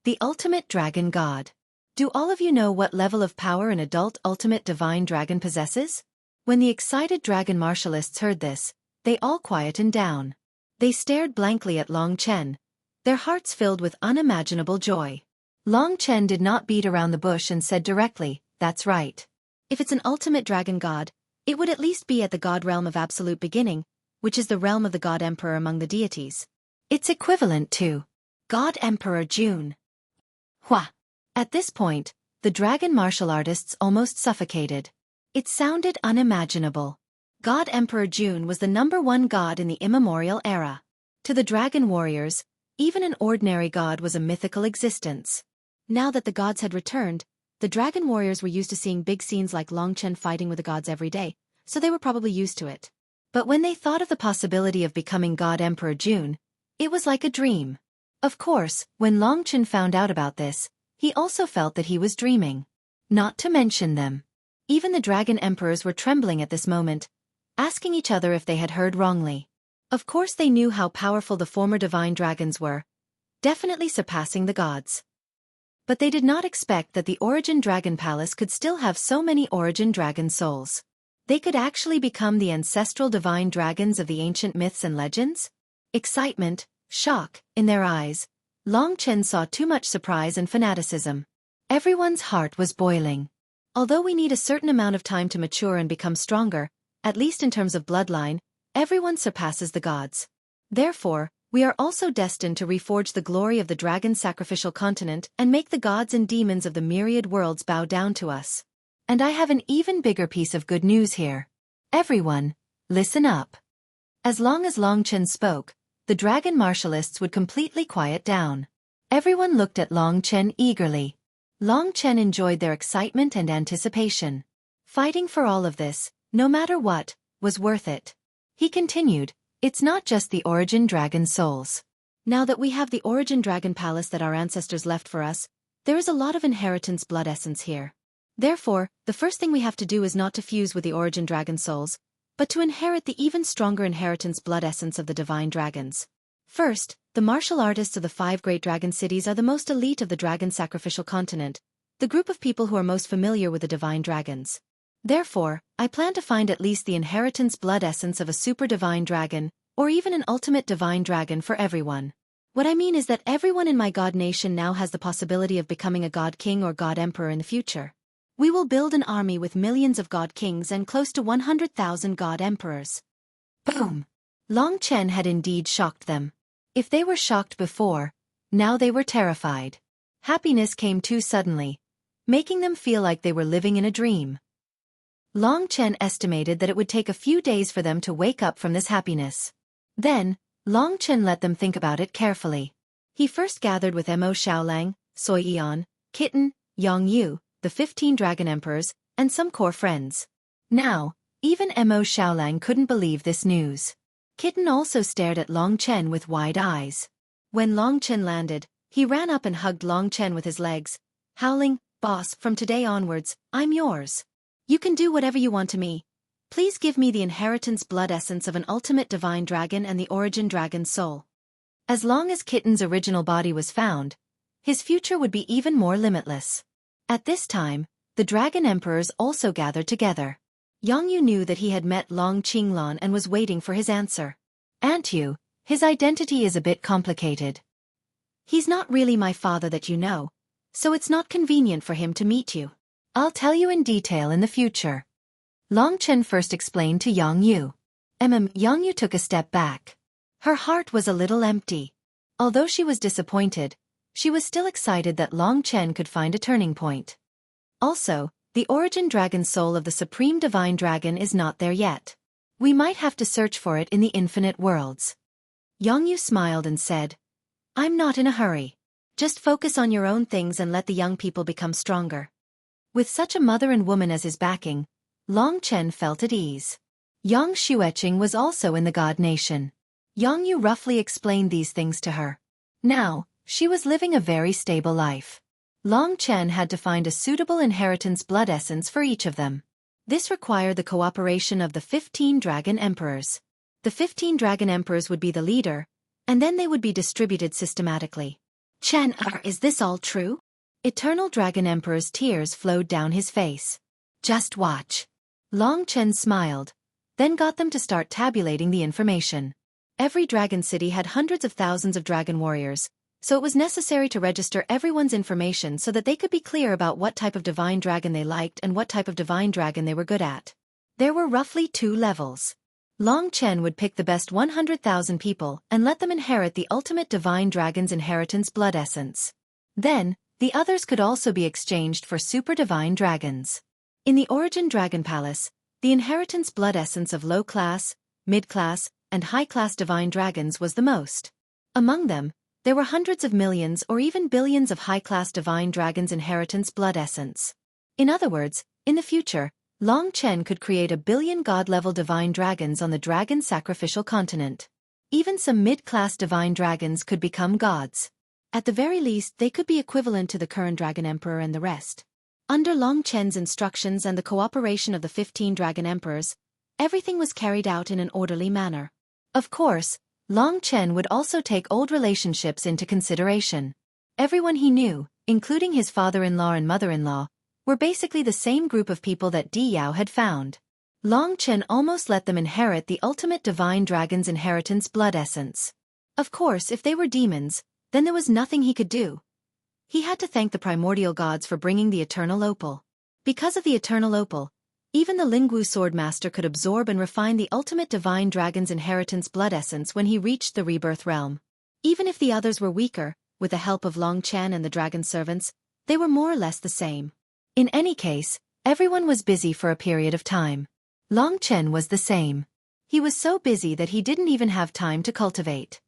the ultimate dragon god. Do all of you know what level of power an adult ultimate divine dragon possesses? When the excited dragon martialists heard this, they all quietened down. They stared blankly at Long Chen, their hearts filled with unimaginable joy. Long Chen did not beat around the bush and said directly, "That's right. If it's an ultimate dragon god, it would at least be at the god realm of absolute beginning, which is the realm of the god emperor among the deities. It's equivalent to God Emperor Jun." Hua! At this point, the dragon martial artists almost suffocated. It sounded unimaginable. God Emperor Jun was the #1 god in the immemorial era. To the dragon warriors, even an ordinary god was a mythical existence. Now that the gods had returned, the dragon warriors were used to seeing big scenes like Long Chen fighting with the gods every day, so they were probably used to it. But when they thought of the possibility of becoming God Emperor Jun, it was like a dream. Of course, when Long Chen found out about this, he also felt that he was dreaming. Not to mention them. Even the dragon emperors were trembling at this moment, asking each other if they had heard wrongly. Of course they knew how powerful the former divine dragons were, definitely surpassing the gods. But they did not expect that the Origin Dragon Palace could still have so many Origin Dragon souls. They could actually become the ancestral divine dragons of the ancient myths and legends? Excitement, shock, in their eyes, Long Chen saw too much surprise and fanaticism. Everyone's heart was boiling. Although we need a certain amount of time to mature and become stronger, at least in terms of bloodline, everyone surpasses the gods. Therefore, we are also destined to reforge the glory of the dragon sacrificial continent and make the gods and demons of the myriad worlds bow down to us. And I have an even bigger piece of good news here. Everyone, listen up. As long as Long Chen spoke, the dragon martialists would completely quiet down. Everyone looked at Long Chen eagerly. Long Chen enjoyed their excitement and anticipation. Fighting for all of this, no matter what, was worth it. He continued, it's not just the origin dragon souls. Now that we have the origin dragon palace that our ancestors left for us, there is a lot of inheritance blood essence here. Therefore, the first thing we have to do is not to fuse with the origin dragon souls, but to inherit the even stronger inheritance blood essence of the divine dragons. First, the martial artists of the 5 great dragon cities are the most elite of the dragon sacrificial continent, the group of people who are most familiar with the divine dragons. Therefore, I plan to find at least the inheritance blood essence of a super divine dragon, or even an ultimate divine dragon for everyone. What I mean is that everyone in my god nation now has the possibility of becoming a god king or god emperor in the future. We will build an army with millions of god kings and close to 100,000 god emperors. Boom! Long Chen had indeed shocked them. If they were shocked before, now they were terrified. Happiness came too suddenly, making them feel like they were living in a dream. Long Chen estimated that it would take a few days for them to wake up from this happiness. Then, Long Chen let them think about it carefully. He first gathered with Mo Xiaolang, Xueqi, Kitten, Yang Yu, the 15 dragon emperors, and some core friends. Now, even Mo Xiaolang couldn't believe this news. Kitten also stared at Long Chen with wide eyes. When Long Chen landed, he ran up and hugged Long Chen with his legs, howling, "Boss, from today onwards, I'm yours. You can do whatever you want to me. Please give me the inheritance blood essence of an ultimate divine dragon and the origin dragon's soul." As long as Kitten's original body was found, his future would be even more limitless. At this time, the dragon emperors also gathered together. Yang Yu knew that he had met Long Qinglan and was waiting for his answer. "Aunt Yu, his identity is a bit complicated. He's not really my father that you know, so it's not convenient for him to meet you. I'll tell you in detail in the future." Long Chen first explained to Yang Yu. Yang Yu took a step back. Her heart was a little empty. Although she was disappointed, she was still excited that Long Chen could find a turning point. Also, the origin dragon soul of the supreme divine dragon is not there yet. We might have to search for it in the infinite worlds. Yang Yu smiled and said, "I'm not in a hurry. Just focus on your own things and let the young people become stronger." With such a mother and woman as his backing, Long Chen felt at ease. Yang Xueqi was also in the god nation. Yang Yu roughly explained these things to her. Now, she was living a very stable life. Long Chen had to find a suitable inheritance blood essence for each of them. This required the cooperation of the 15 dragon emperors. The 15 dragon emperors would be the leader, and then they would be distributed systematically. "Chen, is this all true?" Eternal Dragon Emperor's tears flowed down his face. "Just watch." Long Chen smiled, then got them to start tabulating the information. Every dragon city had hundreds of thousands of dragon warriors, so it was necessary to register everyone's information so that they could be clear about what type of divine dragon they liked and what type of divine dragon they were good at. There were roughly 2 levels. Long Chen would pick the best 100,000 people and let them inherit the ultimate divine dragon's inheritance blood essence. Then, the others could also be exchanged for super divine dragons. In the Origin Dragon Palace, the inheritance blood essence of low-class, mid-class, and high-class divine dragons was the most. Among them, there were hundreds of millions or even billions of high-class divine dragons' inheritance blood essence. In other words, in the future, Long Chen could create 1 billion god-level divine dragons on the dragon sacrificial continent. Even some mid-class divine dragons could become gods. At the very least, they could be equivalent to the current Dragon Emperor and the rest. Under Long Chen's instructions and the cooperation of the 15 Dragon Emperors, everything was carried out in an orderly manner. Of course, Long Chen would also take old relationships into consideration. Everyone he knew, including his father-in-law and mother-in-law, were basically the same group of people that Di Yao had found. Long Chen almost let them inherit the ultimate divine dragon's inheritance blood essence. Of course, if they were demons, then there was nothing he could do. He had to thank the primordial gods for bringing the eternal opal. Because of the eternal opal, even the Lingwu sword master could absorb and refine the ultimate divine dragon's inheritance blood essence when he reached the rebirth realm. Even if the others were weaker, with the help of Long Chen and the dragon servants, they were more or less the same. In any case, everyone was busy for a period of time. Long Chen was the same. He was so busy that he didn't even have time to cultivate.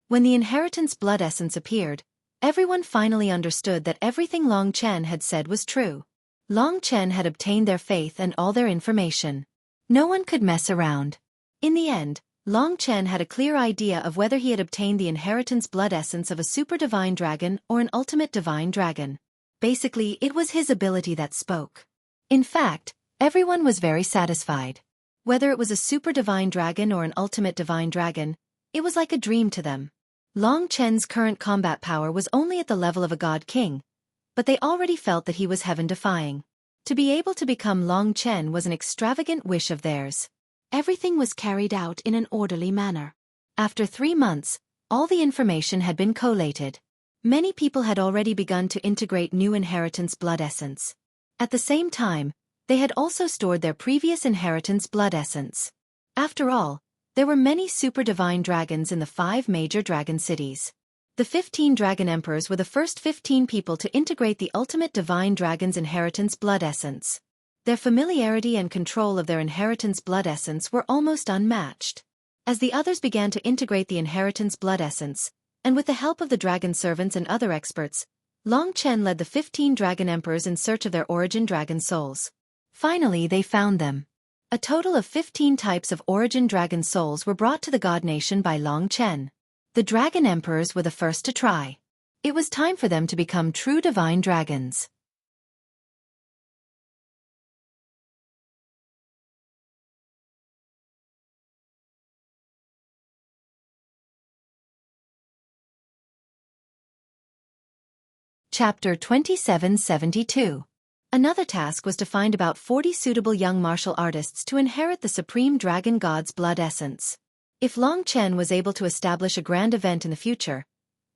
When the inheritance blood essence appeared, everyone finally understood that everything Long Chen had said was true. Long Chen had obtained their faith and all their information. No one could mess around. In the end, Long Chen had a clear idea of whether he had obtained the inheritance blood essence of a super divine dragon or an ultimate divine dragon. Basically, it was his ability that spoke. In fact, everyone was very satisfied. Whether it was a super divine dragon or an ultimate divine dragon, it was like a dream to them. Long Chen's current combat power was only at the level of a god king, but they already felt that he was heaven-defying. To be able to become Long Chen was an extravagant wish of theirs. Everything was carried out in an orderly manner. After 3 months, all the information had been collated. Many people had already begun to integrate new inheritance blood essence. At the same time, they had also stored their previous inheritance blood essence. After all, there were many super divine dragons in the 5 major dragon cities. The 15 dragon emperors were the first 15 people to integrate the ultimate divine dragon's inheritance blood essence. Their familiarity and control of their inheritance blood essence were almost unmatched. As the others began to integrate the inheritance blood essence, and with the help of the dragon servants and other experts, Long Chen led the 15 dragon emperors in search of their origin dragon souls. Finally, they found them. A total of 15 types of origin dragon souls were brought to the god nation by Long Chen. The dragon emperors were the first to try. It was time for them to become true divine dragons. Chapter 2772. Another task was to find about 40 suitable young martial artists to inherit the supreme dragon god's blood essence. If Long Chen was able to establish a grand event in the future,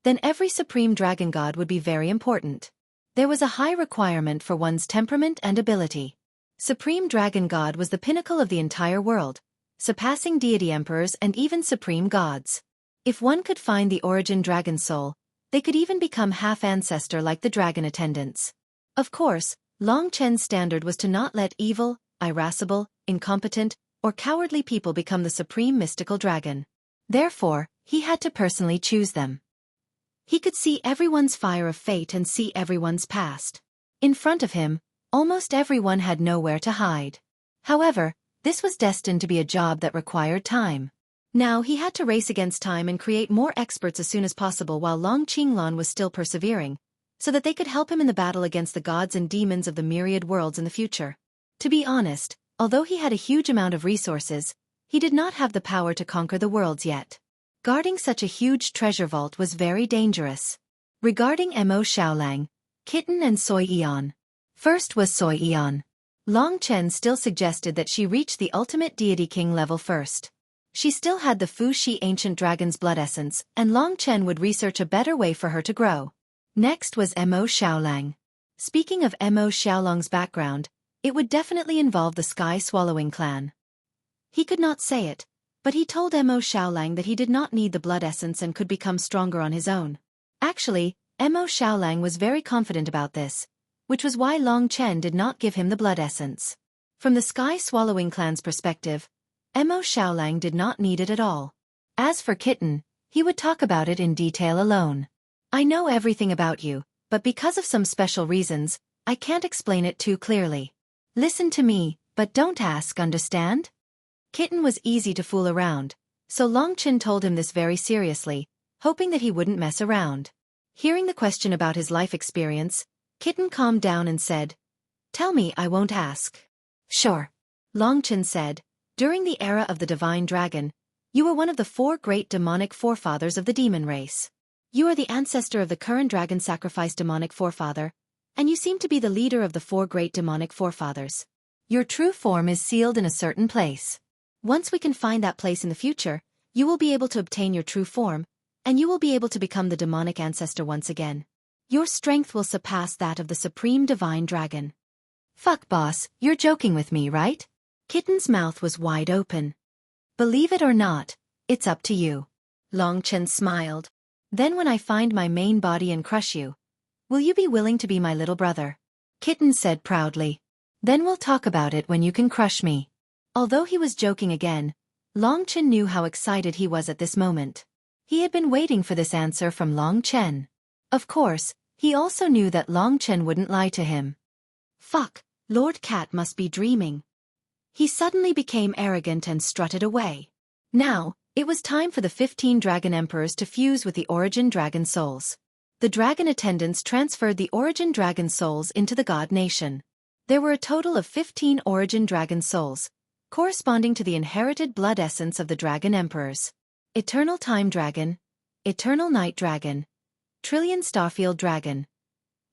then every supreme dragon god would be very important. There was a high requirement for one's temperament and ability. Supreme dragon god was the pinnacle of the entire world, surpassing deity emperors and even supreme gods. If one could find the origin dragon soul, they could even become half-ancestor like the dragon attendants. Of course, Long Chen's standard was to not let evil, irascible, incompetent, or cowardly people become the supreme mystical dragon. Therefore, he had to personally choose them. He could see everyone's fire of fate and see everyone's past. In front of him, almost everyone had nowhere to hide. However, this was destined to be a job that required time. Now he had to race against time and create more experts as soon as possible while Long Qinglan was still persevering, so that they could help him in the battle against the gods and demons of the myriad worlds in the future. To be honest, although he had a huge amount of resources, he did not have the power to conquer the worlds yet. Guarding such a huge treasure vault was very dangerous. Regarding Mo Xiaolang, Kitten and Xueqi. First was Xueqi. Long Chen still suggested that she reach the ultimate deity king level first. She still had the Fu Shi ancient dragon's blood essence, and Long Chen would research a better way for her to grow. Next was Mo Xiaolang. Speaking of Mo Xiaolang's background, it would definitely involve the sky-swallowing clan. He could not say it, but he told Mo Xiaolang that he did not need the blood essence and could become stronger on his own. Actually, Mo Xiaolang was very confident about this, which was why Long Chen did not give him the blood essence. From the sky-swallowing clan's perspective, Mo Xiaolang did not need it at all. As for Kitten, he would talk about it in detail alone. I know everything about you, but because of some special reasons, I can't explain it too clearly. Listen to me, but don't ask, understand? Kitten was easy to fool around, so Long Chen told him this very seriously, hoping that he wouldn't mess around. Hearing the question about his life experience, Kitten calmed down and said, "Tell me, I won't ask." "Sure." Long Chen said, "During the era of the divine dragon, you were one of the 4 great demonic forefathers of the demon race. You are the ancestor of the current dragon sacrifice demonic forefather, and you seem to be the leader of the 4 great demonic forefathers. Your true form is sealed in a certain place. Once we can find that place in the future, you will be able to obtain your true form, and you will be able to become the demonic ancestor once again. Your strength will surpass that of the supreme divine dragon." "Fuck, boss, you're joking with me, right?" Kitten's mouth was wide open. "Believe it or not, it's up to you." Long Chen smiled. "Then when I find my main body and crush you, will you be willing to be my little brother?" Kitten said proudly. "Then we'll talk about it when you can crush me." Although he was joking again, Long Chen knew how excited he was at this moment. He had been waiting for this answer from Long Chen. Of course, he also knew that Long Chen wouldn't lie to him. Fuck, Lord Cat must be dreaming. He suddenly became arrogant and strutted away. Now, it was time for the 15 Dragon Emperors to fuse with the Origin Dragon Souls. The dragon attendants transferred the Origin Dragon Souls into the God Nation. There were a total of 15 Origin Dragon Souls, corresponding to the inherited blood essence of the Dragon Emperors. Eternal Time Dragon, Eternal Night Dragon, Trillion Starfield Dragon.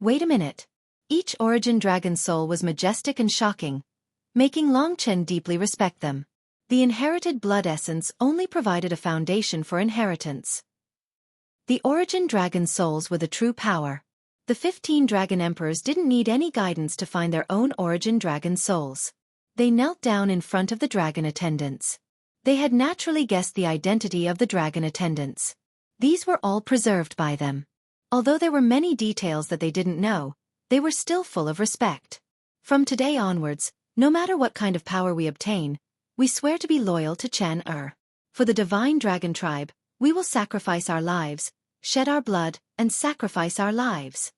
Wait a minute. Each Origin Dragon Soul was majestic and shocking, making Long Chen deeply respect them. The inherited blood essence only provided a foundation for inheritance. The Origin Dragon Souls were the true power. The 15 Dragon Emperors didn't need any guidance to find their own Origin Dragon Souls. They knelt down in front of the dragon attendants. They had naturally guessed the identity of the dragon attendants. These were all preserved by them. Although there were many details that they didn't know, they were still full of respect. From today onwards, no matter what kind of power we obtain, we swear to be loyal to Chen-Er. For the Divine Dragon Tribe, we will sacrifice our lives, shed our blood, and sacrifice our lives.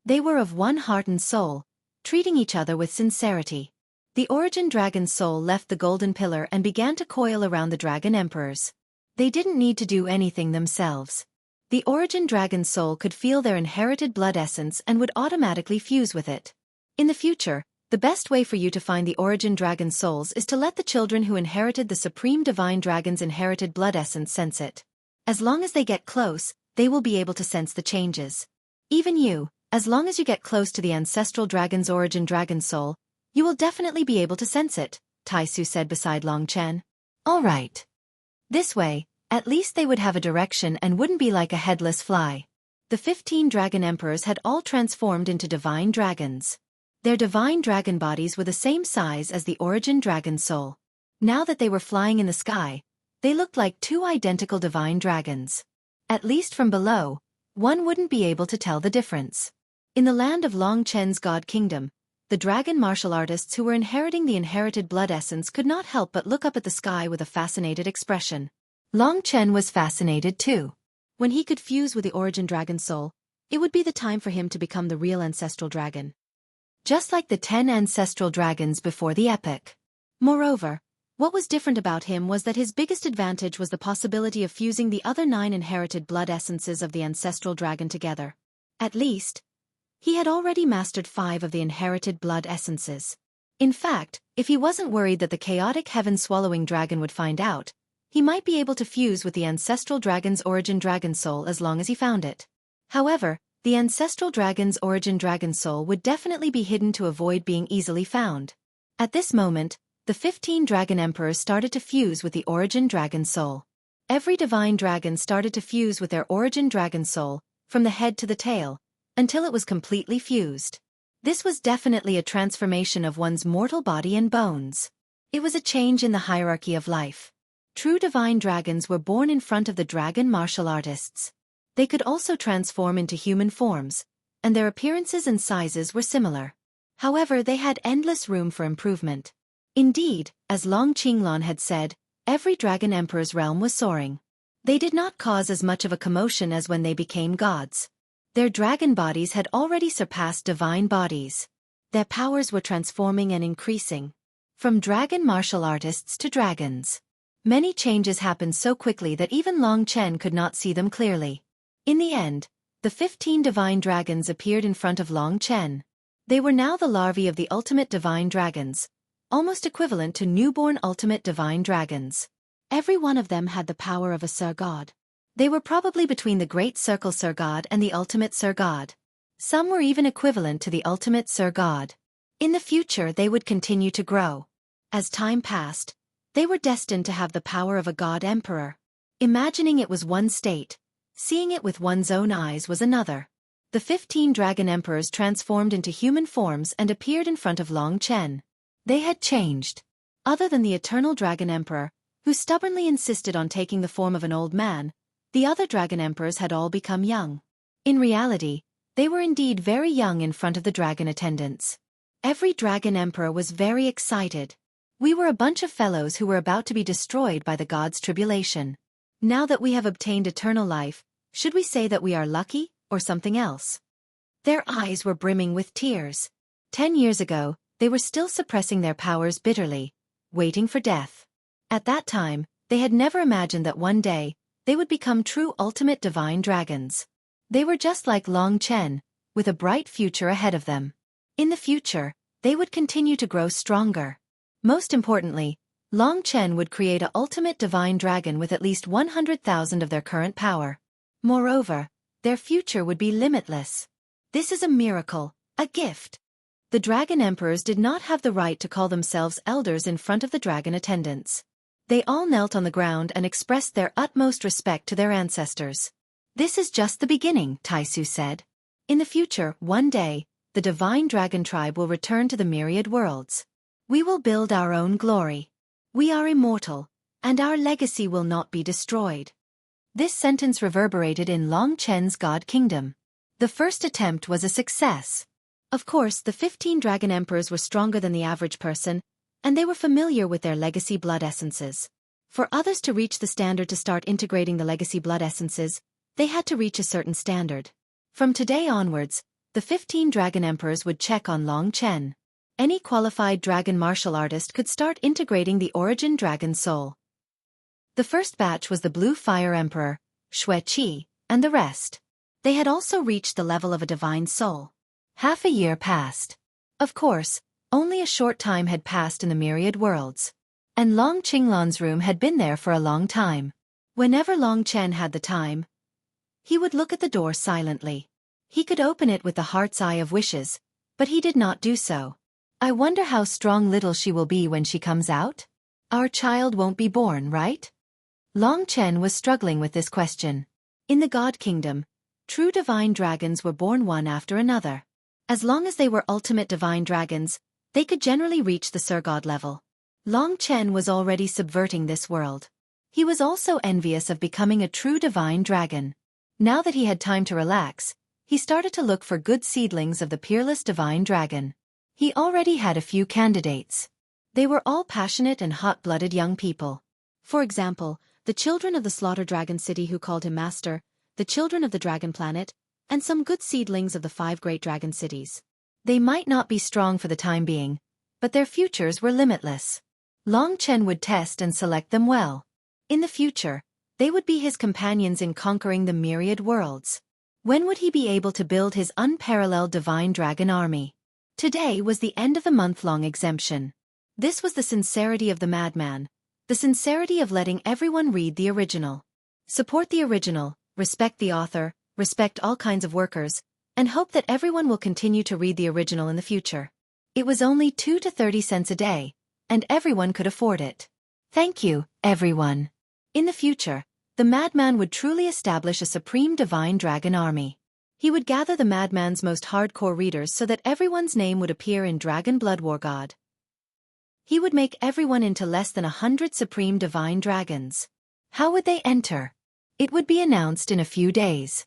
They were of one heart and soul, treating each other with sincerity. The Origin Dragon Soul left the Golden Pillar and began to coil around the Dragon Emperors. They didn't need to do anything themselves. The Origin Dragon Soul could feel their inherited blood essence and would automatically fuse with it. In the future, the best way for you to find the Origin Dragon Souls is to let the children who inherited the Supreme Divine Dragon's inherited blood essence sense it. As long as they get close, they will be able to sense the changes. Even you, as long as you get close to the Ancestral Dragon's Origin Dragon Soul, you will definitely be able to sense it, Taisu said beside Long Chen. All right. This way, at least they would have a direction and wouldn't be like a headless fly. The 15 Dragon Emperors had all transformed into divine dragons. Their divine dragon bodies were the same size as the Origin Dragon Soul. Now that they were flying in the sky, they looked like two identical divine dragons. At least from below, one wouldn't be able to tell the difference. In the land of Long Chen's God Kingdom, the dragon martial artists who were inheriting the inherited blood essence could not help but look up at the sky with a fascinated expression. Long Chen was fascinated too. When he could fuse with the Origin Dragon Soul, it would be the time for him to become the real ancestral dragon. Just like the 10 ancestral dragons before the epic. Moreover, what was different about him was that his biggest advantage was the possibility of fusing the other 9 inherited blood essences of the ancestral dragon together. At least, he had already mastered 5 of the inherited blood essences. In fact, if he wasn't worried that the chaotic heaven-swallowing dragon would find out, he might be able to fuse with the ancestral dragon's Origin Dragon Soul as long as he found it. However, the ancestral dragon's Origin Dragon Soul would definitely be hidden to avoid being easily found. At this moment, the 15 Dragon Emperors started to fuse with the Origin Dragon Soul. Every divine dragon started to fuse with their Origin Dragon Soul, from the head to the tail, until it was completely fused. This was definitely a transformation of one's mortal body and bones. It was a change in the hierarchy of life. True divine dragons were born in front of the dragon martial artists. They could also transform into human forms, and their appearances and sizes were similar. However, they had endless room for improvement. Indeed, as Long Qinglong had said, every Dragon Emperor's realm was soaring. They did not cause as much of a commotion as when they became gods. Their dragon bodies had already surpassed divine bodies. Their powers were transforming and increasing. From dragon martial artists to dragons. Many changes happened so quickly that even Long Chen could not see them clearly. In the end, the 15 divine dragons appeared in front of Long Chen. They were now the larvae of the ultimate divine dragons, almost equivalent to newborn ultimate divine dragons. Every one of them had the power of a Sir God. They were probably between the Great Circle Sir God and the Ultimate Sir God. Some were even equivalent to the Ultimate Sir God. In the future they would continue to grow. As time passed, they were destined to have the power of a God Emperor. Imagining it was one state, seeing it with one's own eyes was another. The 15 Dragon Emperors transformed into human forms and appeared in front of Long Chen. They had changed. Other than the Eternal Dragon Emperor, who stubbornly insisted on taking the form of an old man, the other Dragon Emperors had all become young. In reality, they were indeed very young in front of the dragon attendants. Every Dragon Emperor was very excited. We were a bunch of fellows who were about to be destroyed by the gods' tribulation. Now that we have obtained eternal life, should we say that we are lucky, or something else? Their eyes were brimming with tears. 10 years ago, they were still suppressing their powers bitterly, waiting for death. At that time, they had never imagined that one day, they would become true ultimate divine dragons. They were just like Long Chen, with a bright future ahead of them. In the future, they would continue to grow stronger. Most importantly, Long Chen would create an ultimate divine dragon with at least 100,000 of their current power. Moreover, their future would be limitless. This is a miracle, a gift. The dragon emperors did not have the right to call themselves elders in front of the dragon attendants. They all knelt on the ground and expressed their utmost respect to their ancestors. This is just the beginning, Taisu said. In the future, one day, the divine dragon tribe will return to the myriad worlds. We will build our own glory. We are immortal, and our legacy will not be destroyed. This sentence reverberated in Long Chen's God Kingdom. The first attempt was a success. Of course, the 15 dragon emperors were stronger than the average person, and they were familiar with their legacy blood essences. For others to reach the standard to start integrating the legacy blood essences, they had to reach a certain standard. From today onwards, the 15 dragon emperors would check on Long Chen. Any qualified dragon martial artist could start integrating the origin dragon soul. The first batch was the Blue Fire Emperor, Xueqi, and the rest. They had also reached the level of a divine soul. Half a year passed. Of course, only a short time had passed in the myriad worlds. And Long Qinglan's room had been there for a long time. Whenever Long Chen had the time, he would look at the door silently. He could open it with the heart's eye of wishes, but he did not do so. I wonder how strong little she will be when she comes out? Our child won't be born, right? Long Chen was struggling with this question. In the God Kingdom, true divine dragons were born one after another. As long as they were ultimate divine dragons, they could generally reach the Surgod level. Long Chen was already subverting this world. He was also envious of becoming a true divine dragon. Now that he had time to relax, he started to look for good seedlings of the peerless divine dragon. He already had a few candidates. They were all passionate and hot-blooded young people. For example, the children of the Slaughter Dragon City who called him Master, the children of the Dragon Planet, and some good seedlings of the 5 great dragon cities. They might not be strong for the time being, but their futures were limitless. Long Chen would test and select them well. In the future, they would be his companions in conquering the myriad worlds. When would he be able to build his unparalleled divine dragon army? Today was the end of the month-long exemption. This was the sincerity of the madman, the sincerity of letting everyone read the original. Support the original, respect the author, respect all kinds of workers, and hope that everyone will continue to read the original in the future. It was only 2 to 30 cents a day, and everyone could afford it. Thank you, everyone. In the future, the madman would truly establish a supreme divine dragon army. He would gather the madman's most hardcore readers so that everyone's name would appear in Dragon Blood War God. He would make everyone into less than 100 supreme divine dragons. How would they enter? It would be announced in a few days.